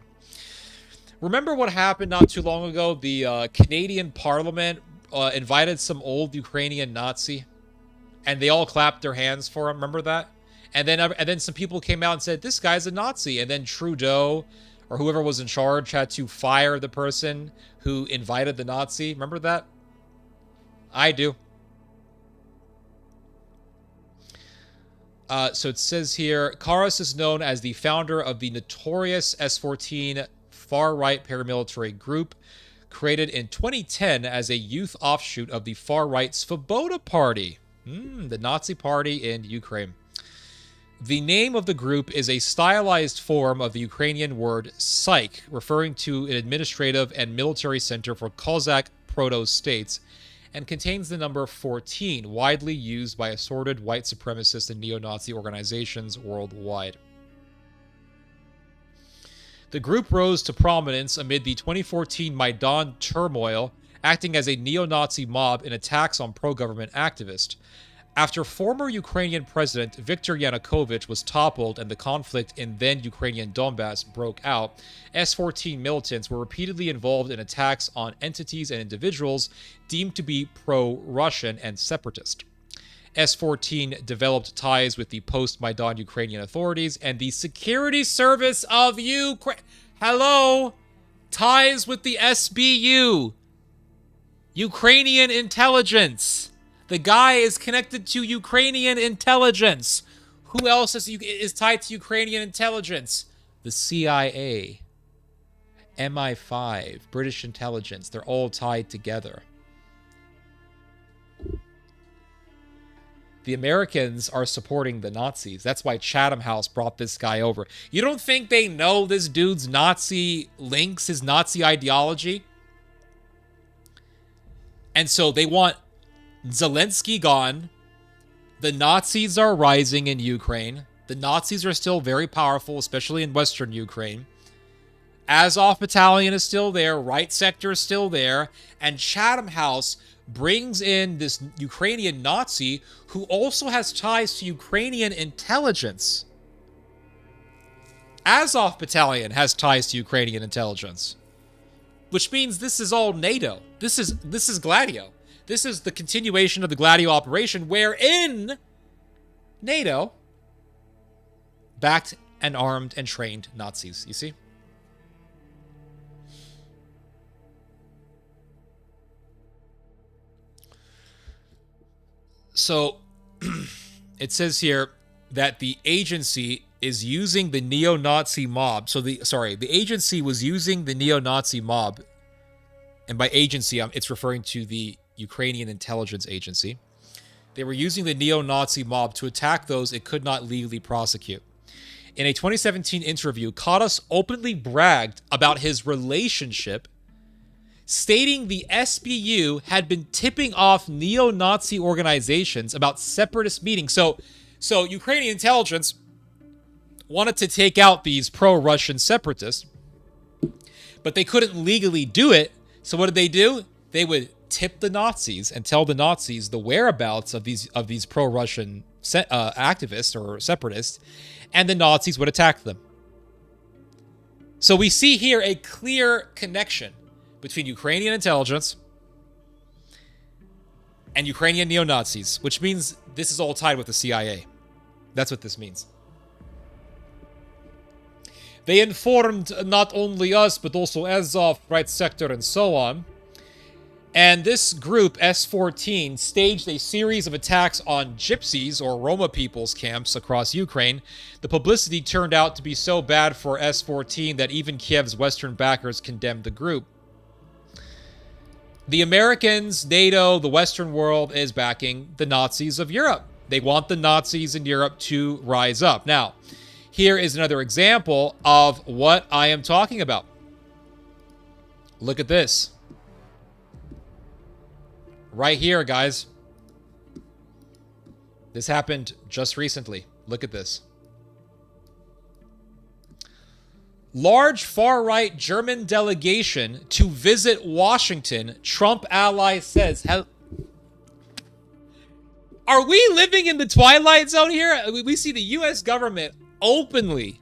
Remember what happened not too long ago? The Canadian Parliament invited some old Ukrainian Nazi, and they all clapped their hands for him. Remember that? And then some people came out and said, this guy's a Nazi. And then Trudeau, or whoever was in charge, had to fire the person who invited the Nazi. Remember that? I do. So it says here, Karas is known as the founder of the notorious S-14 far-right paramilitary group, created in 2010 as a youth offshoot of the far-right Svoboda Party, the Nazi party in Ukraine. The name of the group is a stylized form of the Ukrainian word Psych, referring to an administrative and military center for Cossack proto-states, and contains the number 14, widely used by assorted white supremacist and neo-Nazi organizations worldwide. The group rose to prominence amid the 2014 Maidan turmoil, acting as a neo-Nazi mob in attacks on pro-government activists. After former Ukrainian President Viktor Yanukovych was toppled and the conflict in then-Ukrainian Donbass broke out, S-14 militants were repeatedly involved in attacks on entities and individuals deemed to be pro-Russian and separatist. S-14 developed ties with the post-Maidan Ukrainian authorities and the Security Service of Ukraine. Hello? Ties with the SBU. Ukrainian intelligence. The guy is connected to Ukrainian intelligence. Who else is tied to Ukrainian intelligence? The CIA, MI5, British intelligence. They're all tied together. The Americans are supporting the Nazis. That's why Chatham House brought this guy over. You don't think they know this dude's Nazi links, his Nazi ideology? And so they want Zelensky gone. The Nazis are rising in Ukraine. The Nazis are still very powerful, especially in Western Ukraine. Azov Battalion is still there. Right Sector is still there. And Chatham House brings in this Ukrainian Nazi who also has ties to Ukrainian intelligence. Azov Battalion has ties to Ukrainian intelligence. Which means this is all NATO. This is Gladio. This is the continuation of the Gladio operation wherein NATO backed and armed and trained Nazis. You see? So, it says here that the agency is using the neo-Nazi mob. So the agency was using the neo-Nazi mob, and by agency, it's referring to the Ukrainian intelligence agency. They were using the neo-Nazi mob to attack those it could not legally prosecute. In a 2017 interview, Kadas openly bragged about his relationship, stating the SBU had been tipping off neo-Nazi organizations about separatist meetings. So Ukrainian intelligence wanted to take out these pro-Russian separatists, but they couldn't legally do it. So what did they do? They would tip the Nazis and tell the Nazis the whereabouts of these pro-Russian activists or separatists, and the Nazis would attack them. So we see here a clear connection between Ukrainian intelligence and Ukrainian neo-Nazis, which means this is all tied with the CIA. That's what this means. They informed not only us, but also Azov, Right Sector, and so on. And this group, S-14, staged a series of attacks on gypsies or Roma people's camps across Ukraine. The publicity turned out to be so bad for S-14 that even Kiev's Western backers condemned the group. The Americans, NATO, the Western world is backing the Nazis of Europe. They want the Nazis in Europe to rise up. Now, here is another example of what I am talking about. Look at this. Right here, guys. This happened just recently. Look at this. Large far-right German delegation to visit Washington. Trump ally says. Are we living in the Twilight Zone here? We see the U.S. government openly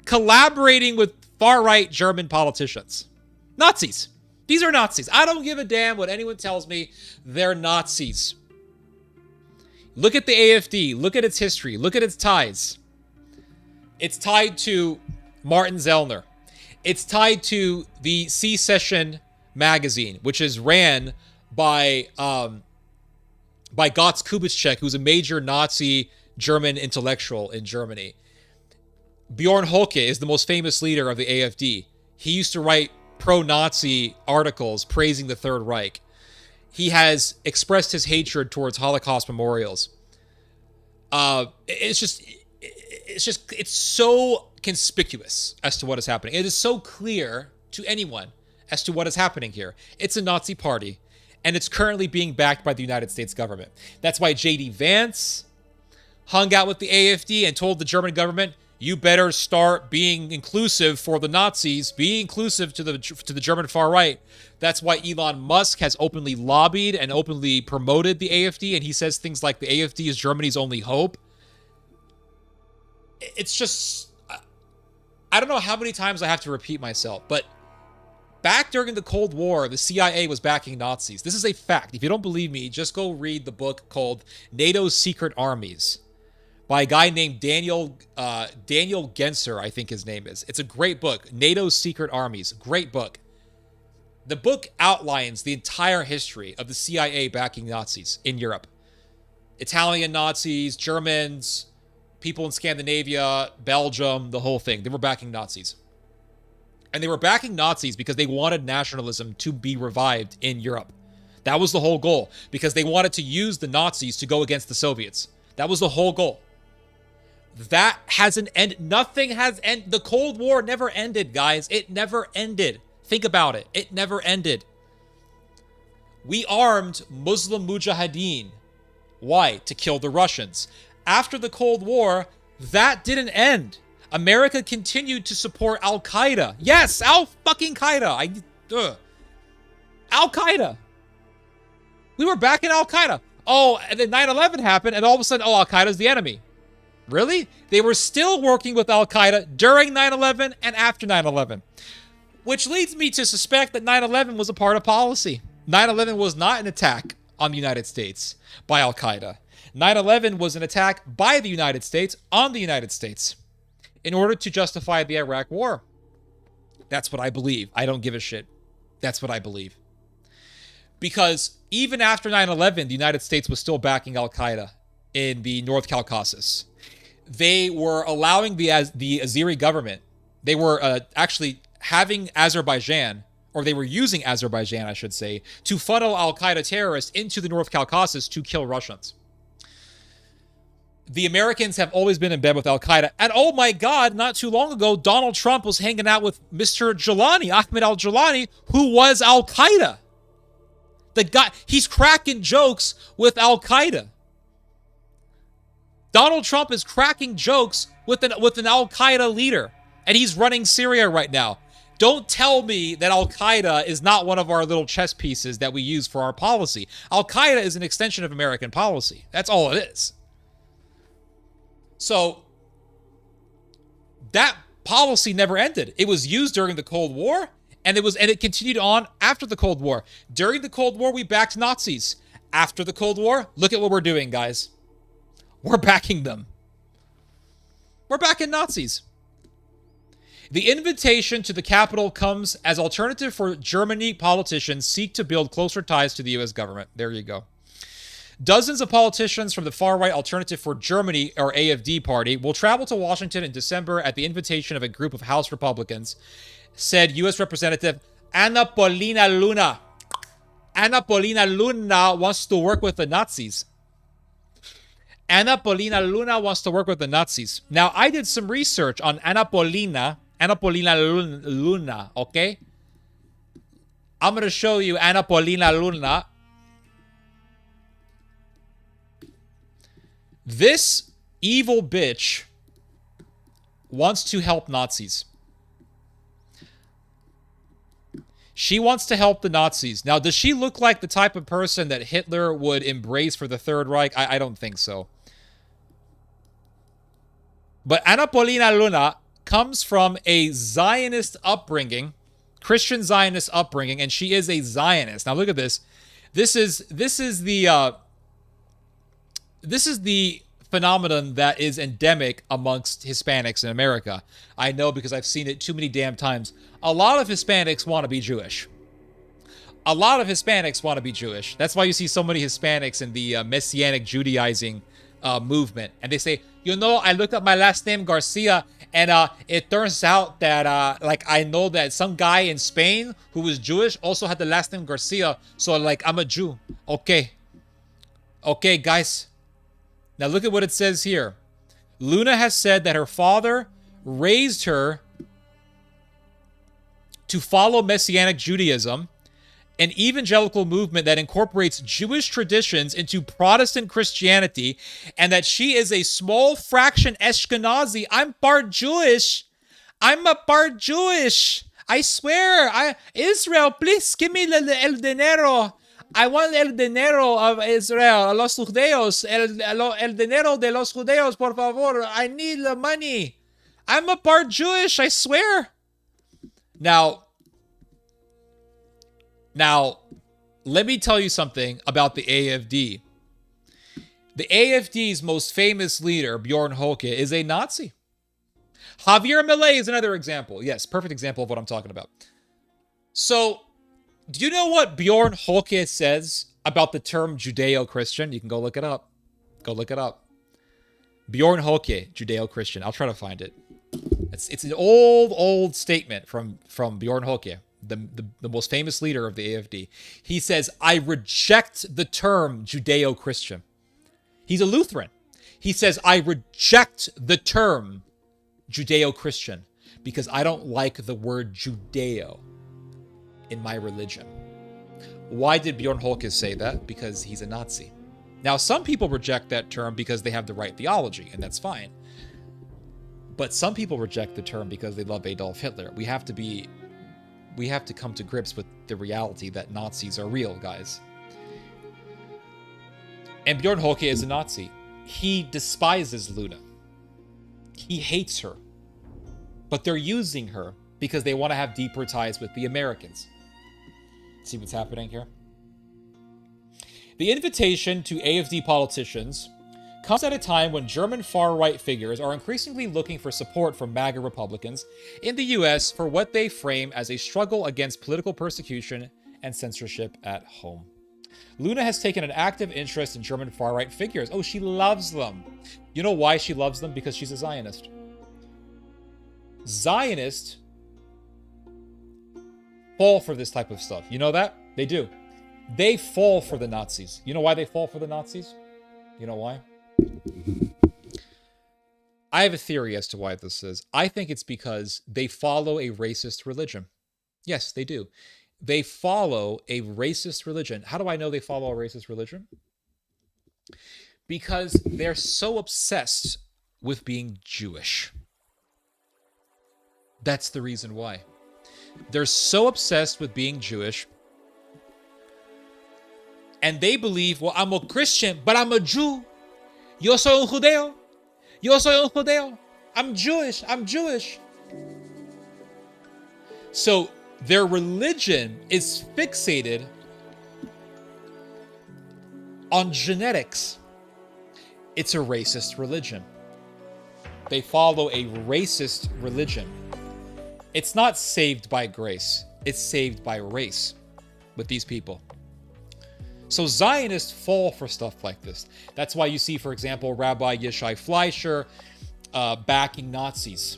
collaborating with far-right German politicians. Nazis. These are Nazis. I don't give a damn what anyone tells me. They're Nazis. Look at the AfD. Look at its history. Look at its ties. It's tied to Martin Zellner. It's tied to the Secession magazine, which is ran by Gotz Kubitschek, who's a major Nazi German intellectual in Germany. Bjorn Höcke is the most famous leader of the AfD. He used to write pro-Nazi articles praising the Third Reich. He has expressed his hatred towards Holocaust memorials. It's so conspicuous as to what is happening. It is so clear to anyone as to what is happening here. It's a Nazi party. and it's currently being backed by the United States government. That's why J.D. Vance hung out with the AfD and told the German government, you better start being inclusive for the Nazis, be inclusive to the German far right. That's why Elon Musk has openly lobbied and openly promoted the AfD, and he says things like the AfD is Germany's only hope. It's just, I don't know how many times I have to repeat myself, but back during the Cold War, the CIA was backing Nazis. This is a fact. If you don't believe me, just go read the book called NATO's Secret Armies by a guy named Daniel Genser, I think his name is. It's a great book, NATO's Secret Armies. Great book. The book outlines the entire history of the CIA backing Nazis in Europe. Italian Nazis, Germans, people in Scandinavia, Belgium, the whole thing. They were backing Nazis. And they were backing Nazis because they wanted nationalism to be revived in Europe. That was the whole goal, because they wanted to use the Nazis to go against the Soviets. That was the whole goal. That hasn't ended. Nothing has ended. The Cold War never ended, guys. It never ended. Think about it. It never ended. We armed Muslim Mujahideen. Why? To kill the Russians. After the Cold War, that didn't end. America continued to support Al-Qaeda. Yes, Al-fucking-Qaeda. Al-Qaeda. We were back in Al-Qaeda. Oh, and then 9/11 happened, and all of a sudden, Al-Qaeda's the enemy. Really? They were still working with Al-Qaeda during 9/11 and after 9/11. Which leads me to suspect that 9/11 was a part of policy. 9/11 was not an attack on the United States by Al-Qaeda. 9/11 was an attack by the United States on the United States in order to justify the Iraq War. That's what I believe. I don't give a shit. That's what I believe. Because even after 9/11, the United States was still backing Al-Qaeda in the North Caucasus. They were allowing the Azeri government, they were actually having Azerbaijan, or they were using Azerbaijan, I should say, to funnel Al-Qaeda terrorists into the North Caucasus to kill Russians. The Americans have always been in bed with Al-Qaeda. And oh my God, not too long ago, Donald Trump was hanging out with Mr. Jilani, Ahmed al-Jilani, who was Al-Qaeda. The guy, he's cracking jokes with Al-Qaeda. Donald Trump is cracking jokes with an Al-Qaeda leader, and he's running Syria right now. Don't tell me that Al-Qaeda is not one of our little chess pieces that we use for our policy. Al-Qaeda is an extension of American policy. That's all it is. So that policy never ended. It was used during the Cold War, and it continued on after the Cold War. During the Cold War, we backed Nazis. After the Cold War, look at what we're doing, guys. We're backing them. We're backing Nazis. The invitation to the Capitol comes as alternative for Germany politicians seek to build closer ties to the U.S. government. There you go. Dozens of politicians from the far-right Alternative for Germany, or AfD party, will travel to Washington in December at the invitation of a group of House Republicans, said U.S. Representative Anna Paulina Luna. Anna Paulina Luna wants to work with the Nazis. Anna Paulina Luna wants to work with the Nazis. Now, I did some research on Anna Paulina Luna, okay? I'm going to show you Anna Paulina Luna. This evil bitch wants to help Nazis. She wants to help the Nazis. Now, does she look like the type of person that Hitler would embrace for the Third Reich? I don't think so. But Anna Paulina Luna comes from a Zionist upbringing, Christian Zionist upbringing, and she is a Zionist. Now, look at this. This is the phenomenon that is endemic amongst Hispanics in America. I know because I've seen it too many damn times. A lot of Hispanics want to be Jewish. A lot of Hispanics want to be Jewish. That's why you see so many Hispanics in the Messianic Judaizing movement. And they say, you know, I looked up my last name, Garcia, and it turns out that, I know that some guy in Spain who was Jewish also had the last name Garcia. So, I'm a Jew. Okay. Okay, guys. Now look at what it says here. Luna has said that her father raised her to follow Messianic Judaism, an evangelical movement that incorporates Jewish traditions into Protestant Christianity, and that she is a small fraction Ashkenazi. I'm part Jewish. I'm a part Jewish. I swear. Israel, please give me el dinero. I want el dinero of Israel, los judeos, el dinero de los judeos, por favor. I need the money. I'm a part Jewish, I swear. Now, let me tell you something about the AFD. The AFD's most famous leader, Bjorn Höcke, is a Nazi. Javier Milei is another example. Yes, perfect example of what I'm talking about. So, do you know what Bjorn Höcke says about the term Judeo-Christian? You can go look it up. Go look it up. Bjorn Höcke, Judeo-Christian. I'll try to find it. It's an old statement from Bjorn Höcke, the most famous leader of the AFD. He says, I reject the term Judeo-Christian. He's a Lutheran. He says, I reject the term Judeo-Christian because I don't like the word Judeo in my religion. Why did Bjorn Höcke say that? Because he's a Nazi. Now, some people reject that term because they have the right theology, and that's fine. But some people reject the term because they love Adolf Hitler. We have to come to grips with the reality that Nazis are real, guys. And Bjorn Höcke is a Nazi. He despises Luna. He hates her. But they're using her because they want to have deeper ties with the Americans. See what's happening here? The invitation to AFD politicians comes at a time when German far-right figures are increasingly looking for support from MAGA Republicans in the US for what they frame as a struggle against political persecution and censorship at home. Luna has taken an active interest in German far-right figures. Oh, she loves them. You know why she loves them? Because she's a Zionist. Zionists fall for this type of stuff. You know that? They do. They fall for the Nazis. You know why they fall for the Nazis? You know why? I have a theory as to why this is. I think it's because they follow a racist religion. Yes, they do. They follow a racist religion. How do I know they follow a racist religion? Because they're so obsessed with being Jewish. That's the reason why. They're so obsessed with being Jewish. And they believe, well, I'm a Christian, but I'm a Jew. Yo soy un judeo. Yo soy un judeo. I'm Jewish. I'm Jewish. So their religion is fixated on genetics. It's a racist religion. They follow a racist religion. It's not saved by grace. It's saved by race with these people. So Zionists fall for stuff like this. That's why you see, for example, Rabbi Yishai Fleischer backing Nazis.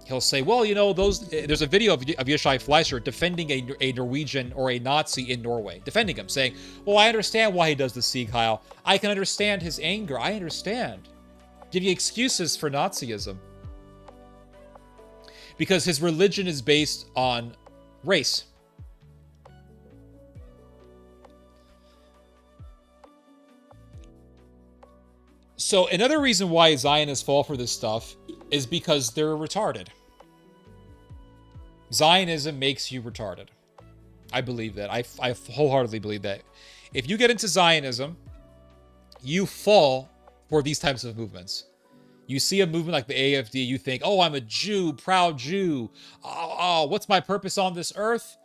He'll say, well, you know, there's a video of Yishai Fleischer defending a Norwegian or a Nazi in Norway, defending him, saying, well, I understand why he does the Sieg Heil. I can understand his anger. I understand. Give you excuses for Nazism. Because his religion is based on race. So another reason why Zionists fall for this stuff is because they're retarded. Zionism makes you retarded. I believe that. I wholeheartedly believe that. If you get into Zionism, you fall for these types of movements. You see a movement like the AFD, you think, oh, I'm a Jew, proud Jew. Oh, what's my purpose on this earth?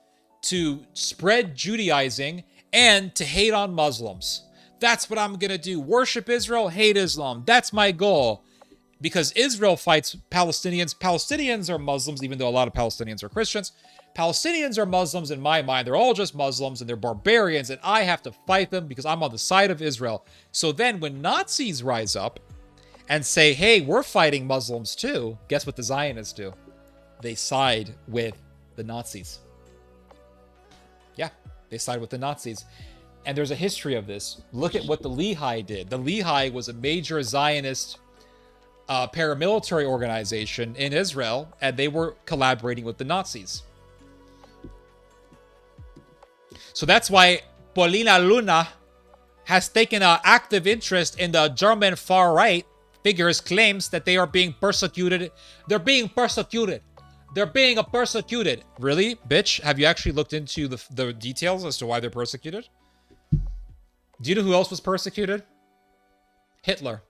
To spread Judaizing and to hate on Muslims. That's what I'm going to do. Worship Israel, hate Islam. That's my goal. Because Israel fights Palestinians. Palestinians are Muslims, even though a lot of Palestinians are Christians. Palestinians are Muslims in my mind. They're all just Muslims and they're barbarians, and I have to fight them because I'm on the side of Israel. So then when Nazis rise up and say, hey, we're fighting Muslims too, guess what the Zionists do? They side with the Nazis. Yeah, they side with the Nazis. And there's a history of this. Look at what the Lehigh did. The Lehigh was a major Zionist paramilitary organization in Israel, and they were collaborating with the Nazis. So that's why Paulina Luna has taken an active interest in the German far-right figures, claims that they are being persecuted. They're being persecuted. They're being persecuted. Really, bitch? Have you actually looked into the details as to why they're persecuted? Do you know who else was persecuted? Hitler.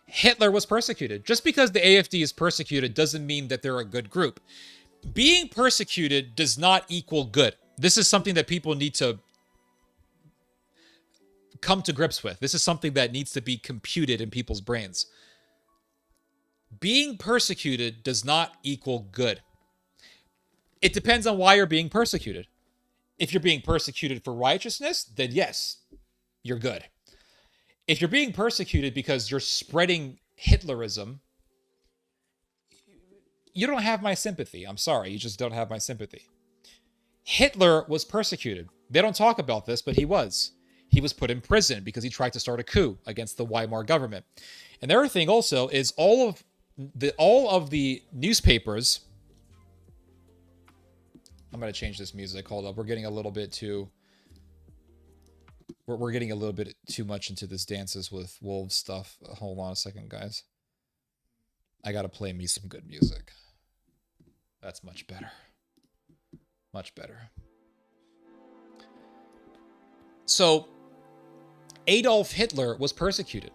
Hitler was persecuted. Just because the AfD is persecuted doesn't mean that they're a good group. Being persecuted does not equal good. This is something that people need to come to grips with. This is something that needs to be computed in people's brains. Being persecuted does not equal good. It depends on why you're being persecuted. If you're being persecuted for righteousness, then yes, you're good. If you're being persecuted because you're spreading Hitlerism, you don't have my sympathy. I'm sorry, you just don't have my sympathy. Hitler was persecuted. They don't talk about this, but he was. He was put in prison because he tried to start a coup against the Weimar government. And the other thing also is all of the newspapers. I'm going to change this music. Hold up. We're getting a little bit too much into this Dances with Wolves stuff. Hold on a second, guys. I got to play me some good music. That's much better. Much better. So, Adolf Hitler was persecuted.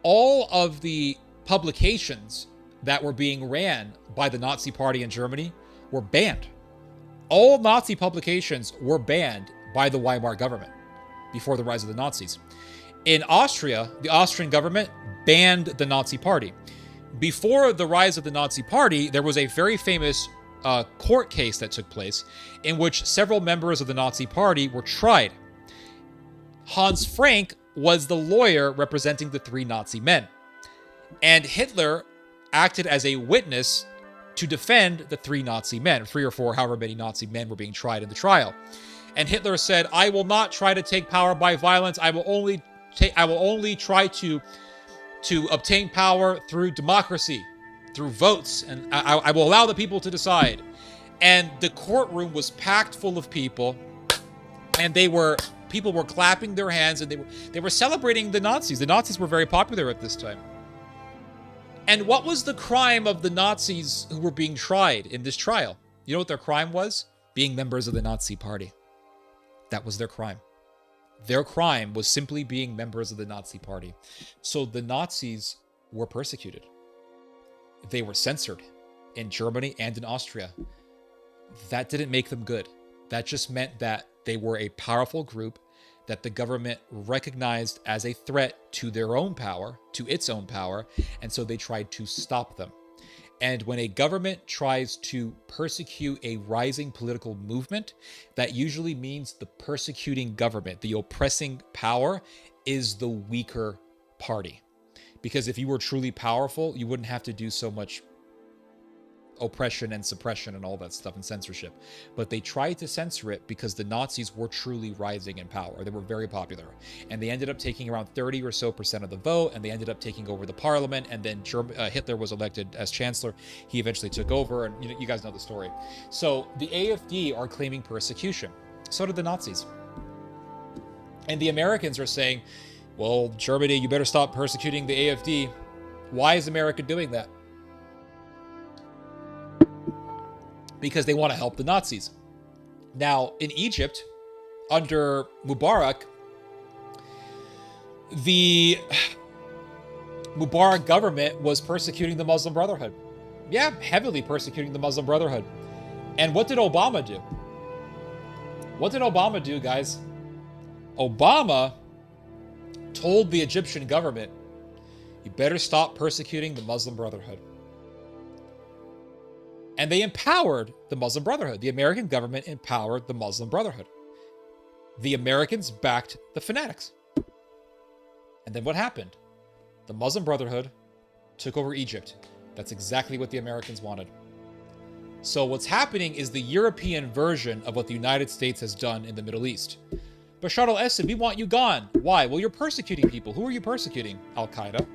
All of the publications that were being ran by the Nazi Party in Germany were banned. All Nazi publications were banned by the Weimar government before the rise of the Nazis. In Austria, the Austrian government banned the Nazi Party. Before the rise of the Nazi Party, there was a very famous court case that took place in which several members of the Nazi Party were tried. Hans Frank was the lawyer representing the three Nazi men. And Hitler acted as a witness to defend the three Nazi men, 3 or 4, however many Nazi men were being tried in the trial. And Hitler said, "I will not try to take power by violence. I will only try to obtain power through democracy, through votes, and I will allow the people to decide." And the courtroom was packed full of people, and people were clapping their hands, and they were celebrating the Nazis. The Nazis were very popular at this time. And what was the crime of the Nazis who were being tried in this trial? You know what their crime was? Being members of the Nazi Party. That was their crime. Their crime was simply being members of the Nazi Party. So the Nazis were persecuted. They were censored in Germany and in Austria. That didn't make them good. That just meant that they were a powerful group that the government recognized as a threat to their own power, to its own power, and so they tried to stop them. And when a government tries to persecute a rising political movement, that usually means the persecuting government, the oppressing power, is the weaker party. Because if you were truly powerful, you wouldn't have to do so much oppression and suppression and all that stuff and censorship. But they tried to censor it because the Nazis were truly rising in power. They were very popular. And they ended up taking around 30% or so of the vote, and they ended up taking over the parliament, and then Hitler was elected as chancellor. He eventually took over, and you guys know the story. So the AfD are claiming persecution. So did the Nazis. And the Americans are saying, well, Germany, you better stop persecuting the AfD. Why is America doing that? Because they want to help the Nazis. Now, in Egypt, under Mubarak, the Mubarak government was persecuting the Muslim Brotherhood. Yeah, heavily persecuting the Muslim Brotherhood. And what did Obama do? What did Obama do, guys? Obama told the Egyptian government, you better stop persecuting the Muslim Brotherhood. And they empowered the Muslim Brotherhood. The American government empowered the Muslim Brotherhood. The Americans backed the fanatics. And then what happened? The Muslim Brotherhood took over Egypt. That's exactly what the Americans wanted. So what's happening is the European version of what the United States has done in the Middle East. Bashar al-Assad, we want you gone. Why? Well, you're persecuting people. Who are you persecuting? Al-Qaeda.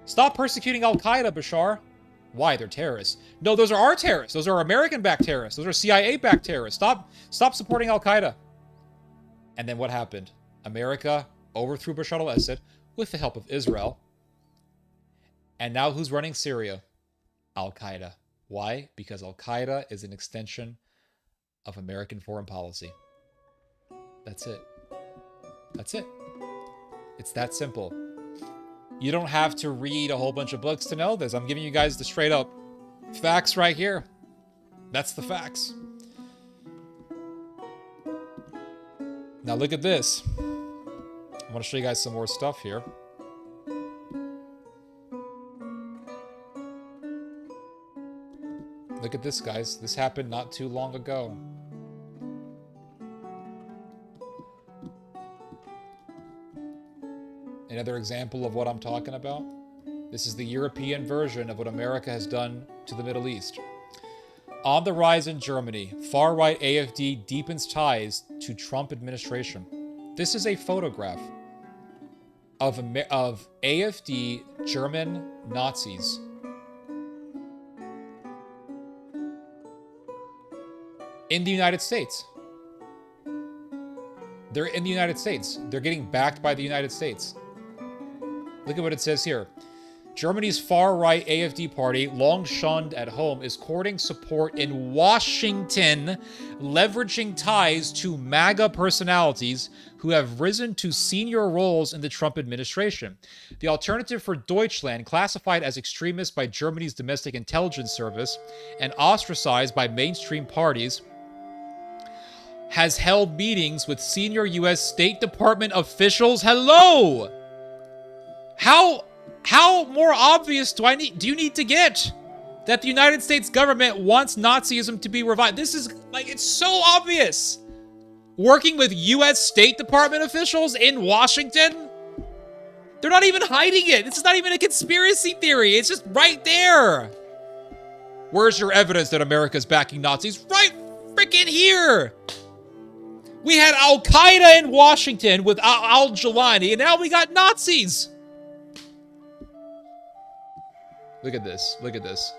Stop persecuting Al-Qaeda, Bashar. Why? They're terrorists. No, those are our terrorists. Those are American-backed terrorists. Those are CIA-backed terrorists. Stop supporting Al-Qaeda. And then what happened? America overthrew Bashar al-Assad with the help of Israel. And now who's running Syria? Al-Qaeda. Why? Because Al-Qaeda is an extension of American foreign policy. That's it. That's it. It's that simple. You don't have to read a whole bunch of books to know this. I'm giving you guys the straight up facts right here. That's the facts. Now look at this. I want to show you guys some more stuff here. Look at this, guys. This happened not too long ago. Another example of what I'm talking about. This is the European version of what America has done to the Middle East. On the rise in Germany, far-right AfD deepens ties to Trump administration. This is a photograph of AfD German Nazis in the United States. They're in the United States. They're getting backed by the United States. Look at what it says here. Germany's far-right AfD party, long shunned at home, is courting support in Washington, leveraging ties to MAGA personalities who have risen to senior roles in the Trump administration. The Alternative for Deutschland, classified as extremist by Germany's domestic intelligence service and ostracized by mainstream parties, has held meetings with senior U.S. State Department officials. Hello! How more obvious do you need to get that the United States government wants Nazism to be revived? This is, like, it's so obvious. Working with U.S. State Department officials in Washington? They're not even hiding it. This is not even a conspiracy theory. It's just right there. Where's your evidence that America's backing Nazis? Right freaking here. We had Al-Qaeda in Washington with al-Jilani, and now we got Nazis. Look at this. Look at this.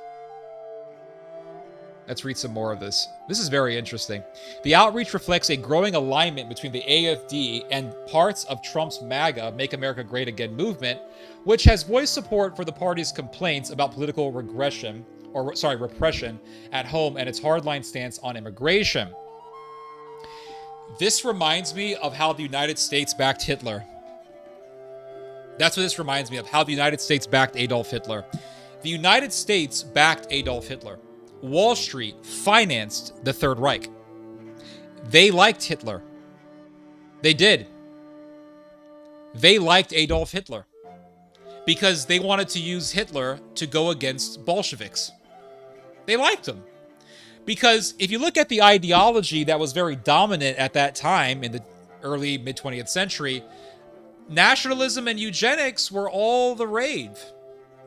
Let's read some more of this. This is very interesting. The outreach reflects a growing alignment between the AfD and parts of Trump's MAGA, Make America Great Again movement, which has voiced support for the party's complaints about political repression at home and its hardline stance on immigration. This reminds me of how the United States backed Hitler. That's what this reminds me of, how the United States backed Adolf Hitler. The United States backed Adolf Hitler. Wall Street financed the Third Reich. They liked Hitler. They did. They liked Adolf Hitler because they wanted to use Hitler to go against Bolsheviks. They liked him. Because if you look at the ideology that was very dominant at that time in the early mid-20th century, nationalism and eugenics were all the rave.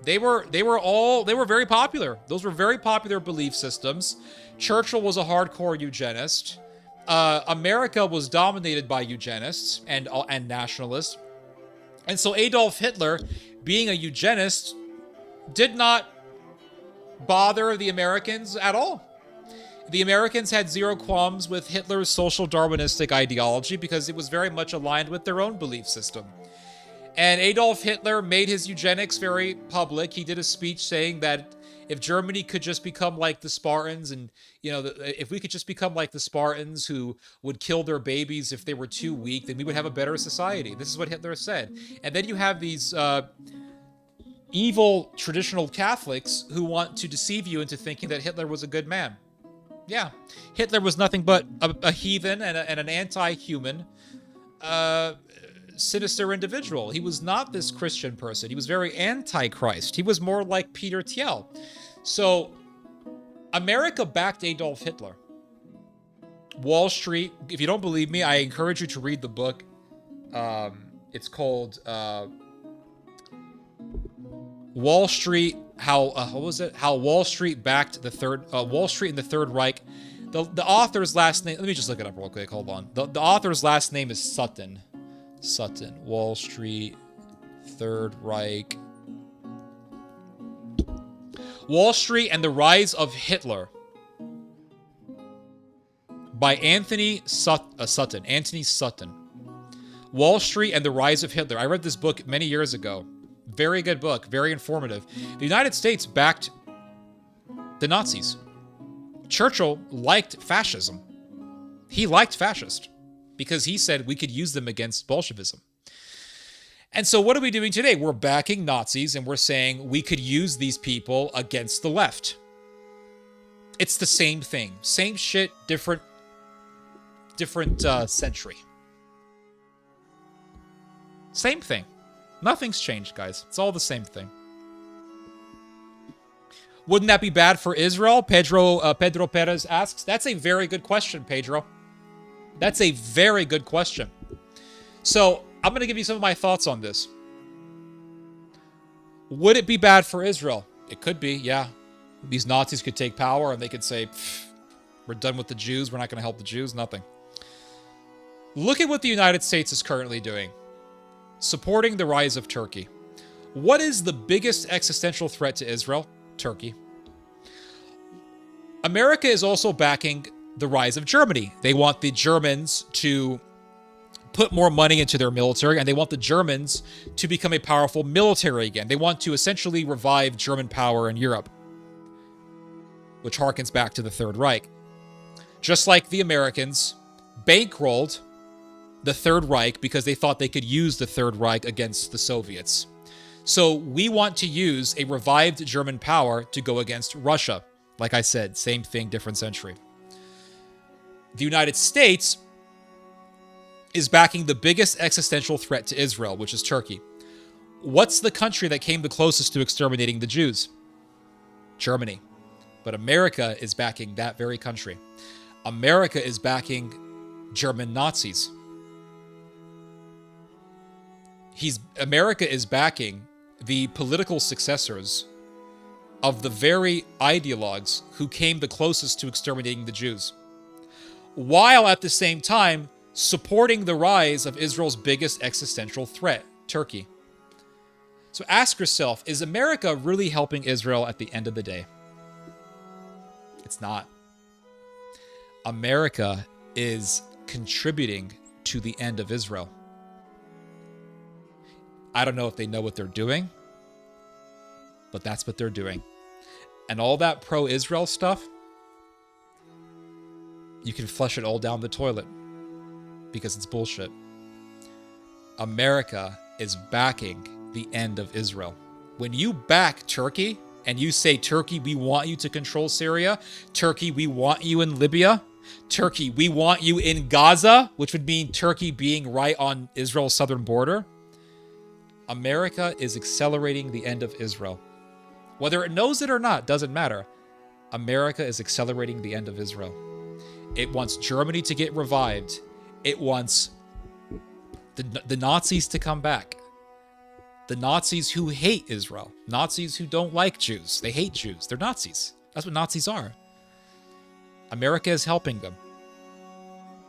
They were very popular. Those were very popular belief systems. Churchill was a hardcore eugenist. America was dominated by eugenists and nationalists. And so Adolf Hitler, being a eugenist, did not bother the Americans at all. The Americans had zero qualms with Hitler's social Darwinistic ideology because it was very much aligned with their own belief system. And Adolf Hitler made his eugenics very public. He did a speech saying that if Germany could just become like the Spartans, and, you know, if we could just become like the Spartans who would kill their babies if they were too weak, then we would have a better society. This is what Hitler said. And then you have these evil traditional Catholics who want to deceive you into thinking that Hitler was a good man. Yeah, Hitler was nothing but a heathen and an anti-human, sinister individual. He was not this Christian person. He was very anti-Christ. He was more like Peter Thiel. So America backed Adolf Hitler. Wall Street, if you don't believe me, I encourage you to read the book. It's called Wall Street, How Wall Street backed the Wall Street and the Third Reich. The author's last name, let me just look it up real quick, hold on. The author's last name is Sutton. Wall Street, Third Reich. Wall Street and the Rise of Hitler by Anthony Sutton. Anthony Sutton. Wall Street and the Rise of Hitler. I read this book many years ago. Very good book. Very informative. The United States backed the Nazis. Churchill liked fascism. He liked fascist because he said we could use them against Bolshevism. And so what are we doing today? We're backing Nazis and we're saying we could use these people against the left. It's the same thing. Same shit, different century. Same thing. Nothing's changed, guys. It's all the same thing. Wouldn't that be bad for Israel? Pedro Perez asks. That's a very good question, Pedro. That's a very good question. So I'm going to give you some of my thoughts on this. Would it be bad for Israel? It could be, yeah. These Nazis could take power and they could say, we're done with the Jews. We're not going to help the Jews. Nothing. Look at what the United States is currently doing. Supporting the rise of Turkey. What is the biggest existential threat to Israel? Turkey. America is also backing the rise of Germany. They want the Germans to put more money into their military, and they want the Germans to become a powerful military again. They want to essentially revive German power in Europe, which harkens back to the Third Reich. Just like the Americans bankrolled the Third Reich because they thought they could use the Third Reich against the Soviets. So we want to use a revived German power to go against Russia. Like I said, same thing, different century. The United States is backing the biggest existential threat to Israel, which is Turkey. What's the country that came the closest to exterminating the Jews? Germany. But America is backing that very country. America is backing German Nazis. America is backing the political successors of the very ideologues who came the closest to exterminating the Jews, while at the same time supporting the rise of Israel's biggest existential threat, Turkey. So ask yourself, is America really helping Israel at the end of the day? It's not. America is contributing to the end of Israel. I don't know if they know what they're doing, but that's what they're doing. And all that pro-Israel stuff, you can flush it all down the toilet because it's bullshit. America is backing the end of Israel. When you back Turkey and you say, Turkey, we want you to control Syria. Turkey, we want you in Libya. Turkey, we want you in Gaza, which would mean Turkey being right on Israel's southern border. America is accelerating the end of Israel. Whether it knows it or not, doesn't matter. America is accelerating the end of Israel. It wants Germany to get revived. It wants the Nazis to come back. The Nazis who hate Israel. Nazis who don't like Jews. They hate Jews. They're Nazis. That's what Nazis are. America is helping them.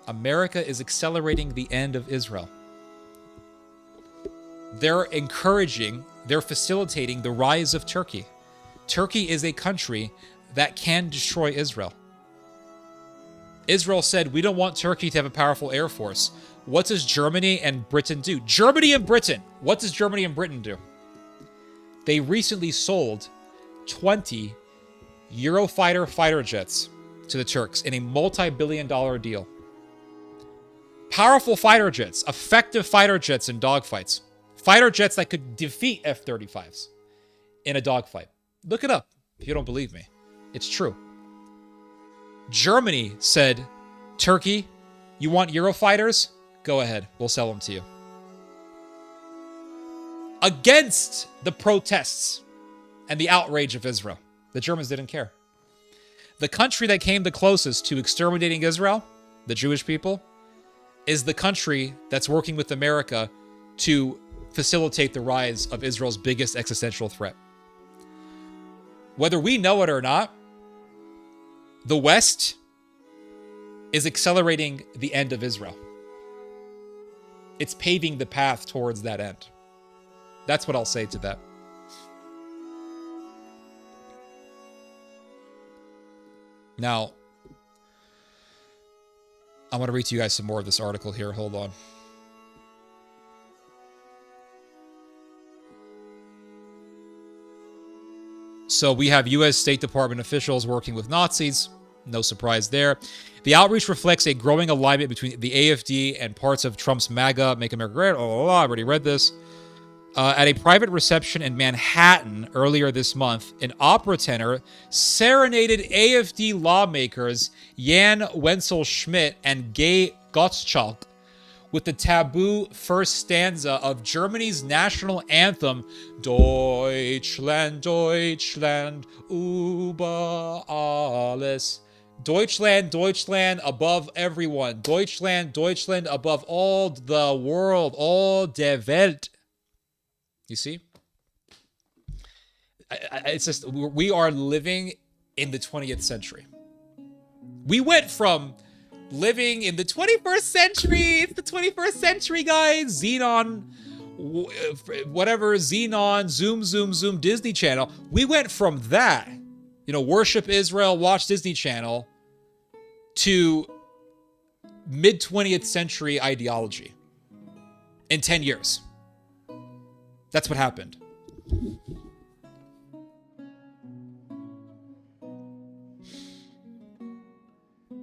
America is accelerating the end of Israel. They're encouraging, they're facilitating the rise of Turkey. Turkey is a country that can destroy Israel. Israel said, we don't want Turkey to have a powerful air force. What does Germany and Britain do? Germany and Britain. What does Germany and Britain do? They recently sold 20 Eurofighter fighter jets to the Turks in a multi-billion-dollar deal. Powerful fighter jets, effective fighter jets in dogfights. Fighter jets that could defeat F-35s in a dogfight. Look it up if you don't believe me. It's true. Germany said, Turkey, you want Eurofighters? Go ahead. We'll sell them to you. Against the protests and the outrage of Israel. The Germans didn't care. The country that came the closest to exterminating Israel, the Jewish people, is the country that's working with America to facilitate the rise of Israel's biggest existential threat. Whether we know it or not, the West is accelerating the end of Israel. It's paving the path towards that end. That's what I'll say to that. Now, I want to read to you guys some more of this article here. Hold on. So we have U.S. State Department officials working with Nazis. No surprise there. The outreach reflects a growing alignment between the AfD and parts of Trump's MAGA, Make America Great. Oh, I already read this. At a private reception in Manhattan earlier this month, an opera tenor serenaded AfD lawmakers Jan Wenzel Schmidt and Gay Gottschalk with the taboo first stanza of Germany's national anthem, Deutschland, Deutschland, über alles. Deutschland, Deutschland above everyone. Deutschland, Deutschland above all the world, all der Welt. You see? It's just, we are living in the 20th century. We went from living in the 21st century. It's the 21st century, guys. Xenon, whatever, Xenon, Zoom, Zoom, Zoom, Disney Channel. We went from that, worship Israel, watch Disney Channel, to mid-20th century ideology in 10 years. That's what happened.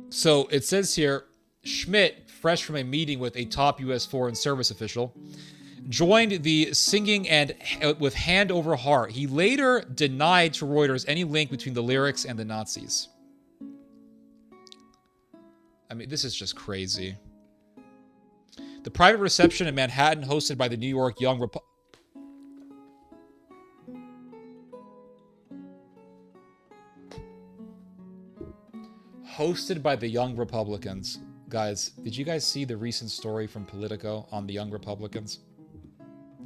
So it says here, Schmidt, fresh from a meeting with a top U.S. Foreign Service official, joined the singing and with hand over heart. He later denied to Reuters any link between the lyrics and the Nazis. I mean, this is just crazy. The private reception in Manhattan, hosted by the New York Young Republicans. Hosted by the Young Republicans. Guys, did you guys see the recent story from Politico on the Young Republicans?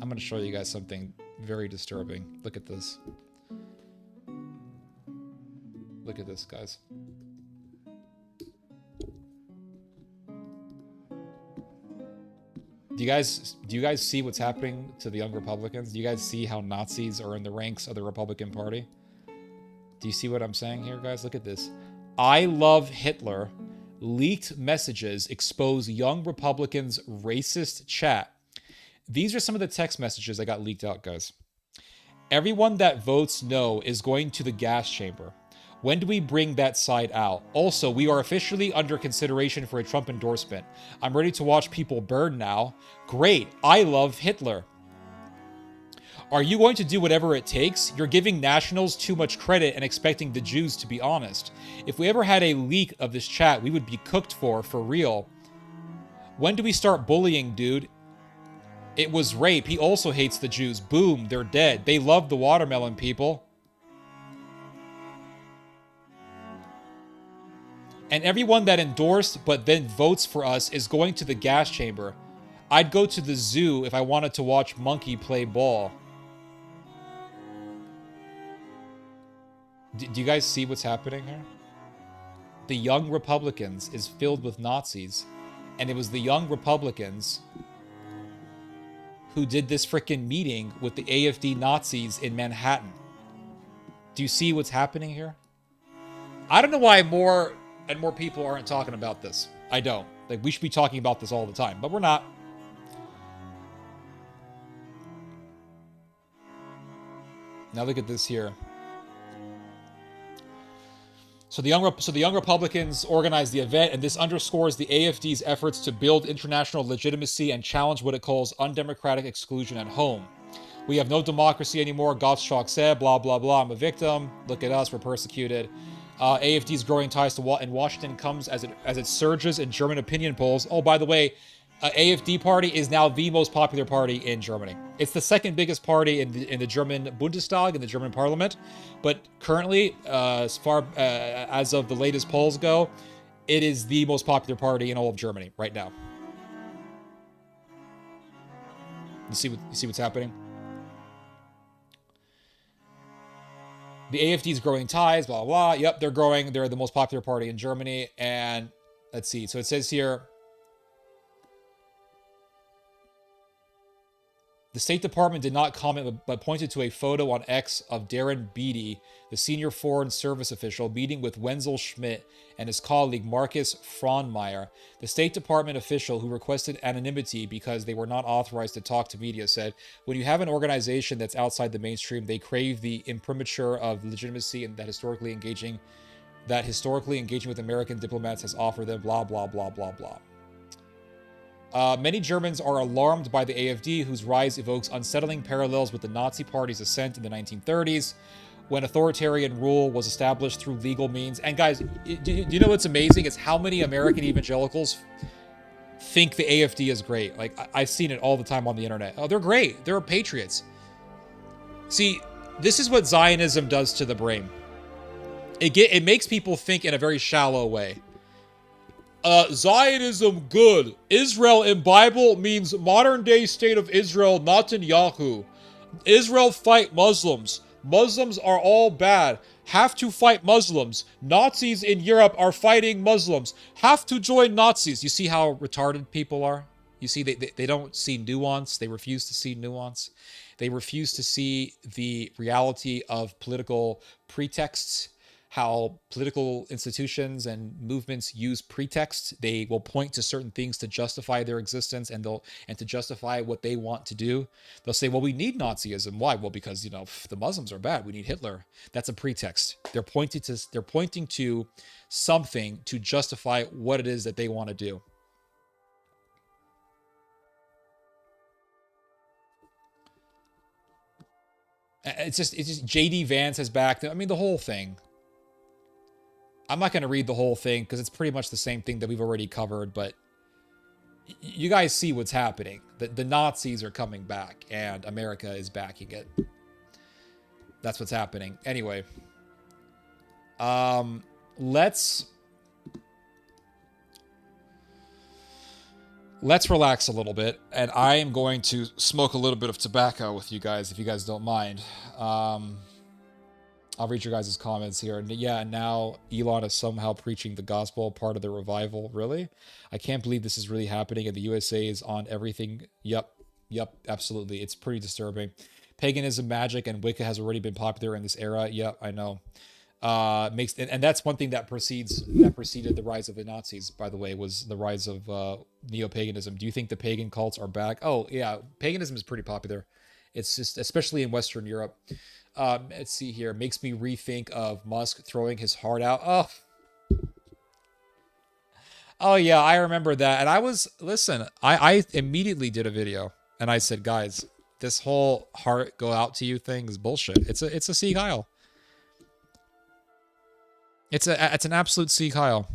I'm going to show you guys something very disturbing. Look at this. Look at this, guys. Do you guys see what's happening to the Young Republicans? Do you guys see how Nazis are in the ranks of the Republican Party? Do you see what I'm saying here, guys? Look at this. I love Hitler. Leaked messages expose Young Republicans' racist chat. These are some of the text messages that got leaked out, guys. Everyone that votes no is going to the gas chamber. When do we bring that side out? Also, we are officially under consideration for a Trump endorsement. I'm ready to watch people burn now. Great. I love Hitler. Are you going to do whatever it takes? You're giving nationals too much credit and expecting the Jews to be honest. If we ever had a leak of this chat, we would be cooked for real. When do we start bullying, dude? It was rape. He also hates the Jews. Boom, they're dead. They love the watermelon people. And everyone that endorsed but then votes for us is going to the gas chamber. I'd go to the zoo if I wanted to watch monkey play ball. Do you guys see what's happening here? The Young Republicans is filled with Nazis, and it was the Young Republicans who did this freaking meeting with the AfD Nazis in Manhattan. Do you see what's happening here? I don't know why more and more people aren't talking about this. I don't. Like, we should be talking about this all the time, but we're not. Now look at this here. So the Young Republicans organized the event, and this underscores the AfD's efforts to build international legitimacy and challenge what it calls undemocratic exclusion at home. We have no democracy anymore, Gottschalk said, blah, blah, blah, I'm a victim. Look at us, we're persecuted. AfD's growing ties in Washington comes as it surges in German opinion polls. Oh, by the way, AfD party is now the most popular party in Germany. It's the second biggest party in the German Bundestag, in the German parliament. But currently, as far as of the latest polls go, it is the most popular party in all of Germany right now. You see what's happening? The AfD's growing ties, blah, blah, blah. Yep, they're growing. They're the most popular party in Germany. And let's see. So it says here, The State Department did not comment, but pointed to a photo on X of Darren Beatty, the senior Foreign Service official, meeting with Wenzel Schmidt and his colleague Marcus Fraunmeyer. The State Department official, who requested anonymity because they were not authorized to talk to media, said, "When you have an organization that's outside the mainstream, they crave the imprimatur of legitimacy and that historically engaging with American diplomats has offered them, blah, blah, blah, blah, blah." Many Germans are alarmed by the AfD, whose rise evokes unsettling parallels with the Nazi Party's ascent in the 1930s, when authoritarian rule was established through legal means. And guys, do you know what's amazing? It's how many American evangelicals think the AfD is great. Like, I've seen it all the time on the internet. Oh, they're great. They're patriots. See, this is what Zionism does to the brain. It makes people think in a very shallow way. Zionism good. Israel in Bible means modern day state of Israel, Netanyahu. Israel fight Muslims. Muslims are all bad. Have to fight Muslims. Nazis in Europe are fighting Muslims. Have to join Nazis. You see how retarded people are? You see, they don't see nuance. They refuse to see nuance. They refuse to see the reality of political pretexts, how political institutions and movements use pretexts. They will point to certain things to justify their existence and to justify what they want to do. They'll say, well, we need Nazism. Why? Well, because, the Muslims are bad. We need Hitler. That's a pretext. They're pointing to something to justify what it is that they want to do. It's just JD Vance has backed. I mean, the whole thing. I'm not going to read the whole thing because it's pretty much the same thing that we've already covered, but you guys see what's happening. The Nazis are coming back and America is backing it. That's what's happening. Anyway, let's relax a little bit, and I am going to smoke a little bit of tobacco with you guys, if you guys don't mind. I'll read your guys' comments here. Yeah, now Elon is somehow preaching the gospel, part of the revival. Really? I can't believe this is really happening, and the USA is on everything. Yep, absolutely. It's pretty disturbing. Paganism, magic, and Wicca has already been popular in this era. Yep, I know. And that's one thing that preceded the rise of the Nazis, by the way, was the rise of neo-paganism. Do you think the pagan cults are back? Oh, yeah, paganism is pretty popular. It's just, especially in Western Europe. Let's see here. Makes me rethink of Musk throwing his heart out. Oh yeah, I remember that. And I immediately did a video and I said, guys, this whole heart go out to you thing is bullshit. It's a Sieg Heil. It's an absolute Sieg Heil.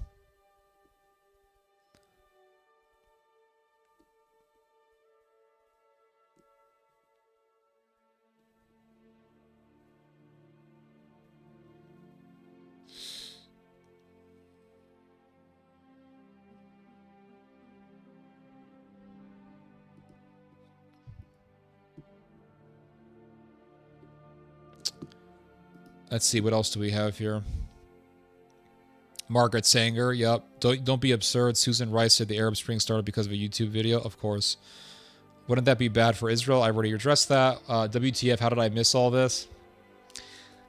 Let's see, what else do we have here? Margaret Sanger, yep. Don't be absurd. Susan Rice said the Arab Spring started because of a YouTube video. Of course. Wouldn't that be bad for Israel? I already addressed that. WTF, how did I miss all this?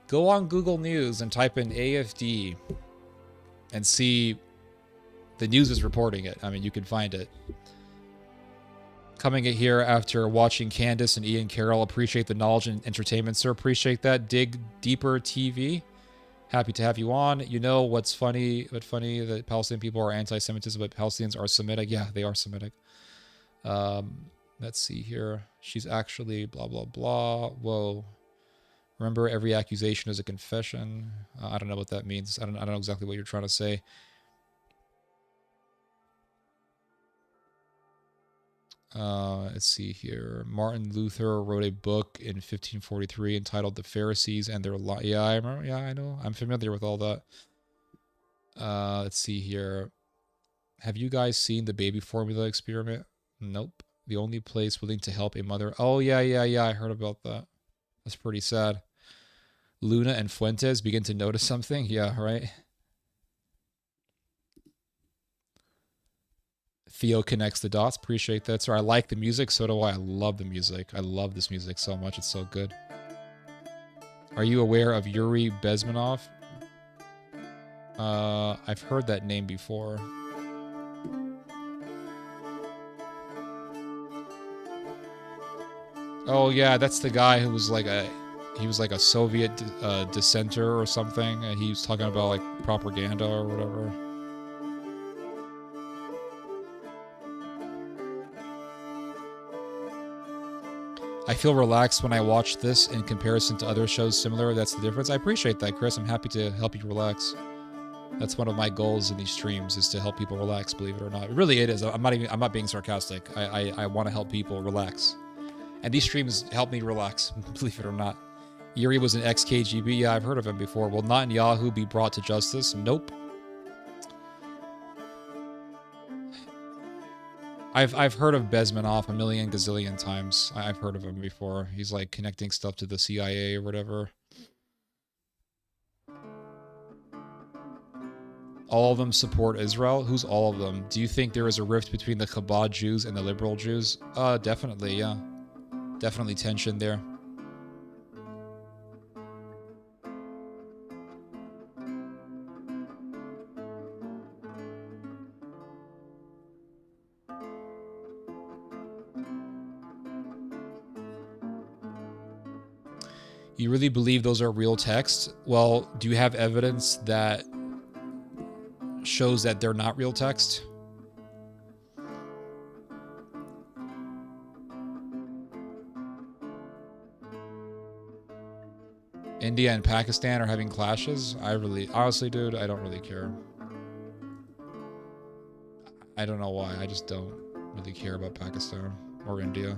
Go on Google News and type in AFD and see the news is reporting it. I mean, you can find it. Coming in here after watching Candace and Ian Carroll. Appreciate the knowledge and entertainment, sir. Appreciate that. Dig Deeper TV. Happy to have you on. You know what's funny? What's funny that Palestinian people are anti-Semitism, but Palestinians are Semitic. Yeah, they are Semitic. Let's see here. She's actually blah, blah, blah. Whoa. Remember, every accusation is a confession. I don't know what that means. I don't know exactly what you're trying to say. Let's see here. Martin Luther wrote a book in 1543 entitled The Pharisees and Their Lie. Yeah, I remember. Yeah, I know. I'm familiar with all that. Let's see here. Have you guys seen the baby formula experiment? Nope. The only place willing to help a mother. Oh, yeah. I heard about that. That's pretty sad. Luna and Fuentes begin to notice something. Yeah, right. Theo connects the dots. Appreciate that, sir. I like the music. So do I. I love the music. I love this music so much. It's so good. Are you aware of Yuri Bezmenov? I've heard that name before. Oh yeah, that's the guy who was like a Soviet dissenter or something, and he was talking about like propaganda or whatever. I feel relaxed when I watch this in comparison to other shows similar. That's the difference. I appreciate that, Chris. I'm happy to help you relax. That's one of my goals in these streams, is to help people relax, believe it or not. Really, it is. I'm not being sarcastic. I want to help people relax. And these streams help me relax, believe it or not. Yuri was an ex-KGB. Yeah, I've heard of him before. Will Netanyahu be brought to justice? Nope. I've heard of Bezmenov a million gazillion times. I've heard of him before. He's like connecting stuff to the CIA or whatever. All of them support Israel? Who's all of them? Do you think there is a rift between the Chabad Jews and the liberal Jews? Definitely, yeah. Definitely tension there. You really believe those are real texts? Well, do you have evidence that shows that they're not real text? India and Pakistan are having clashes? Honestly, dude, I don't really care. I don't know why. I just don't really care about Pakistan or India.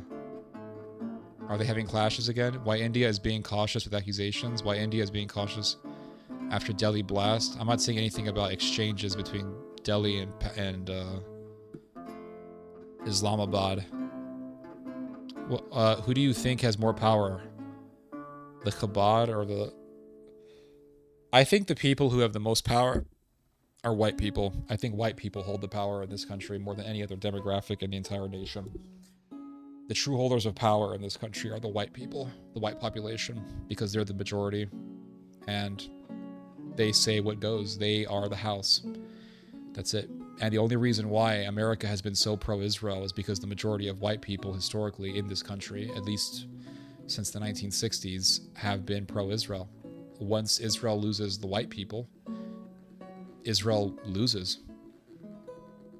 Are they having clashes again? Why India is being cautious with accusations? Why India is being cautious after Delhi blast? I'm not saying anything about exchanges between Delhi and Islamabad. Who do you think has more power? The Chabad or the... I think the people who have the most power are white people. I think white people hold the power in this country more than any other demographic in the entire nation. The true holders of power in this country are the white people, the white population, because they're the majority, and they say what goes. They are the house. That's it. And the only reason why America has been so pro-Israel is because the majority of white people historically in this country, at least since the 1960s, have been pro-Israel. Once Israel loses the white people, Israel loses.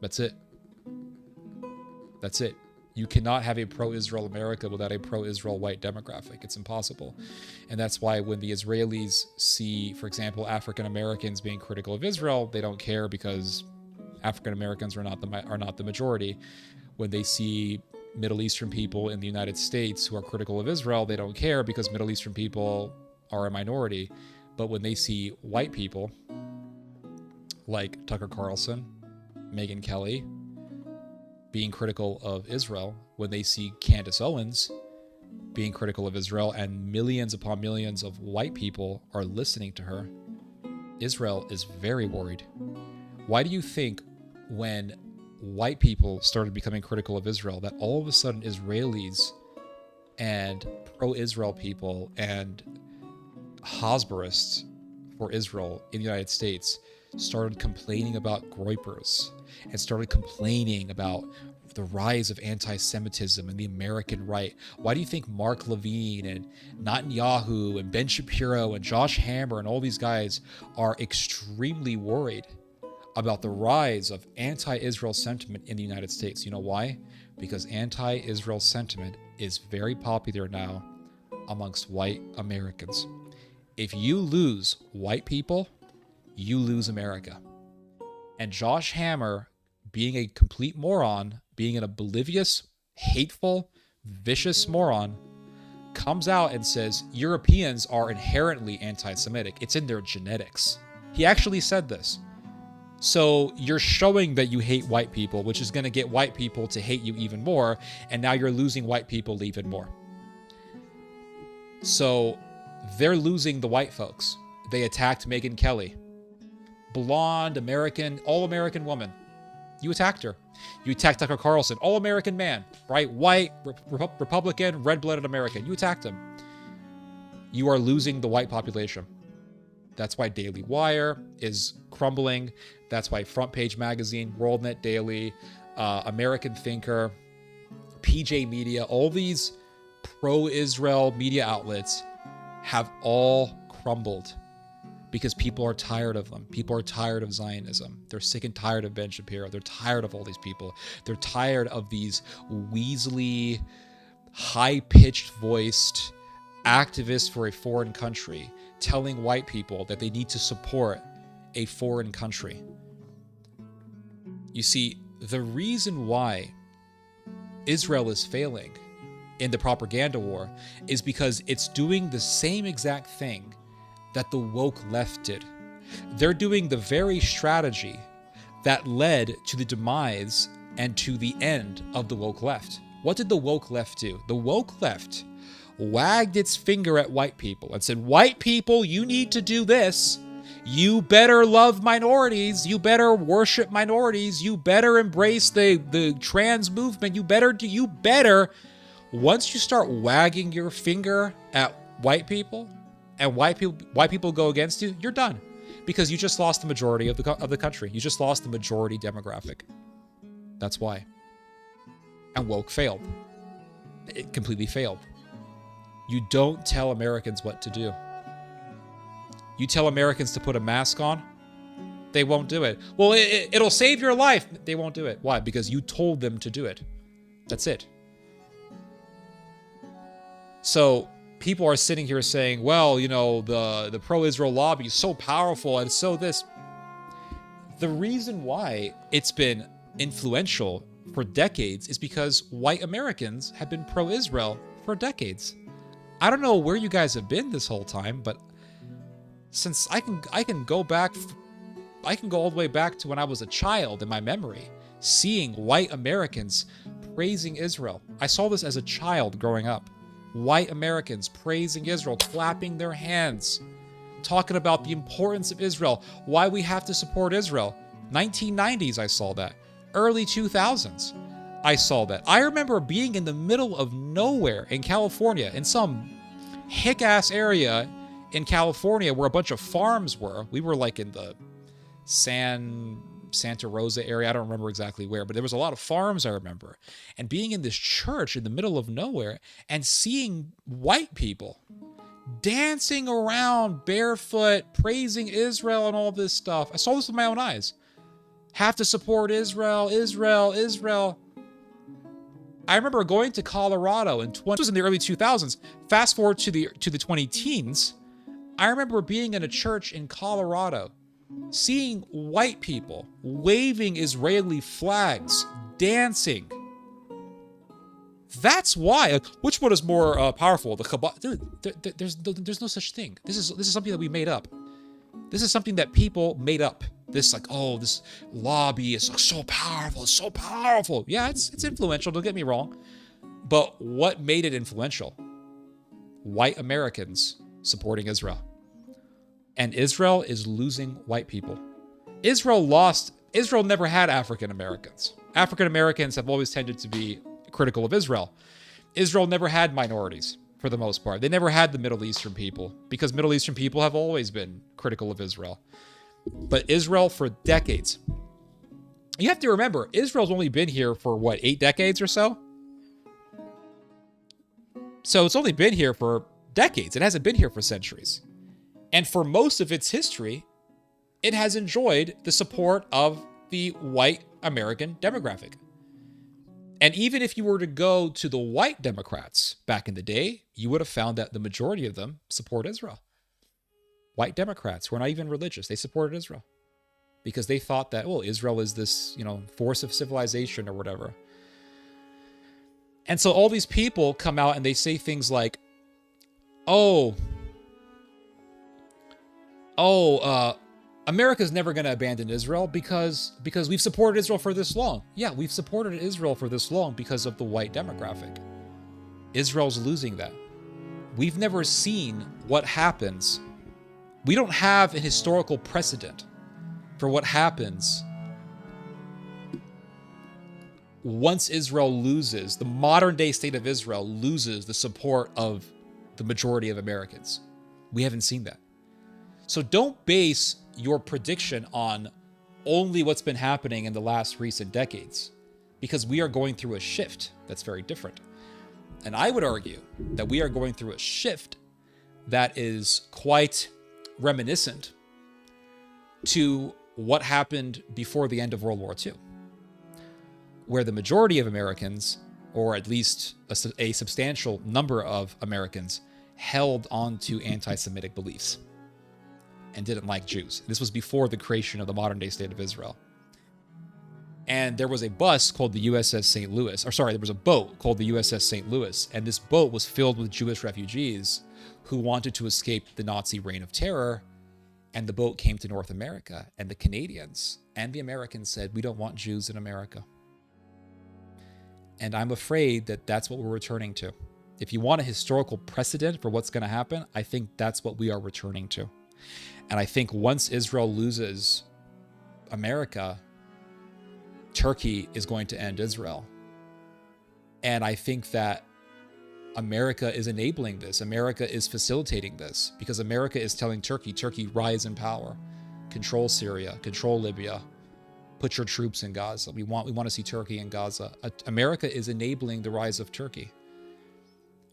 That's it. That's it. You cannot have a pro-Israel America without a pro-Israel white demographic. It's impossible. And that's why when the Israelis see, for example, African Americans being critical of Israel, they don't care because African Americans are not the majority. When they see Middle Eastern people in the United States who are critical of Israel, they don't care because Middle Eastern people are a minority. But when they see white people like Tucker Carlson, Megyn Kelly, being critical of Israel, when they see Candace Owens being critical of Israel, and millions upon millions of white people are listening to her, Israel is very worried. Why do you think when white people started becoming critical of Israel, that all of a sudden Israelis and pro-Israel people and Hasbarists for Israel in the United States started complaining about groypers and started complaining about the rise of anti-Semitism and the American right? Why do you think Mark Levine and Netanyahu and Ben Shapiro and Josh Hammer and all these guys are extremely worried about the rise of anti-Israel sentiment in the United States? You know why? Because anti-Israel sentiment is very popular now amongst white Americans. If you lose white people, you lose America. And Josh Hammer, being a complete moron, being an oblivious, hateful, vicious moron, comes out and says Europeans are inherently anti-Semitic. It's in their genetics. He actually said this. So you're showing that you hate white people, which is going to get white people to hate you even more, and now you're losing white people even more. So they're losing the white folks. They attacked Megyn Kelly. Blonde, American, all-American woman. You attacked her. You attacked Tucker Carlson, all-American man, right? White, Republican, red-blooded American. You attacked him. You are losing the white population. That's why Daily Wire is crumbling. That's why Front Page Magazine, WorldNet Daily, American Thinker, PJ Media, all these pro-Israel media outlets have all crumbled because people are tired of them. People are tired of Zionism. They're sick and tired of Ben Shapiro. They're tired of all these people. They're tired of these weaselly, high-pitched voiced activists for a foreign country telling white people that they need to support a foreign country. You see, the reason why Israel is failing in the propaganda war is because it's doing the same exact thing that the woke left did. They're doing the very strategy that led to the demise and to the end of the woke left. What did the woke left do? The woke left wagged its finger at white people and said, white people, you need to do this. You better love minorities. You better worship minorities. You better embrace the trans movement. You better. Once you start wagging your finger at white people and white people go against you, you're done. Because you just lost the majority of the country. You just lost the majority demographic. That's why. And woke failed. It completely failed. You don't tell Americans what to do. You tell Americans to put a mask on, they won't do it. Well, it'll save your life. They won't do it. Why? Because you told them to do it. That's it. So people are sitting here saying, well, you know, the pro-Israel lobby is so powerful and so this. The reason why it's been influential for decades is because white Americans have been pro-Israel for decades. I don't know where you guys have been this whole time, but since I can go all the way back to when I was a child in my memory, seeing white Americans praising Israel. I saw this as a child growing up. White Americans praising Israel, clapping their hands, talking about the importance of Israel, why we have to support Israel. 1990s, I saw that. Early 2000s, I saw that. I remember being in the middle of nowhere in California, in some hick-ass area in California where a bunch of farms were. We were like in the Santa Rosa area. I don't remember exactly where, but there was a lot of farms, I remember. And being in this church in the middle of nowhere and seeing white people dancing around barefoot, praising Israel and all this stuff. I saw this with my own eyes. Have to support Israel, Israel, Israel. I remember going to Colorado this was in the early 2000s. Fast forward to the 2010s. I remember being in a church in Colorado, seeing white people waving Israeli flags, dancing. That's why. Which one is more powerful? The Chabad? Dude, there's no such thing. This is something that we made up. This is something that people made up. This this lobby is so powerful. It's so powerful. Yeah, it's influential. Don't get me wrong. But what made it influential? White Americans supporting Israel. And Israel is losing white people. Israel never had African Americans. African Americans have always tended to be critical of Israel. Israel never had minorities, for the most part. They never had the Middle Eastern people, because Middle Eastern people have always been critical of Israel. But Israel, for decades, you have to remember, Israel's only been here for, 8 decades or so? So it's only been here for decades. It hasn't been here for centuries. And for most of its history, it has enjoyed the support of the white American demographic. And even if you were to go to the white Democrats back in the day, you would have found that the majority of them support Israel. White Democrats who are not even religious, they supported Israel because they thought that, Israel is this, force of civilization or whatever. And so all these people come out and they say things like, America's never going to abandon Israel because we've supported Israel for this long. Yeah, we've supported Israel for this long because of the white demographic. Israel's losing that. We've never seen what happens. We don't have an historical precedent for what happens once Israel loses, the modern day state of Israel loses the support of the majority of Americans. We haven't seen that. So don't base your prediction on only what's been happening in the last recent decades, because we are going through a shift that's very different. And I would argue that we are going through a shift that is quite reminiscent to what happened before the end of World War II, where the majority of Americans, or at least a substantial number of Americans, held on to anti-Semitic beliefs and didn't like Jews. This was before the creation of the modern-day state of Israel. And there was a bus called the USS St. Louis, there was a boat called the USS St. Louis, and this boat was filled with Jewish refugees who wanted to escape the Nazi reign of terror. And the boat came to North America, and the Canadians and the Americans said, we don't want Jews in America. And I'm afraid that that's what we're returning to. If you want a historical precedent for what's going to happen, I think that's what we are returning to. And I think once Israel loses America, Turkey is going to end Israel. And I think that America is enabling this. America is facilitating this because America is telling Turkey, rise in power, control Syria, control Libya, put your troops in Gaza. We want to see Turkey in Gaza. America is enabling the rise of Turkey,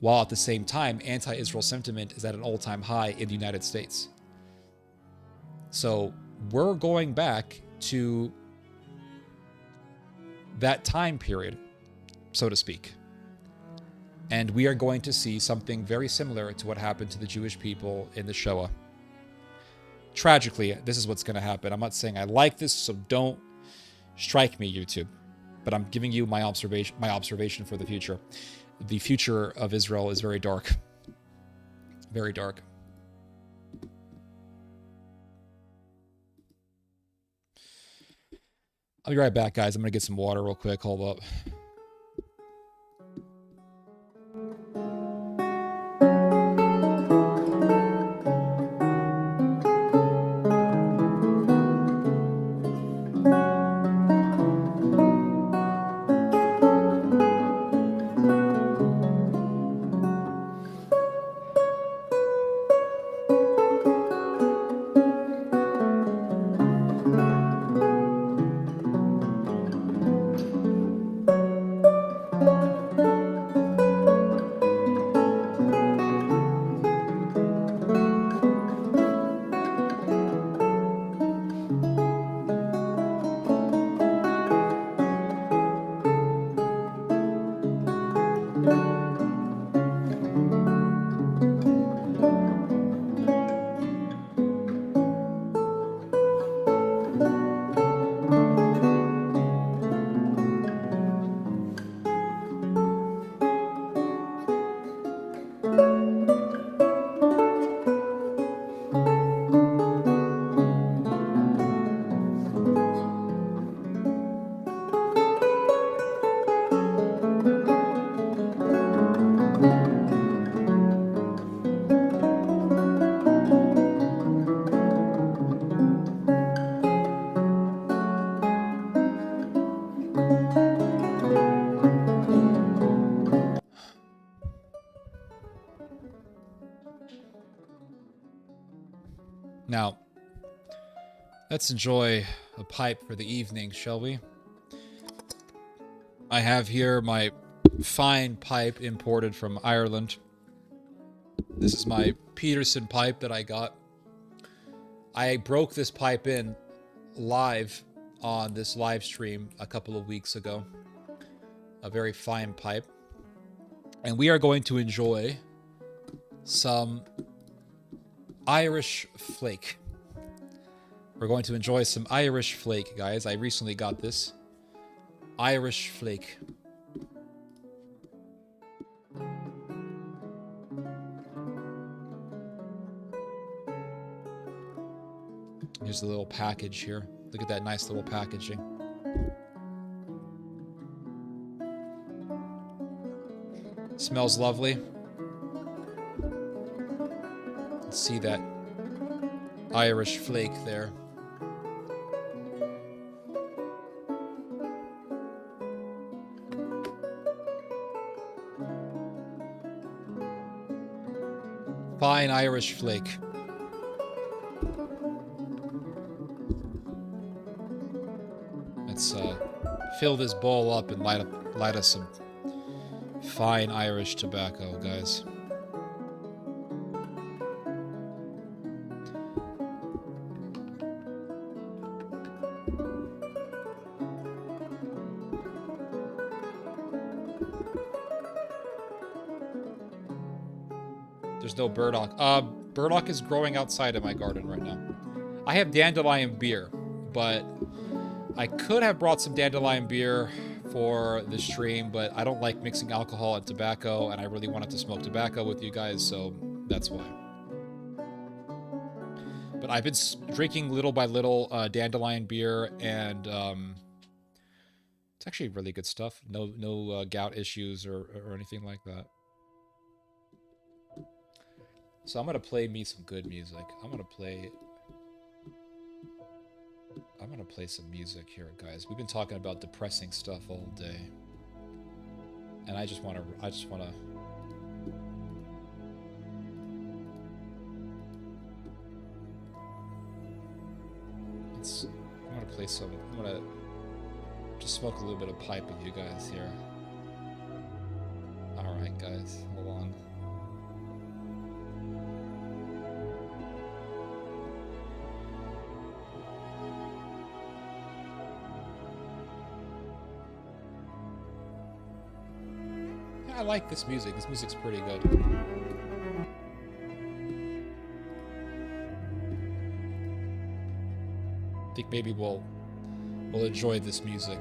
while at the same time, anti-Israel sentiment is at an all-time high in the United States. So we're going back to that time period, so to speak. And we are going to see something very similar to what happened to the Jewish people in the Shoah. Tragically, this is what's going to happen. I'm not saying I like this, so don't strike me, YouTube. But I'm giving you my observation for the future. The future of Israel is very dark. Very dark. I'll be right back, guys. I'm going to get some water real quick. Hold up. Now, let's enjoy a pipe for the evening, shall we? I have here my fine pipe imported from Ireland. This is my Peterson pipe that I got. I broke this pipe in live on this live stream a couple of weeks ago. A very fine pipe. And we are going to enjoy some Irish flake. We're going to enjoy some Irish flake, guys. I recently got this. Irish flake. Here's the little package here. Look at that nice little packaging. Smells lovely. Let's see that Irish flake there. Fine Irish flake. Let's fill this bowl up and light us some fine Irish tobacco, guys. There's no burdock. Burdock is growing outside of my garden right now. I have dandelion beer, but I could have brought some dandelion beer for the stream, but I don't like mixing alcohol and tobacco, and I really wanted to smoke tobacco with you guys, so that's why. But I've been drinking little by little dandelion beer, and it's actually really good stuff. No gout issues or anything like that. So I'm gonna play me some good music. I'm gonna play some music here, guys. We've been talking about depressing stuff all day, and I just wanna. I'm gonna play some. I'm gonna just smoke a little bit of pipe with you guys here. All right, guys, hold on. I like this music. This music's pretty good. I think maybe we'll enjoy this music.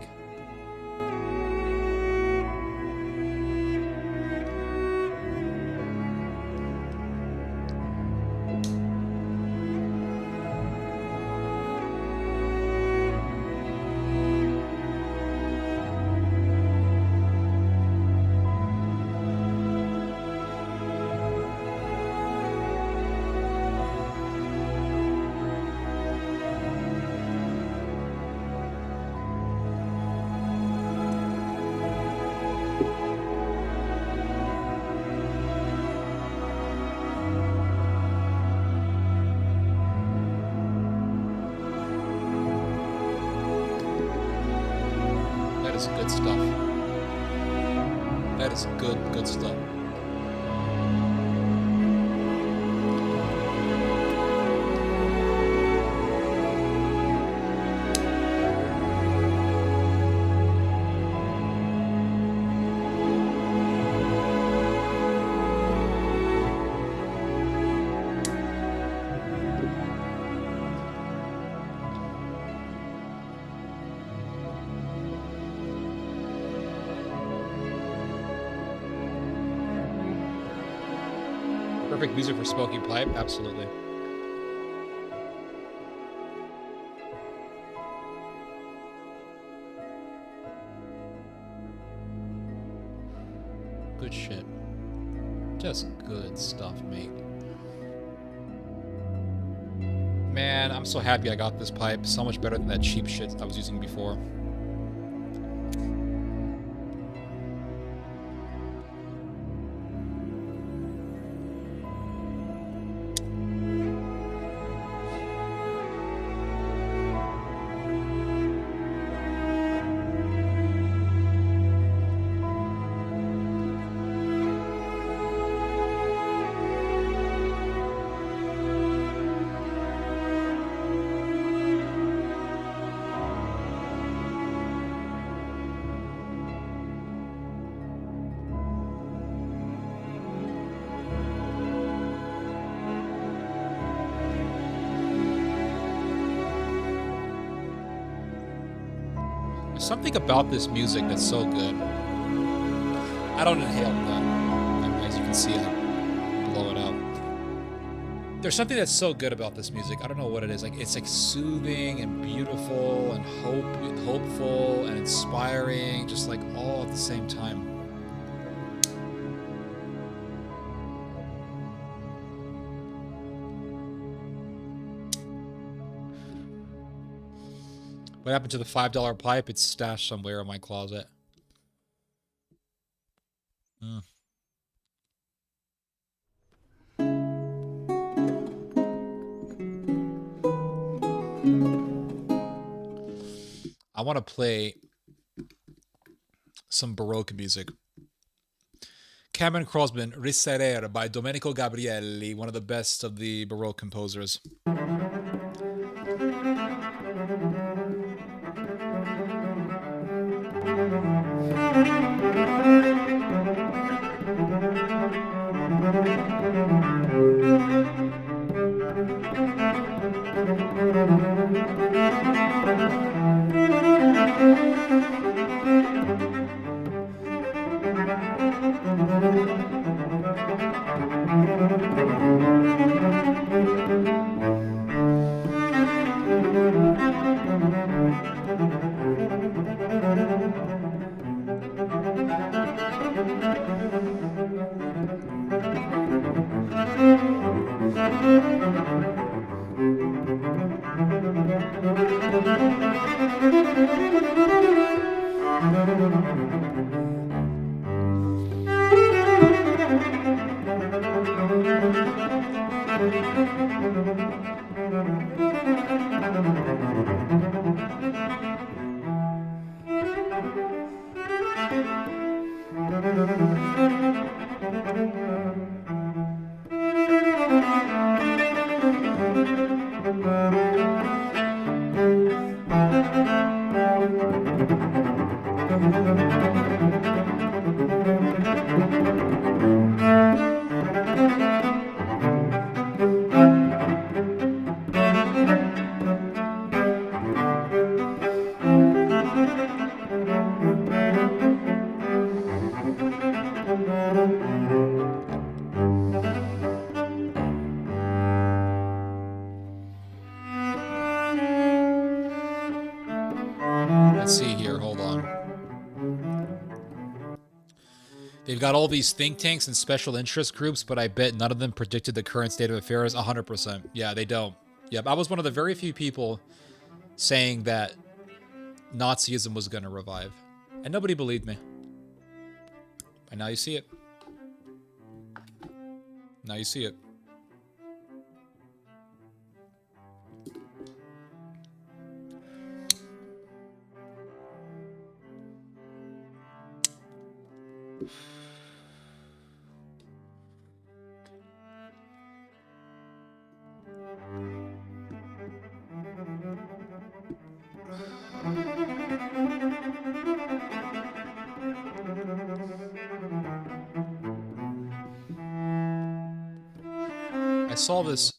Good stuff. That is good stuff. Perfect music for smoking pipe, absolutely. Good shit. Just good stuff, mate. Man, I'm so happy I got this pipe. So much better than that cheap shit I was using before. Something about this music that's so good. I don't inhale that. As you can see, I blow it out. There's something that's so good about this music. I don't know what it is. Like, it's like soothing and beautiful and hopeful and inspiring, just like all at the same time. What happened to the $5 pipe? It's stashed somewhere in my closet. I want to play some Baroque music. Cameron Crossman, Riserere by Domenico Gabrielli, one of the best of the Baroque composers. Let's see here, hold on. They've got all these think tanks and special interest groups, but I bet none of them predicted the current state of affairs 100%. Yeah, they don't. Yep, I was one of the very few people saying that Nazism was going to revive. And nobody believed me. And now you see it. Now you see it. I saw this.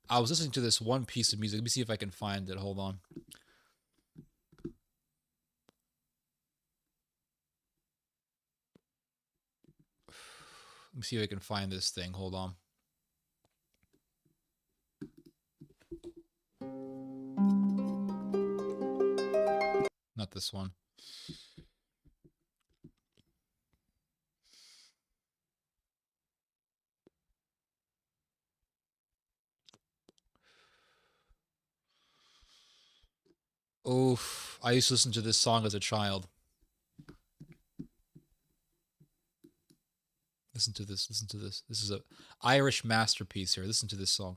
I was listening to this one piece of music. Let me see if I can find it. Hold on. Let me see if I can find this thing. Hold on. Not this one. Oof. I used to listen to this song as a child. Listen to this. Listen to this. This is a Irish masterpiece here. Listen to this song.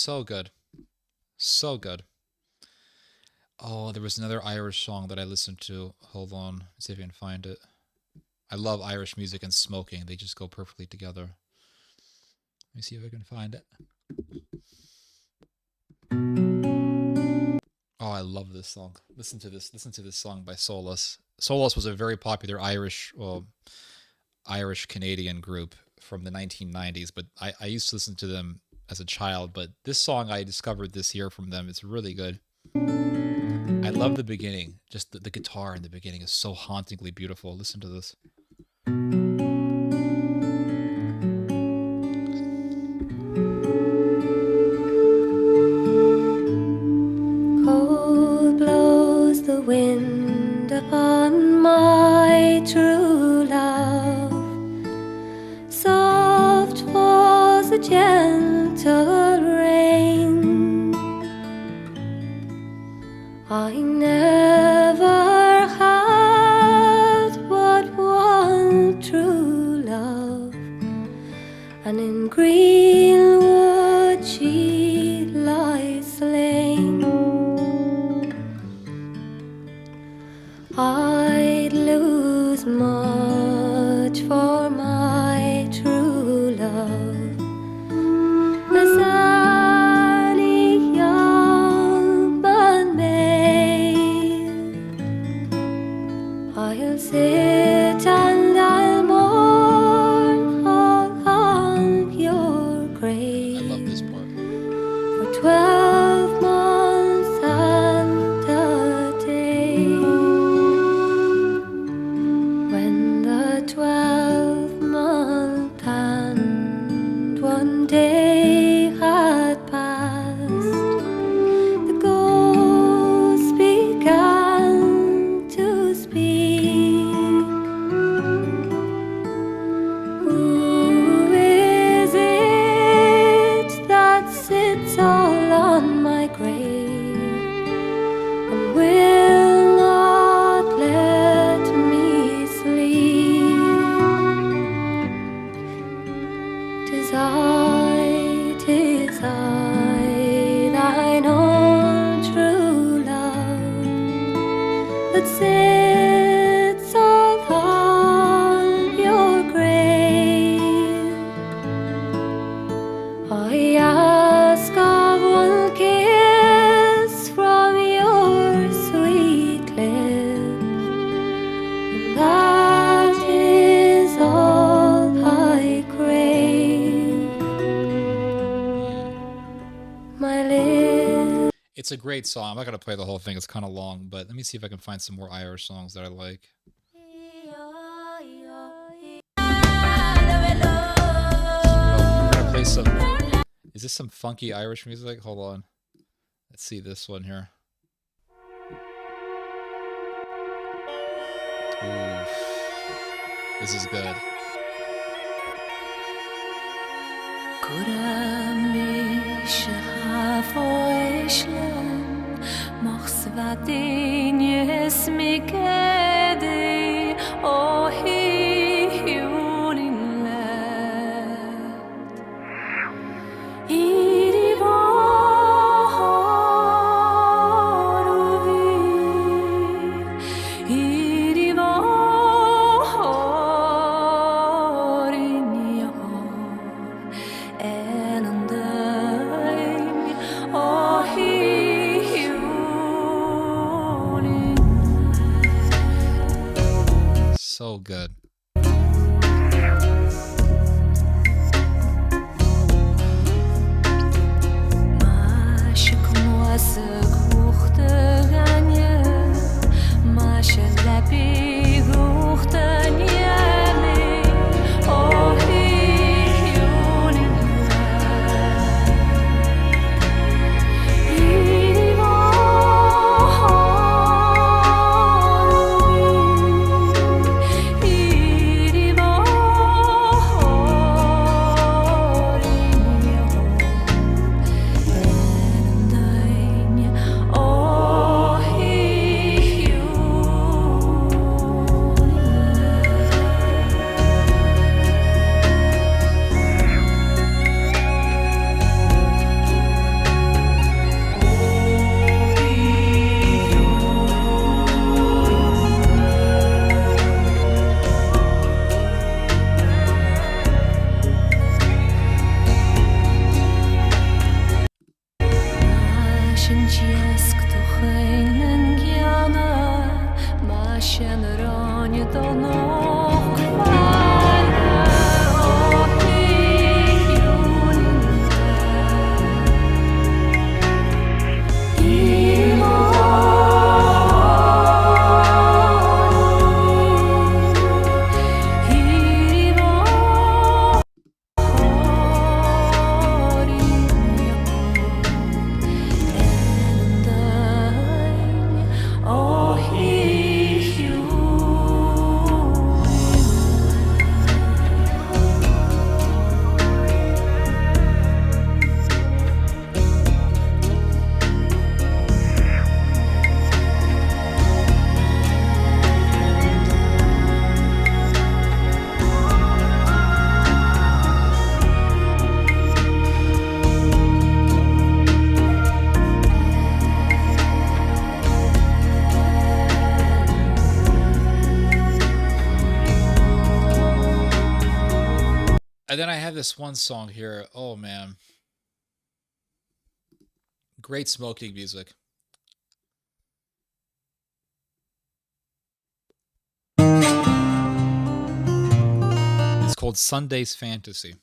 So good. So good. Oh, there was another Irish song that I listened to. Hold on. Let's see if I can find it. I love Irish music and smoking. They just go perfectly together. Let me see if I can find it. Oh, I love this song. Listen to this. Listen to this song by Solus. Solus was a very popular Irish Canadian group from the 1990s, but I used to listen to them as a child, but this song I discovered this year from them. It's really good. I love the beginning. Just the guitar in the beginning is so hauntingly beautiful. Listen to this. Cold blows the wind upon my true love. Soft falls the gentle rain. I never had but one true love, and in greenwood she lies slain. I'd lose much for my true love, as any young man may. I'll sit and I'll mourn all on your grave. I love this part. For 12 months and a day. When the 12-month and one day had passed, the ghost began to speak. Who is it that sits all on my grave and will not let me sleep? 'Tis I, thine own true love, that sits all on your grave. I ask of one kiss from your sweet lips, and that is all I crave. My lips. It's a great song. I'm not going to play the whole thing. It's kind of long, but let me see if I can find some more Irish songs that I like. Oh, we're going to play some... Is this some funky Irish music? Hold on. Let's see this one here. Ooh. This is good. So good. And then I have this one song here. Oh man. Great smoking music. It's called Sunday's Fantasy.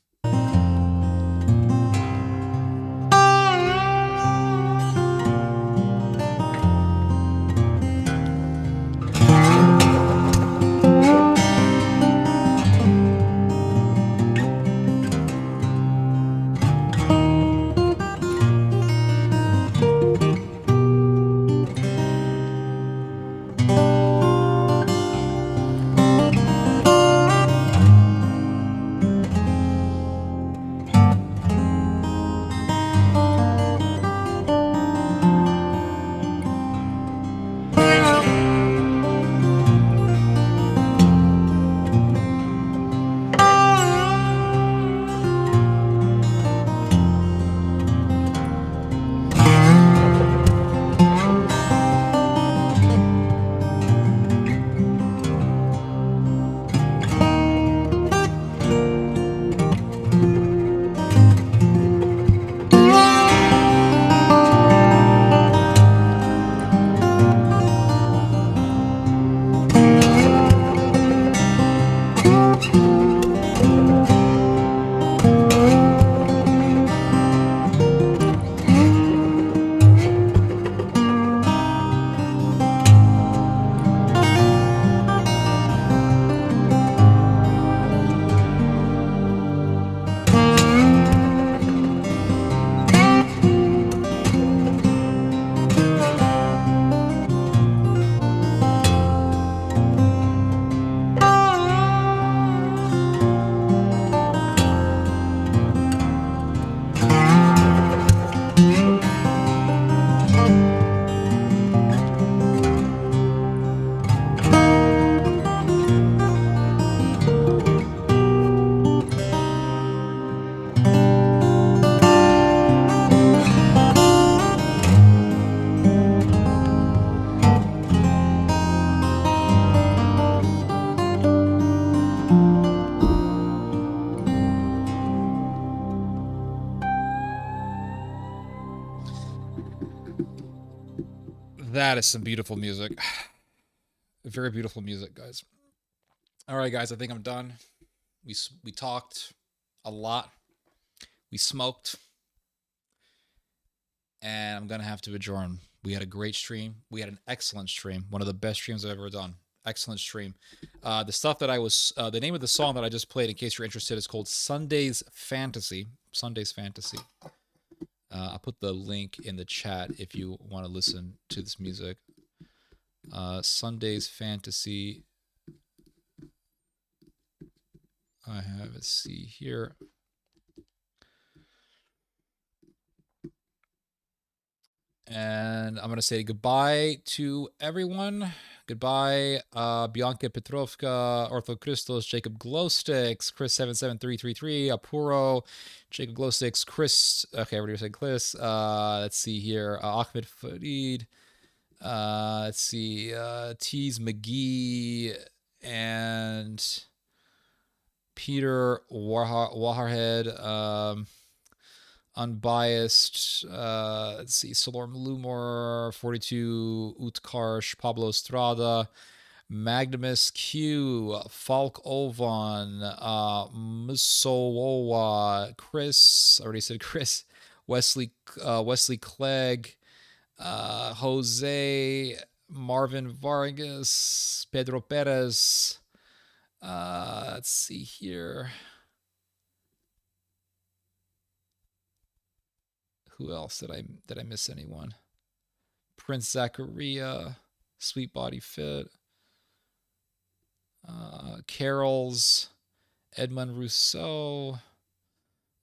That is some beautiful music. Very beautiful music, guys. All right, guys, I think I'm done. We talked a lot. We smoked. And I'm going to have to adjourn. We had a great stream. We had an excellent stream. One of the best streams I've ever done. Excellent stream. The stuff that I was... the name of the song that I just played, in case you're interested, is called Sunday's Fantasy. Sunday's Fantasy. I'll put the link in the chat if you want to listen to this music. Sunday's Fantasy. I have it, see here. And I'm going to say goodbye to everyone. Goodbye, Bianca Petrovka, Ortho Christos, Jacob Glowsticks, Chris77333, Apuro, Jacob Glowsticks, Chris. Okay, everybody said Chris. Let's see here. Ahmed Farid. Let's see. Tease McGee and Peter Waharhead. Unbiased. Let's see. Solorm Lumor, 42 Utkarsh, Pablo Estrada, Magnimus Q, Falk Ovan, Musowowa, Chris. I already said Chris. Wesley Clegg, Jose, Marvin Vargas, Pedro Perez. Let's see here. Who else did I miss anyone? Prince Zachariah, Sweet Body Fit, Carols, Edmund Rousseau,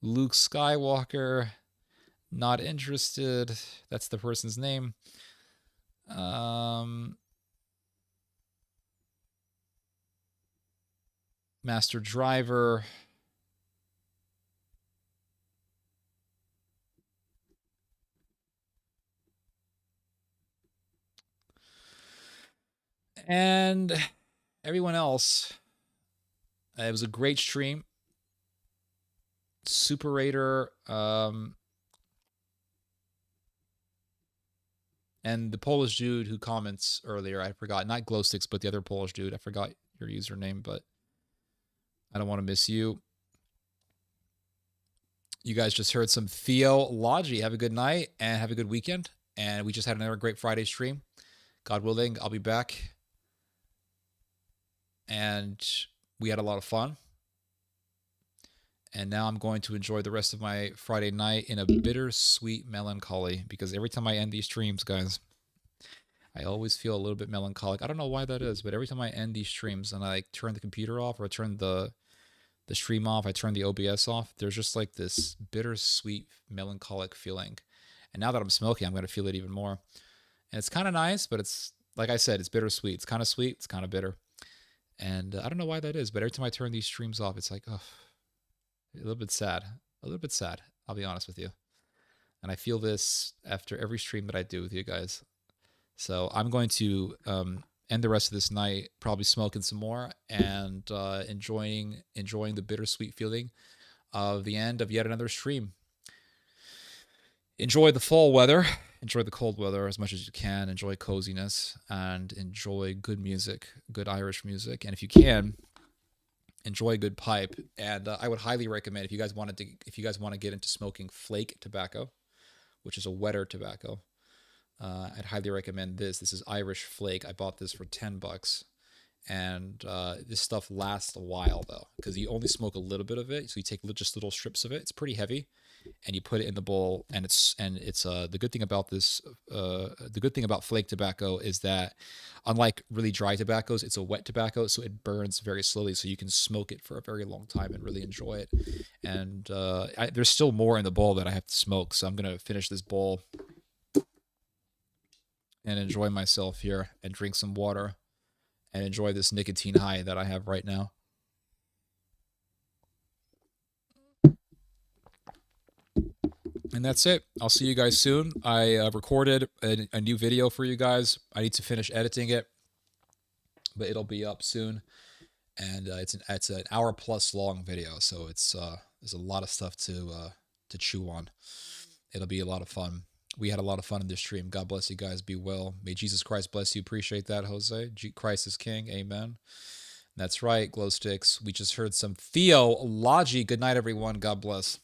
Luke Skywalker, not interested. That's the person's name. Master Driver. And everyone else. It was a great stream. Super Raider, and the Polish dude who comments earlier, I forgot, not Glowsticks, but the other Polish dude. I forgot your username, but I don't want to miss you. You guys just heard some theology. Have a good night and have a good weekend. And we just had another great Friday stream. God willing, I'll be back. And we had a lot of fun. And now I'm going to enjoy the rest of my Friday night in a bittersweet melancholy, because every time I end these streams, guys, I always feel a little bit melancholic. I don't know why that is, but every time I end these streams and I turn the computer off or I turn the stream off, I turn the OBS off, there's just like this bittersweet melancholic feeling. And now that I'm smoking, I'm going to feel it even more. And it's kind of nice, but it's, like I said, it's bittersweet. It's kind of sweet. It's kind of bitter. And I don't know why that is, but every time I turn these streams off, it's like, oh, a little bit sad. A little bit sad, I'll be honest with you. And I feel this after every stream that I do with you guys. So I'm going to end the rest of this night probably smoking some more and enjoying the bittersweet feeling of the end of yet another stream. Enjoy the fall weather. Enjoy the cold weather as much as you can. Enjoy coziness and enjoy good music, good Irish music. And if you can, enjoy a good pipe. And I would highly recommend, if you guys want to get into smoking flake tobacco, which is a wetter tobacco, I'd highly recommend this. This is Irish Flake. I bought this for $10, and this stuff lasts a while though, because you only smoke a little bit of it. So you take just little strips of it. It's pretty heavy, and you put it in the bowl. And it's the good thing about this. The good thing about flake tobacco is that, unlike really dry tobaccos, it's a wet tobacco, so it burns very slowly. So you can smoke it for a very long time and really enjoy it. And there's still more in the bowl that I have to smoke, so I'm gonna finish this bowl and enjoy myself here and drink some water and enjoy this nicotine high that I have right now. And that's it. I'll see you guys soon. I recorded a new video for you guys. I need to finish editing it, but it'll be up soon. And it's an hour plus long video, so it's there's a lot of stuff to chew on. It'll be a lot of fun. We had a lot of fun in this stream. God bless you guys. Be well. May Jesus Christ bless you. Appreciate that, Jose. Christ is King. Amen. That's right, Glow Sticks. We just heard some theology. Good night, everyone. God bless.